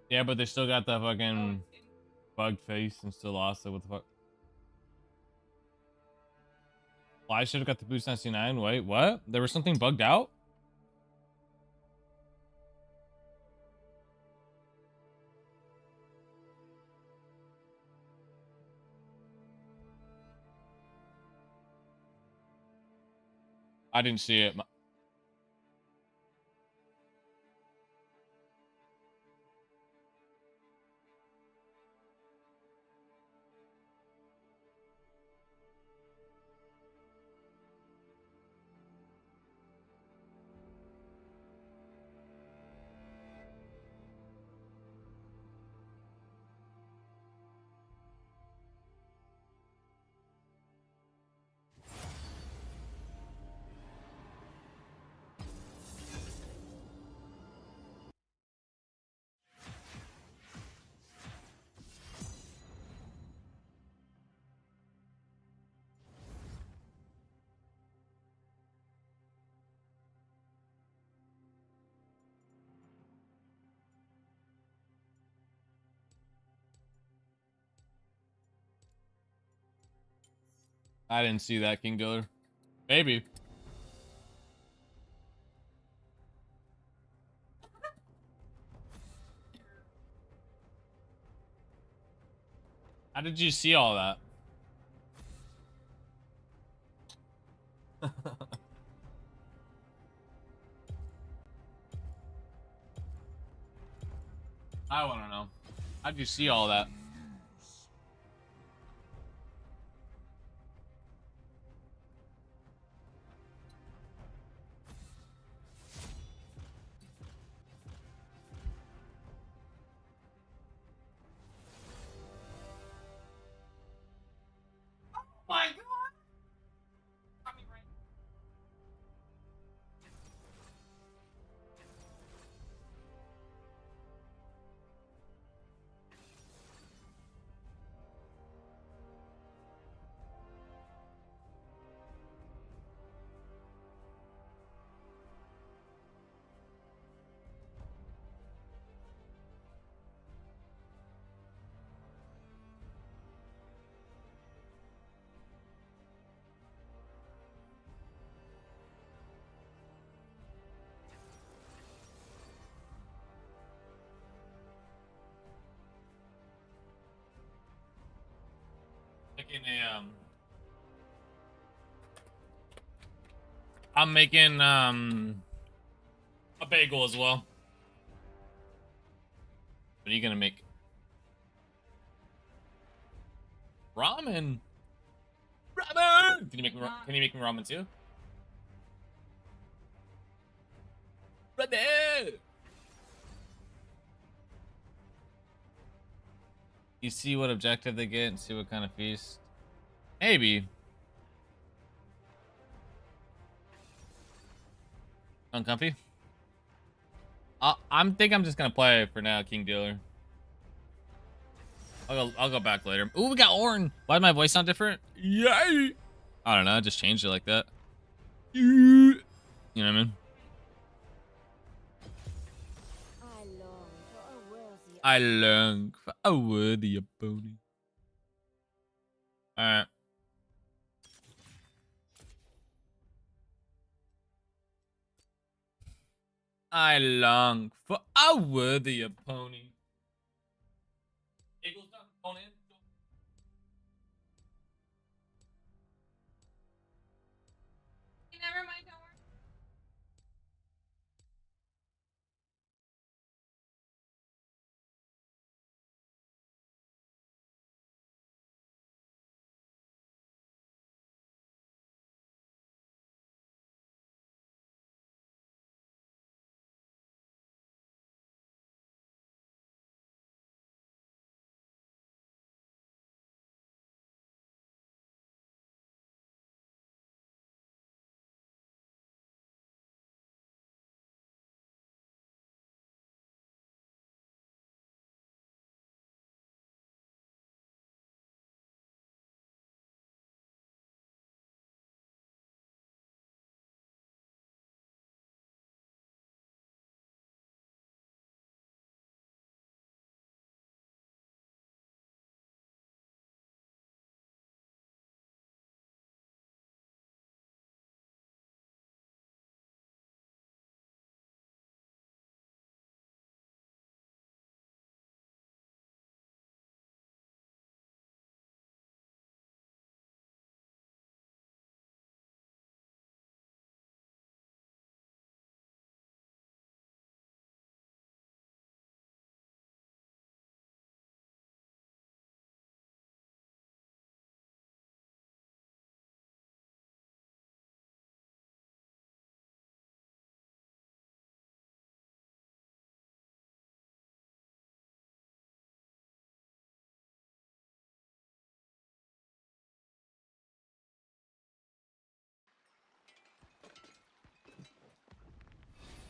Yeah, but they still got the fucking bugged face and still lost it. What the fuck? Well, I should have got the boost on C9. Wait, what? There was something bugged out? I didn't see it. I didn't see that, King Diller. Maybe. How did you see all that? I want to know. How'd you see all that? My God. I'm making a bagel as well. What are you gonna make? Ramen. Ramen. Can you make me? Can you make me ramen too? Ramen. You see what objective they get and see what kind of feast. Maybe. Uncomfy. I'm just gonna play for now, King Dealer. I'll go back later. Ooh, we got Orn. Why did my voice sound different? Yay! I don't know. I just changed it like that. You know what I mean? I long for a worthy opponent. All right. I long for a worthy opponent. Eagles done. Opponent. Never mind, don't worry.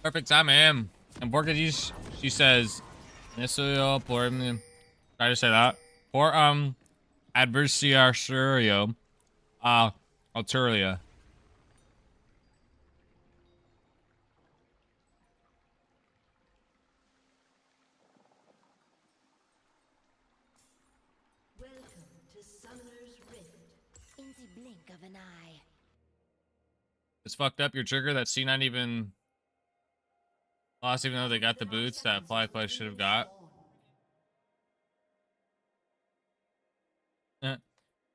Perfect time, I am. In Portuguese, she says, "Necesario por try to say that por adversario Alturia." Welcome to Summoner's Rift. It's fucked up your trigger that C9 even lost, even though they got the boots that FlyQuest should have got.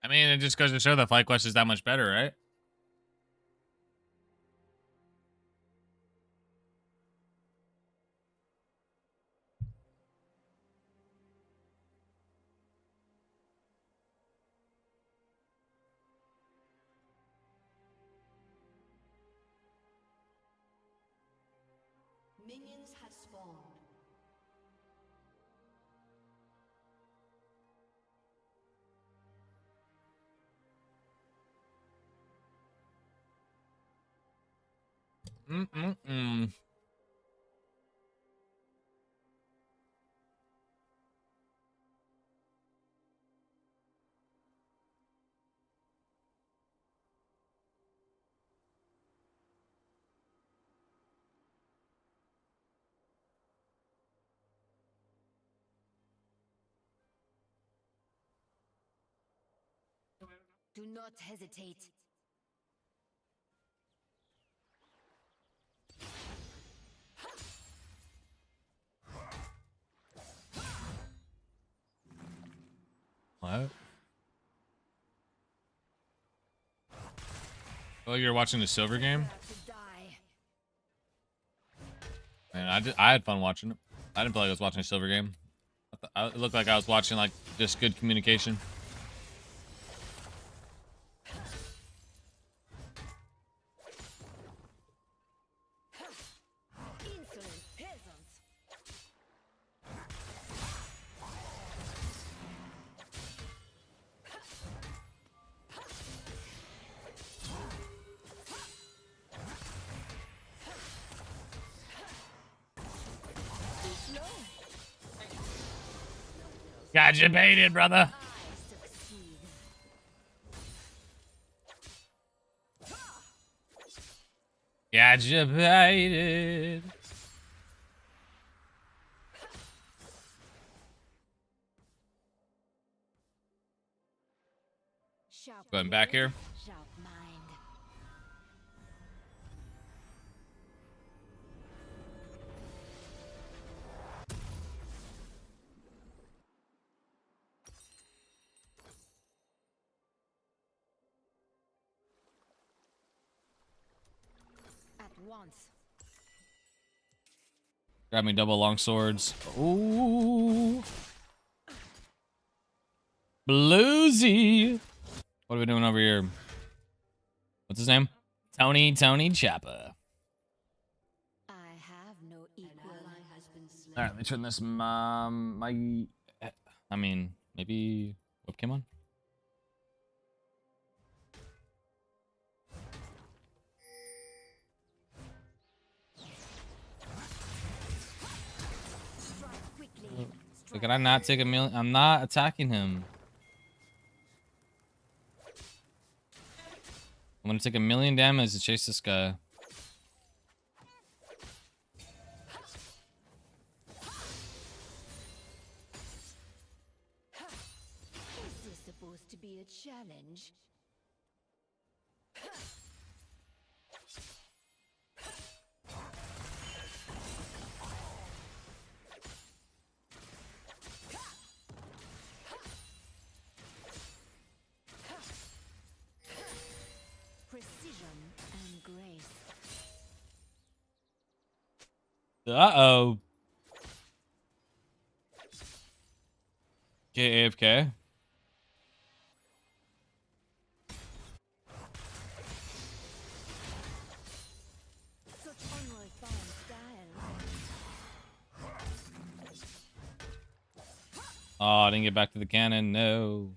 I mean, it just goes to show that FlyQuest is that much better, right? Minions have spawned. Mm-mm-mm. Do not hesitate. What? Oh, you're watching the silver game? Man, I had fun watching it. I didn't feel like I was watching a silver game. It looked like I was watching like just good communication. Got you baited, brother. Got you baited. Going back here. Once. Grab me double long swords. Ooh. Bluesy. What are we doing over here? What's his name? Tony Chappa. I have no equal. All right, let me turn this I mean, maybe webcam on. Can I not take a million? I'm not attacking him. I'm gonna take 1,000,000 damage to chase this guy. Is this supposed to be a challenge? Uh-oh. Okay, AFK. Oh, I didn't get back to the cannon. No.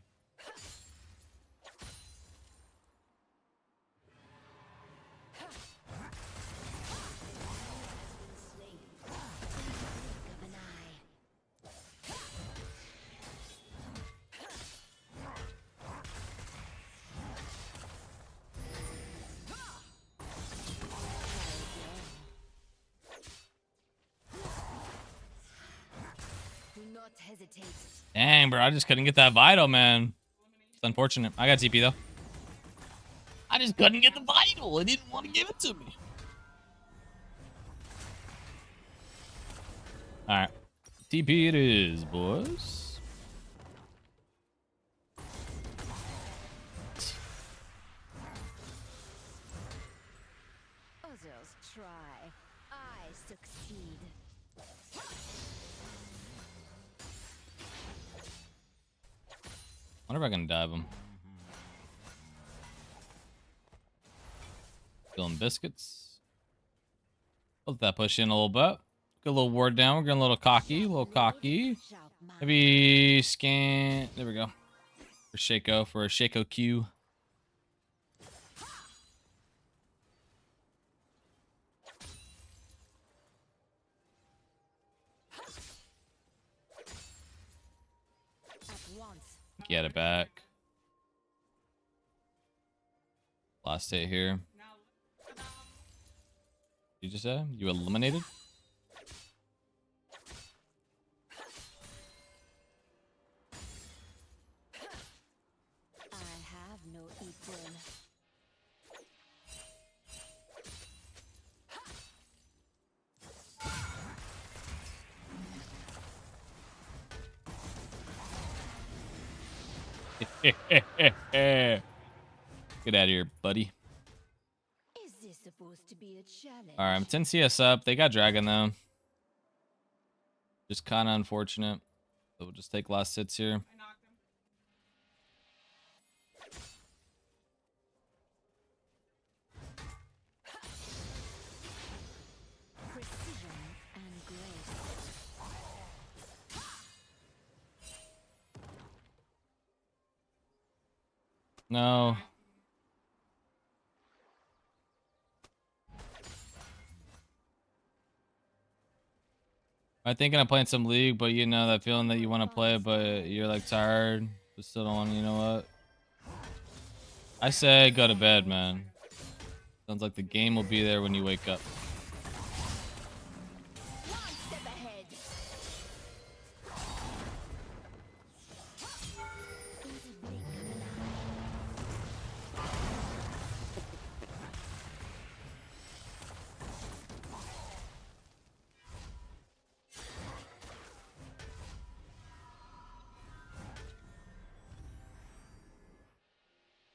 Dang, bro, I just couldn't get that vital, man. It's unfortunate. I got TP though. just couldn't get the vital. It didn't want to give it to me. All right. TP it is, boys. Others try. I succeed. Wonder if I can dive him. Feeling biscuits. Let that push in a little bit. Get a little ward down. We're getting a little cocky. A little cocky. Maybe scan. There we go. For Shaco. For a Shaco Q. Get it back. Last hit here. You just said you eliminated? I have no equal. Get out of here, buddy. Is this supposed to be a challenge? All right, I'm 10 CS up. They got Dragon, though. Just kind of unfortunate. So we'll just take last hits here. Precision and grace. No. I'm thinking of playing some League, but you know that feeling that you want to play, but you're like tired, but still don't want to, you know what? I say go to bed, man. Sounds like the game will be there when you wake up. One step ahead.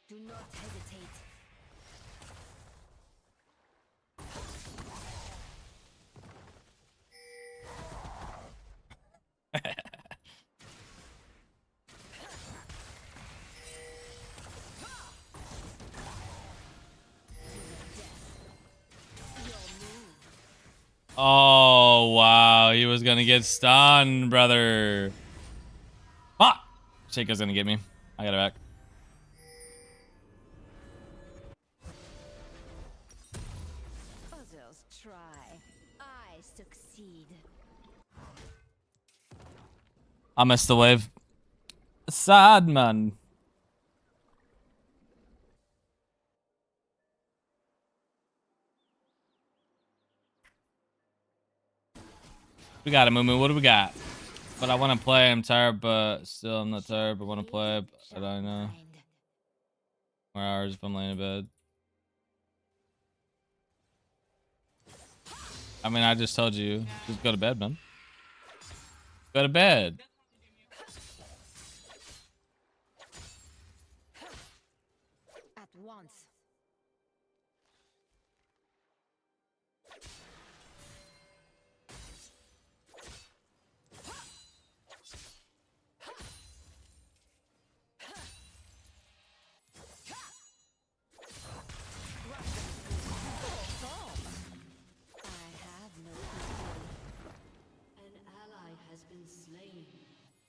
Do not hesitate. Oh, wow. He was going to get stunned, brother. Ah! Shaco's going to get me. I got it back. Others try. I succeed. I missed the wave. Sad, man. We got it, Moo Moo. What do we got? But I want to play. I'm tired, but still I'm not tired, but want to play. But I know. More hours if I'm laying in bed. I mean, I just told you. Just go to bed, man. Go to bed. At once.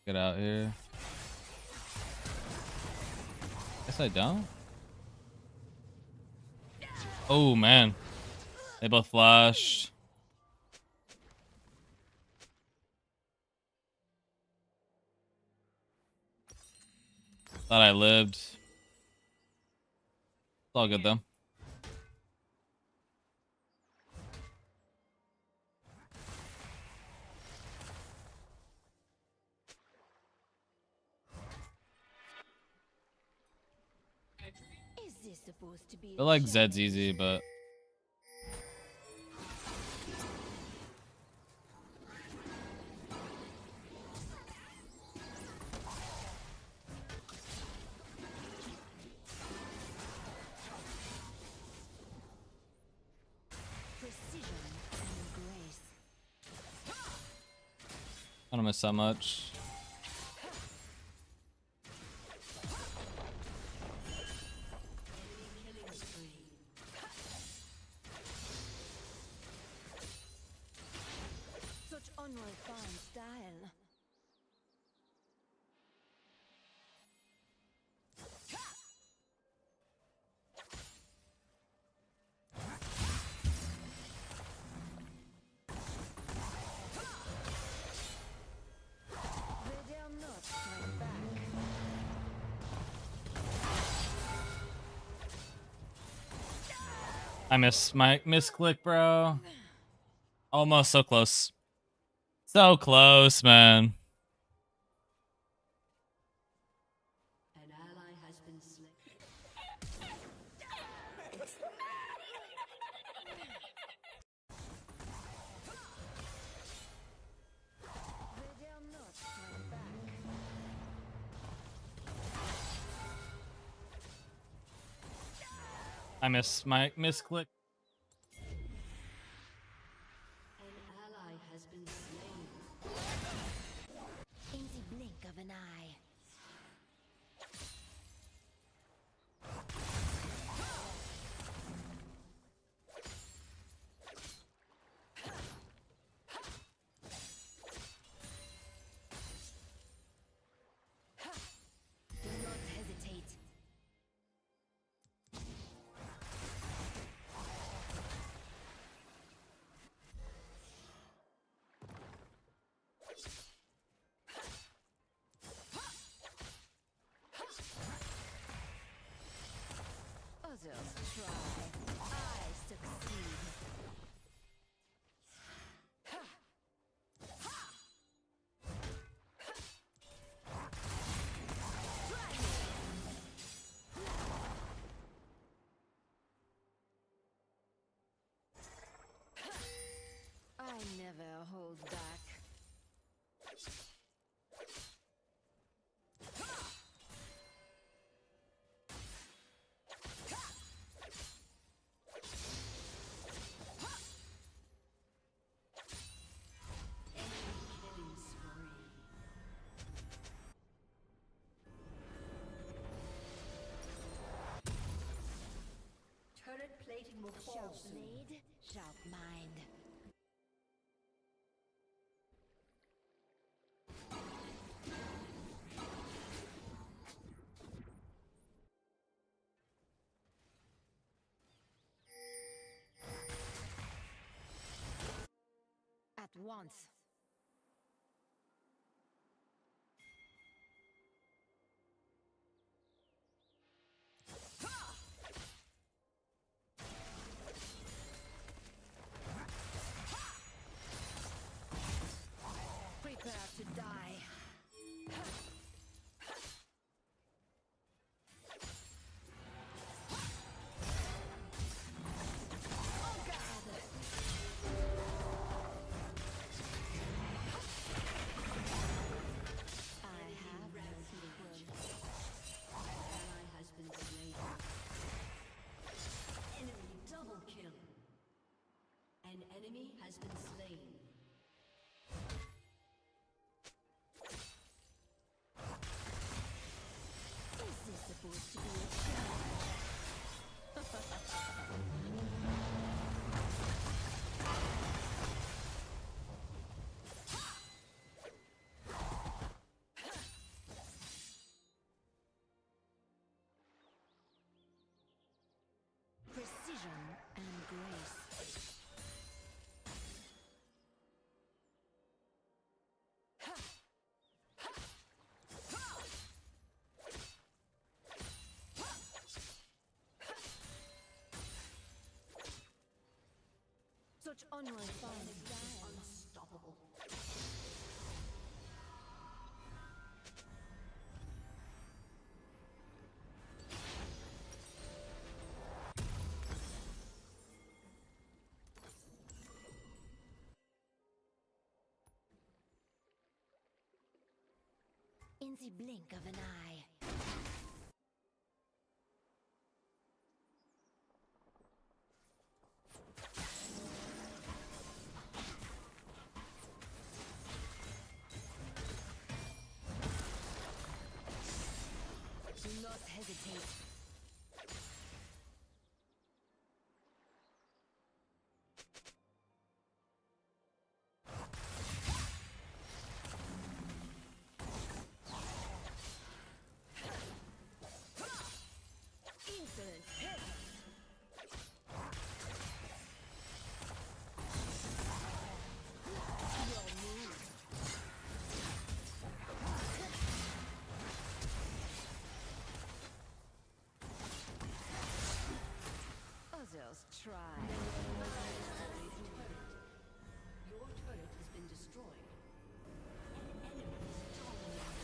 Get out here. Guess I don't. Oh, man. They both flashed. Thought I lived. It's all good, though. Is this supposed to be I feel like Zed's easy, but precision and grace? I don't miss that much. Such unrefined style. They dare not fight back. I missed my misclick, bro. Almost so close. So close, man. An ally has been slain. They dare not fight back. I missed my misclick. An ally has been slain. In the blink of an eye. Do not hesitate. Others try. I succeed. I never hold back. Killing spree. Turret plating will fall sharp soon. Blade, sharp mind. At once. Prepare to die. Oh God! I have no equal. Ally has been slain. Enemy double kill. An enemy has been slain. Is this supposed to be a challenge? Precision and grace. Such unrefined style. Unstoppable. In the blink of an eye. Do not hesitate. Insolent hit. Your move. Others try. Your turret has been destroyed. An enemy is dominating.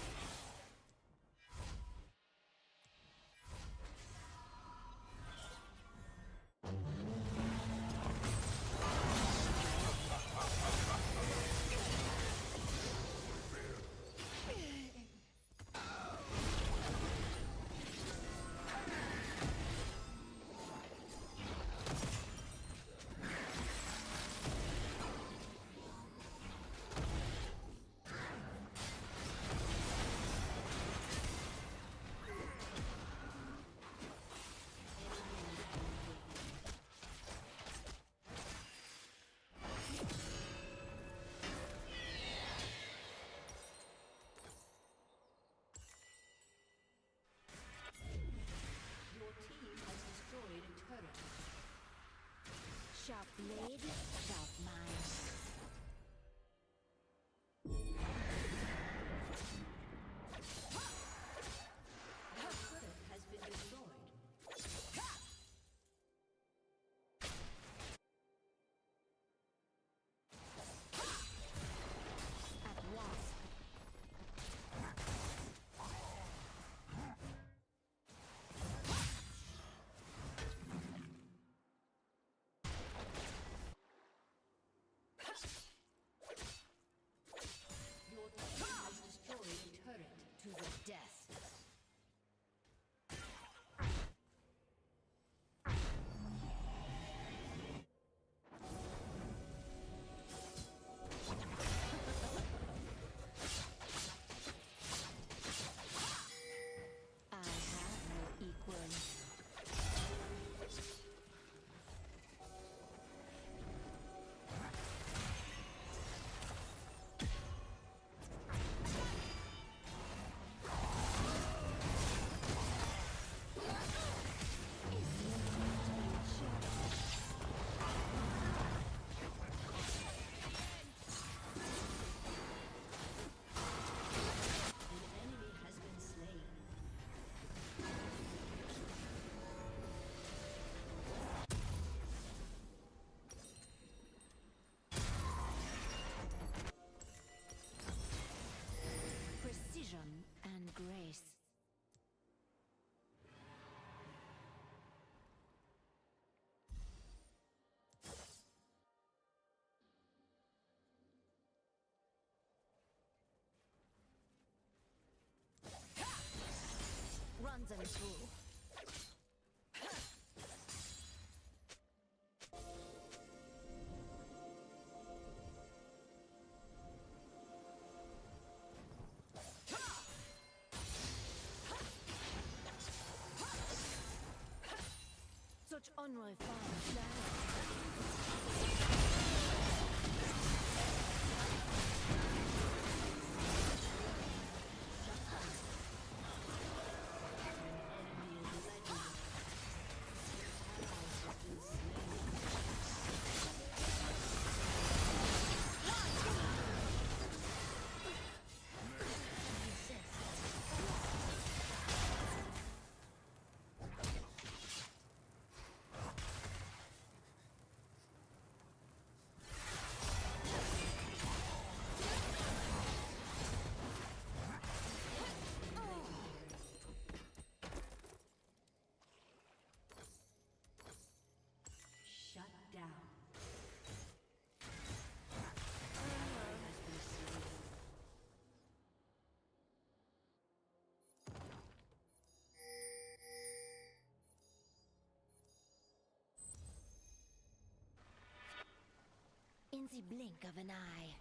Your team has destroyed a turret. Sharp blade, sharp mind. Your turret has been destroyed. At once. Your team has destroyed a turret to the death. I have no equal. An enemy has been slain. Precision and grace. Runs and through. Such unrefined style. Shut down. Has been slain. the blink of an eye.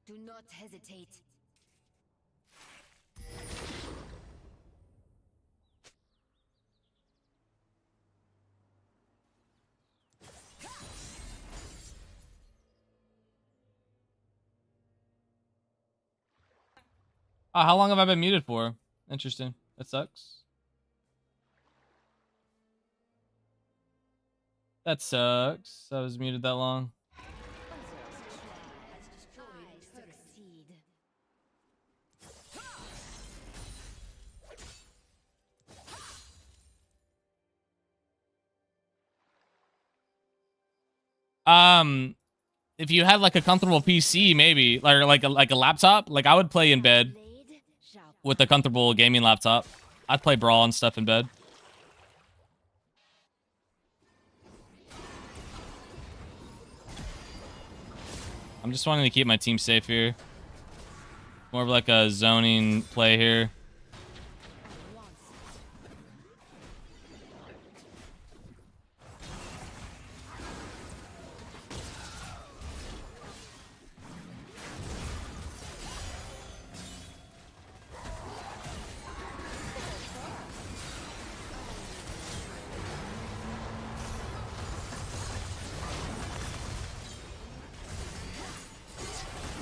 Do not hesitate. How long have I been muted for? Interesting. That sucks. That sucks. I was muted that long. If you had like a comfortable PC, maybe like a laptop, like I would play in bed with a comfortable gaming laptop. I'd play Brawl and stuff in bed. I'm just wanting to keep my team safe here. More of like a zoning play here.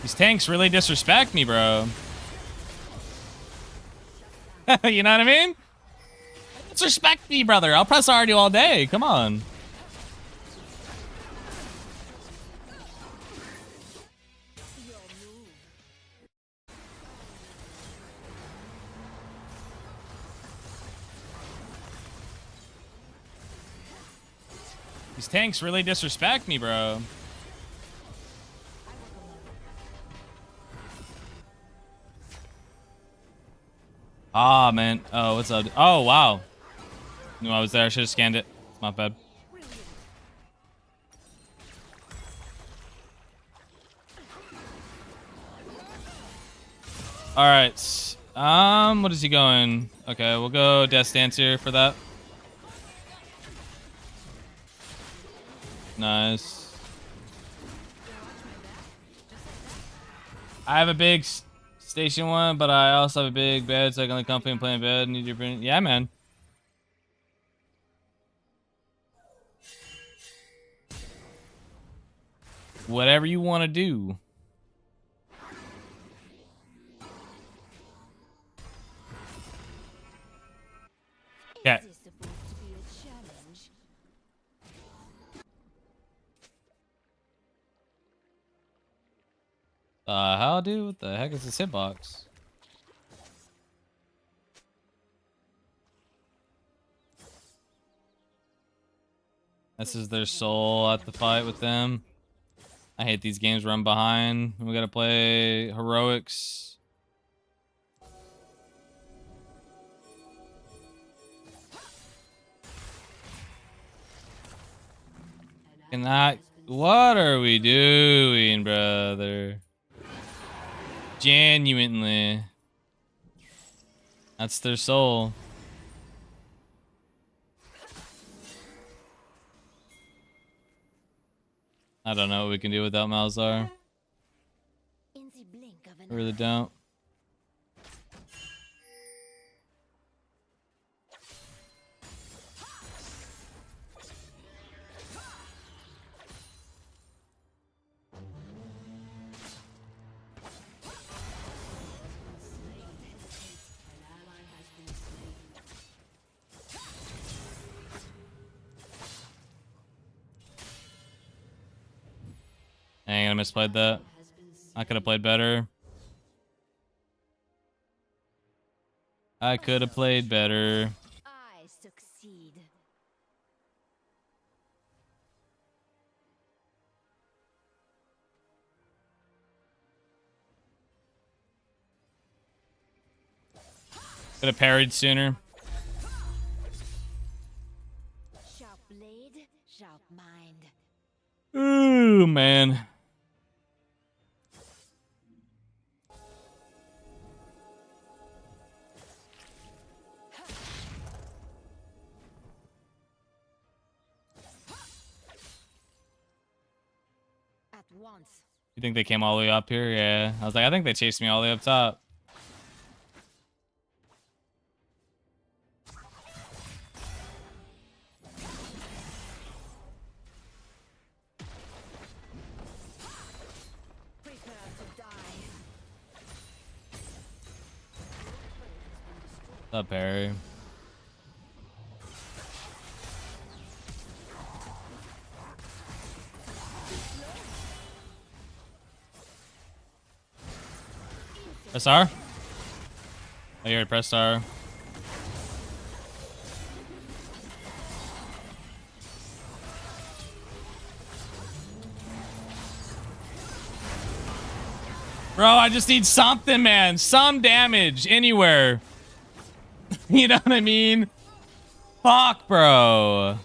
These tanks really disrespect me, bro. You know what I mean? Disrespect me, brother. I'll press RD all day. Come on. These tanks really disrespect me, bro. Ah, man. Oh, what's up? Oh, wow. Knew I was there. I should have scanned it. My bad. All right. What is he going? Okay, we'll go Death Dance here for that. Nice. I have a big Station 1, but I also have a big bed, so I can only comfy and play in bed. Need your brain. Yeah, man. Whatever you want to do. Okay. How, dude? What the heck is this hitbox? This is their soul at the fight with them. I hate these games run behind. We gotta play heroics. What are we doing, brother? Genuinely. That's their soul. I don't know what we can do without Malzar. I really don't. Dang, I misplayed that. I could have played better. I could have played better. I succeed. Could have parried sooner. Sharp blade, sharp mind. Ooh, man. once. You think they came all the way up here? Yeah. I was like, I think they chased me all the way up top. Prepare to die. What's up, Perry? Press R? Oh, you already pressed R. Bro, I just need something, man. Some damage anywhere. You know what I mean? Fuck, bro.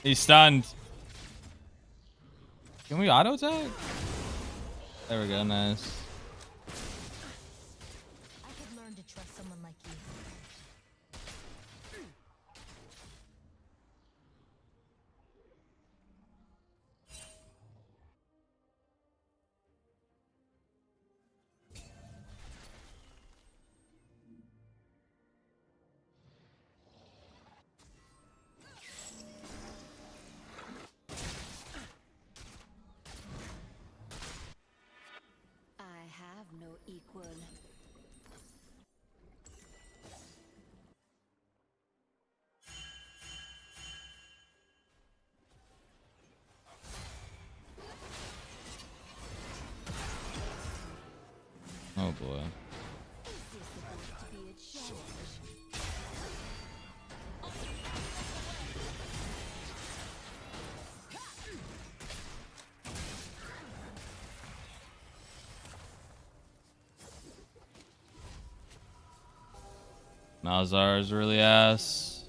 He's stunned. Can we auto attack? There we go, nice. I could learn to trust someone like you. I have no equal. Oh boy. Is this about to be a challenge? Malzar is really ass.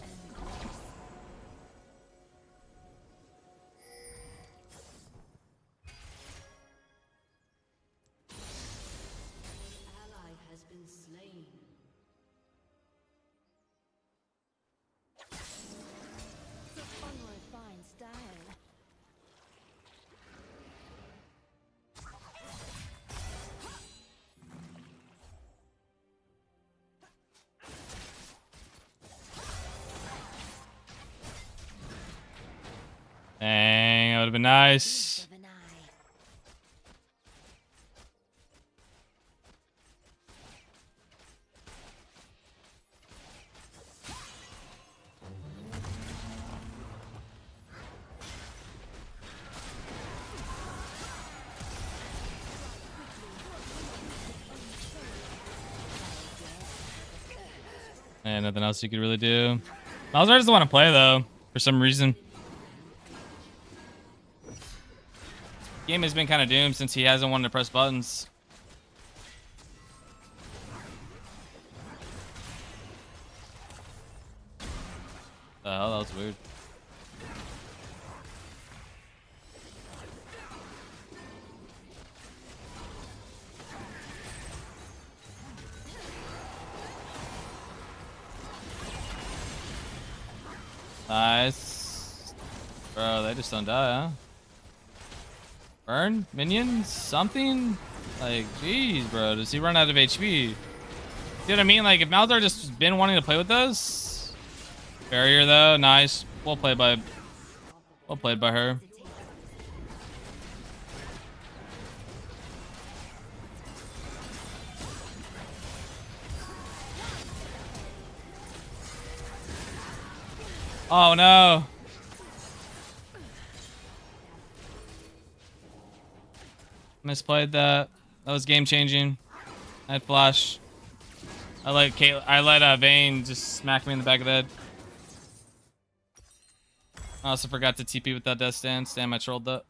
Ally has been slain. So unrefined style. Dang, that would have been nice. Of an eye. And nothing else you could really do. Malzar doesn't want to play though, for some reason. Game has been kind of doomed since he hasn't wanted to press buttons. The hell, that was weird. Nice. Bro, they just don't die, huh? Burn? Minions? Something? Like, jeez, bro. Does he run out of HP? See what I mean? Like, if Malzar just been wanting to play with us. Barrier, though. Nice. Well played by her. Oh, no. Misplayed that. That was game changing. I had flash. I let Vayne just smack me in the back of the head. I also forgot to TP with that death stance. Damn, I trolled that.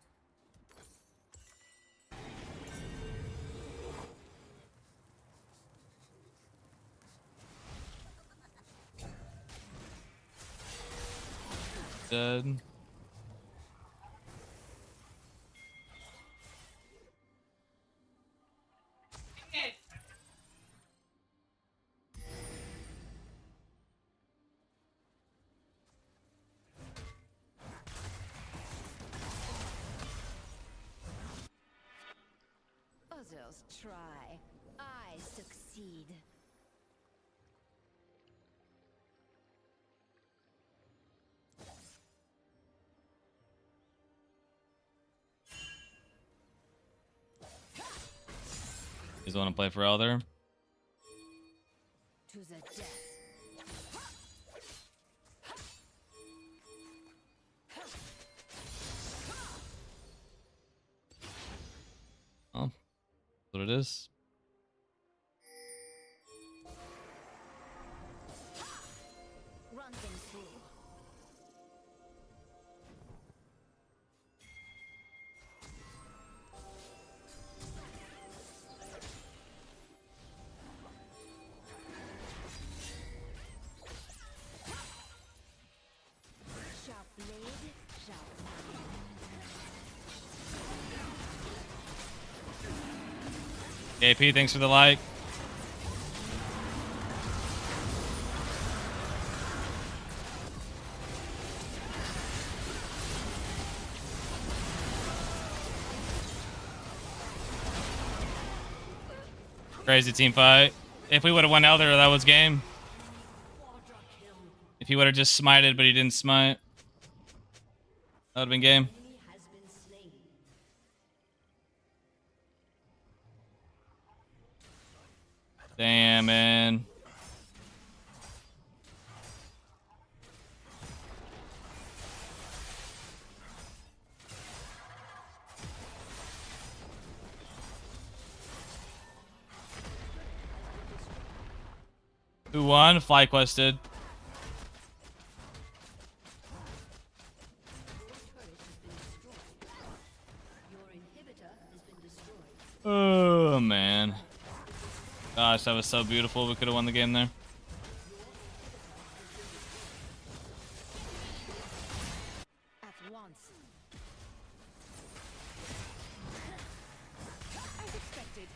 Dead. First try, I succeed. You want to play for Elder? To the death. Oh, that's what it is. Run things through. Sharp blade, sharp AP, thanks for the like. Crazy team fight. If we would have won Elder, that was game. If he would have just smited, but he didn't smite, that would have been game. Damn, man. Who won? FlyQuest did. Oh, man. Gosh, that was so beautiful. We could have won the game there. at once. As expected.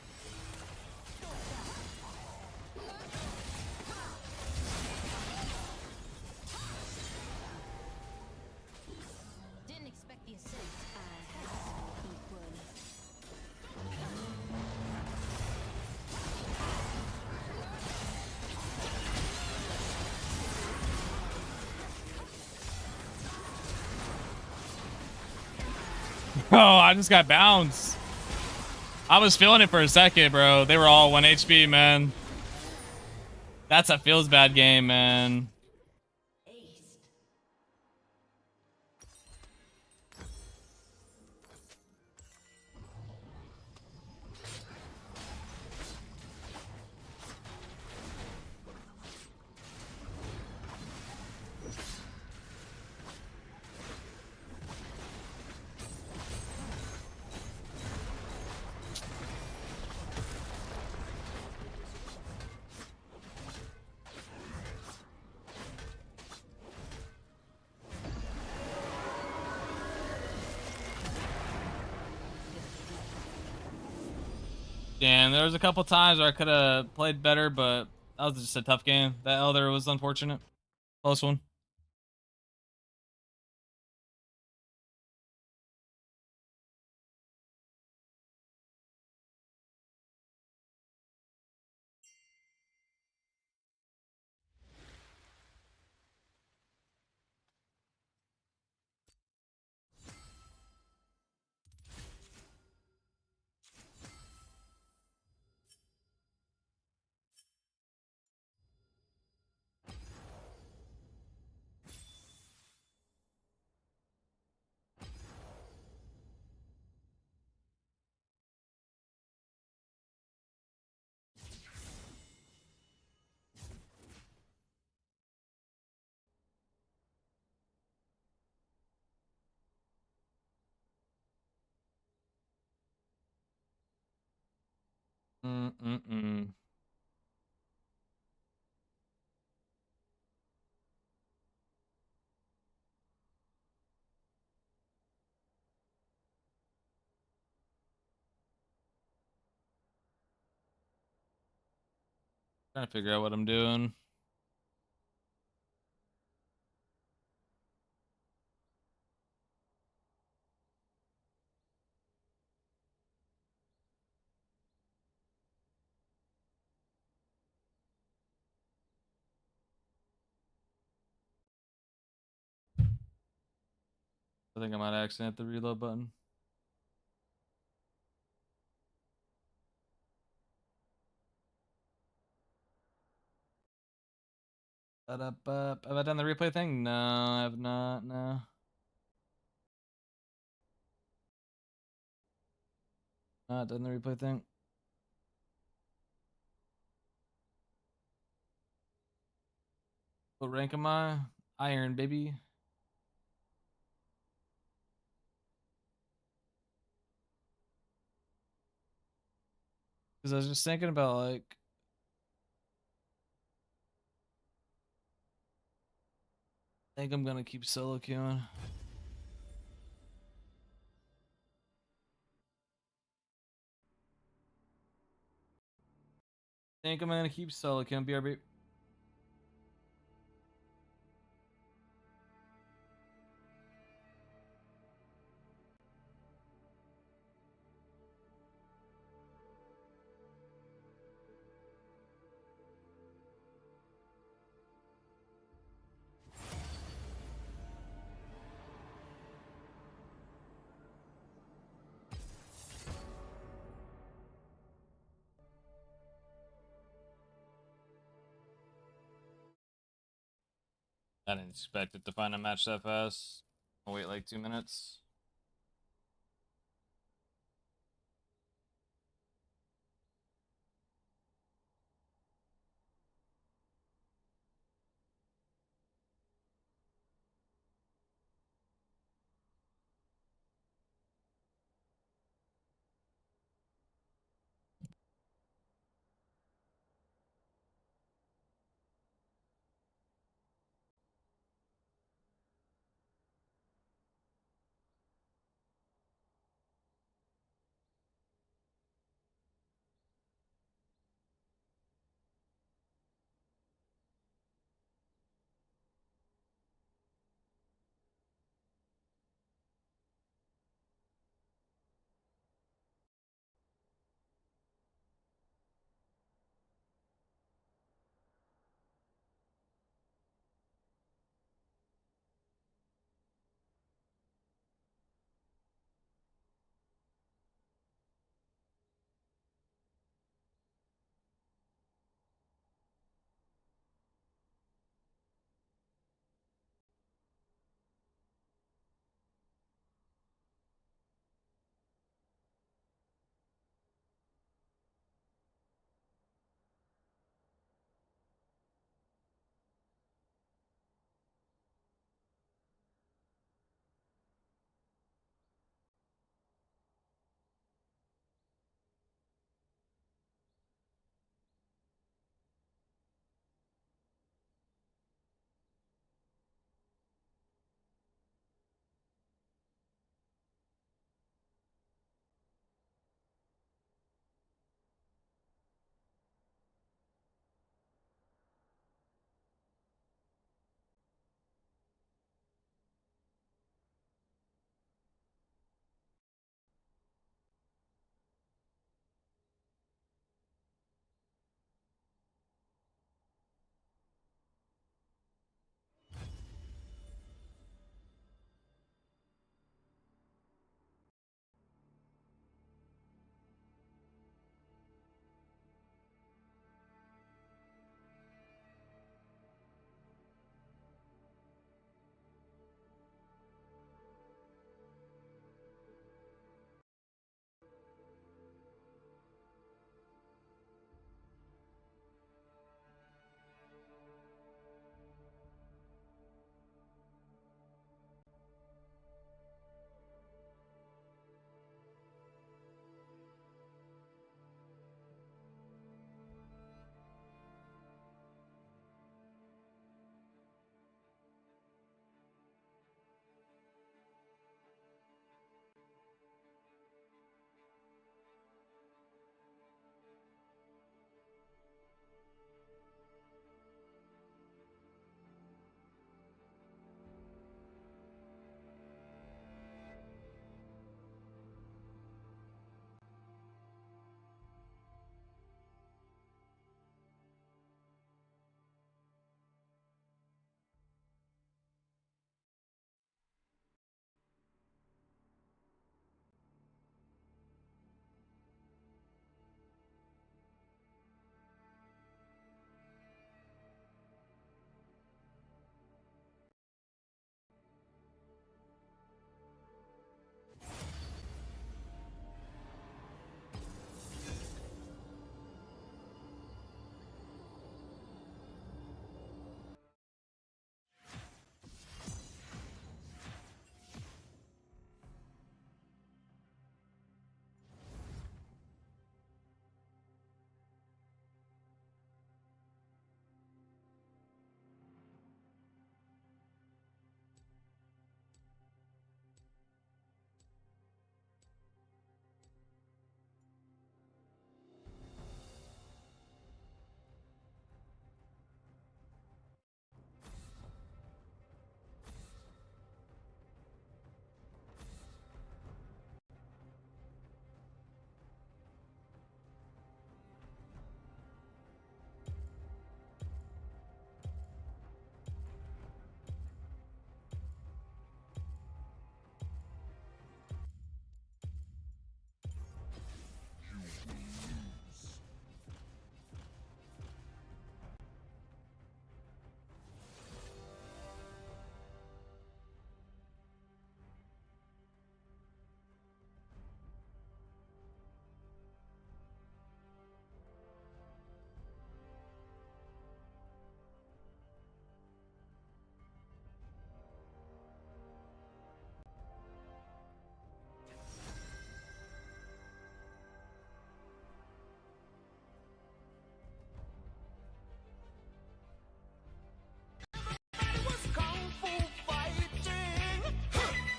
Didn't expect the assist. Equal. Oh, I just got bounced. I was feeling it for a second, bro. They were all 1 HP, man. That's a feels bad game, man. Damn, there was a couple times where I could have played better, but that was just a tough game. That Elder was unfortunate. Close one. Mm-mm-mm. Trying to figure out what I'm doing. I think I might accident the reload button. Have I done the replay thing? No, I have not. No. Not done the replay thing. What rank am I? Iron, baby. Because I was just thinking about like. I think I'm gonna keep solo queuing. I think I'm gonna keep solo queuing. BRB. I didn't expect it to find a match that fast. I'll wait like 2 minutes.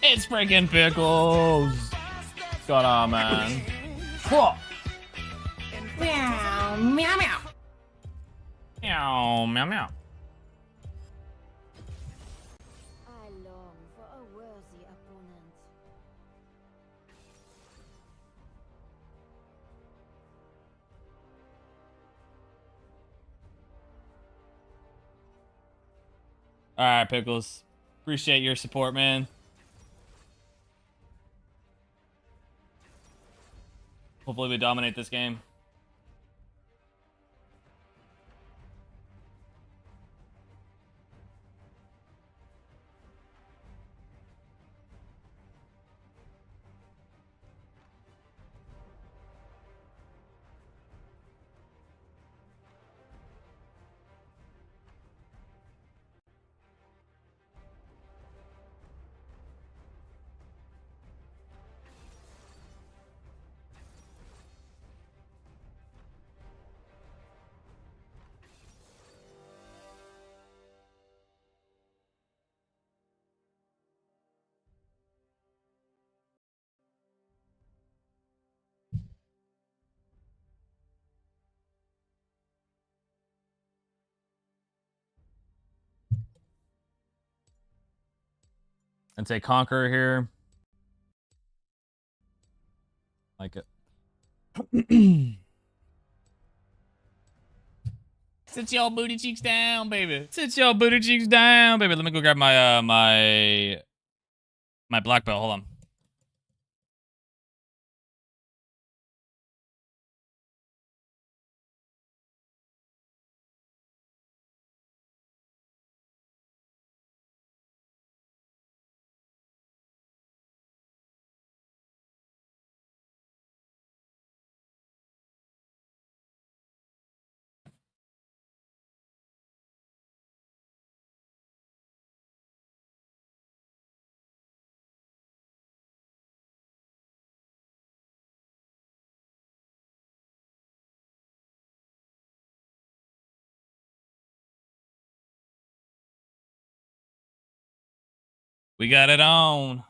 It's freaking Pickles. What's going on, man? Whoa. Meow, meow, meow. Meow, meow, meow. I long for a worthy opponent. All right, Pickles. Appreciate your support, man. Hopefully we dominate this game. And say Conqueror here. Like it. Sit your booty cheeks down, baby. Sit your booty cheeks down, baby. Let me go grab my my black belt. Hold on. We got it on.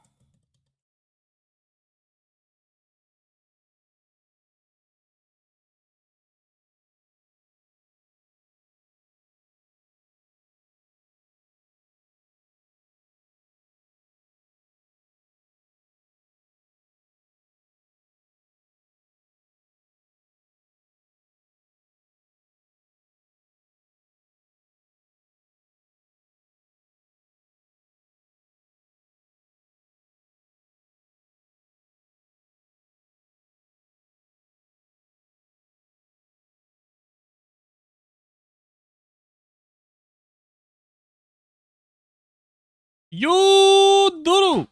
You doodle.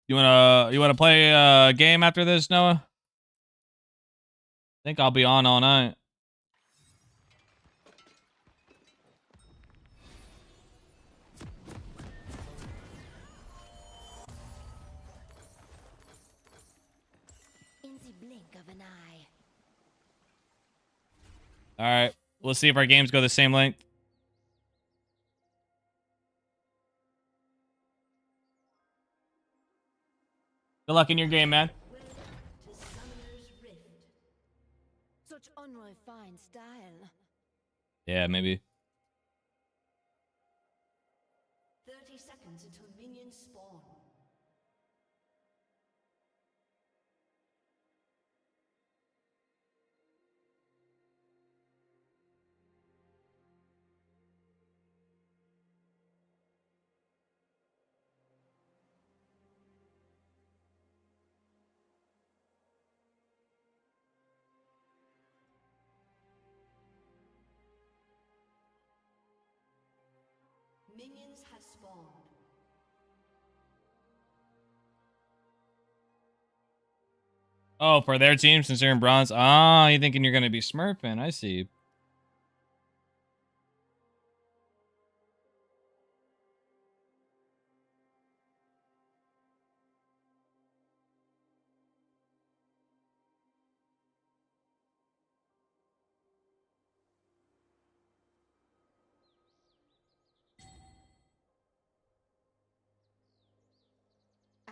You wanna play a game after this, Noah? I think I'll be on all night. In the blink of an eye. All right. We'll see if our games go the same length. Good luck in your game, man. To Summoner's Rift. Such unrefined style. Yeah, maybe. 30 seconds until minions spawn. Minions have spawned. Oh, for their team, since they're in bronze. Ah, you thinking you're gonna be smurfing? I see.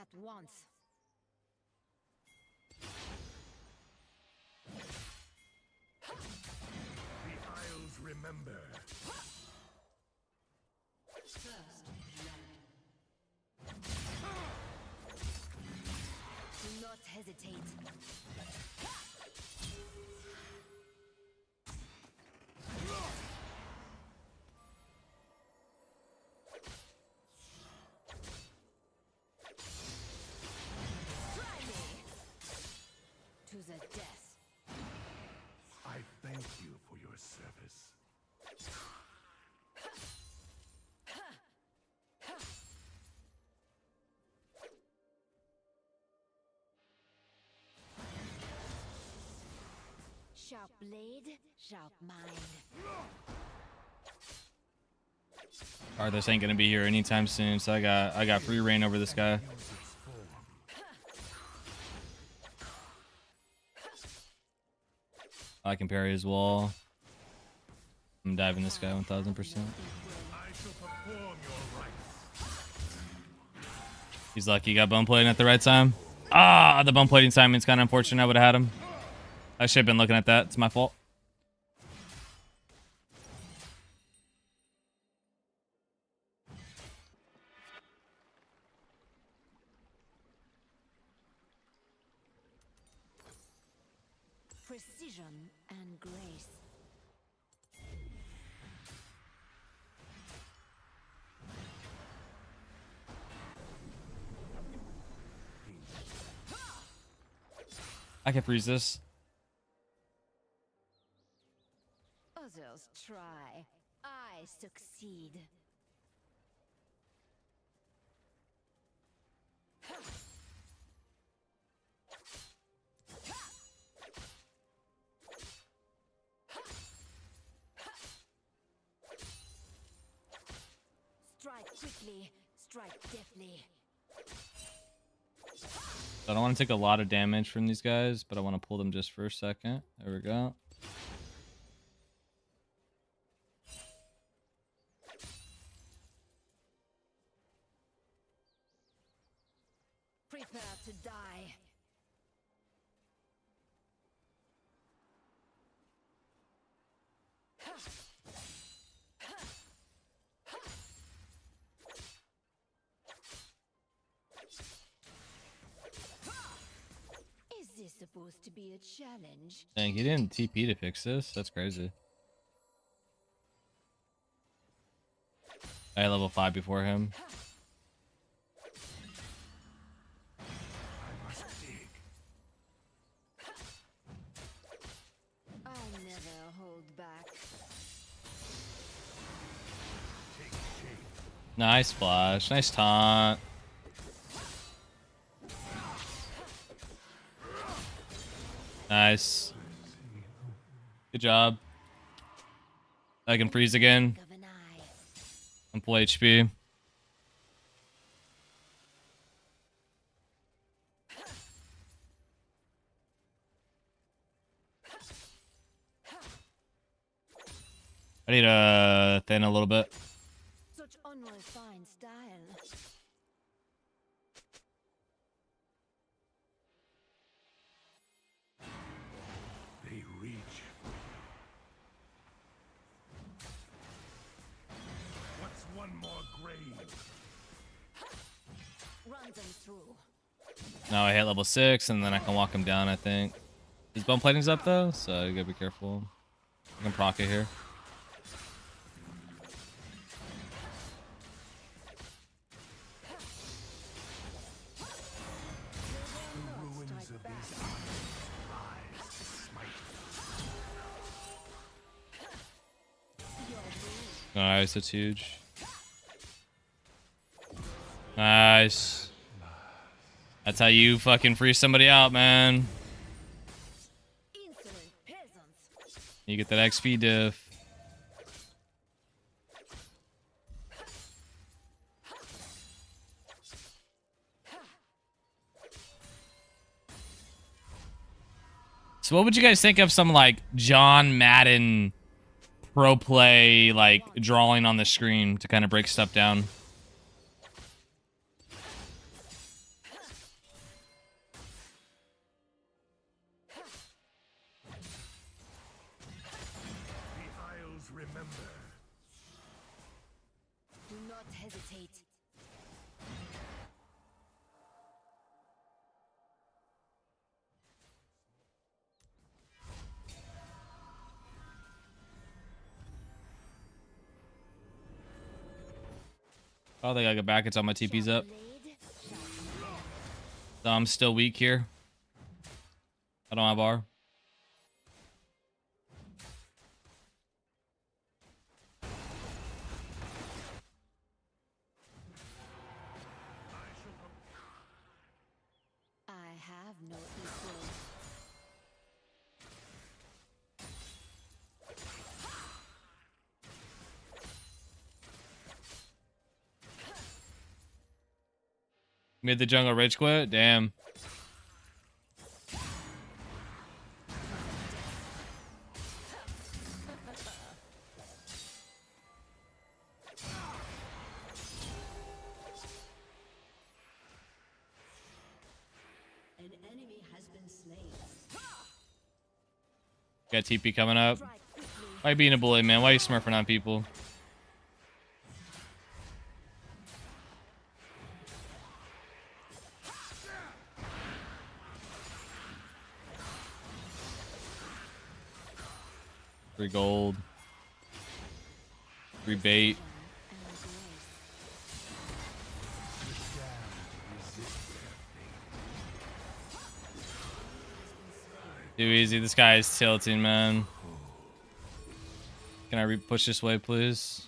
At once. The Isles remember. First blood. Do not hesitate. Try me. To the death. I thank you for your service. Sharp blade, sharp mind. Arthas ain't gonna be here anytime soon, so I got free reign over this guy. I can parry his wall. I'm diving this guy 1000%. He's lucky he got bone plating at the right time. Ah, the bone plating timing's kind of unfortunate. I would have had him. I should have been looking at that. It's my fault. Precision and grace. I can freeze this. Others try. I succeed. Strike quickly, strike deftly. I don't want to take a lot of damage from these guys, but I want to pull them just for a second. There we go. Prepare to die. Is this supposed to be a challenge? Dang, he didn't TP to fix this. That's crazy. I had level 5 before him. I never hold back. Nice flash. Nice taunt. Nice. Good job. I can freeze again. I'm full HP. I need to thin a little bit. Such unrefined style. They reach. What's one more grave? Run them through. Now I hit level 6, and then I can walk him down, I think. His bone plating's up, though, so you gotta be careful. I can proc it here. Nice, that's huge. Nice. That's how you fucking free somebody out, man. You get that XP diff. So what would you guys think of some like John Madden pro play, like drawing on the screen to kind of break stuff down? hesitate. Oh, they gotta get back. It's on my TP's up. So I'm still weak here. I don't have R. I have no equal. Made the jungle rage quit? Damn. An enemy has been slain. Got TP coming up. Why being a bully, man? Why are you smurfing on people? Free gold. Free bait. Too easy. This guy is tilting, man. Can I push this way, please?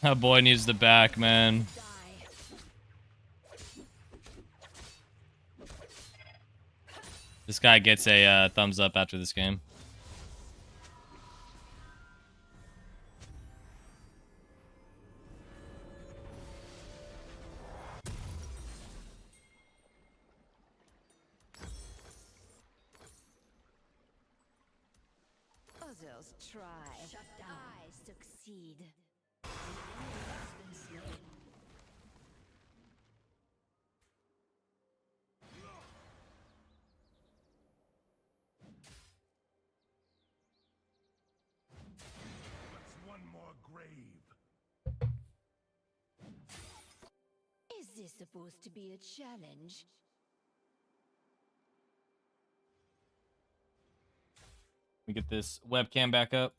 That boy needs the back, man. This guy gets a thumbs up after this game. Others try. I succeed. An enemy has been slain. What's one more grave? Is this supposed to be a challenge? Let me get this webcam back up.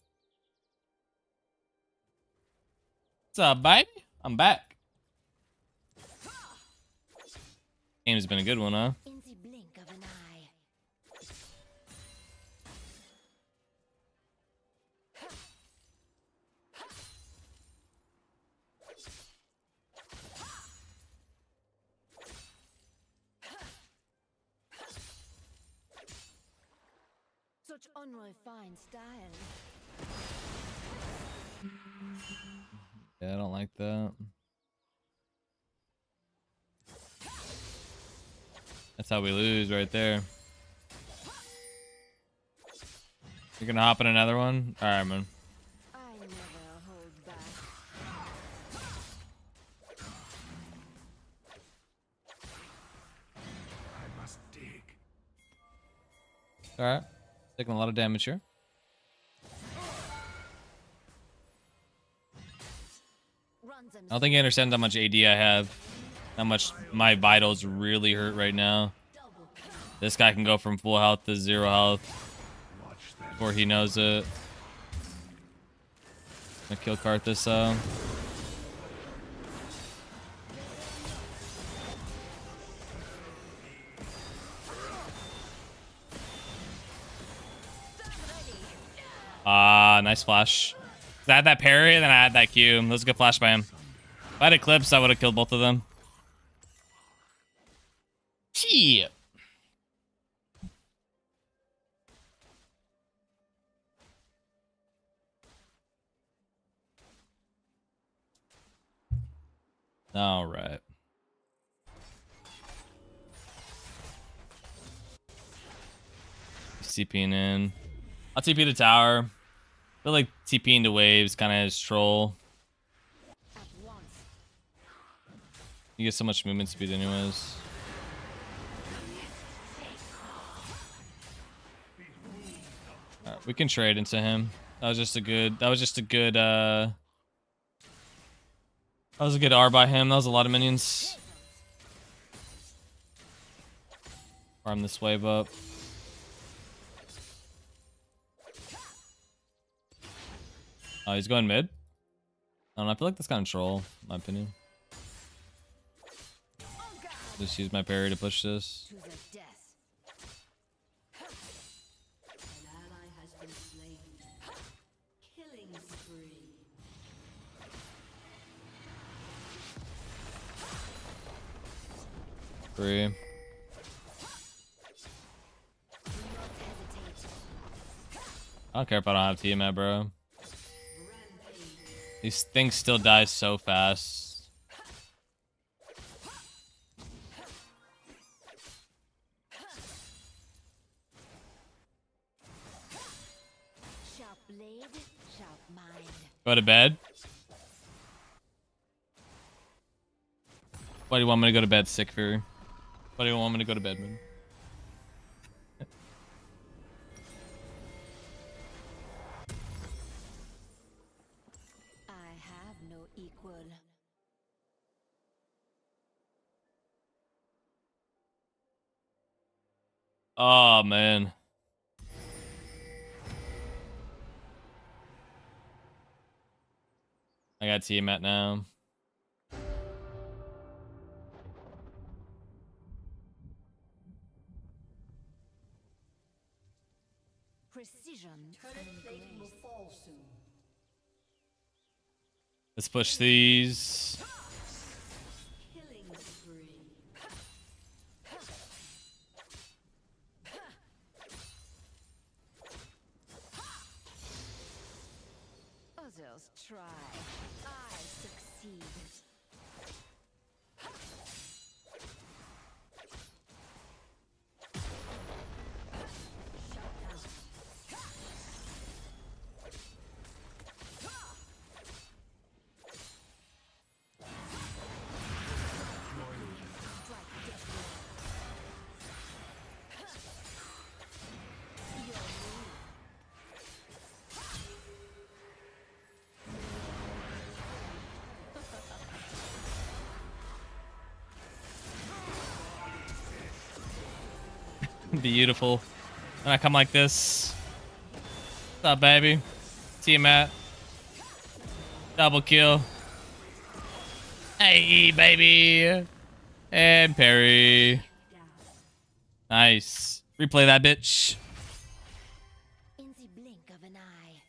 What's up, baby? I'm back. Game's been a good one, huh? In the blink of an eye. Such unrefined style. Yeah, I don't like that. That's how we lose right there. You're gonna hop in another one? Alright, man. I never hold back. I must dig. Alright. Taking a lot of damage here. I don't think I understand how much AD I have. How much my vitals really hurt right now. This guy can go from full health to 0 health before he knows it. I'm gonna kill Karthus though. Nice flash. I had that parry, and then I had that Q. That was a good flash by him. If I had Eclipse, I would have killed both of them. Gee. All right. TPing in. I'll TP the tower. I feel like TPing to waves kind of is troll. You get so much movement speed anyways. Alright, we can trade into him. That was just a good That was a good R by him. That was a lot of minions. Farm this wave up. Oh, he's going mid. I don't know. I feel like that's kind of troll, in my opinion. Just use my parry to push this. To the death. An ally has been slain. Killing spree. Free. I don't care if I don't have Tiamat, bro. These things still die so fast. Sharp blade, sharp mind. Go to bed. Why do you want me to go to bed, Sick Fury? Why do you want me to go to bed, man? I have no equal. Oh, man. I got Tiamat now. Precision and grace. Let's push these. Killing spree. Others try. I succeed. Beautiful. When I come like this. What's up, baby? Tiamat. Double kill. Hey, baby. And parry. Nice. Replay that bitch. In the blink of an eye.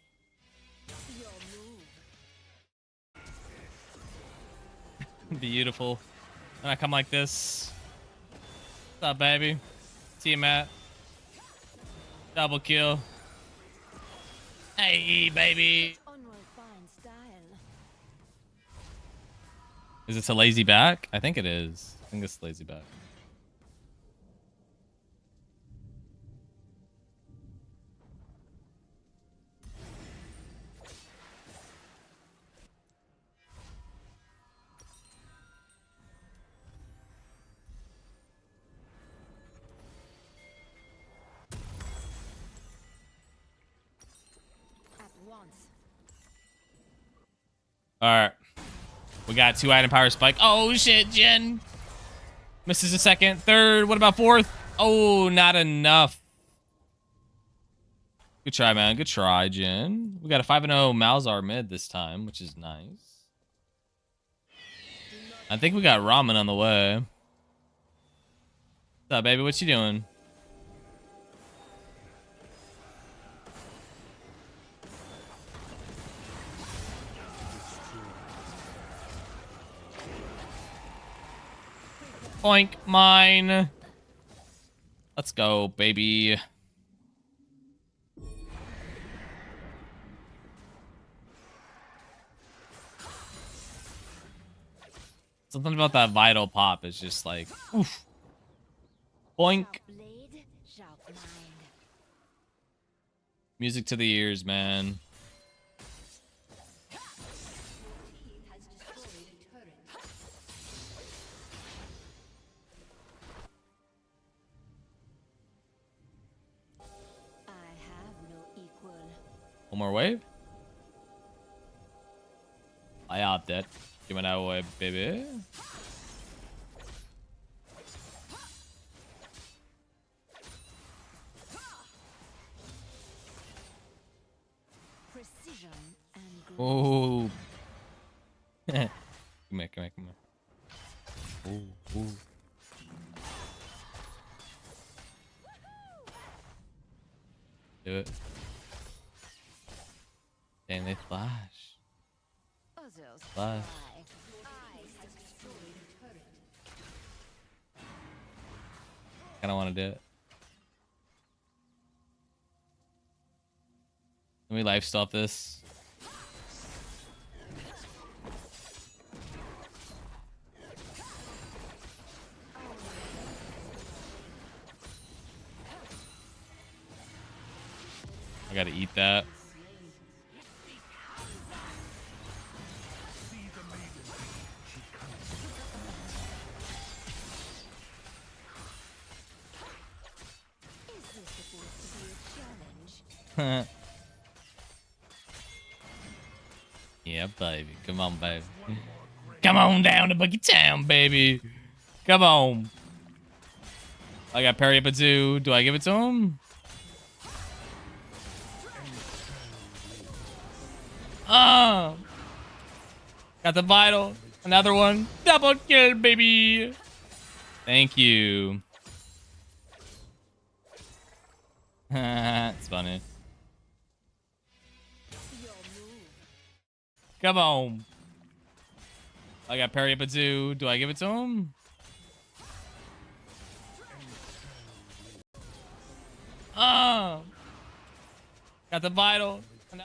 Your move. Beautiful. When I come like this. What's up, baby? Tiamat. Double kill. Hey, baby. Unrefined style. Is it a lazy back? I think it is. I think it's lazy back. At once. Alright. We got 2 item power spike. Oh shit, Jen. Misses a second. Third. What about fourth? Oh, not enough. Good try, man. Good try, Jen. We got a 5-0 Malzar mid this time, which is nice. I think we got ramen on the way. What's up, baby? What you doing? Oink, mine. Let's go, baby. Something about that vital pop is just like, oof. Boink. Blade, sharp mind. Music to the ears, man. Has destroyed a turret. I have no equal. One more wave. I opted. Give it that away, baby. Precision and grace. Oh. Come here, come here, come here. Oh, oh. Do it. Dang, they flash. Others Flash. fly. I have destroyed a turret. Kinda wanna do it. Let me life stop this. I gotta eat that. Is this supposed to be a challenge? Yeah, baby. Come on, baby. Come on down to Boogie Town, baby. Come on. I got Parry up a zoo. Do I give it to him? Ah! Got the vital. Another one. Double kill, baby. Thank you. It's funny. Come on. I got Parry up a zoo. Do I give it to him? Ah! Got the vital. They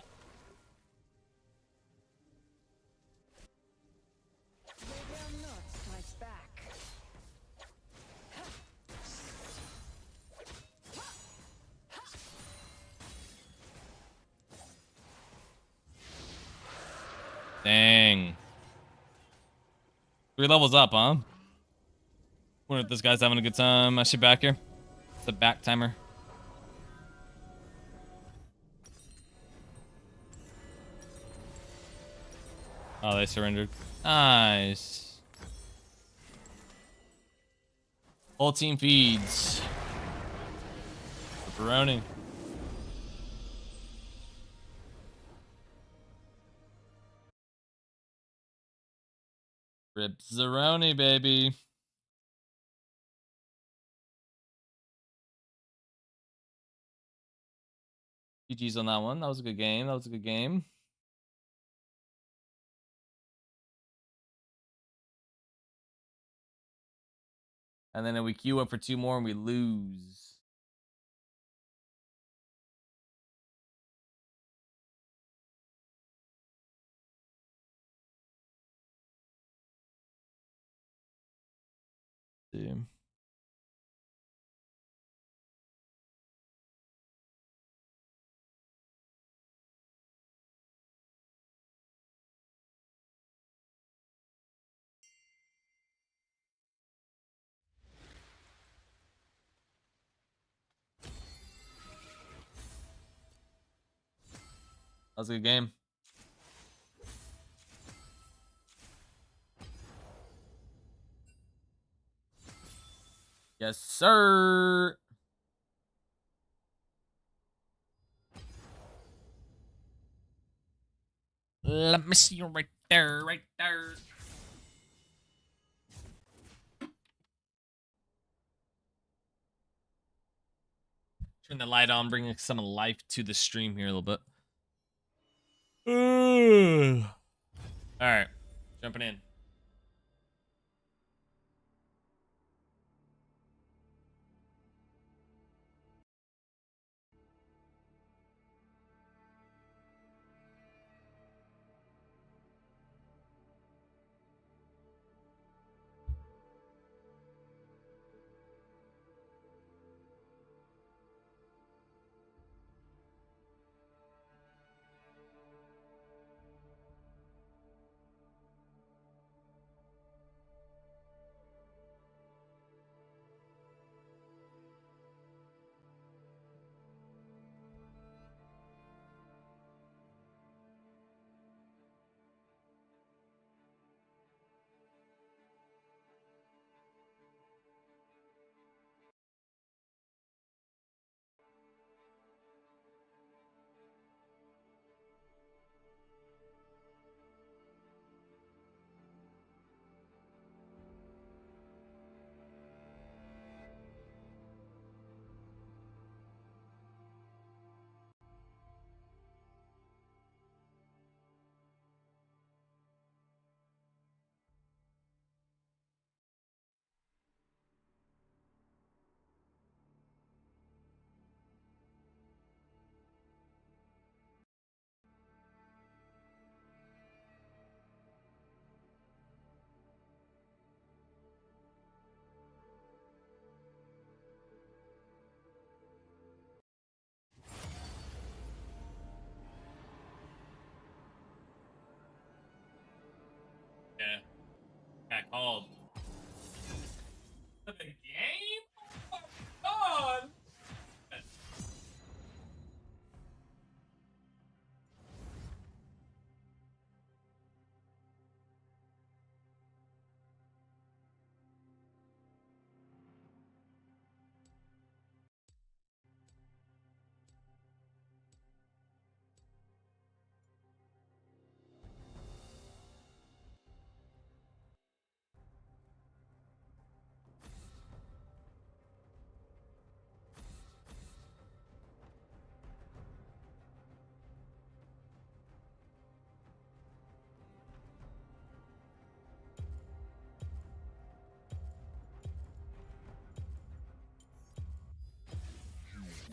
will not strike back. Dang. 3 levels up, huh? Wonder if this guy's having a good time. I should back here. It's a back timer. Oh, they surrendered. Nice. Whole team feeds. Pepperoni. Rip-zaroni, baby. GG's on that one. That was a good game. That was a good game. And then we queue up for 2 more and we lose. Damn. That was a good game. Yes, sir. Let me see you right there, right there. Turn the light on, bring some life to the stream here a little bit. All right, jumping in.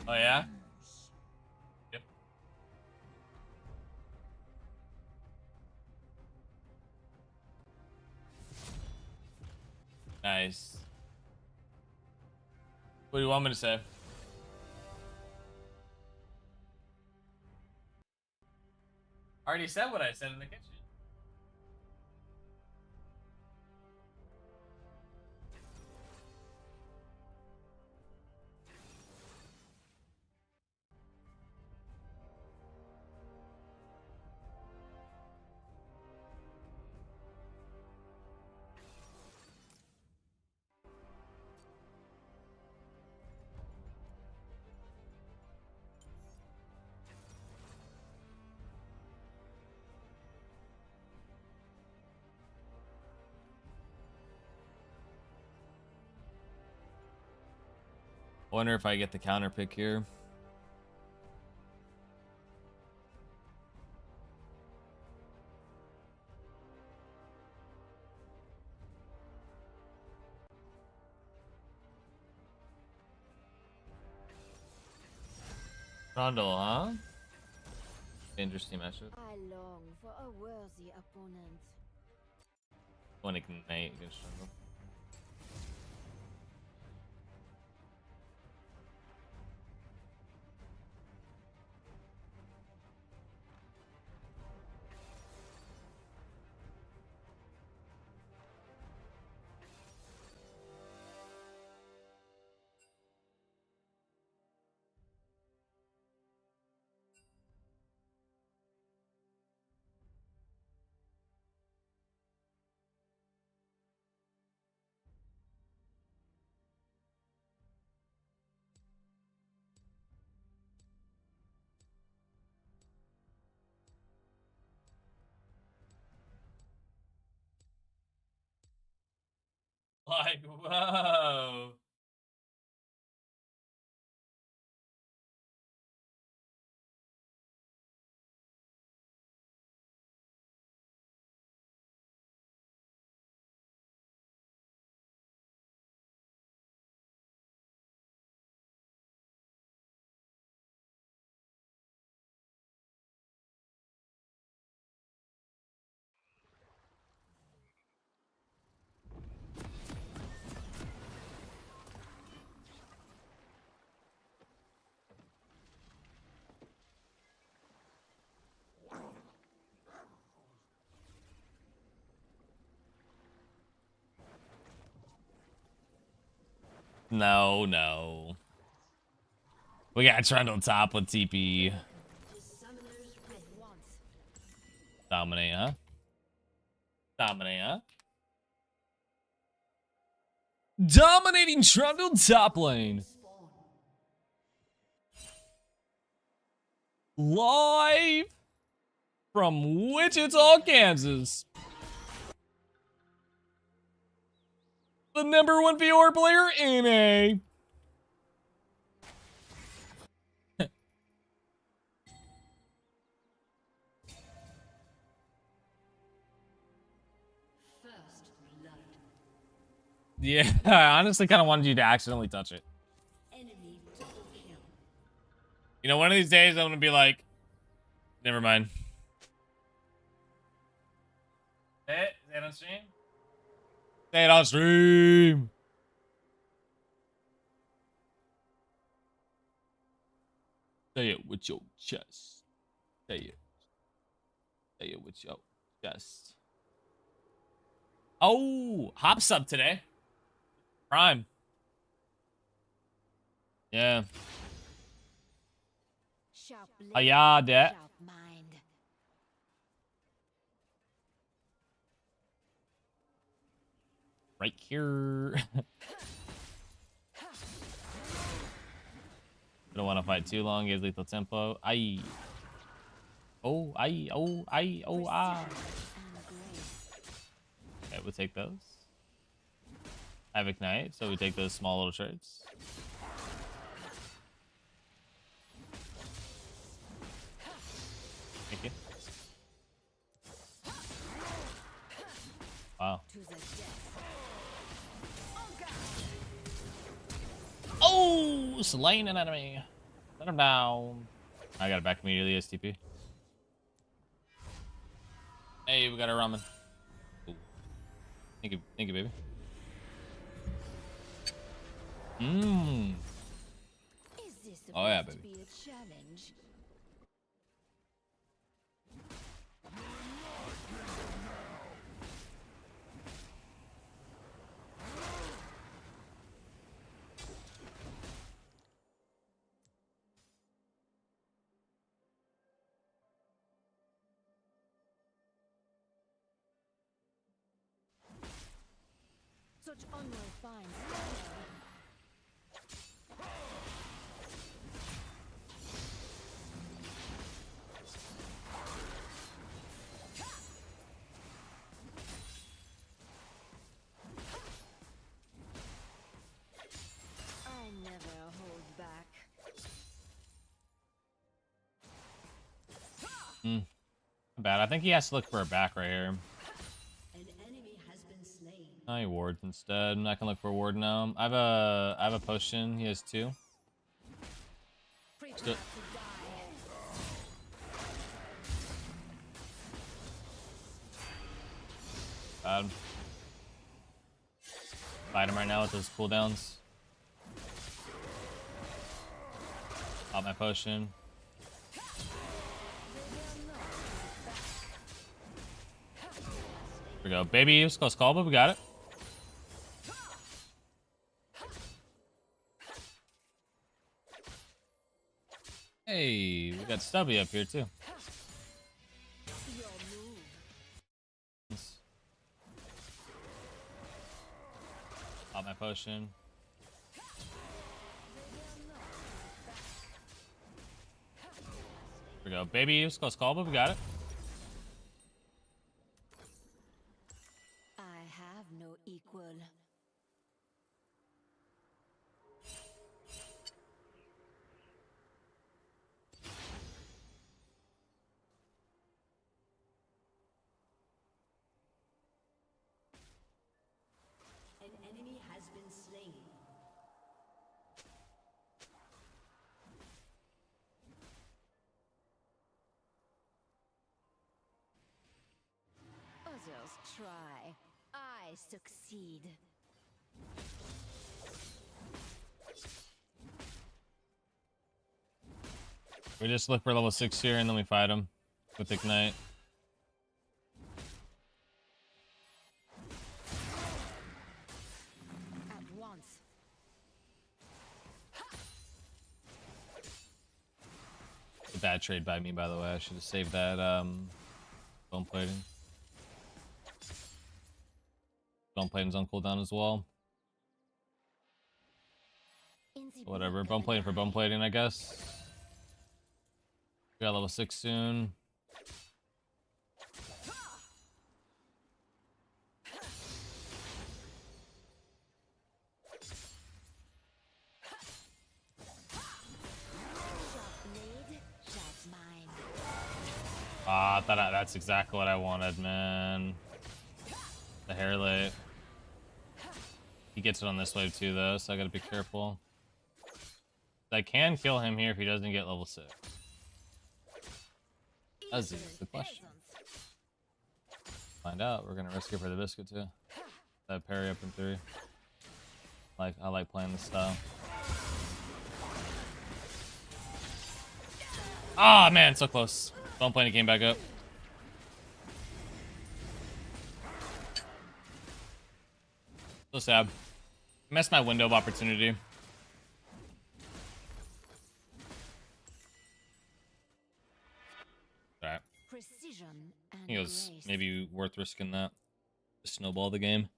Oh yeah. Yep. Nice. What do you want me to say? I already said what I said in the kitchen. Wonder if I get the counter pick here. Rondo, huh? Interesting matchup. I long for a worthy opponent. One ignite against Rondo. Like, whoa. No, no. We got Trundle top with TP. Dominate, huh? Dominate, huh? Dominating Trundle top lane. Live from Wichita, Kansas. The #1 VR player in a. First blood. Yeah, I honestly kind of wanted you to accidentally touch it. Enemy double kill. You know, one of these days I'm gonna be like, never mind. Say it on stream. Say it on stream. Say it with your chest. Say it. Say it with your chest. Oh, hop sub today. Prime. Yeah. Sharp Oh yeah, that. sharp mind. Right here. I don't want to fight too long. Gives lethal tempo. Aye. Oh, aye. Oh, aye. Oh, ah. Okay, we'll take those. I have ignite, so we take those small little trades. Thank you. Wow. Oh, slaying an enemy. Let him down. I got it back immediately, STP. Hey, we got our ramen. Ooh. Thank you, baby. Mmm. Oh yeah, baby. Such unrefined. I never hold back. Bad. I think he has to look for a back right here. An enemy has been slain. Oh, he wards instead. I can look for a ward now. I have a potion. He has 2. Still. Bad. Fight him right now with those cooldowns. Pop my potion. Here we go. Baby, it was close call, but we got it. Hey, we got Stubby up here too. Pop my potion. Here we go. Baby, it was close call, but we got it. I have no equal. An enemy has been slain. Others try. I succeed. We just look for level 6 here and then we fight him with Ignite. At once. A bad trade by me, by the way. I should have saved that bone plating. Bone plating's on cooldown as well. Whatever. Bone plating for bone plating, I guess. We got level 6 soon. Ah, that's exactly what I wanted, man. The hair late. He gets it on this wave too, though, so I gotta be careful. I can kill him here if he doesn't get level 6. That's the question. Find out. We're gonna risk it for the biscuit too. That parry up in 3. I like playing this style. Ah, man, so close. Don't play the game back up. So sad. Missed my window of opportunity. Alright. I think it was maybe worth risking that to snowball the game.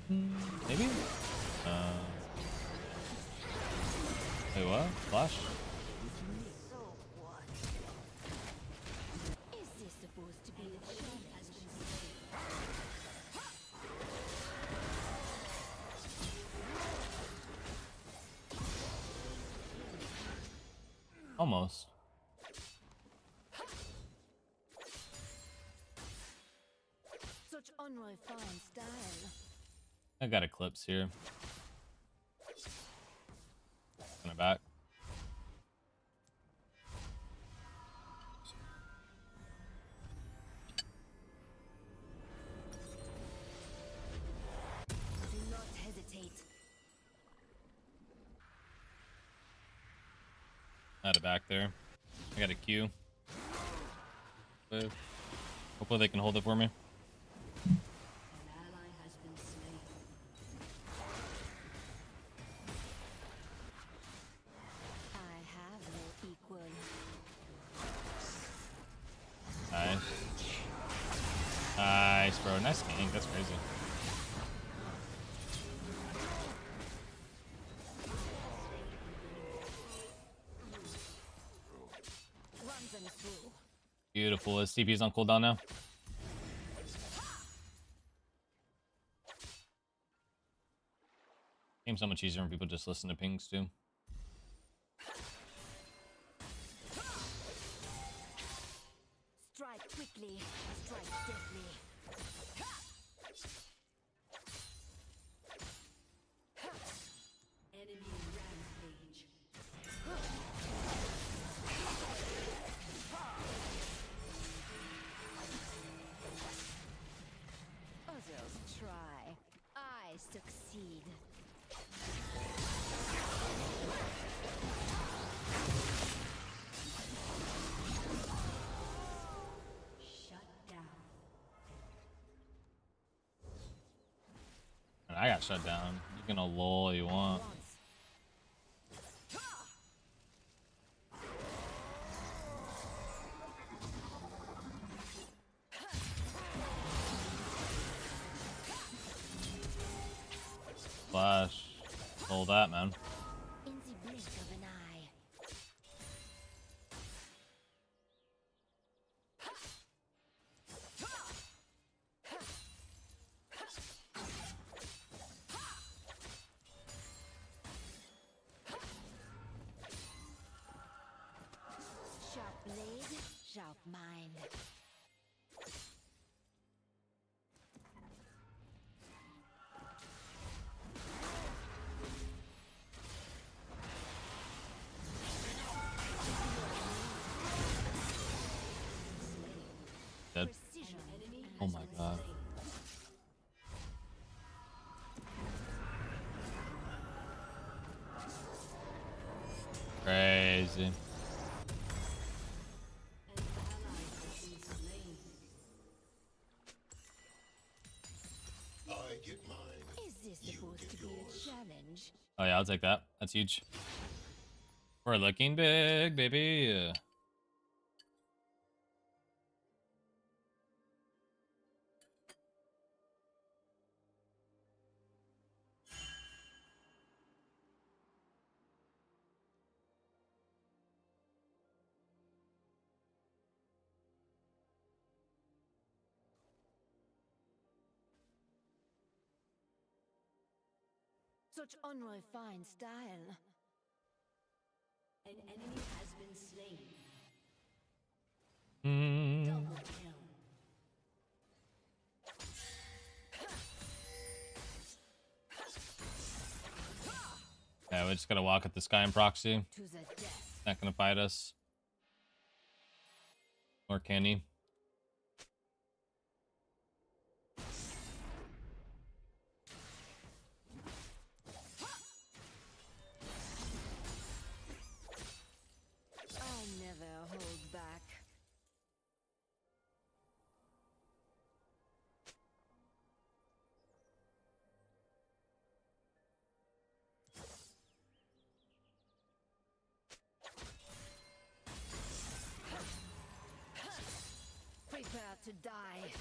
Maybe? Wait, what? Flash? Is this supposed to be the has been Almost. unrefined style. I got Eclipse here. Kind of back. Do not hesitate. Out of back there. I got a Q. Hopefully they can hold it for me. An ally has been slain. I have no equal. Nice. Nice, bro. Nice gank. That's crazy. Run them through. Beautiful. His TP's on cooldown now. Game's so much easier when people just listen to pings too. Strike quickly, strike deftly. Enemy rampage. Others try. I succeed. Shut down. And I got shut down. You can lol all you want. Flash. Hold that, man. In the blink of an eye. Sharp blade, sharp mind. Dead. Oh my god. Crazy. I get mine. Is this supposed to be a challenge? Oh yeah, I'll take that. That's huge. We're looking big, baby. Such unrefined style. An enemy has been slain. Double kill. Yeah, we just gotta walk at the sky and proxy. To the death. Not gonna fight us. Or can he? I never hold back. Prepare to die.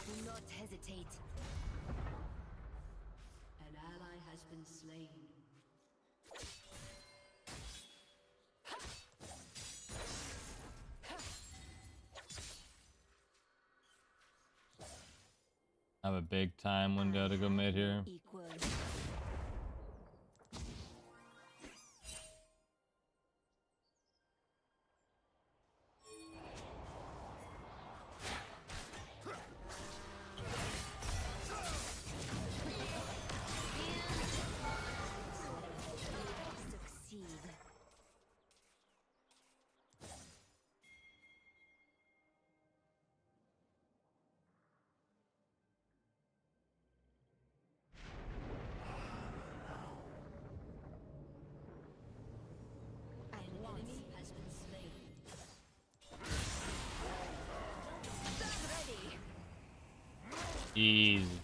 Do not hesitate. An ally has been slain. I have a big time window to go mid here. Equal. Succeed. An enemy has been slain. Ready. Easy.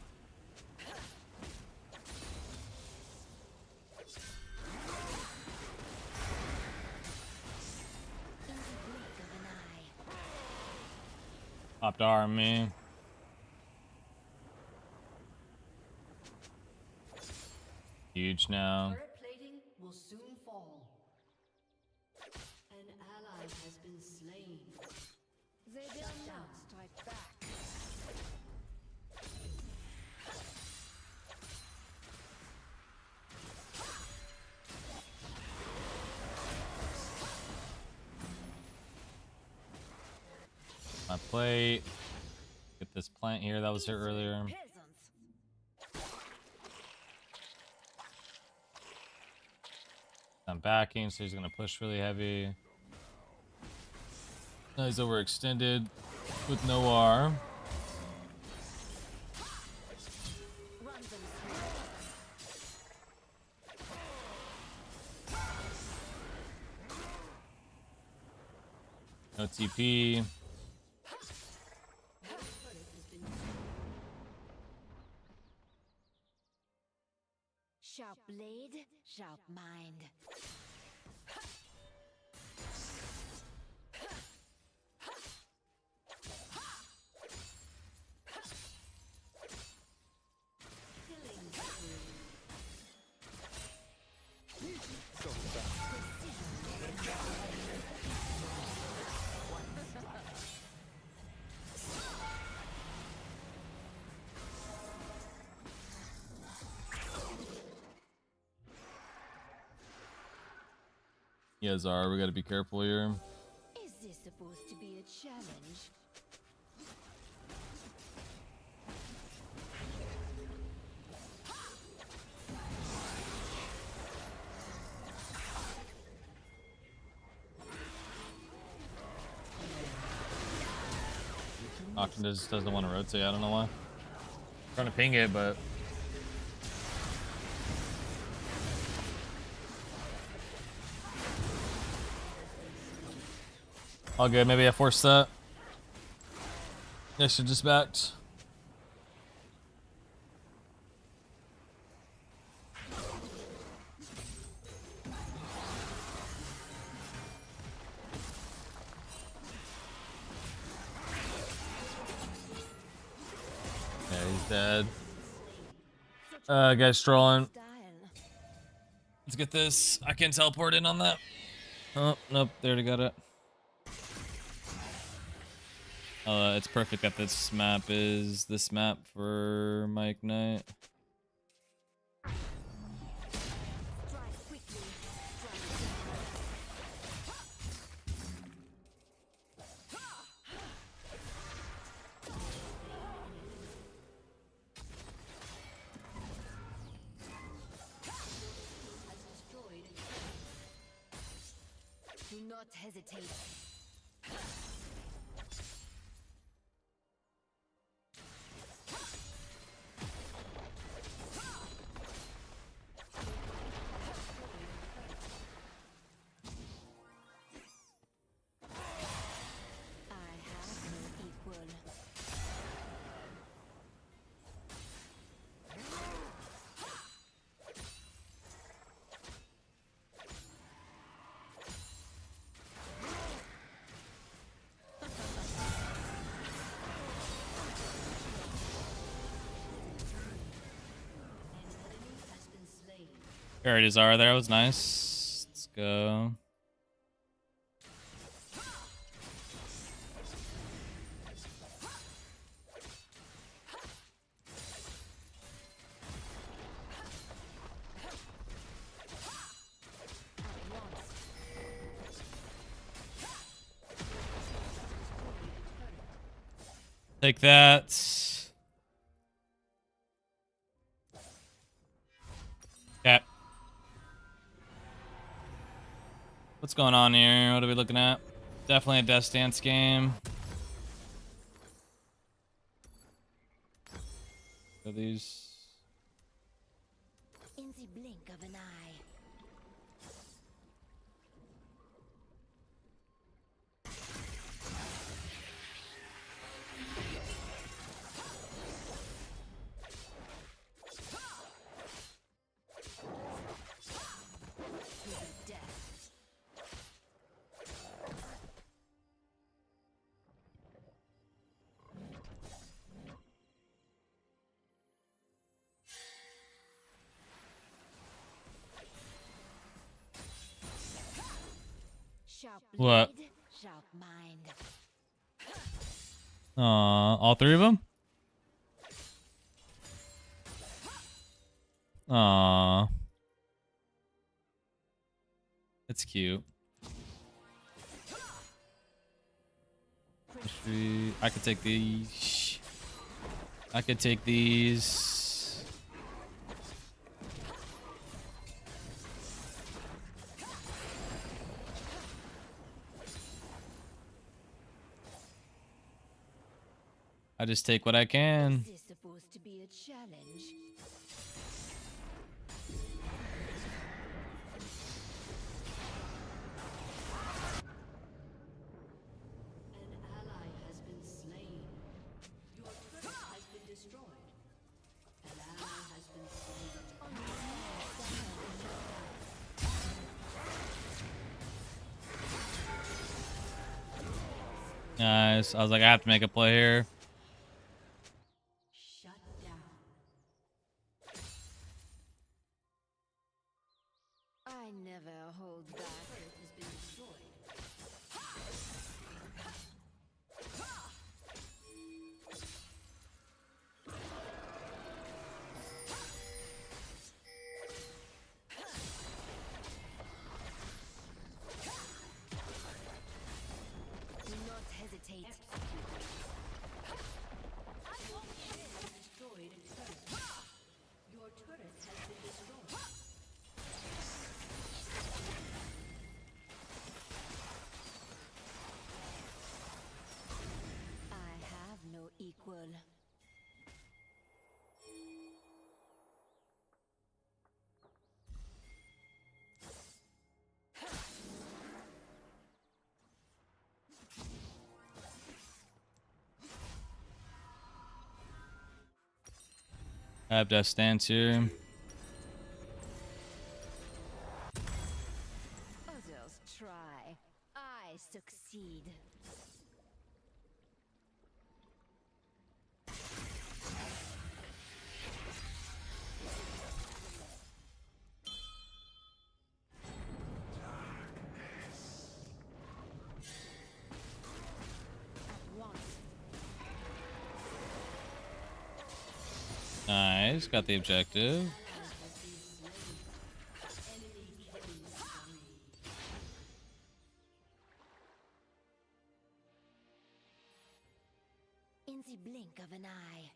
In the blink of an eye. Popped R on me. Huge now. Turret plating will soon fall. An ally has been slain. They will not strike back. My plate. Get this plant here that was here earlier. Peasants. I'm backing, so he's gonna push really heavy. Now he's overextended with no R. Run them No TP. Sharp blade, sharp mind. Killing spree. Yeah, Zara, we gotta be careful here. Is this supposed to be a challenge? Auction just doesn't want to rotate, I don't know why. Trying to ping it, but all good. Maybe I forced that. I should just backed. Yeah, he's dead. Guy's trolling. Let's get this. I can teleport in on that. Oh, nope. They already got it. It's perfect that this map is this map for my Ignite. Strike quickly. Has destroyed. Do not hesitate. I have no equal. Alright, is R there? That was nice. Let's go. Take that. Okay. What's going on here? What are we looking at? Definitely a Death Dance game. Are these? In the blink of an eye. Sharp What? blade, sharp mind. All three of them? Aw. That's cute. I could take these. I could take these. I just take what I can. Is this supposed to be a challenge? An ally has been slain. Your turret has been destroyed. An ally has been slain. Nice. I was like, I have to make a play here. I never hold back. It has been destroyed. Do not hesitate. Destroyed turret. Your turret has been destroyed. I have no equal. I have Death Stance here. Others try. I succeed. Nice. Got the objective. In the blink of an eye.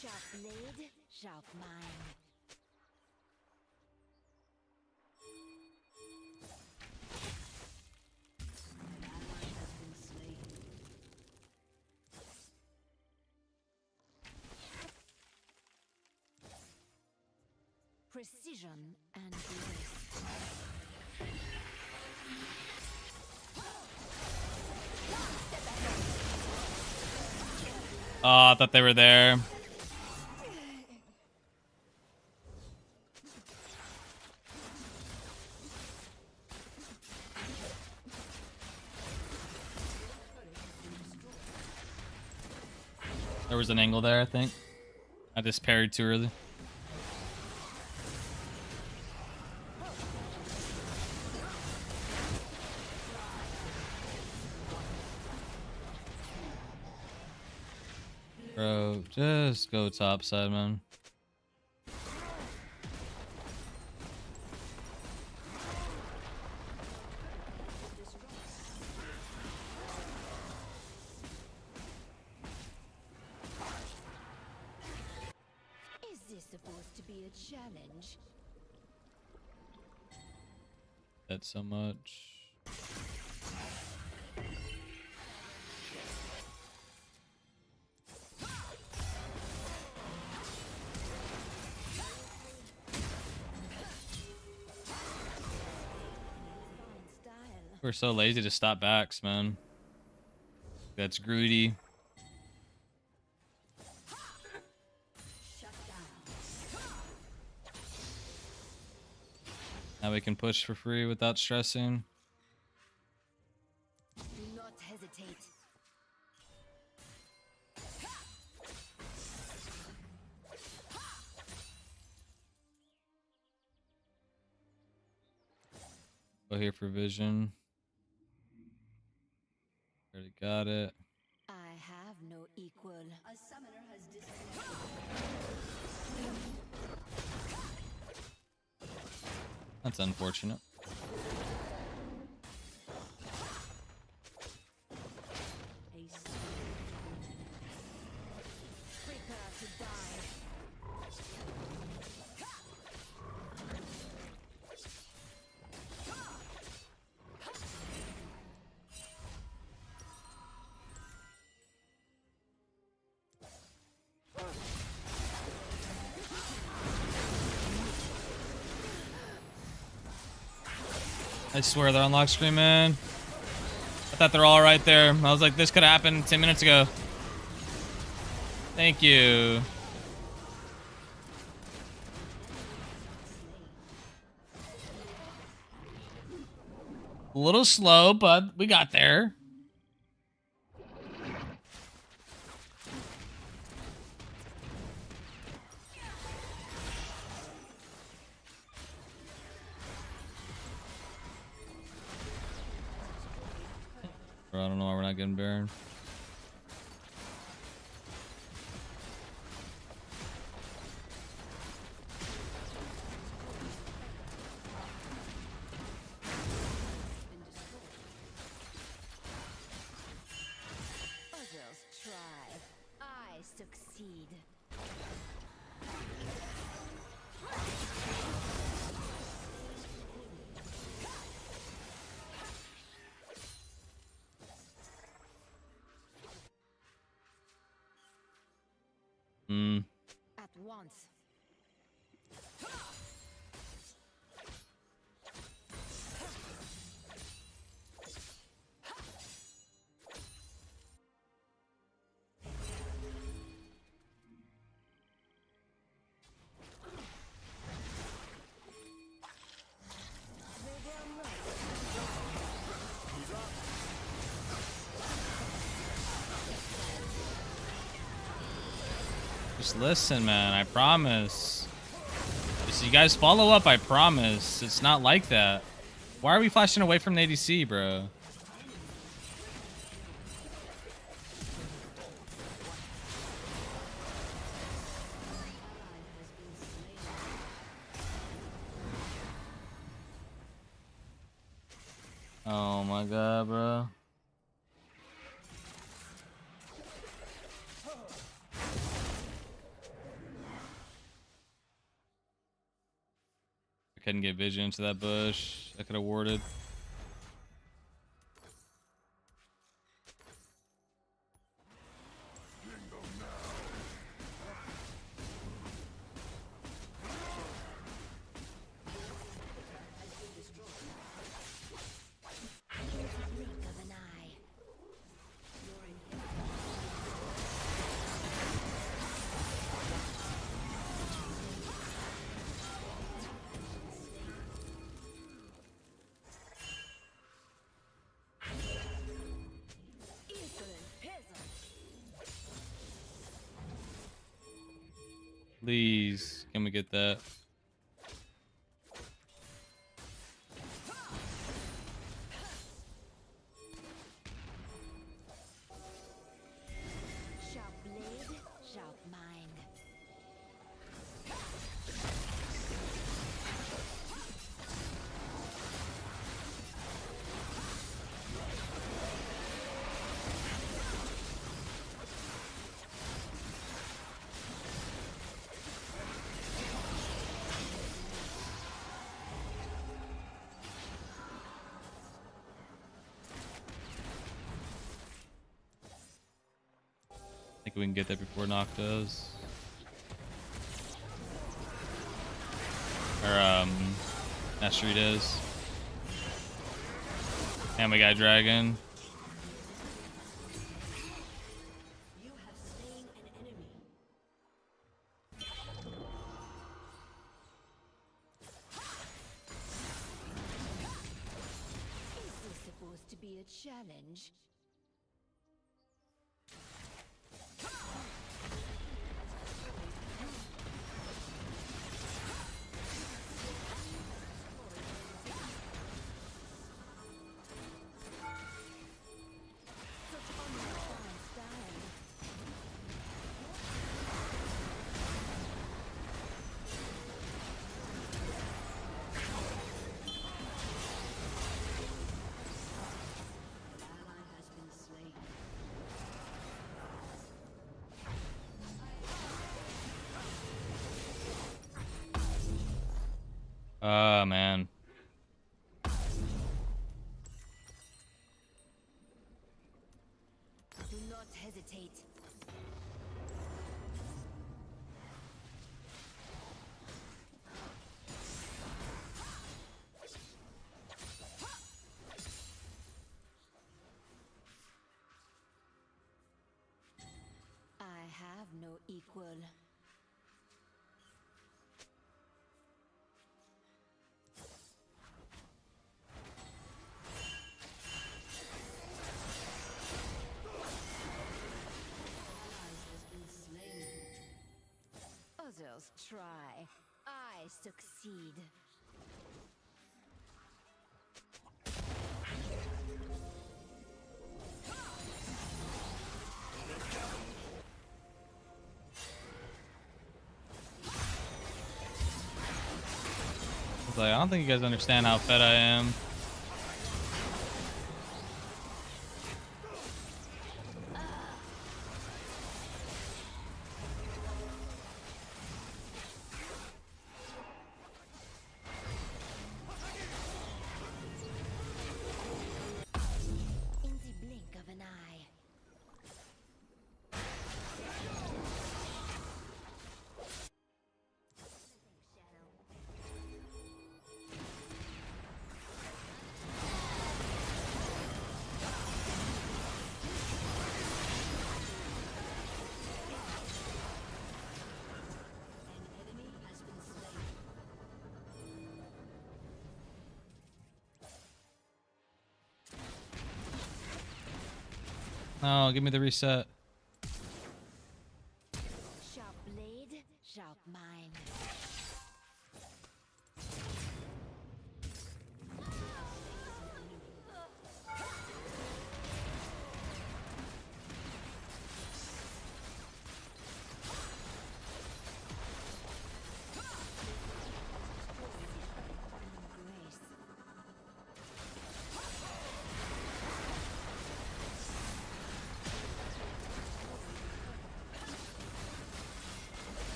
Sharp blade, sharp mind. An ally has been slain. Precision and grace. Oh, I thought they were there. There was an angle there, I think. I just parried too early. Bro, just go topside, man. Is this supposed to be a challenge? That's so much. We're so lazy to stop backs, man. That's greedy. Now we can push for free without stressing. Do not hesitate. Go here for vision. Already got it. I have no equal. A summoner has That's unfortunate. Prepare to die. I swear they're on lock screen, man. I thought they're all right there. I was like, this could happen 10 minutes ago. Thank you. A little slow, but we got there. Bro, I don't know why we're not getting burned. Others try. I succeed. At once. Just listen, man. I promise. Just you guys follow up, I promise. It's not like that. Why are we flashing away from the ADC, bro? Oh my god, bro. I couldn't get vision into that bush. I could have warded. Please, can we get that? Sharp blade. think we can get there before Noct does. Or Mastery does. And we got Dragon. You have slain an enemy. Is this supposed to be a challenge? Oh, man. Do not hesitate. I have no equal. Others try. I succeed. It's like, I don't think you guys understand how fed I am. In the blink of an eye. No, give me the reset. Sharp blade, sharp mind.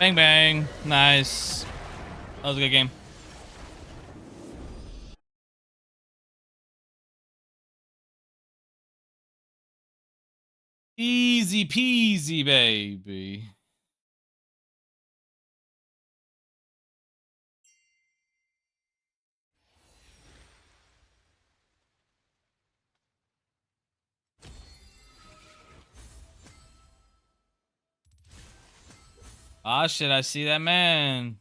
Bang bang. Nice. That was a good game. Easy peasy, baby. Ah, shit, I see that man.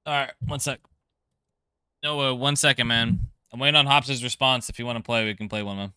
All right, 1 sec. No, 1 second, man. I'm waiting on Hops' response. If you want to play, we can play one, man.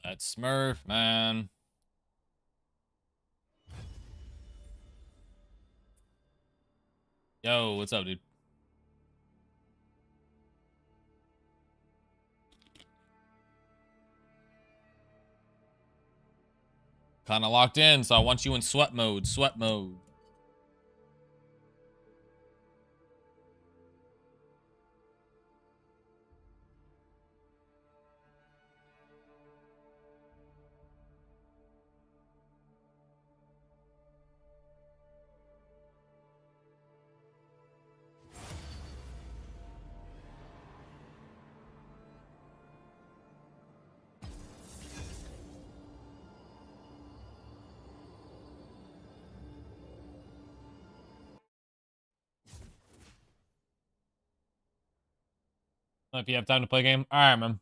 That's Smurf, man. Yo, what's up, dude? Kind of locked in, so I want you in sweat mode. Sweat mode. If you have time to play a game. All right, man.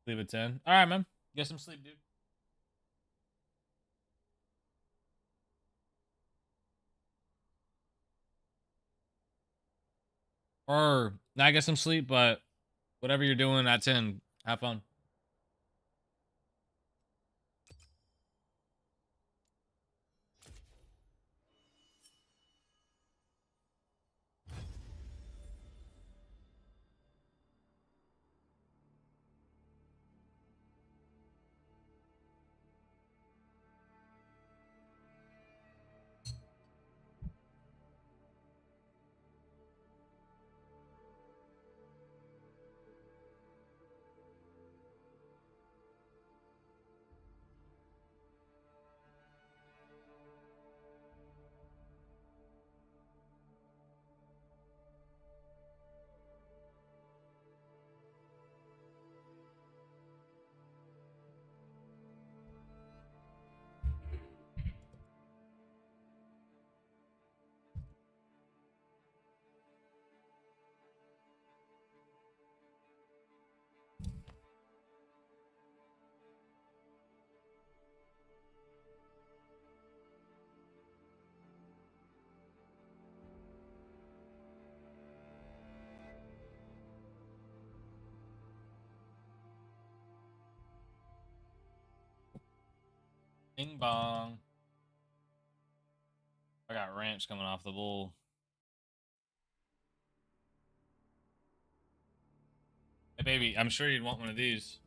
Leave at 10. All right, man. Get some sleep, dude. Or not get some sleep, but whatever you're doing at 10, have fun. Bing bong. I got ranch coming off the bowl. Hey, baby, I'm sure you'd want one of these.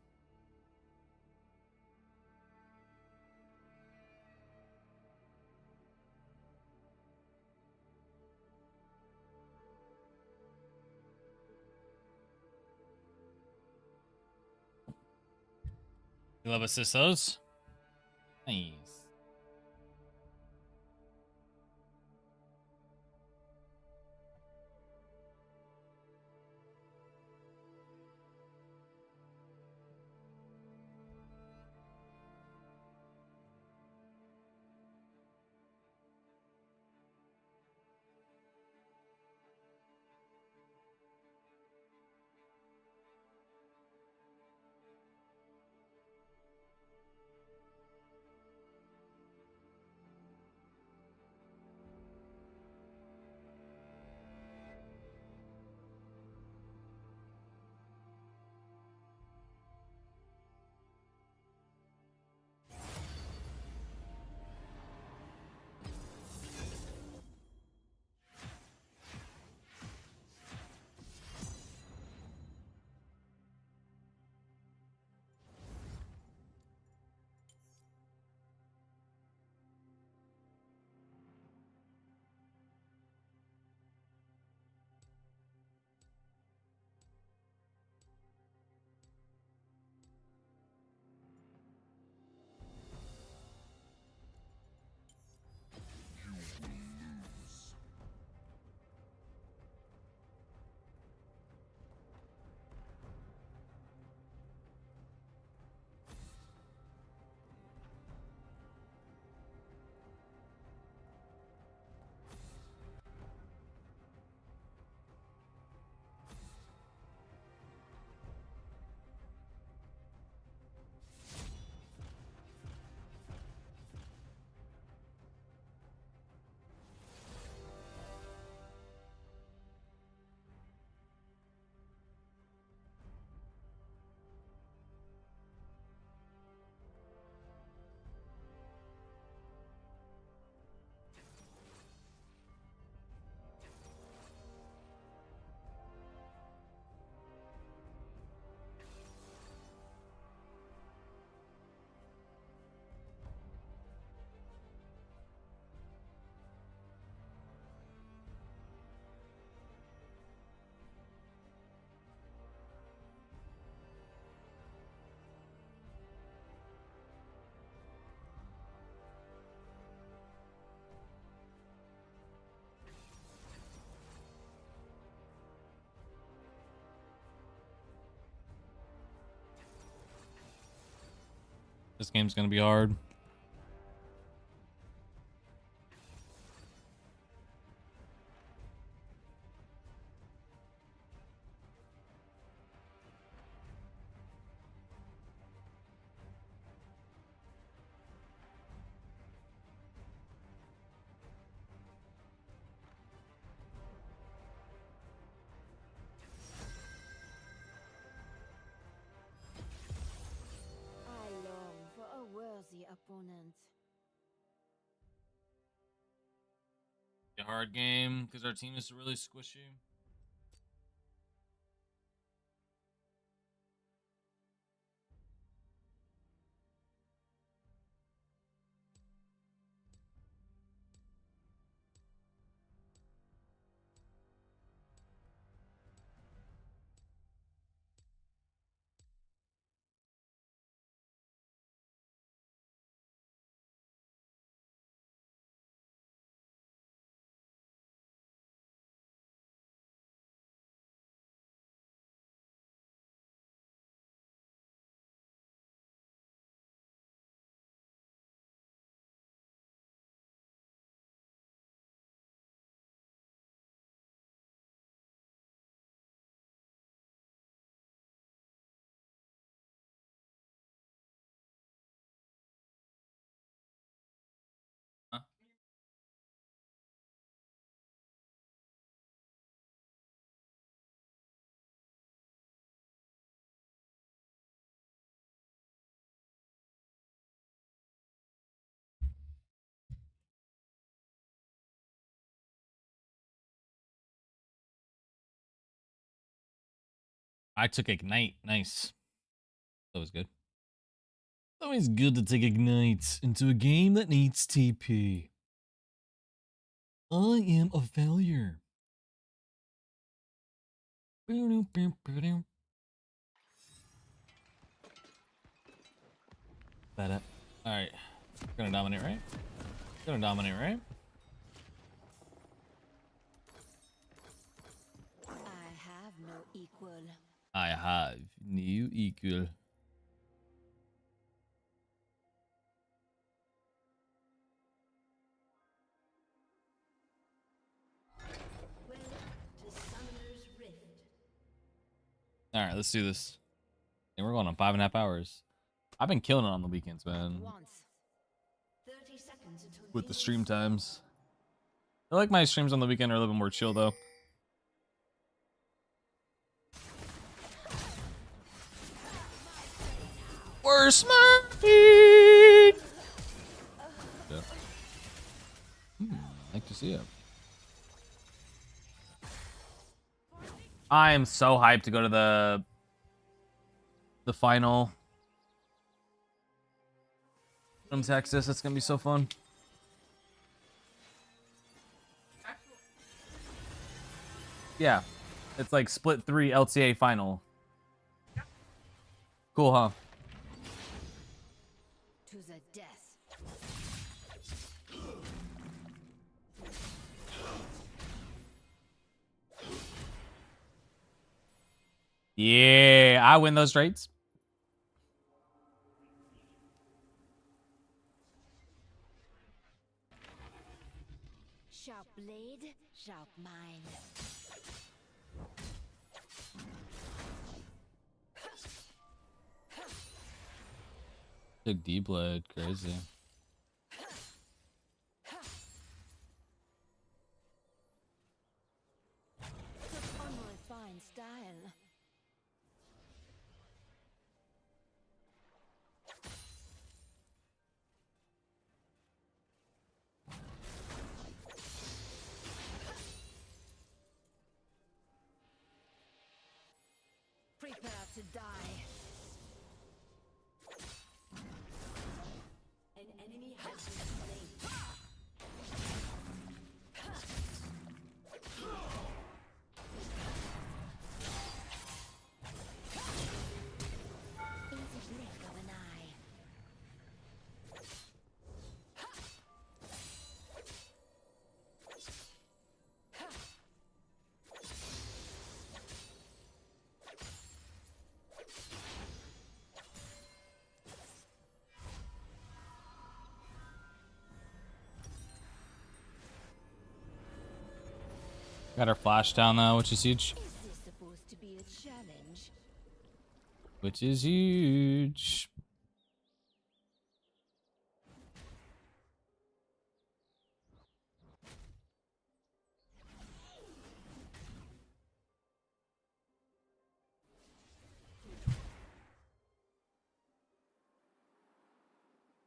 You love assist those? Nice. This game's gonna be hard. I long for a worthy opponent. A hard game because our team is really squishy. I took Ignite. Nice. That was good. Always good to take Ignite into a game that needs TP. I am a failure. Better. Alright. Gonna dominate, right? Gonna dominate, right? I have no equal. I have new equal. Alright, let's do this. And we're going on 5.5 hours. I've been killing it on the weekends, man. With the stream times. I like my streams on the weekend are a little bit more chill though. We're smart. I like to see it. I am so hyped to go to the final from Texas. It's gonna be so fun. Yeah, it's like split 3 LTA final. Cool, huh? To the death. Yeah, I win those trades. Sharp blade, sharp mind. Took D-Blade, crazy. Fine style. Prepare to die. An enemy has been slain. Got our flash down though, which is huge. Is this supposed to be a challenge? Which is huge.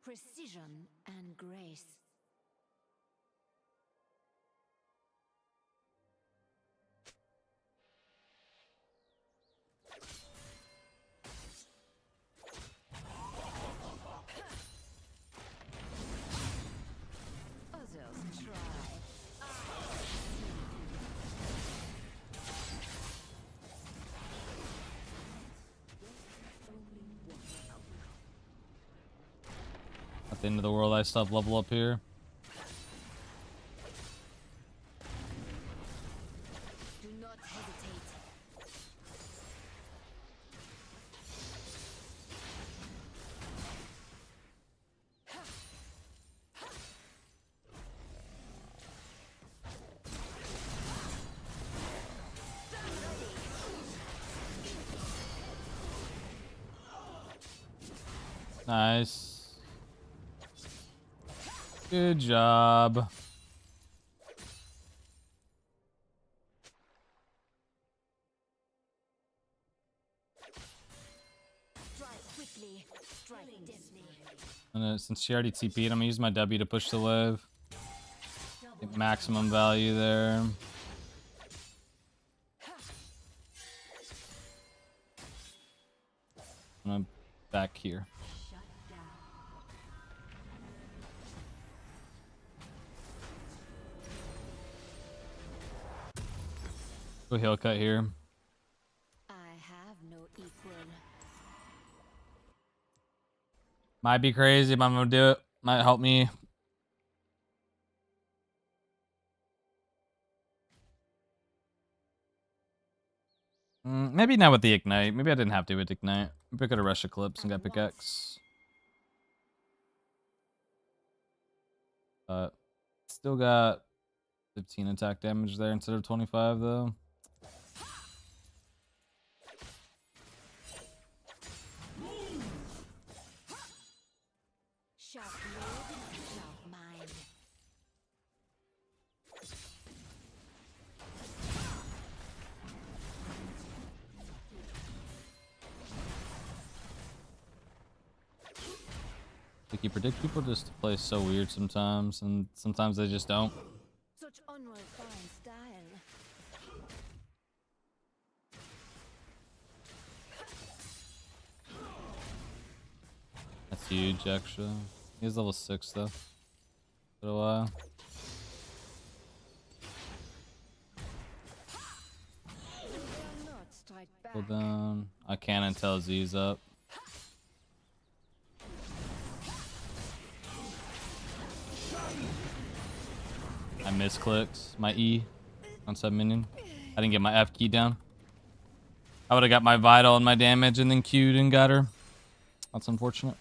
Precision and grace. Others try. At the end of the world, I still have level up here. Do not hesitate. Nice. Good job. Strike quickly, strike deftly. And since she already TP'd, I'm gonna use my W to push the wave. Get maximum value there. I'm back here. Go heal cut here. I have no equal. Might be crazy, but I'm gonna do it. Might help me. Maybe not with the ignite. Maybe I didn't have to with ignite. Maybe I could have rushed Eclipse and got pickaxe. But still got 15 attack damage there instead of 25 though. Sharp blade, sharp mind. Like you predict people just to play so weird sometimes, and sometimes they just don't. Such unrefined style. That's huge, actually. He's level 6 though. For a while. Hold down. I can't until Z's up. I misclicked my E on sub minion. I didn't get my F key down. I would have got my vital and my damage and then Q'd and got her. That's unfortunate.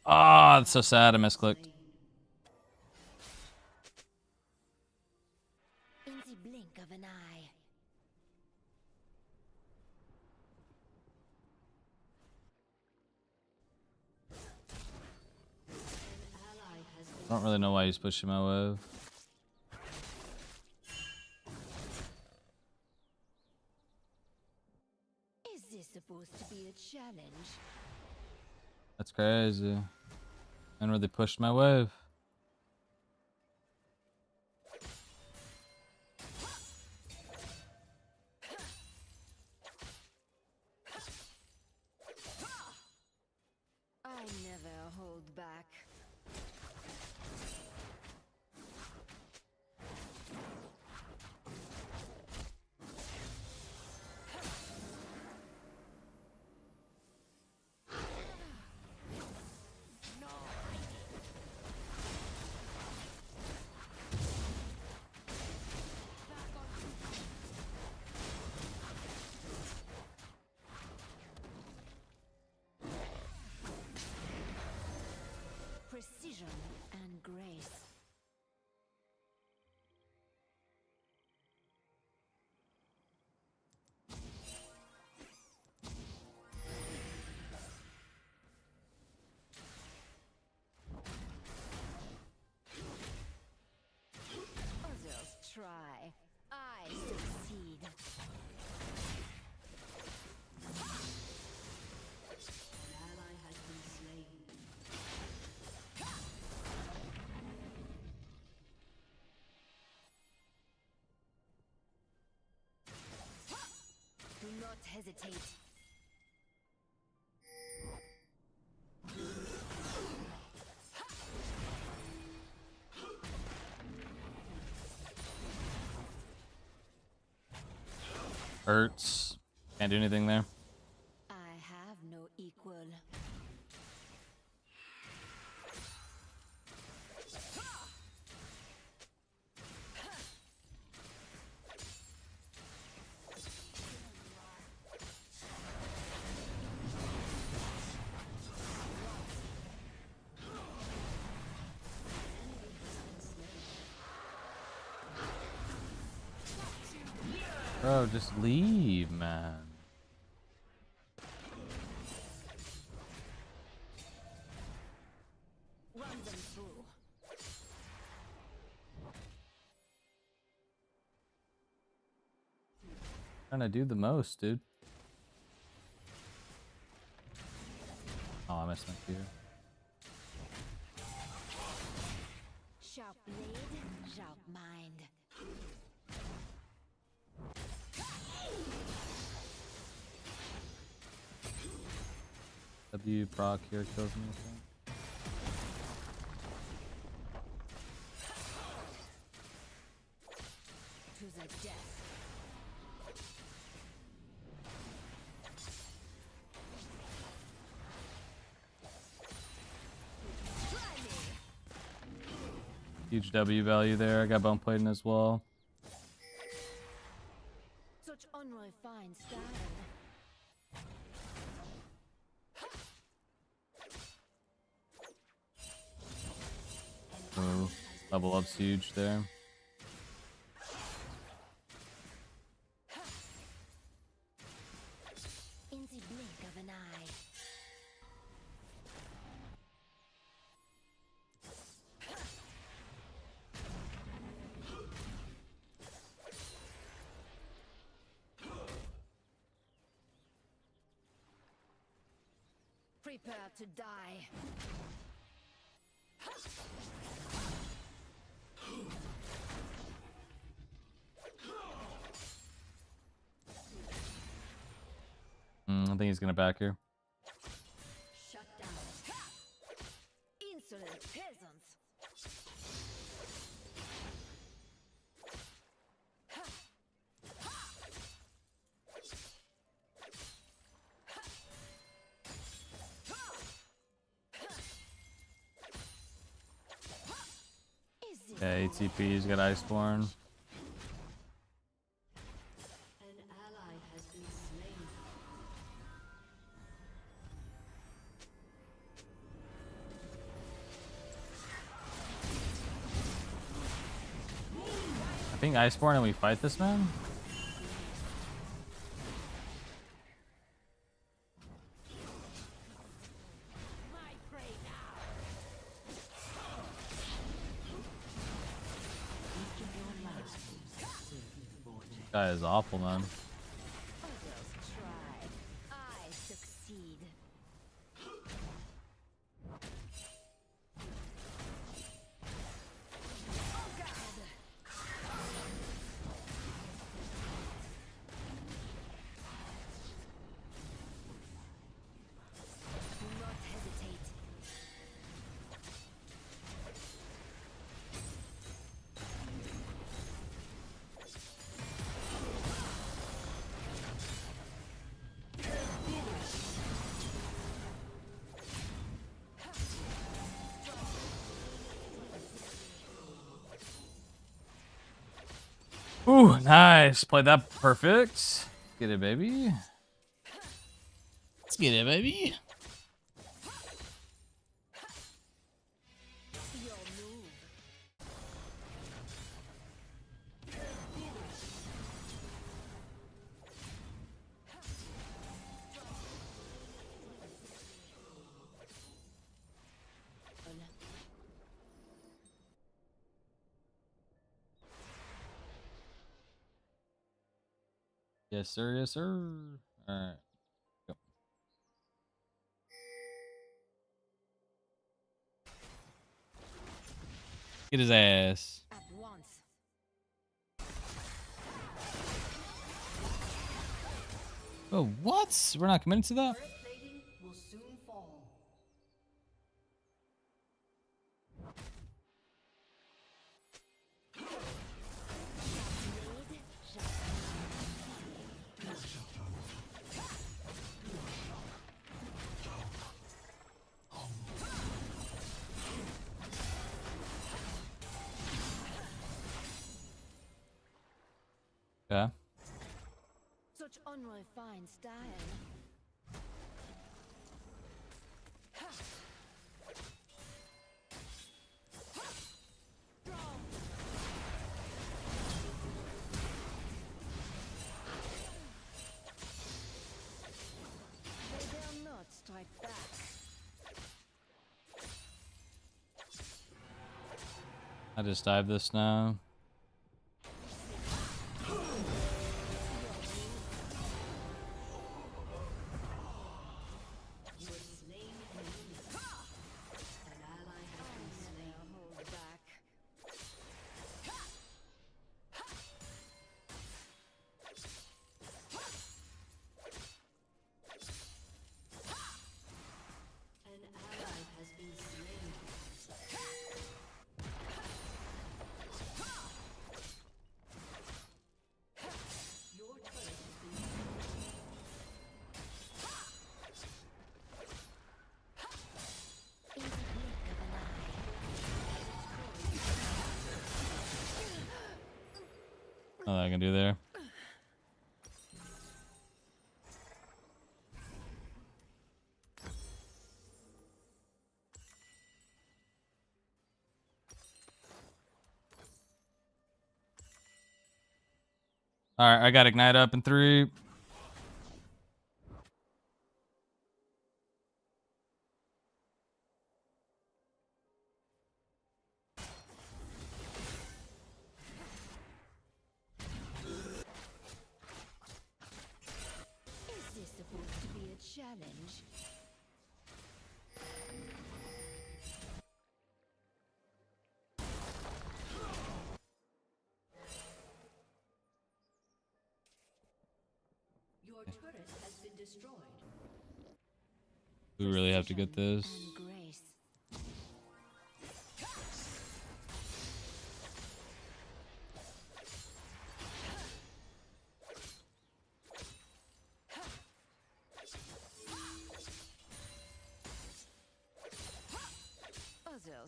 Ah, oh, that's so sad. I misclicked. In the blink of an eye. I don't really know why he's pushing my wave. Is this supposed to be a challenge? That's crazy. And really pushed my wave. I never hold back. Precision and grace. Others try. I succeed. An ally has been slain. Do not hesitate. Hurts. Can't do anything there. I have no equal. Bro, just leave, man. Run them through. Trying to do the most, dude. Oh, I missed my Q. Sharp blade, sharp mind. You proc here kills me. To the death. Huge W value there. I got bone plating as well. Such unrefined style. So level up's huge there. In the blink of an eye. Prepare to die. I think he's gonna back here. Shut down. Insolent peasants. Yeah, ATP's got Iceborne. An ally has been slain. I think Iceborne and we fight this man. This guy is awful, man. Others try. I succeed. Do not hesitate. Ooh, nice. Played that perfect. Get it, baby. Let's get it, baby. Your move. Yes, sir. Yes, sir. All right. Go. Get his ass. At once. Oh, what? We're not committed to that? Turret plating will soon fall. Yeah. Such unrefined style. They dare not strike back. I just dive this now. You have slain an enemy. An ally has been slain. Hold back. Nothing I can do there. Alright, I got Ignite up in 3. Is this supposed to be a challenge? Your turret has been destroyed. We really have to get this. Grace.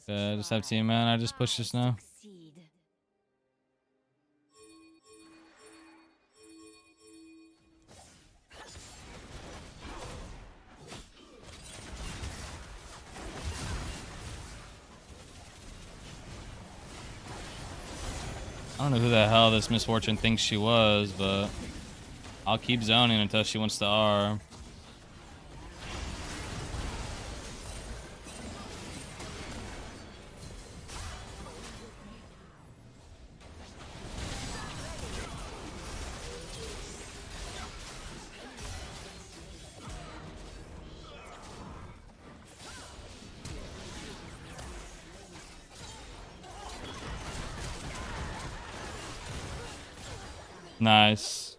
I just have team man. I just push this now. I don't know who the hell this Misfortune thinks she was, but I'll keep zoning until she wants to R. Nice.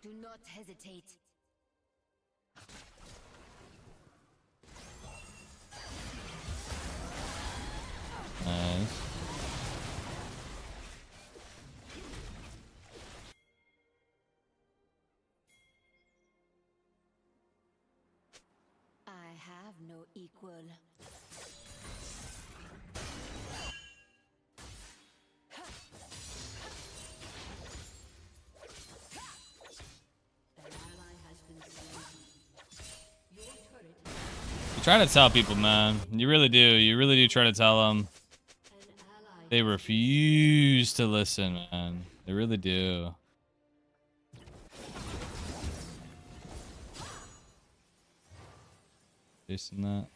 Do not hesitate. Nice. I have no equal. Try to tell people, man. You really do. You really do try to tell them. They refuse to listen, man. They really do. Chasing that.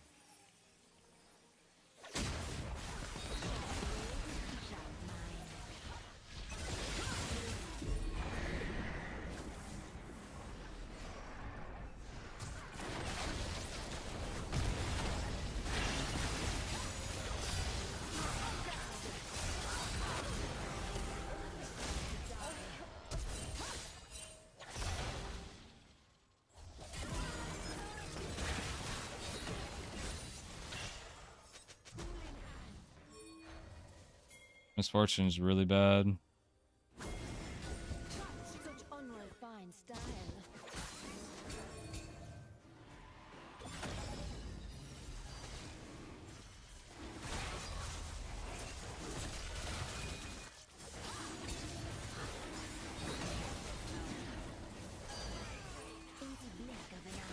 Misfortune's really bad. Such unrefined style. In the blink of an eye.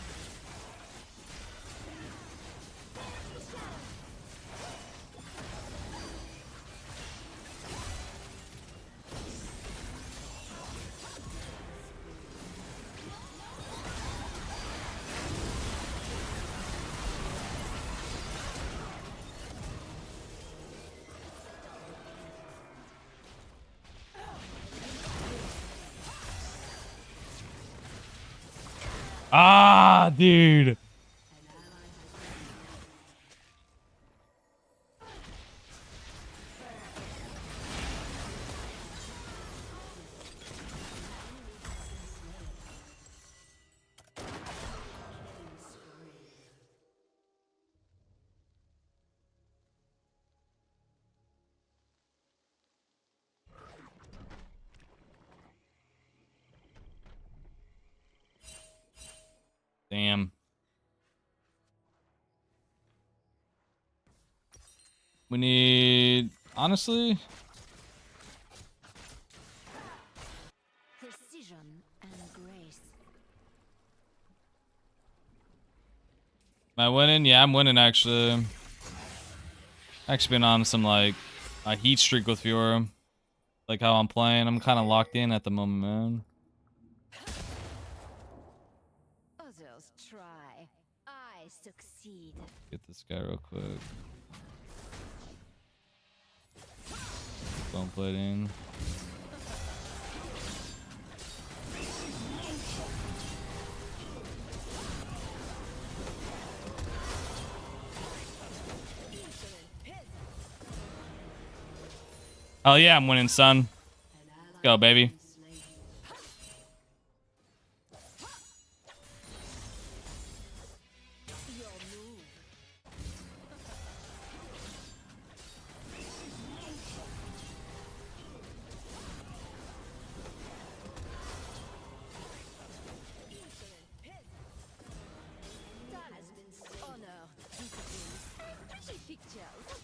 Ah, dude. Damn. We need, honestly, Precision and grace. am I winning? Yeah, I'm winning actually. Actually been on some like a heat streak with Fiora. Like how I'm playing. I'm kind of locked in at the moment, man. Others try. I succeed. Get this guy real quick. Bone plating. Oh yeah, I'm winning, son. Let's go, baby. Honor, discipline, pretty pictures.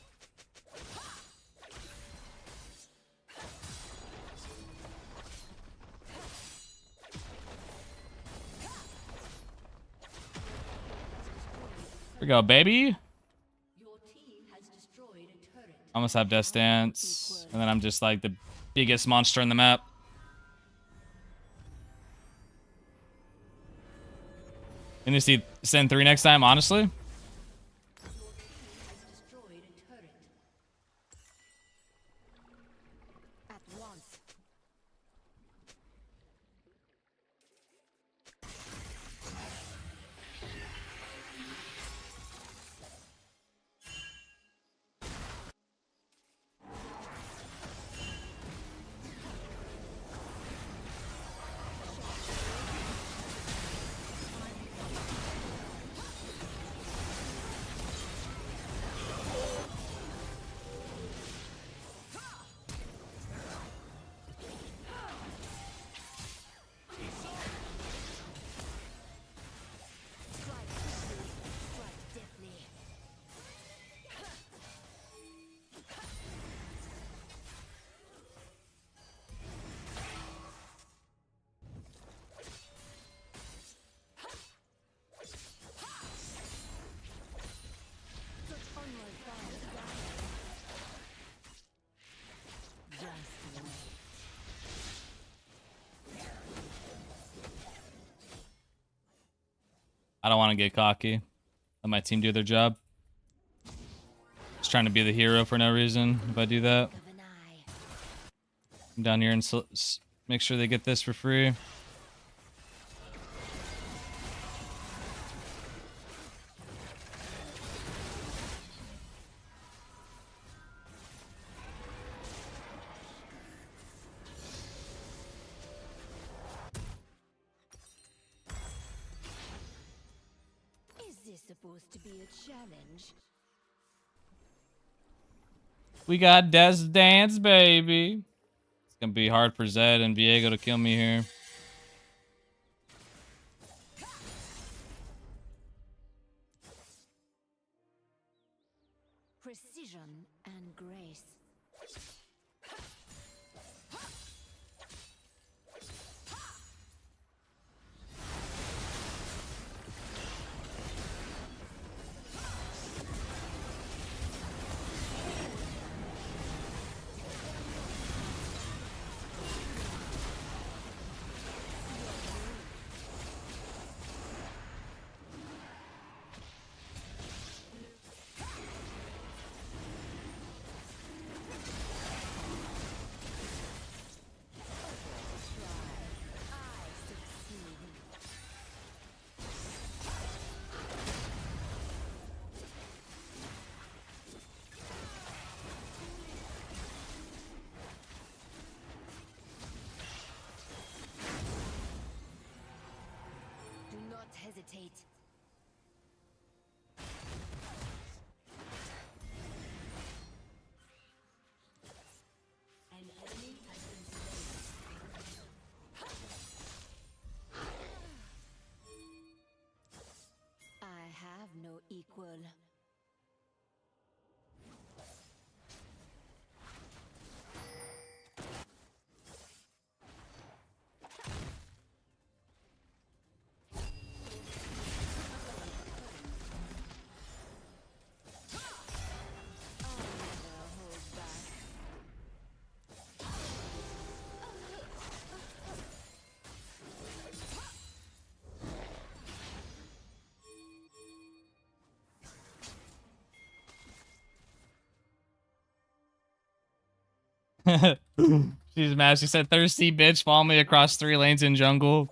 Here we go, baby. Your team has destroyed a turret. I almost have Death Dance. And then I'm just like the biggest monster in the map. And you see send 3 next time, honestly. Destroyed a turret. At once. I don't want to get cocky. Let my team do their job. Just trying to be the hero for no reason if I do that. Come down here and make sure they get this for free. Is this supposed to be a challenge? We got Death Dance, baby. It's gonna be hard for Zed and Viego to kill me here. Precision and grace. Do not hesitate. An enemy has been slain. She's mad. She said, thirsty bitch, follow me across 3 lanes in jungle.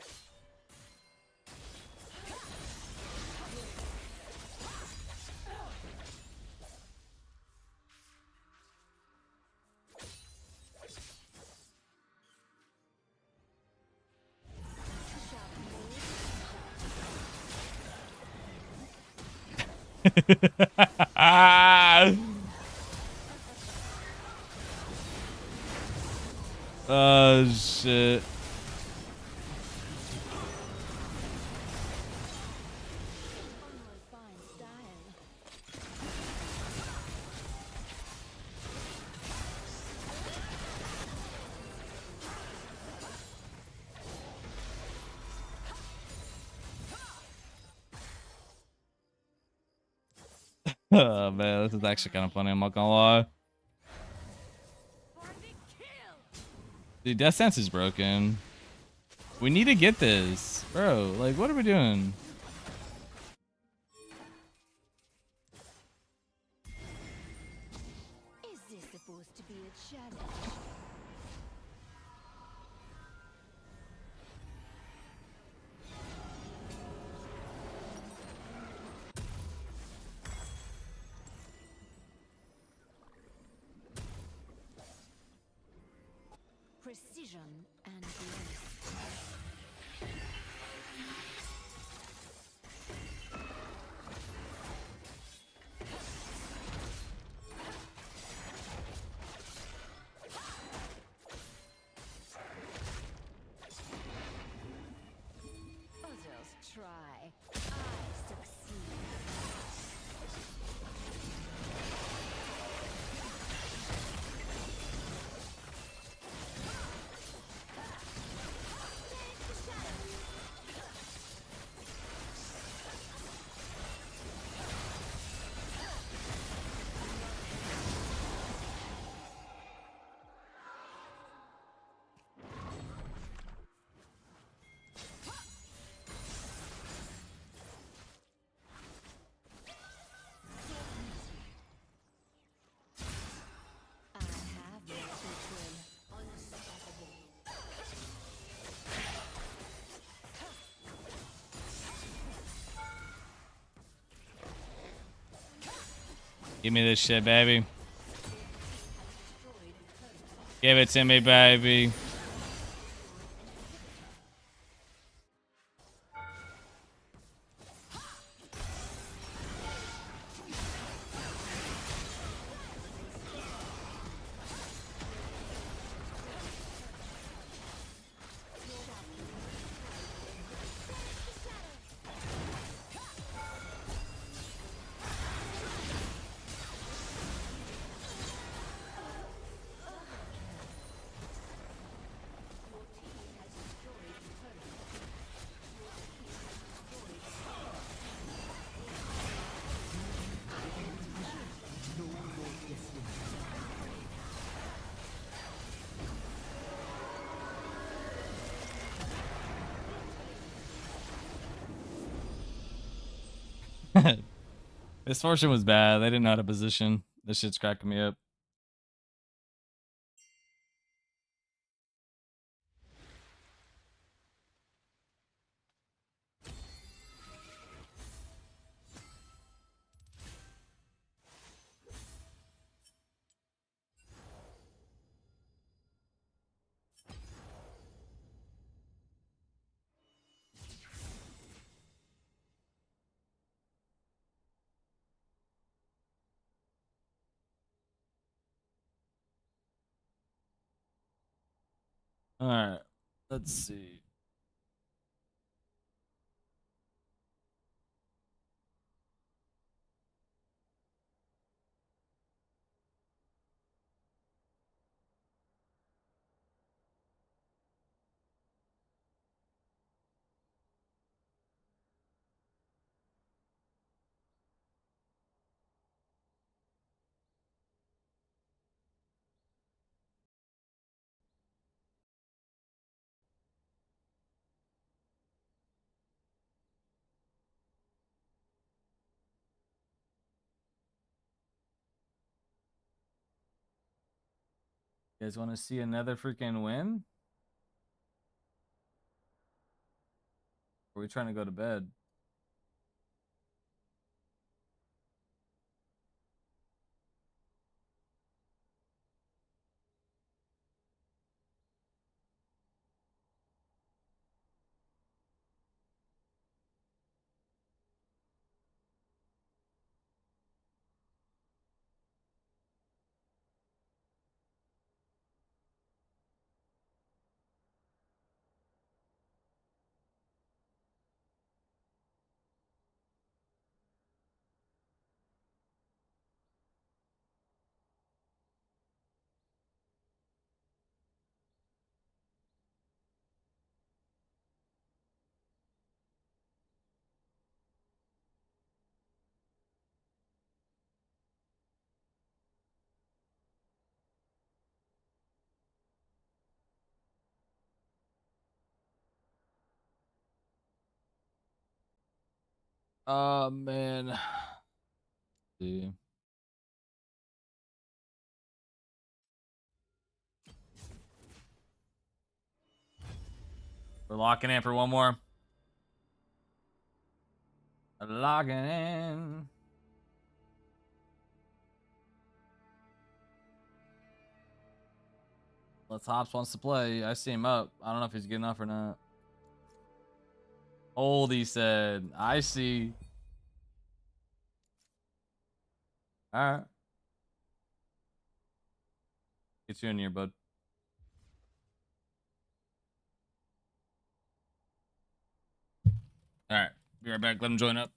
Oh, shit. Oh, man, this is actually kind of funny. I'm not gonna lie. Dude, Death Sense is broken. We need to get this. Bro, like, what are we doing? Is this supposed to be a challenge? Precision and grace. Others try. I succeed. I have no equal. Unstoppable. Give me this shit, baby. Give it to me, baby. This fortune was bad. They didn't know how to position. This shit's cracking me up. All right, let's see. You guys want to see another freaking win? Or are we trying to go to bed? Oh man. See. We're locking in for one more. Logging in. Let's Hops wants to play. I see him up. I don't know if he's good enough or not. Old, he said. I see. All right. Get you in here, bud. All right. Be right back. Let him join up.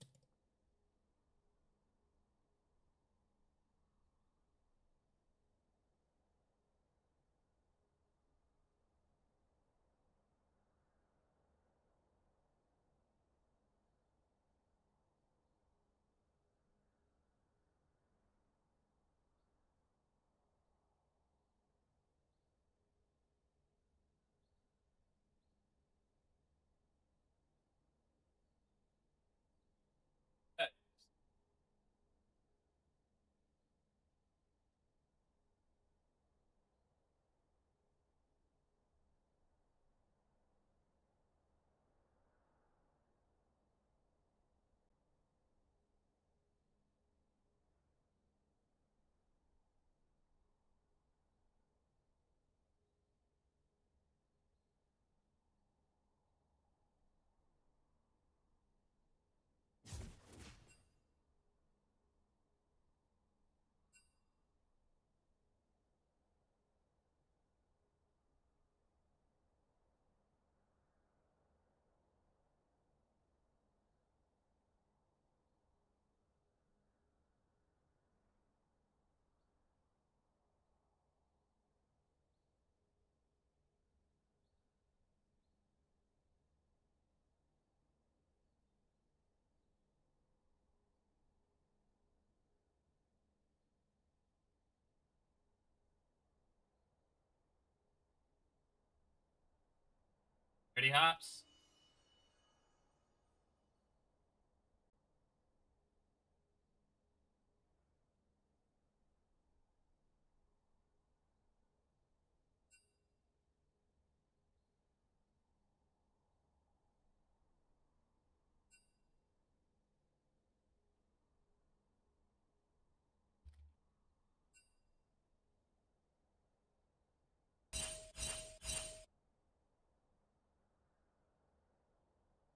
Ready, Hops?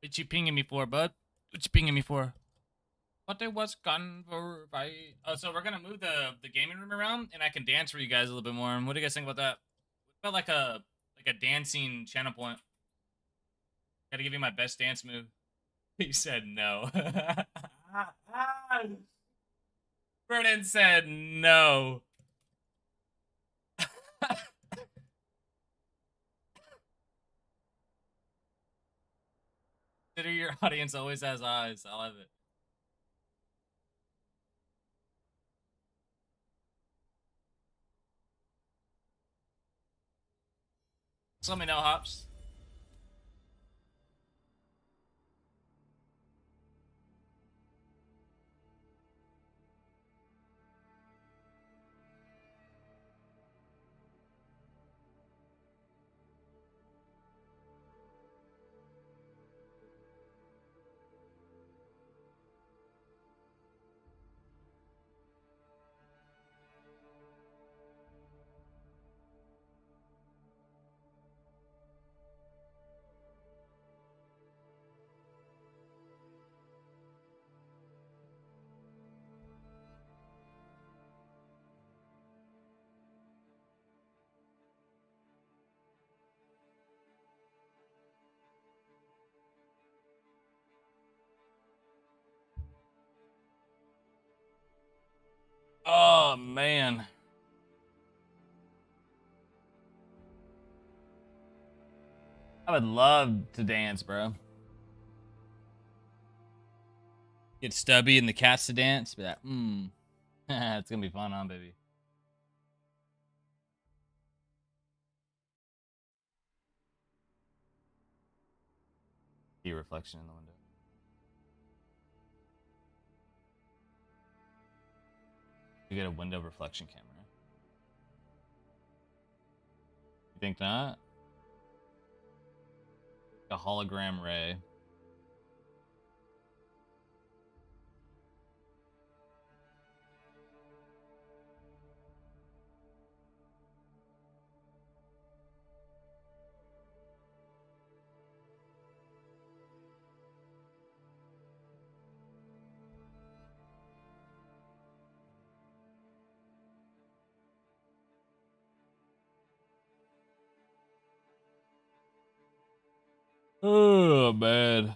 What you pinging me for, bud? What you pinging me for? But it was converted. Oh, so we're gonna move the gaming room around, and I can dance for you guys a little bit more. What do you guys think about that? What about like a dancing channel point? Gotta give you my best dance move. He said no. Vernon said no. Consider your audience always has eyes. I love it. Just let me know, Hops. Oh, man. I would love to dance, bro. Get Stubby and the cats to dance. Be like, it's gonna be fun, huh, baby? See a reflection in the window. You get a window reflection camera. You think not? A hologram ray. Oh, man.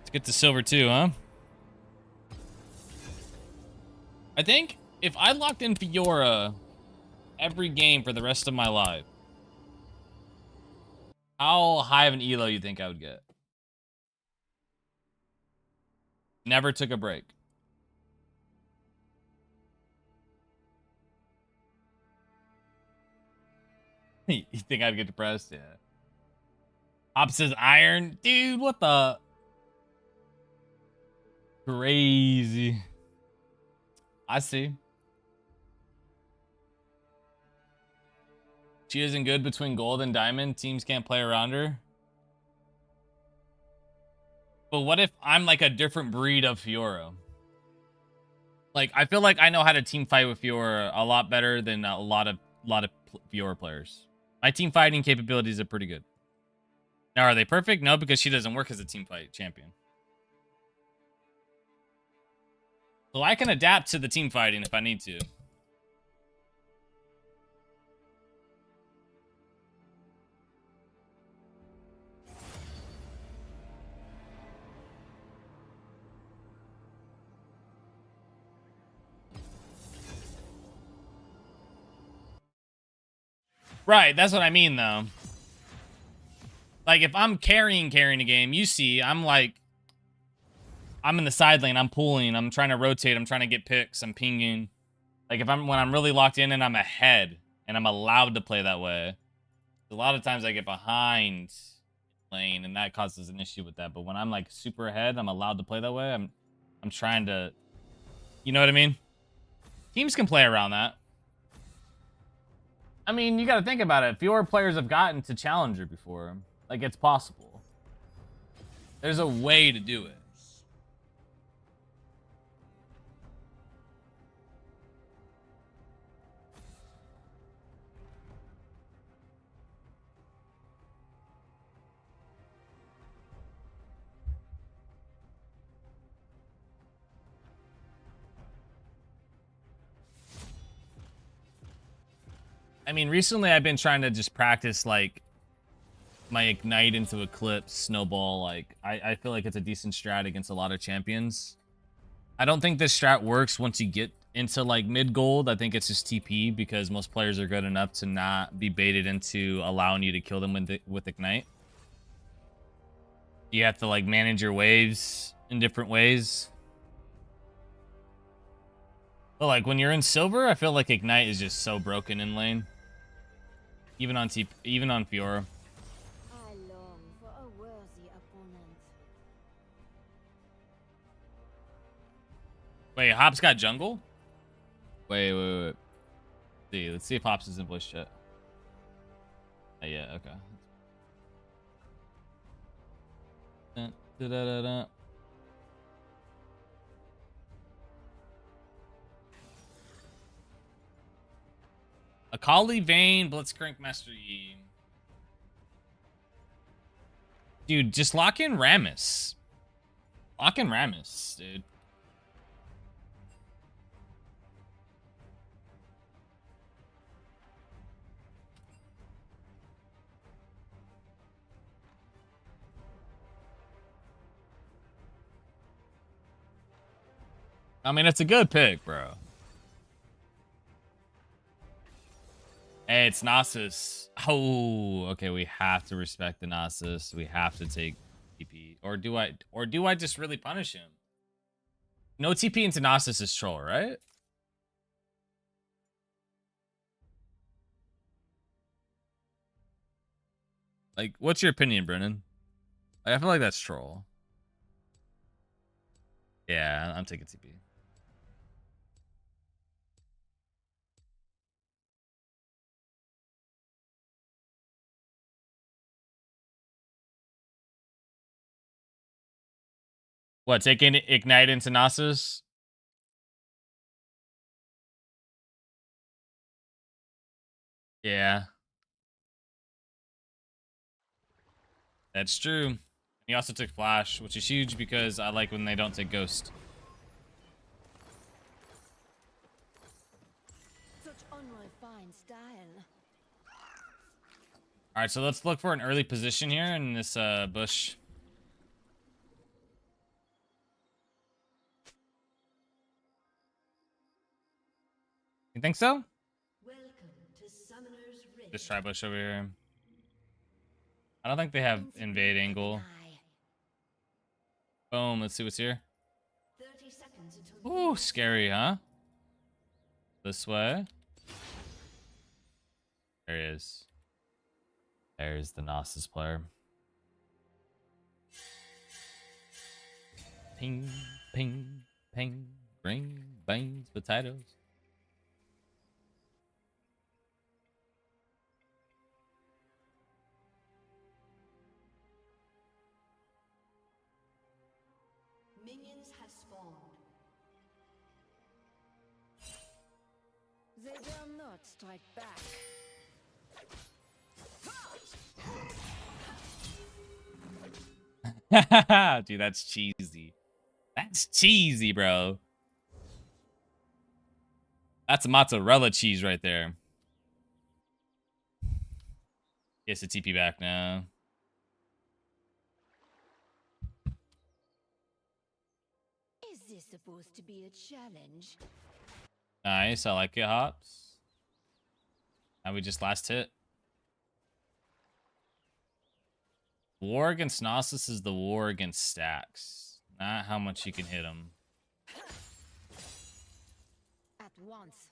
Let's get to silver too, huh? I think if I locked in Fiora every game for the rest of my life, how high of an elo you think I would get? Never took a break. You think I'd get depressed? Yeah. Op says iron. Dude, what the? Crazy. I see. She isn't good between gold and diamond. Teams can't play around her. But what if I'm like a different breed of Fiora? Like, I feel like I know how to team fight with Fiora a lot better than a lot of Fiora players. My team fighting capabilities are pretty good. Now, are they perfect? No, because she doesn't work as a team fight champion. So I can adapt to the team fighting if I need to. Right, that's what I mean, though. Like, if I'm carrying a game, you see, I'm like, I'm in the side lane, I'm pulling, I'm trying to rotate, I'm trying to get picks, I'm pinging. Like, when I'm really locked in and I'm ahead, and I'm allowed to play that way, a lot of times I get behind lane, and that causes an issue with that. But when I'm, like, super ahead, I'm allowed to play that way, I'm trying to, you know what I mean? Teams can play around that. I mean, you gotta think about it. Fewer players have gotten to Challenger before. Like, it's possible. There's a way to do it. I mean, recently I've been trying to just practice, like, my Ignite into Eclipse, Snowball. Like, I feel like it's a decent strat against a lot of champions. I don't think this strat works once you get into, like, mid-gold. I think it's just TP because most players are good enough to not be baited into allowing you to kill them with Ignite. You have to, like, manage your waves in different ways. But, like, when you're in silver, I feel like Ignite is just so broken in lane. Even on Fiora. I long for a worthy opponent. Wait, Hops got jungle? Wait. See, let's see if Hops is in voice chat. Yeah, okay. Da-da-da-da. Akali, Vayne, Blitzcrank, Master Yi. Dude, just lock in Rammus. Lock in Rammus, dude. I mean, it's a good pick, bro. Hey, it's Nasus. Oh, okay. We have to respect the Nasus. We have to take TP. Or do I just really punish him? No TP into Nasus is troll, right? Like, what's your opinion, Brennan? I feel like that's troll. Yeah, I'm taking TP. What, taking Ignite into Nasus? Yeah. That's true. He also took Flash, which is huge because I like when they don't take Ghost. Such unrefined style. All right, so let's look for an early position here in this bush. You think so? Welcome to Summoner's Rift. Just try bush over here. I don't think they have invade angle. Boom, let's see what's here. 30 seconds until Ooh, scary, huh? This way. There he is. There's the Nasus player. Ping, ping, ping, ring, beans, potatoes. Minions have spawned. They dare not strike back. Dude, that's cheesy. That's cheesy, bro. That's mozzarella cheese right there. He has to TP back now. Is this supposed to be a challenge? Nice, I like it, Hops. Now we just last hit. War against Nasus is the war against stacks, not how much you can hit them. At once.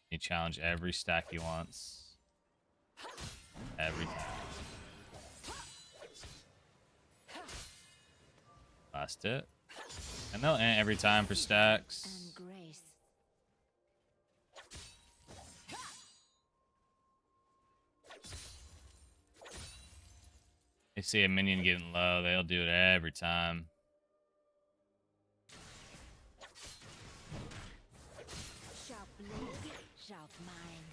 He challenge every stack he wants. Every time. Last hit. And they'll ant every time for stacks. And grace. They see a minion getting low, they'll do it every time. Sharp blade, sharp mind.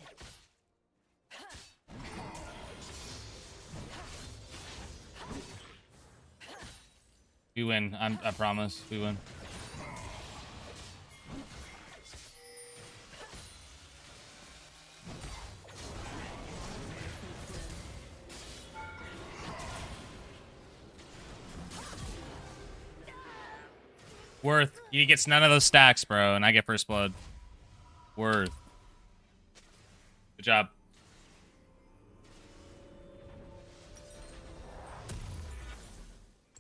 We win. I promise. We win. Worth. He gets none of those stacks, bro, and I get first blood. Worth. Good job.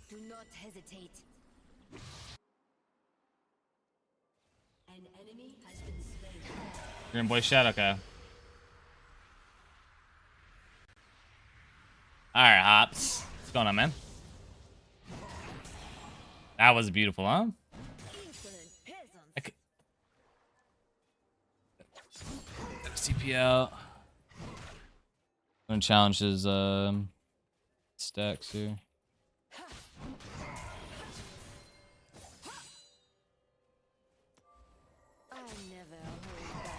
Do not hesitate. An enemy has been slain. You're in boy shed? Okay. Alright, Hops. What's going on, man? That was beautiful, huh? CP out. I'm gonna challenge his stacks here. I never hold back.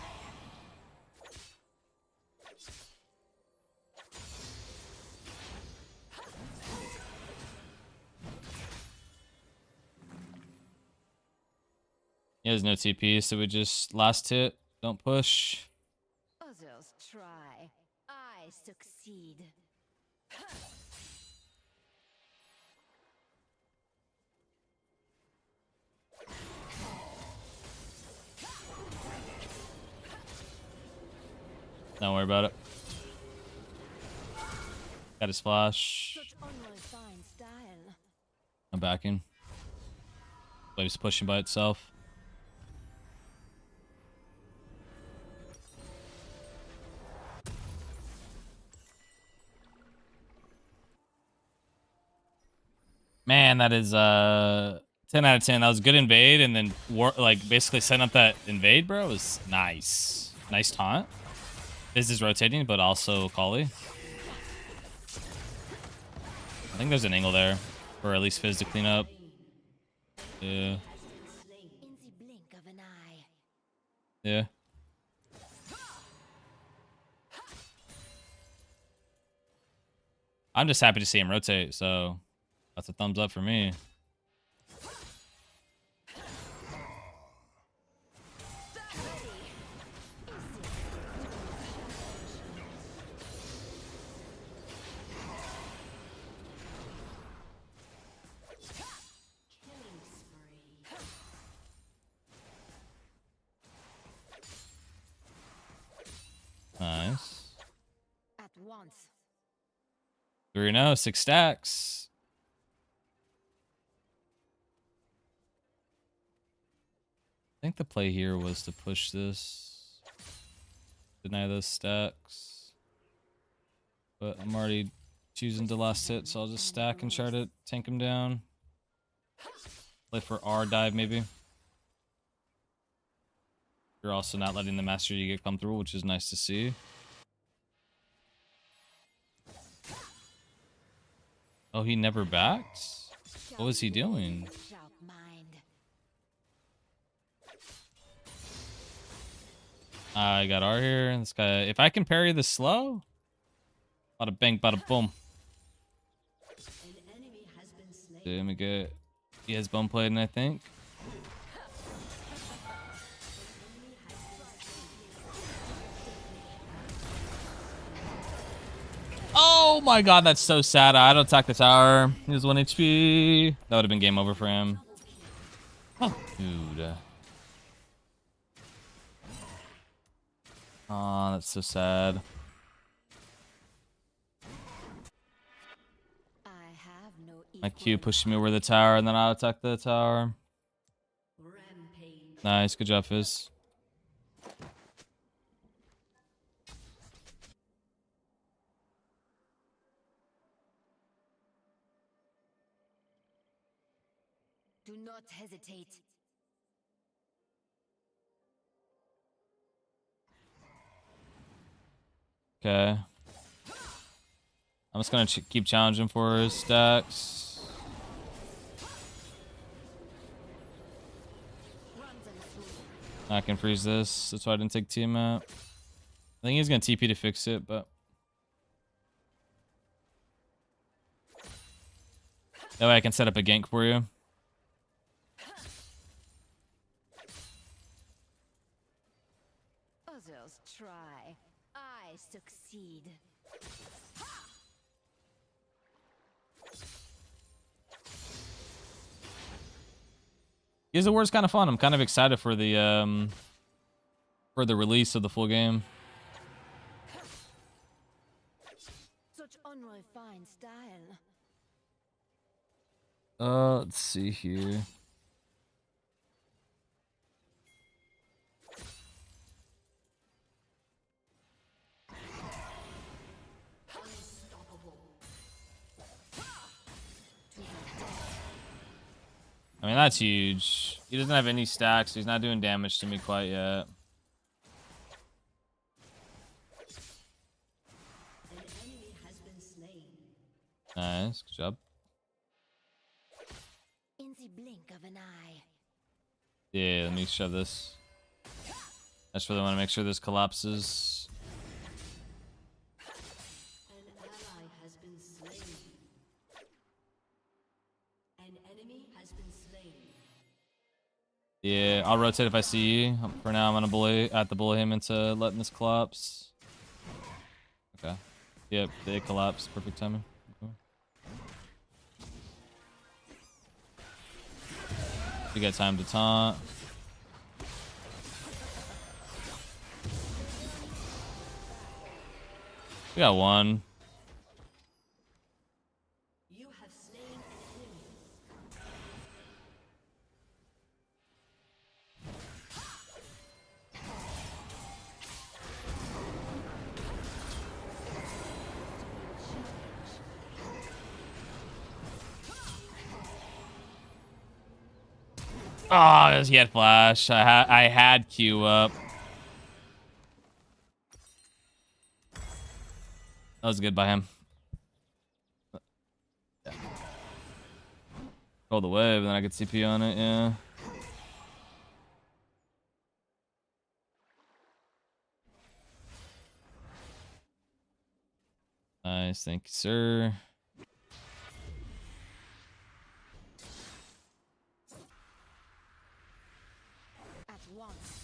He has no TP, so we just last hit. Don't push. Others try. I succeed. Don't worry about it. Got his flash. I'm backing. Wave's pushing by itself. Man, that is 10 out of 10. That was good invade, and then like basically setting up that invade, bro, was nice. Nice taunt. Fizz is rotating, but also Kali. I think there's an angle there, or at least Fizz to clean up. Yeah. Yeah. I'm just happy to see him rotate, so that's a thumbs up for me. Nice. At once. 3-0, 6 stacks. I think the play here was to push this. Deny those stacks. But I'm already choosing to last hit, so I'll just stack and try to tank him down. Play for R dive, maybe. You're also not letting the Master Yi get come through, which is nice to see. Oh, he never backed? What was he doing? I got R here. This guy, if I can parry this slow, bada bang, bada boom. Let me get. He has bone plating, I think. Oh my god, that's so sad. I don't attack the tower. He was 1 HP. That would have been game over for him. Oh, dude. Oh, that's so sad. My Q pushed me over the tower, and then I'll attack the tower. Nice, good job, Fizz. Do not hesitate. Okay. I'm just gonna keep challenging for his stacks. I can freeze this. That's why I didn't take team out. I think he's gonna TP to fix it, but that way I can set up a gank for you. Others try. I succeed. Gears of War is kind of fun. I'm kind of excited for the release of the full game. Such unrefined style. Let's see here. I mean, that's huge. He doesn't have any stacks, so he's not doing damage to me quite yet. Nice, good job. In the blink of an eye. Yeah, let me shove this. I just really want to make sure this collapses. An ally has been slain. An enemy has been slain. Yeah, I'll rotate if I see you. For now, I'm gonna bully him into letting this collapse. Okay. Yep, they collapse. Perfect timing. Okay. You got time to taunt. We got one. You have slain an enemy. Oh, he had flash. I had Q up. That was good by him. Yeah. Roll the wave, and then I could CP on it. Yeah. Nice, thank you, sir. At once.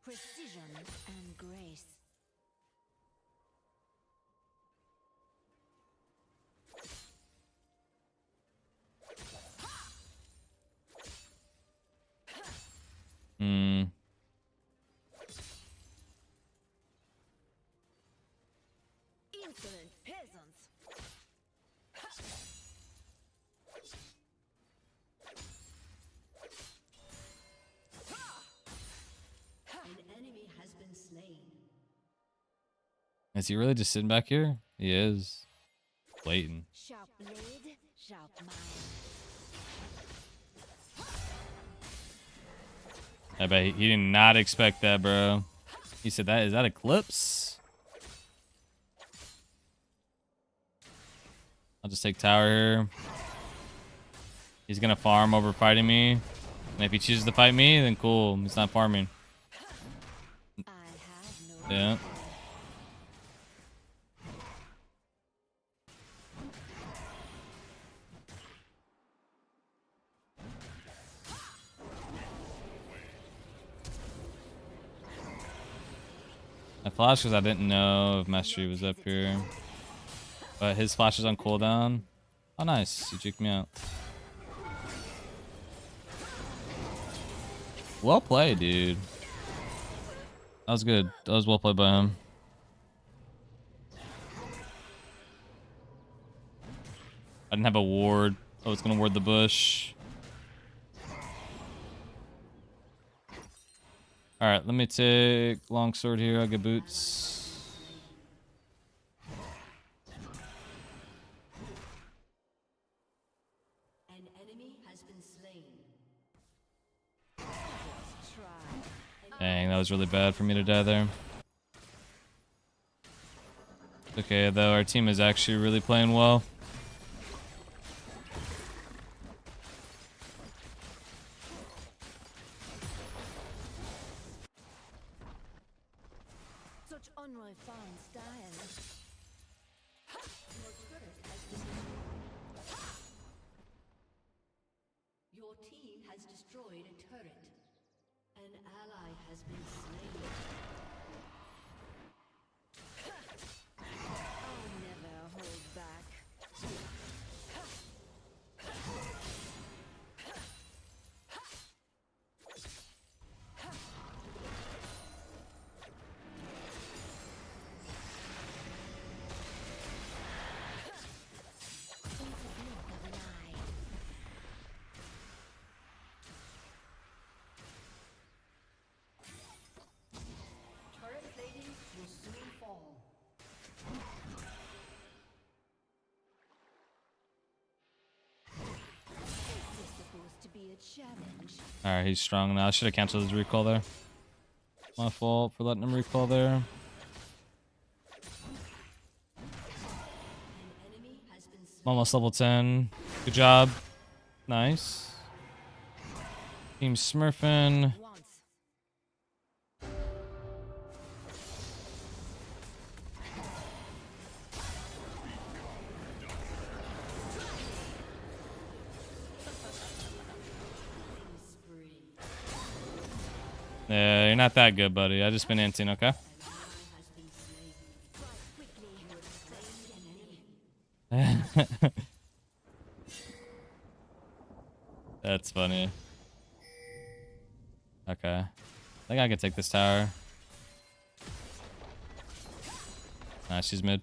Precision and grace. Hmm. Insolent peasants. An enemy has been slain. Is he really just sitting back here? He is. Waiting. Sharp blade, sharp mind. I bet he did not expect that, bro. He said that. Is that Eclipse? I'll just take tower here. He's gonna farm over fighting me. And if he chooses to fight me, then cool. He's not farming. Yeah. I flashed because I didn't know if Mastery was up here. But his flash is on cooldown. Oh, nice. He juked me out. Well played, dude. That was good. That was well played by him. I didn't have a ward. I was going to ward the bush. Alright, let me take longsword here. I'll get boots. An enemy has been slain. Dang, that was really bad for me to die there. Okay, though, our team is actually really playing well. Such unrefined style. Your turret has been Your team has destroyed a turret. An ally has been slain. I'll never hold back. Turret plating will soon fall. This is supposed to be a challenge. Alright, he's strong now. I should have canceled his recall there. My fault for letting him recall there. An enemy has been slain. I'm almost level 10. Good job. Nice. Team smurfing. Yeah, you're not that good, buddy. I just been inting, okay? That's funny. Okay. I think I can take this tower. Nah, she's mid.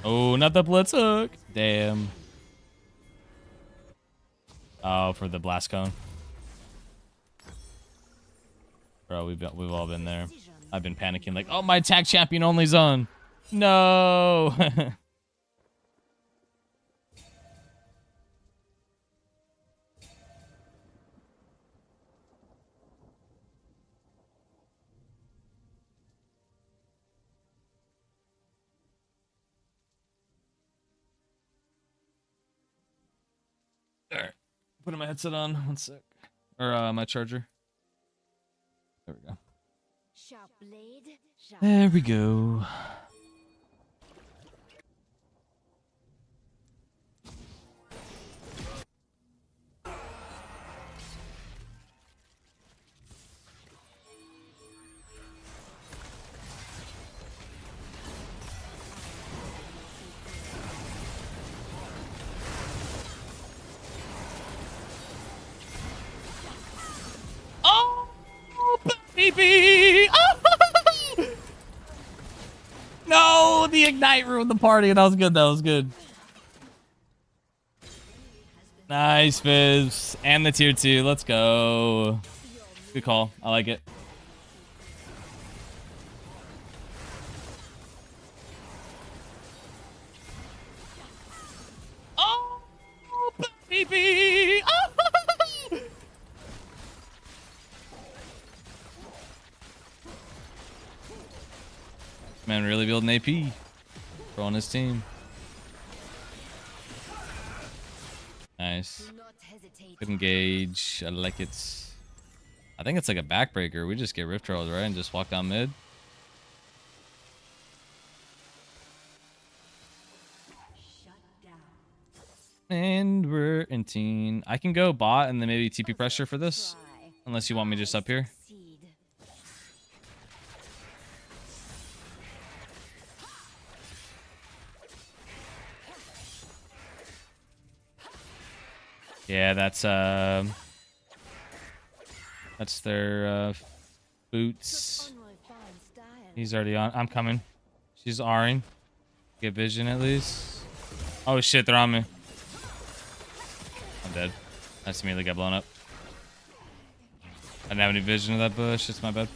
Oh, not the blitz hook. Damn. Oh, for the blast cone. Bro, we've all been there. I've been panicking like, oh, my attack champion only zone. No. Alright. Putting my headset on. 1 sec. Or my charger. There we go. Sharp blade, sharp There we go. Oh, baby! Oh! No, the ignite ruined the party. That was good. That was good. Nice, Fizz. And the tier 2. Let's go. Good call. I like it. Oh, baby! Oh! Man, really building AP for on his team. Nice. Good engage. I like it. I think it's like a backbreaker. We just get Rift Trails, right? And just walk down mid. And we're in teen. I can go bot and then maybe TP pressure for this. Unless you want me just up here. Yeah, that's their boots. He's already on. I'm coming. She's R'ing. Get vision at least. Oh shit, they're on me. I'm dead. I just immediately got blown up. I didn't have any vision of that bush. It's my bad.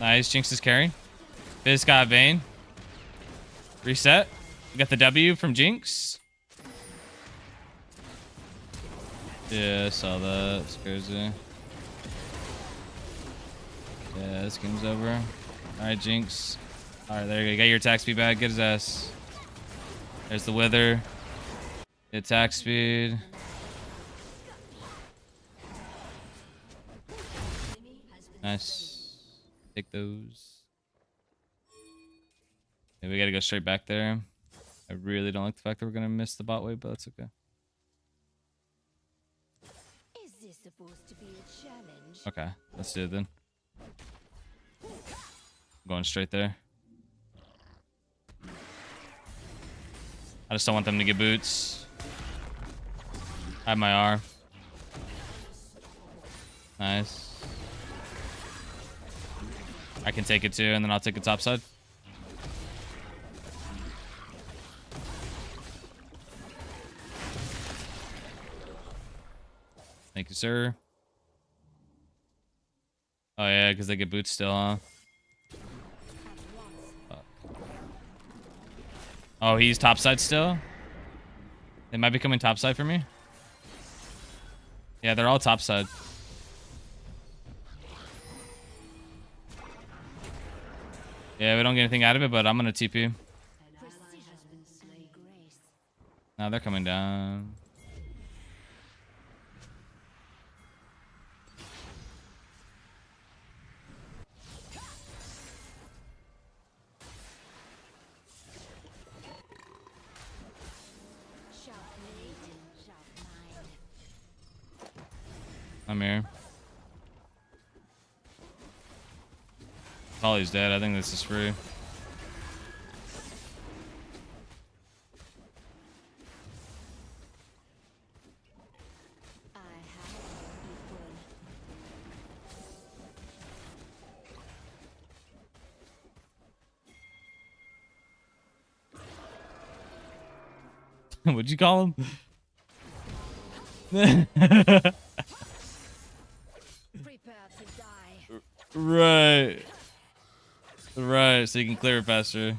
Nice. Jinx is carrying. Fizz got Vayne. Reset. We got the W from Jinx. Yeah, I saw that. It's crazy. Yeah, this game's over. Alright, Jinx. Alright, there you go. Get your attack speed back. Get his ass. There's the Wither. The attack speed. Nice. Take those. Yeah, we gotta go straight back there. I really don't like the fact that we're gonna miss the bot wave, but that's okay. Is this supposed to be a challenge? Okay, let's do it then. I'm going straight there. I just don't want them to get boots. I have my R. Nice. I can take it too, and then I'll take the top side. Thank you, sir. Oh, yeah, because they get boots still, huh? Oh, he's topside still? They might be coming topside for me. Yeah, they're all topside. Yeah, we don't get anything out of it, but I'm going to TP. Now they're coming down. I'm here. Holly's dead. I think this is free. What'd you call him? Right. Right, so you can clear it faster.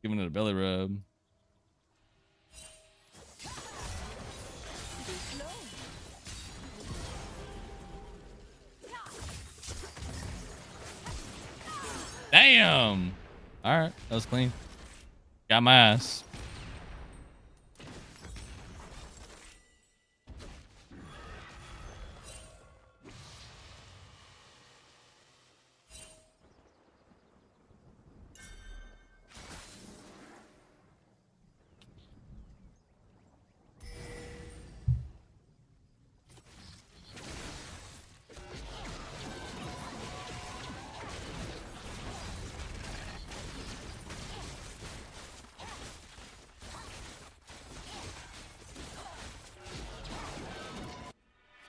Giving it a belly rub. Damn! Alright, that was clean. Got my ass.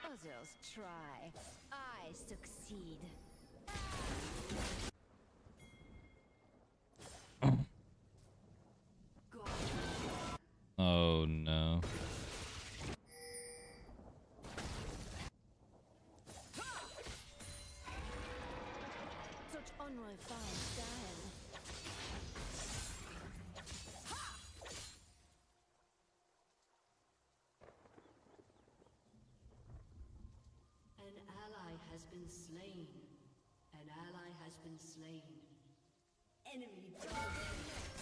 Others try. I succeed. Oh no. Such unrefined style. An ally has been slain. An ally has been slain. Enemy double kill.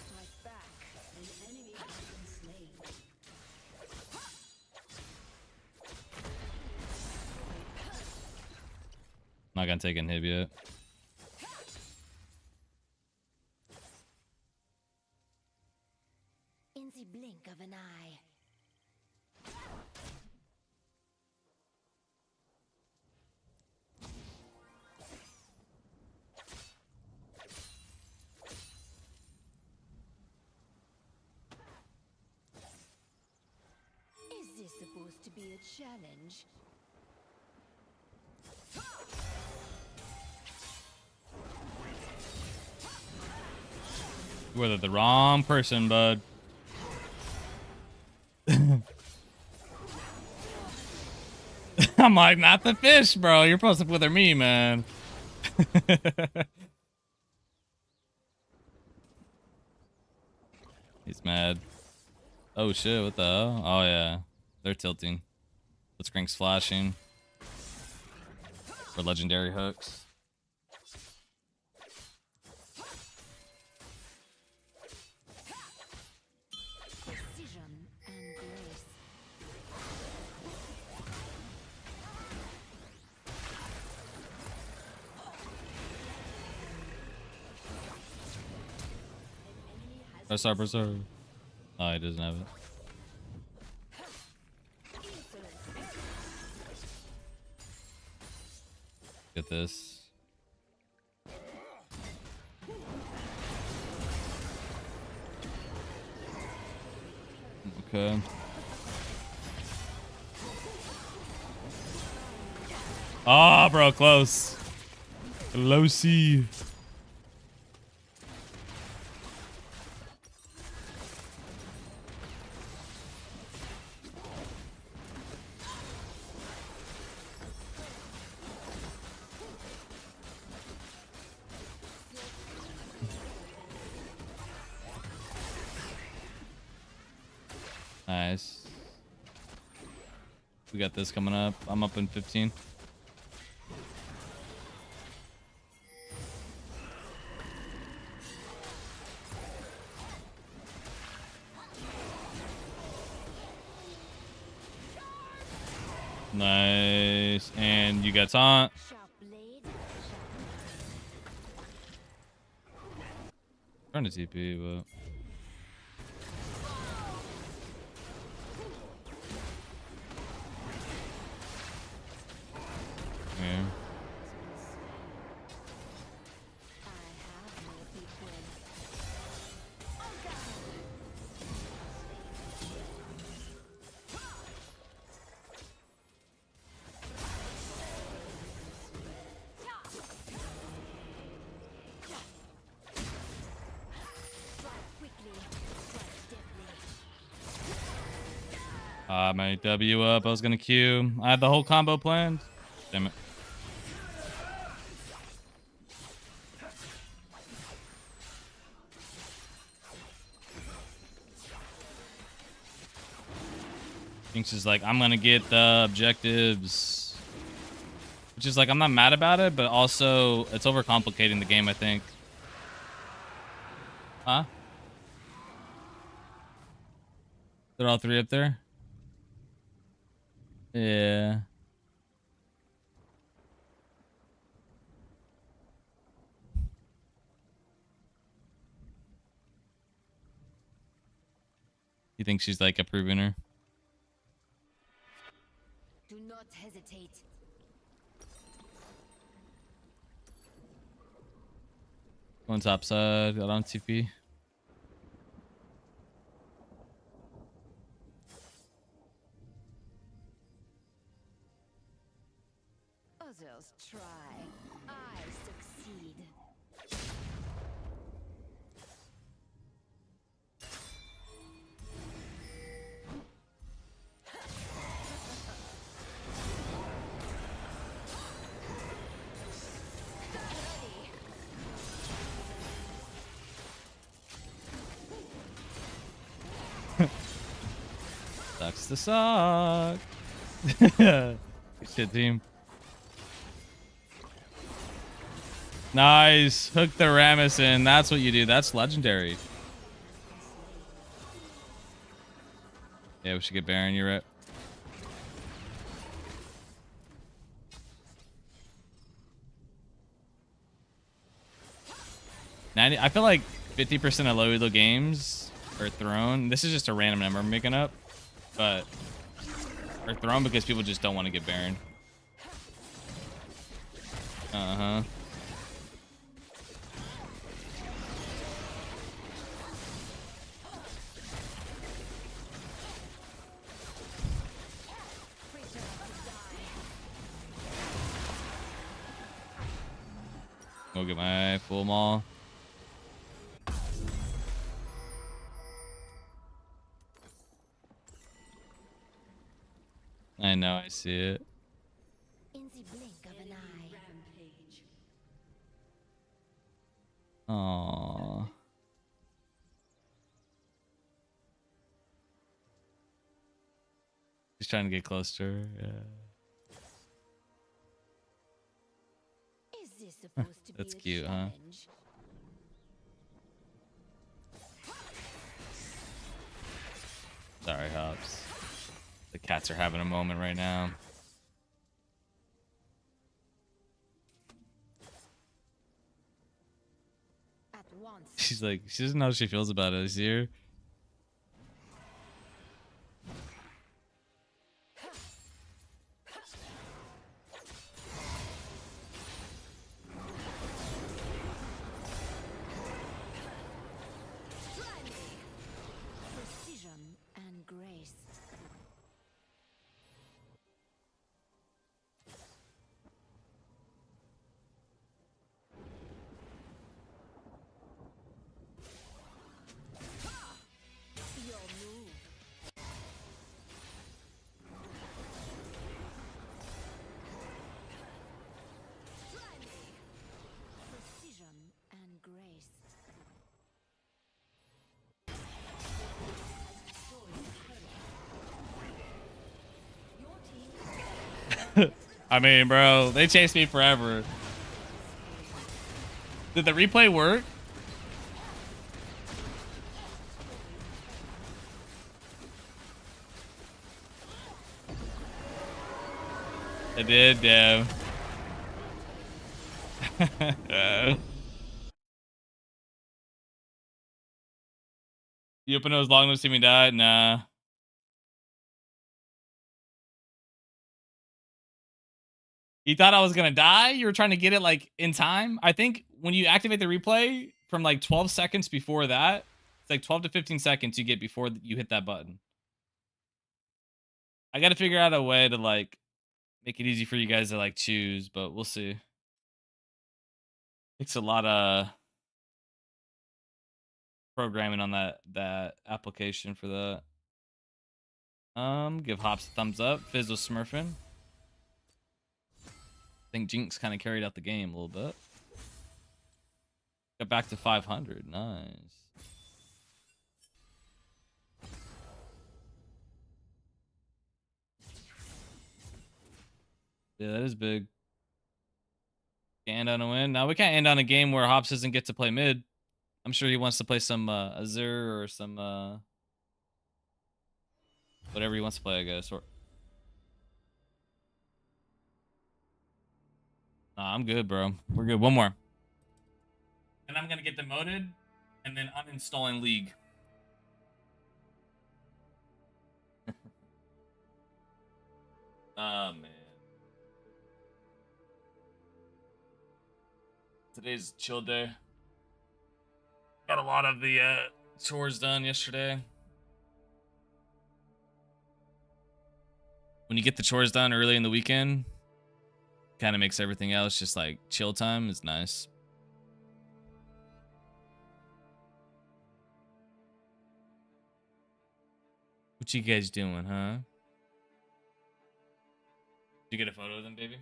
Strike back. An enemy has been slain. Not gonna take a inhib yet. In the blink of an eye. Is this supposed to be a challenge? You were the wrong person, bud. I'm like, not the fish, bro. You're supposed to wither me, man. He's mad. Oh shit, what the hell? Oh yeah. They're tilting. Blitzcrank's flashing. For legendary hooks. Precision and grace. Press our preserve. Oh, he doesn't have it. Get this. Okay. Ah, bro, close. Low C. Nice. We got this coming up. I'm up in 15. Nice. And you got taunt. Trying to TP, but My W up. I was gonna Q. I had the whole combo planned. Damn it. Thinks is like, I'm gonna get the objectives. Which is like, I'm not mad about it, but also it's overcomplicating the game, I think. Huh? They're all three up there? Yeah. You think she's like approving her? Do not hesitate. Going top side, got on TP. Others try. I succeed. Sucks to suck. Good shit, team. Nice. Hook the Rammus in. That's what you do. That's legendary. Yeah, we should get Baron. You're right. I feel like 50% of low elo games are thrown. This is just a random number I'm making up, but are thrown because people just don't want to get Baron. Uh-huh. Go get my full maul. I know, I see it. In the blink of an eye. Rampage. Aww. He's trying to get close to her. Yeah. Is this supposed to That's be a cute, huh? challenge? Sorry, Hops. The cats are having a moment right now. At once. She's like, she doesn't know how she feels about it. I see her. Precision and grace. Your move. Try me. Precision and grace. I mean, bro, they chased me forever. Did the replay work? It did, yeah. You open those long to see me die? Nah. You thought I was gonna die? You were trying to get it like in time? I think when you activate the replay from like 12 seconds before that, it's like 12 to 15 seconds you get before you hit that button. I gotta figure out a way to like make it easy for you guys to like choose, but we'll see. Takes a lot of programming on that application for that. Give Hops a thumbs up. Fizz was smurfing. I think Jinx kind of carried out the game a little bit. Got back to 500. Nice. Yeah, that is big. Can't end on a win. Now we can't end on a game where Hops doesn't get to play mid. I'm sure he wants to play some Azure or some whatever he wants to play, I guess. Or nah, I'm good, bro. We're good. One more. And I'm gonna get demoted and then uninstalling League. Oh man. Today's a chill day. Got a lot of the chores done yesterday. When you get the chores done early in the weekend, kind of makes everything else just like chill time is nice. What you guys doing, huh? Did you get a photo of them, baby?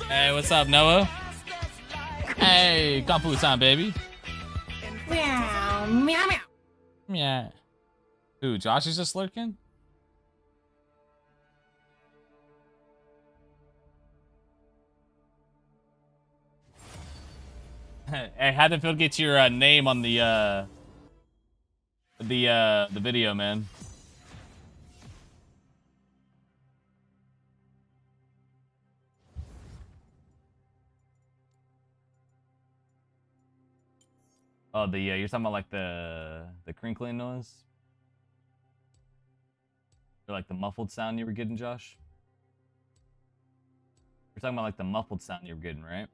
Hey, what's up, Noah? Hey, Kung Fu time, baby. Meow, meow, meow. Yeah. Ooh, Josh is just lurking? Hey, how did Phil get your name on the video, man? Oh, you're talking about like the crinkling noise? Or like the muffled sound you were getting, Josh? You're talking about like the muffled sound you were getting, right?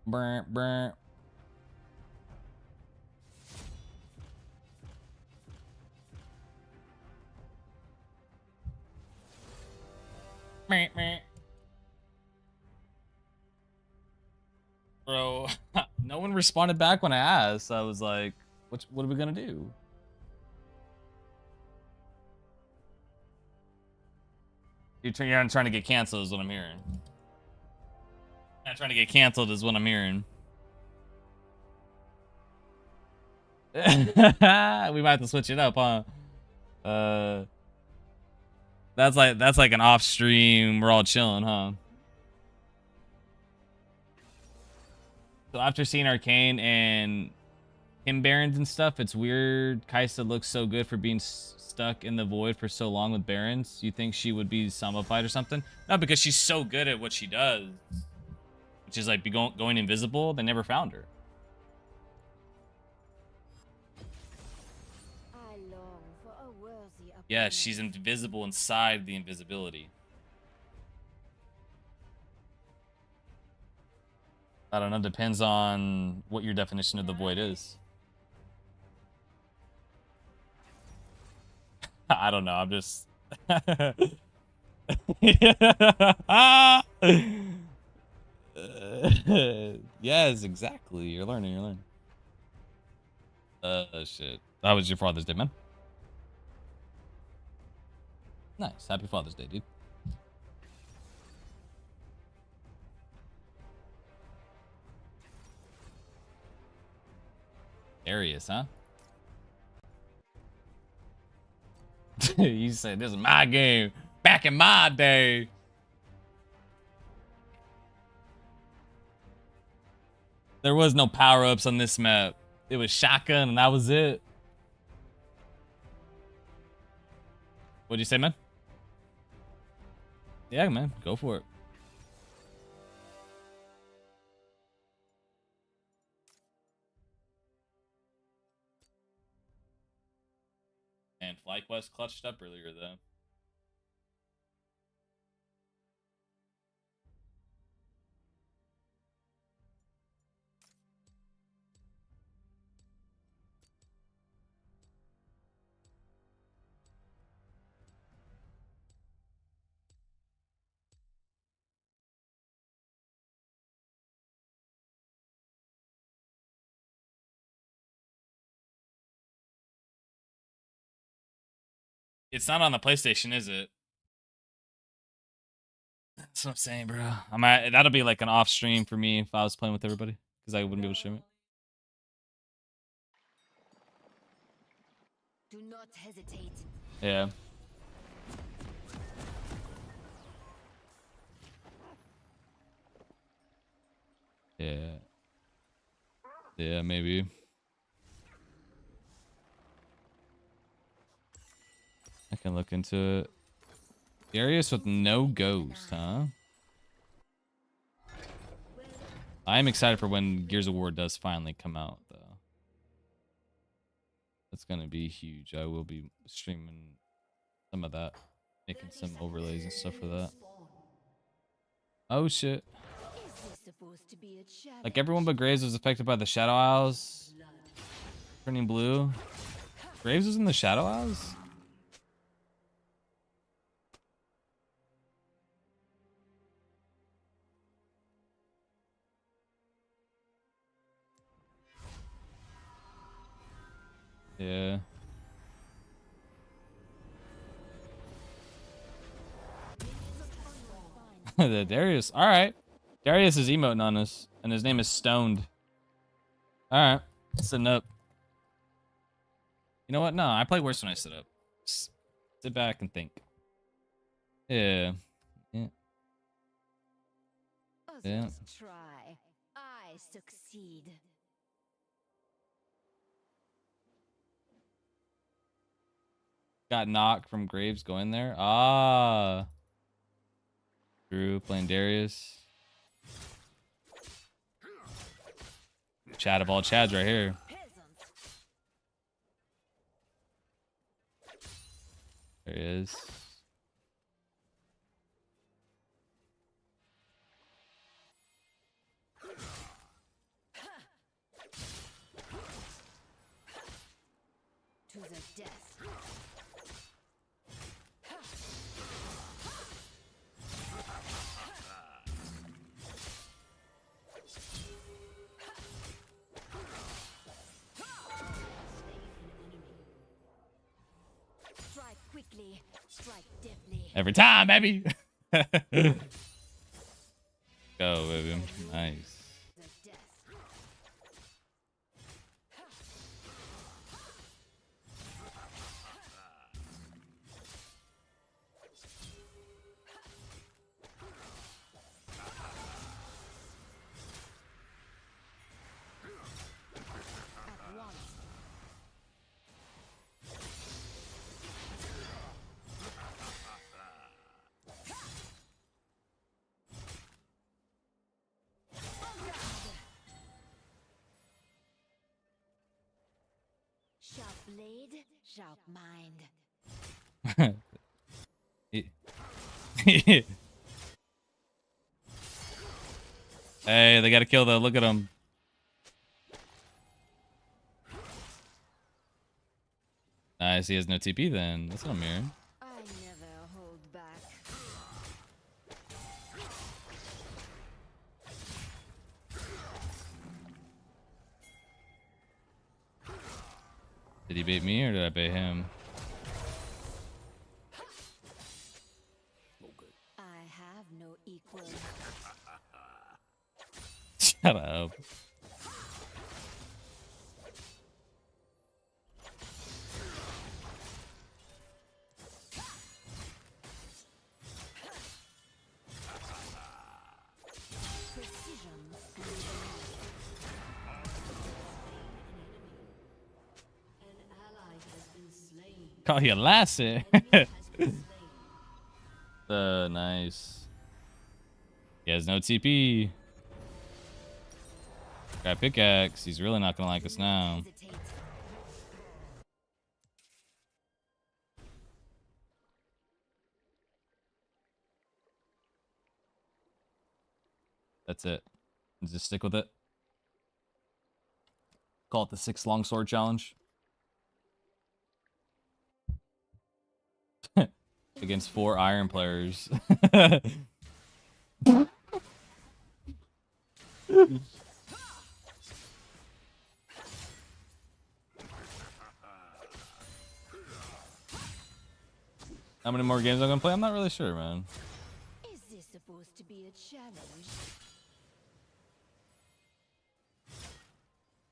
Brr, brr. Meh, meh. Bro, no one responded back when I asked. I was like, what are we gonna do? You're trying to get canceled is what I'm hearing. Not trying to get canceled is what I'm hearing. We might have to switch it up, huh? That's like an off stream. We're all chilling, huh? So after seeing Arcane and Kim Barons and stuff, it's weird. Kaisa looks so good for being stuck in the void for so long with Barons. You think she would be zombified or something? No, because she's so good at what she does, which is like going invisible. They never found her. Yeah, she's invisible inside the invisibility. I don't know. Depends on what your definition of the void is. I don't know. I'm just. Yes, exactly. You're learning. You're learning. Shit. That was your Father's Day, man. Nice. Happy Father's Day, dude. Darius, huh? You said this is my game. Back in my day. There was no power-ups on this map. It was shotgun and that was it. What'd you say, man? Yeah, man. Go for it. And FlyQuest clutched up earlier, though. It's not on the PlayStation, is it? That's what I'm saying, bro. That'll be like an off stream for me if I was playing with everybody, because I wouldn't be able to stream it. Do not hesitate. Yeah. Yeah. Yeah, maybe. I can look into it. Darius with no ghost, huh? I'm excited for when Gears of War does finally come out, though. That's gonna be huge. I will be streaming some of that, making some overlays and stuff for that. Oh shit! Like everyone but Graves was affected by the Shadow Isles turning blue. Graves was in the Shadow Isles. Yeah. The Darius. All right. Darius is emoting on us, and his name is Stoned. All right. Sitting up. You know what? No, I play worse when I sit up. Just sit back and think. Yeah. Yeah. Yeah. Try. I succeed. Got knocked from Graves going there. Ah. Drew playing Darius. Chad of all Chads right here. There he is. To the death. Strike quickly, strike deftly. Every time, baby. Go, baby. Nice. Sharp blade, sharp mind. Hey, they got to kill though. Look at him. Nice. He has no TP then. That's what I'm hearing. I never hold back. Did he bait me or did I bait him? I have no equal. Shut up. Call you Lassie. Nice. He has no TP. Got pickaxe. He's really not gonna like us now. That's it. Just stick with it. Call it the 6 longsword challenge. Against 4 iron players. How many more games I'm gonna play? I'm not really sure, man. Is this supposed to be a challenge?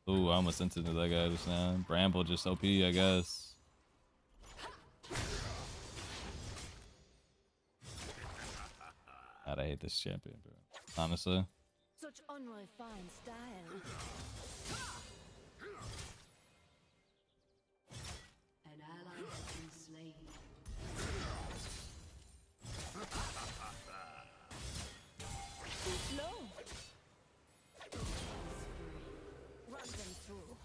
Ooh, I almost sent it to that guy just now. Bramble just OP, I guess. God, I hate this champion, bro. Honestly. Such unrefined style. An ally has been slain. Slow. Run them through.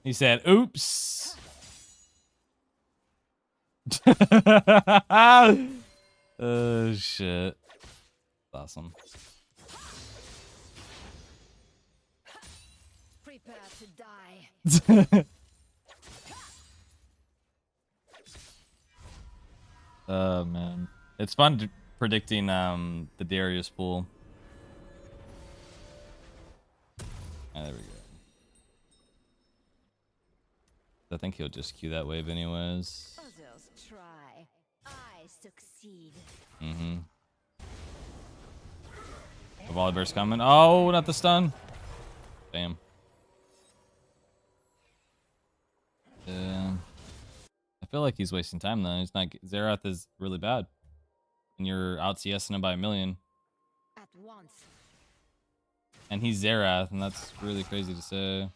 He said, oops. Oh, shit. Awesome. Prepare to die. Oh, man. It's fun predicting the Darius pool. There we go. I think he'll just queue that wave anyways. Others try. I succeed. Mm-hmm. The Volibear's coming. Oh, not the stun. Damn. I feel like he's wasting time though. He's not. Xerath is really bad, and you're out CSing him by 1,000,000. At once. And he's Xerath, and that's really crazy to say.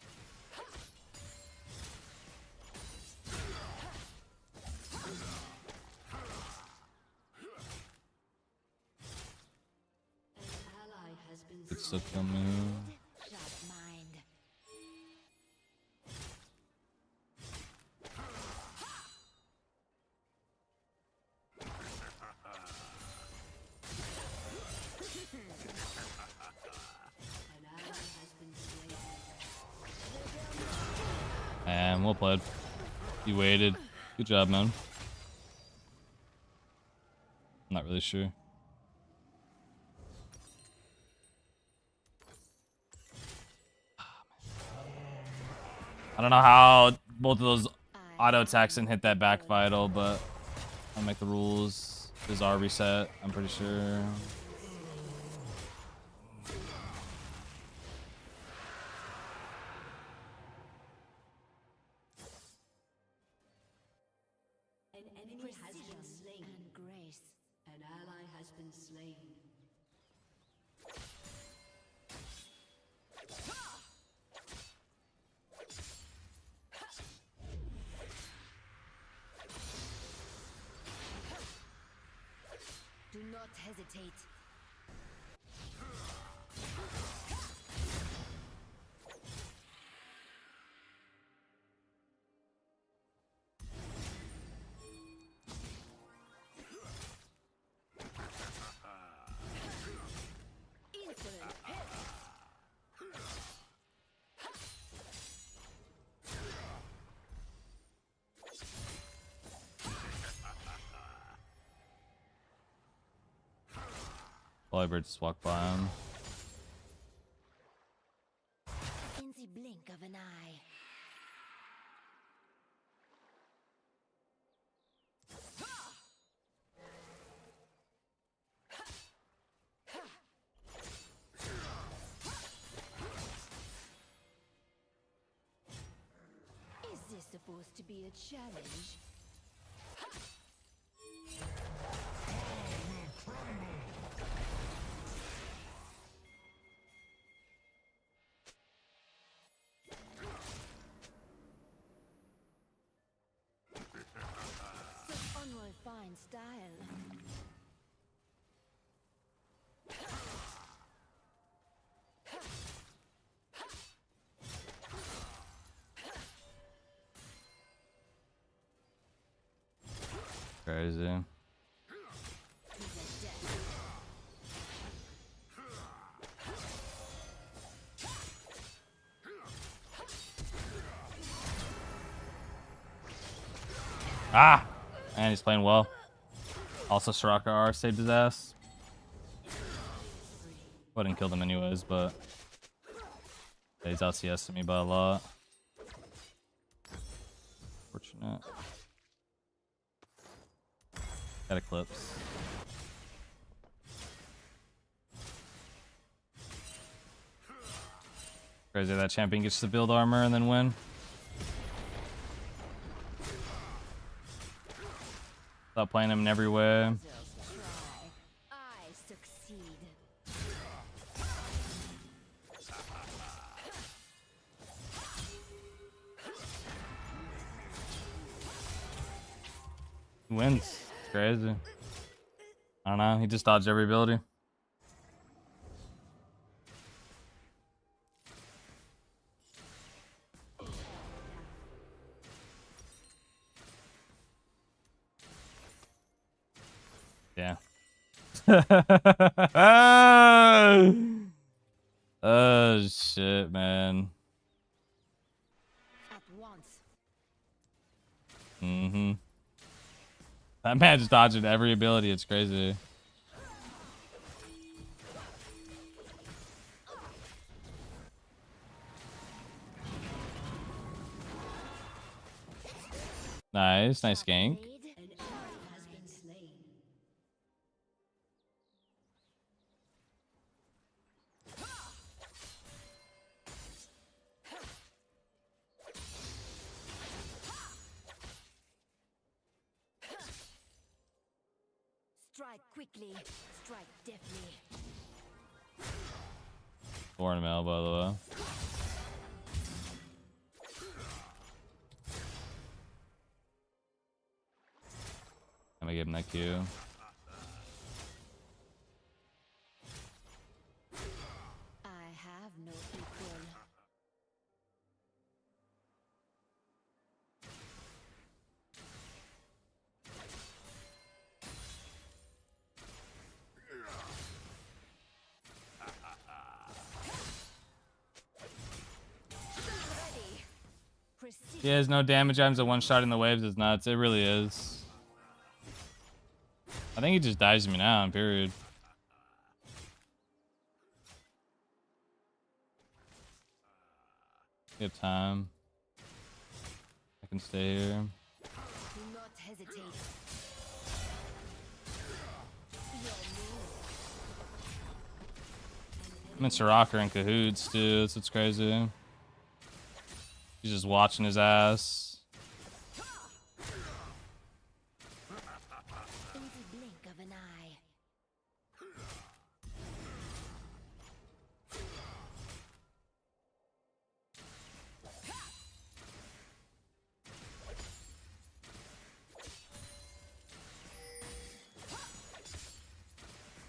It's so coming. And well played. You waited. Good job, man. I'm not really sure. I don't know how both of those auto attacks didn't hit that back vital, but I'll make the rules. Bizarre reset, I'm pretty sure. An enemy has been slain. And grace. An ally has been slain. Do not hesitate. Insolent hit. Volibear just walked by him. In the blink of an eye. Is this supposed to be a challenge? style. Crazy. Ah! And he's playing well. Also, Soraka R saved his ass. Wouldn't kill them anyways, but yeah, he's out CS me by a lot. Fortunate. Got Eclipse. Crazy that champion gets to build armor and then win. Stop playing him in every way. I succeed. He wins. It's crazy. I don't know. He just dodged every ability. Yeah. Oh shit, man. At once. Mm-hmm. That man just dodging every ability. It's crazy. Nice gank. Strike quickly, strike deftly. Warren Mel, by the way. I'm gonna give him that Q. I have no equal. Ready. He has no damage items, a one shot in the waves is nuts. It really is. I think he just dies me now, period. We have time. I can stay here. Do not hesitate. I'm in Soraka and Cahoots, dude. That's what's crazy. He's just watching his ass. In the blink of an eye.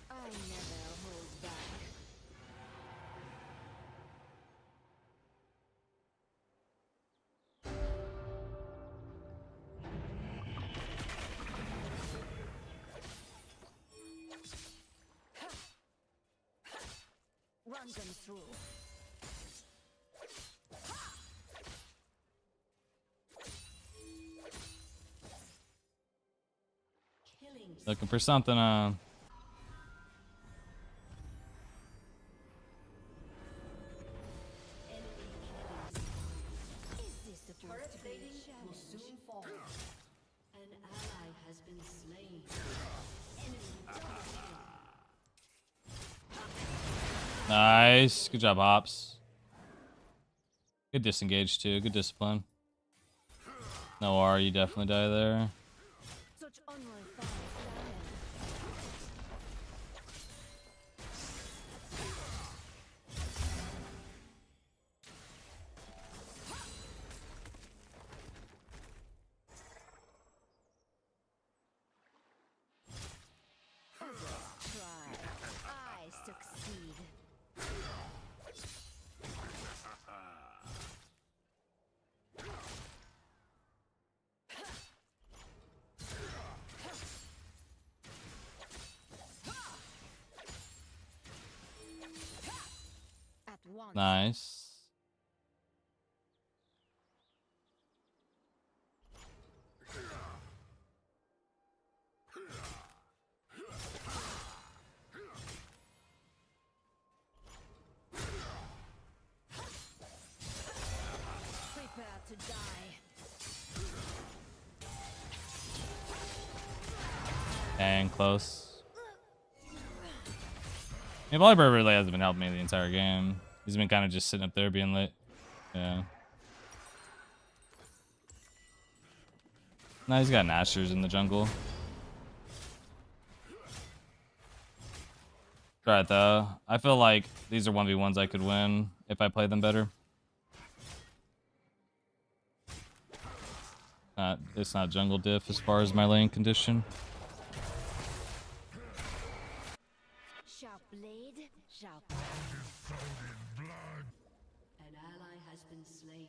I never hold back. Run them through. Killing. Looking for something on. Is this supposed to be a challenge? Will soon fall. An ally has been slain. Enemy double kill. Nice. Good job, Hops. Good disengage, too. Good discipline. No R, you definitely die there. Such unrefined talent. Nice. Prepare to die. Dang, close. Yeah, Volleybird really hasn't been helping me the entire game. He's been kind of just sitting up there being lit. Yeah. Now he's got Nashers in the jungle. Right though. I feel like these are 1v1s I could win if I play them better. It's not jungle diff as far as my lane condition. Sharp blade, sharp An ally has been slain.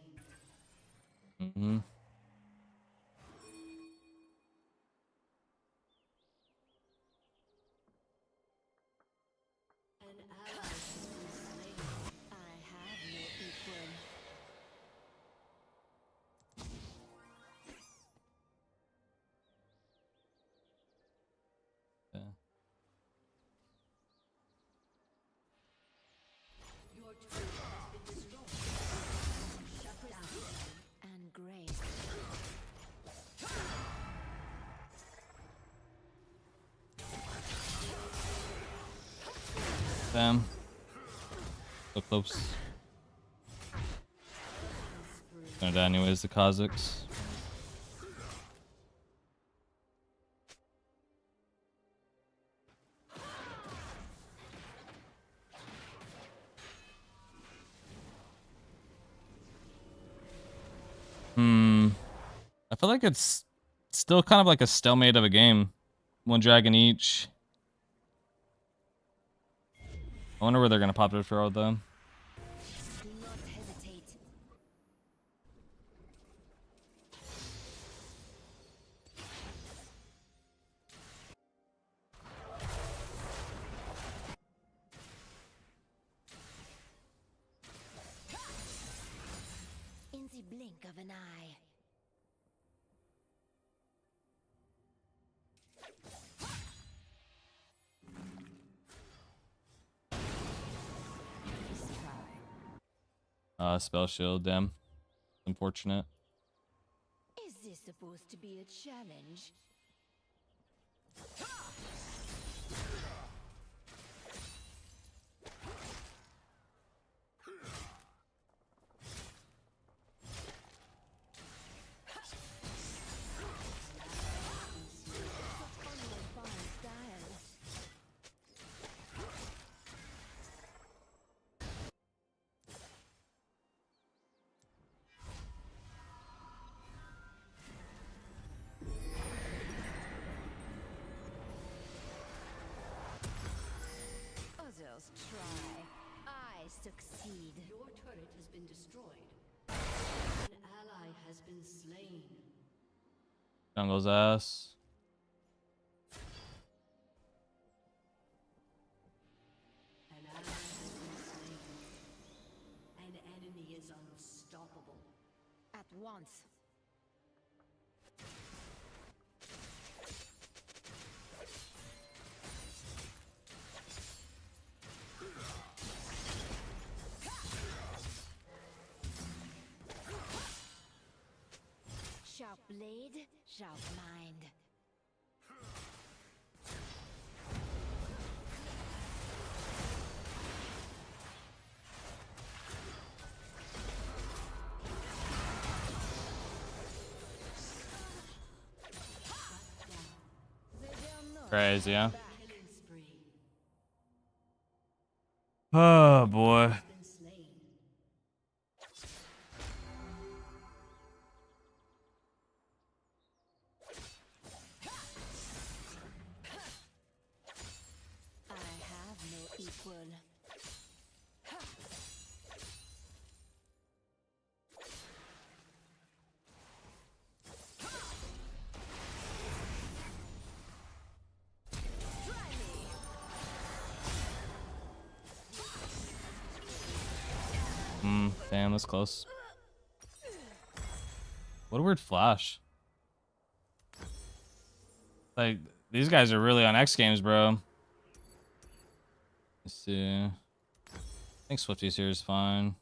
Mm-hmm. An ally has been slain. I have no equal. Yeah. Your turret has been destroyed. Shut down. And grace. Damn. So close. Gonna die anyways, the Kazakhs. I feel like it's still kind of like a stalemate of a game. One dragon each. I wonder where they're gonna pop it for all them. Do not hesitate. In the blink of an eye. Spell shield, damn. Unfortunate. Is this supposed to be a challenge? Others try. I succeed. Your turret has been destroyed. An ally has been slain. Jungle's ass. An ally has been slain. An enemy is unstoppable. At once. Sharp blade, sharp mind. Crazy, huh? Oh boy. I have no equal. Damn, that's close. What a weird flash. Like, these guys are really on X Games, bro. Let's see. I think Swifty's here is fine.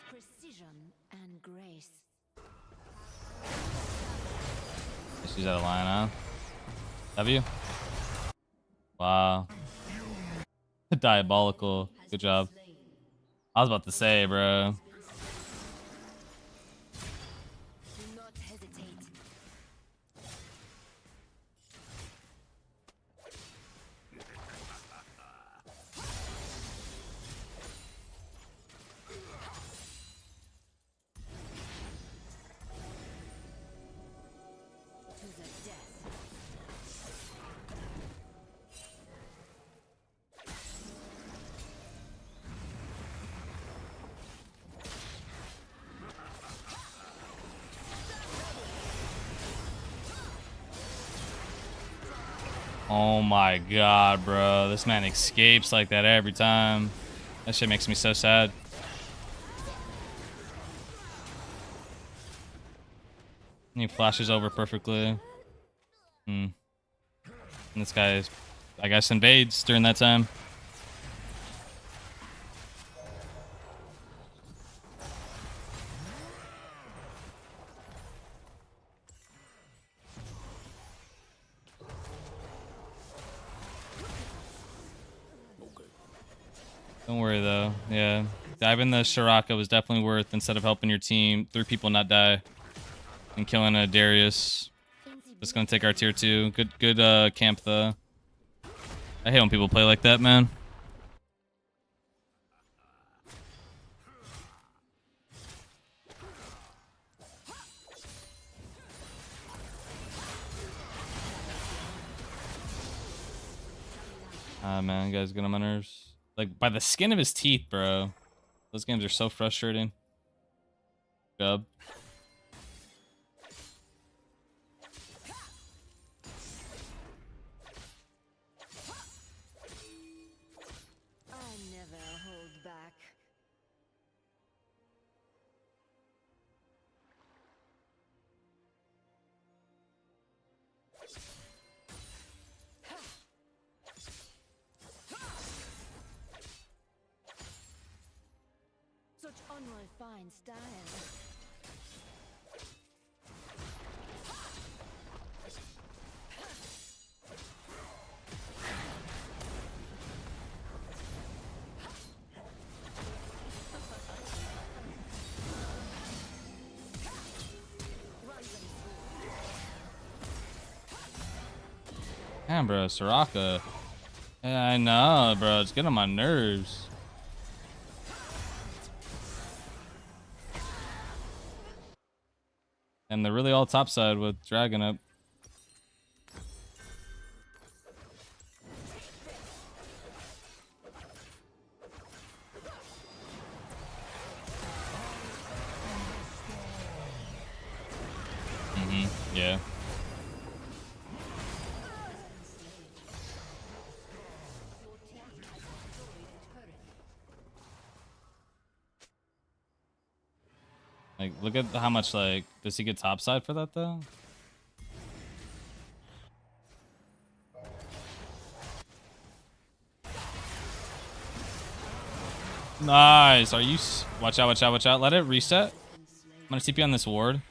Precision and grace. She's out of line, huh? W? Wow. Diabolical. Good job. I was about to say, bro. Do not hesitate. To the death. Oh my god, bro. This man escapes like that every time. That shit makes me so sad. He flashes over perfectly. And this guy, I guess, invades during that time. Don't worry though. Yeah, diving the Shiraka was definitely worth instead of helping your team. 3 people not die and killing a Darius. Just gonna take our tier 2. Good camp though. I hate when people play like that, man. Ah, man, you guys get on my nerves. Like, by the skin of his teeth, bro. Those games are so frustrating. Dub. I never hold back. Such unrefined style. Damn, bro, Soraka. Yeah, I know, bro. It's getting on my nerves. And they're really all topside with Dragon up. Yeah. Like, look at how much, like, does he get topside for that, though? Nice. Are you... Watch out, watch out, watch out. Let it reset. I'm gonna TP on this ward.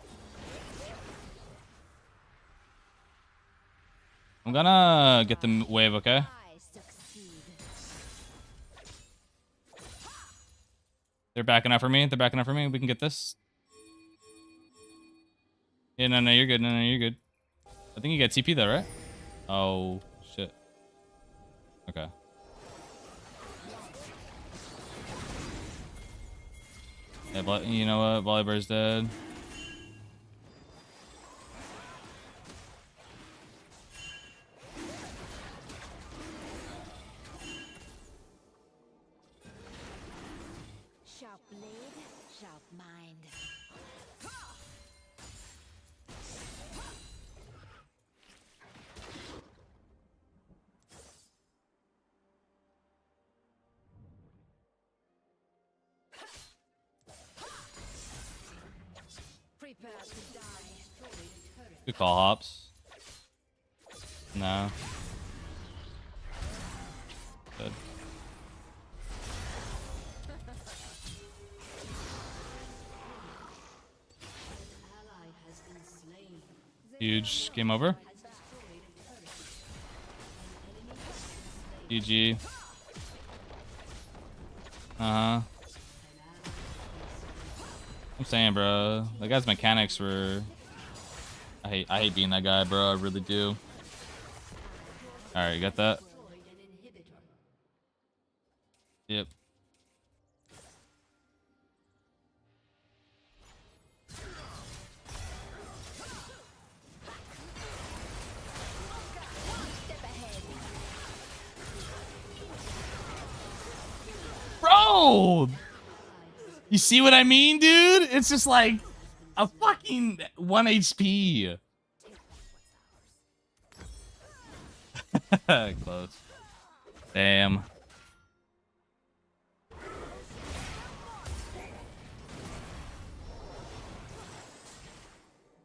I'm gonna get the wave, okay? They're backing up for me. They're backing up for me. We can get this. Yeah, no, you're good. No, you're good. I think you got TP though, right? Oh, shit. Okay. Yeah, but you know what? Volibear's dead. Good call, Hops. No. Good. Huge. Game over. GG. I'm saying, bro. That guy's mechanics were. I hate being that guy, bro. I really do. All right, you got that? Yep. Bro! You see what I mean, dude? It's just like a fucking 1 HP. Close. Damn.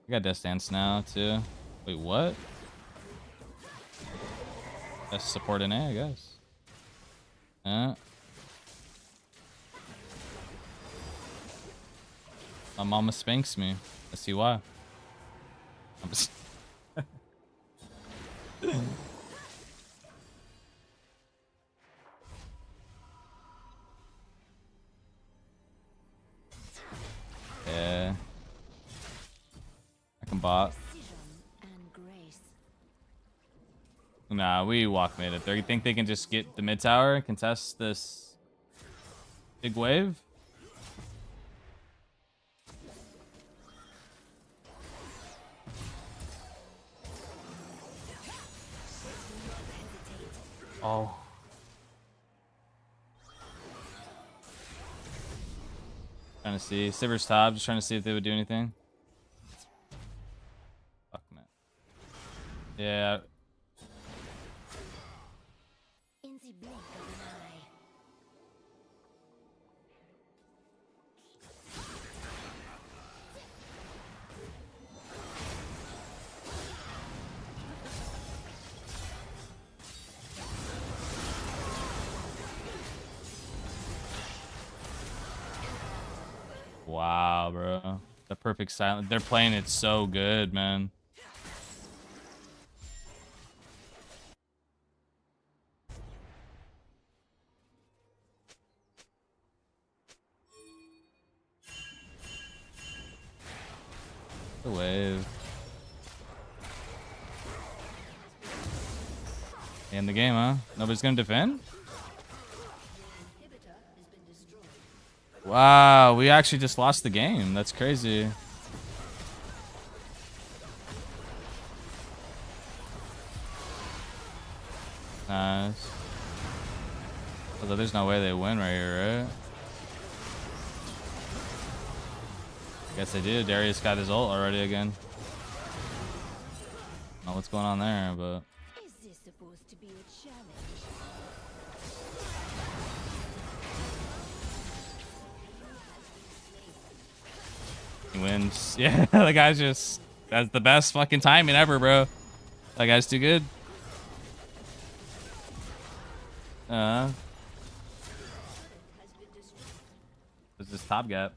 I got Death Dance now, too. Wait, what? That's support in A, I guess. My mama spanks me. I see why. I'm just yeah. I can bot. Nah, we walk mid. If they think they can just get the mid tower and contest this big wave. Oh. Trying to see. Siver's top, just trying to see if they would do anything. Fuck, man. Yeah. Wow, bro. The perfect silence. They're playing it so good, man. The wave. In the game, huh? Nobody's gonna defend? Wow, we actually just lost the game. That's crazy. Nice. Although there's no way they win right here, right? Guess they do. Darius got his ult already again. I don't know what's going on there, but... Is this supposed to be a challenge? He wins. Yeah, the guy's just... That's the best fucking timing ever, bro. That guy's too good. There's this top gap.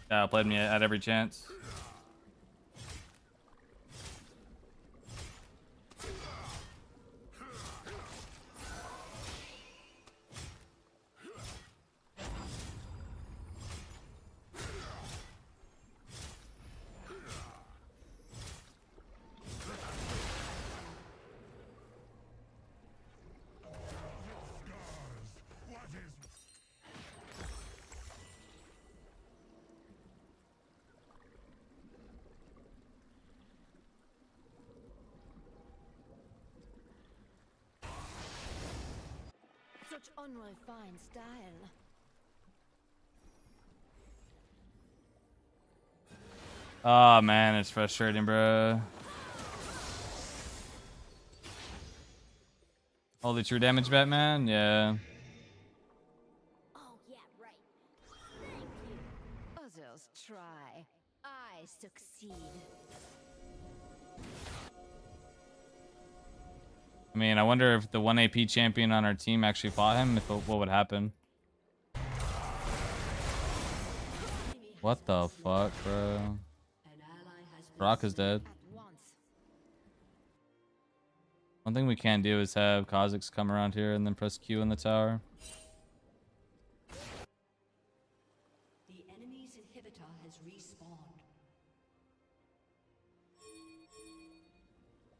Yeah, played me at every chance. Such unrefined style. Oh man, it's frustrating, bro. Holy true damage, Batman? Yeah. Oh, yeah, right. Thank you. Others try. I succeed. I mean, I wonder if the 1 AP champion on our team actually fought him, what would happen. What the fuck, bro? Brock is dead. One thing we can't do is have Kha'Zix come around here and then press Q in the tower. The enemy's inhibitor has respawned.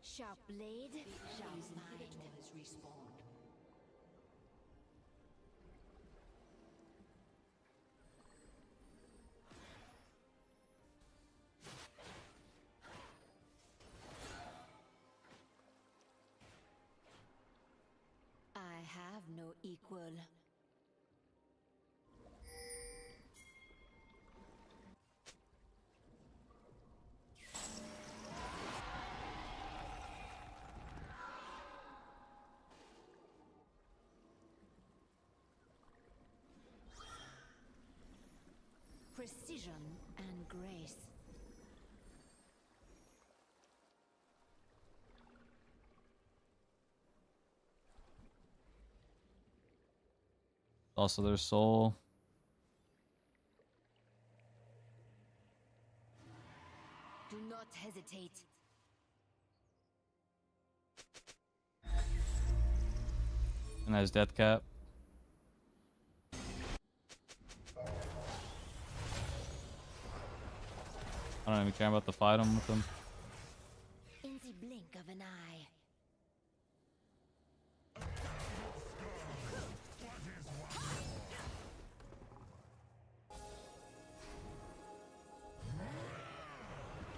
Sharp blade, sharp inhibitor has respawned. I have no equal. Precision and grace. Also their soul. Do not hesitate. And has death cap. I don't even care about the fight him with him. In the blink of an eye.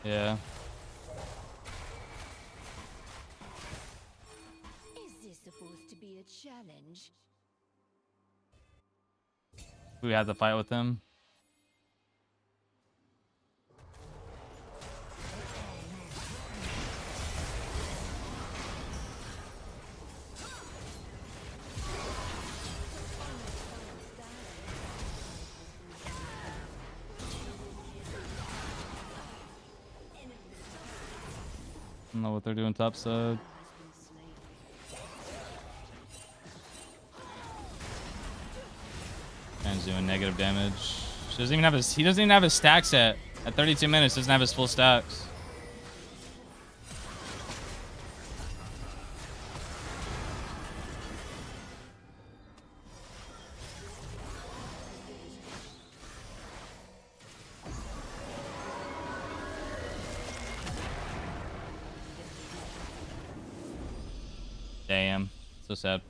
Yeah. Is this supposed to be a challenge? We had to fight with him. I don't know what they're doing topside. Man's doing negative damage. He doesn't even have his stacks yet. At 32 minutes, doesn't have his full stacks. Damn. So sad.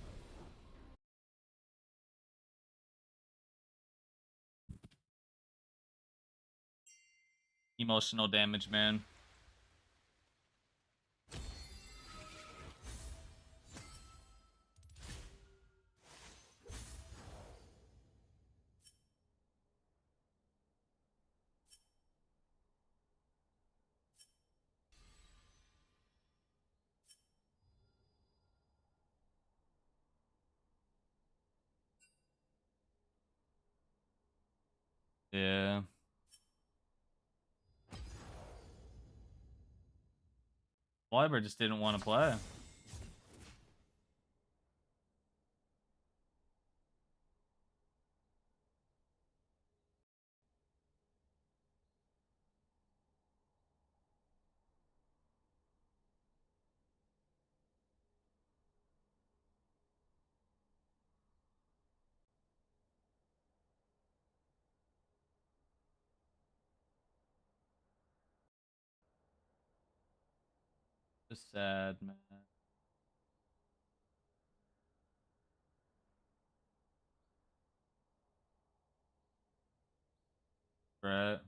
Emotional damage, man. Yeah. Wyber just didn't want to play. Just sad, man. Right.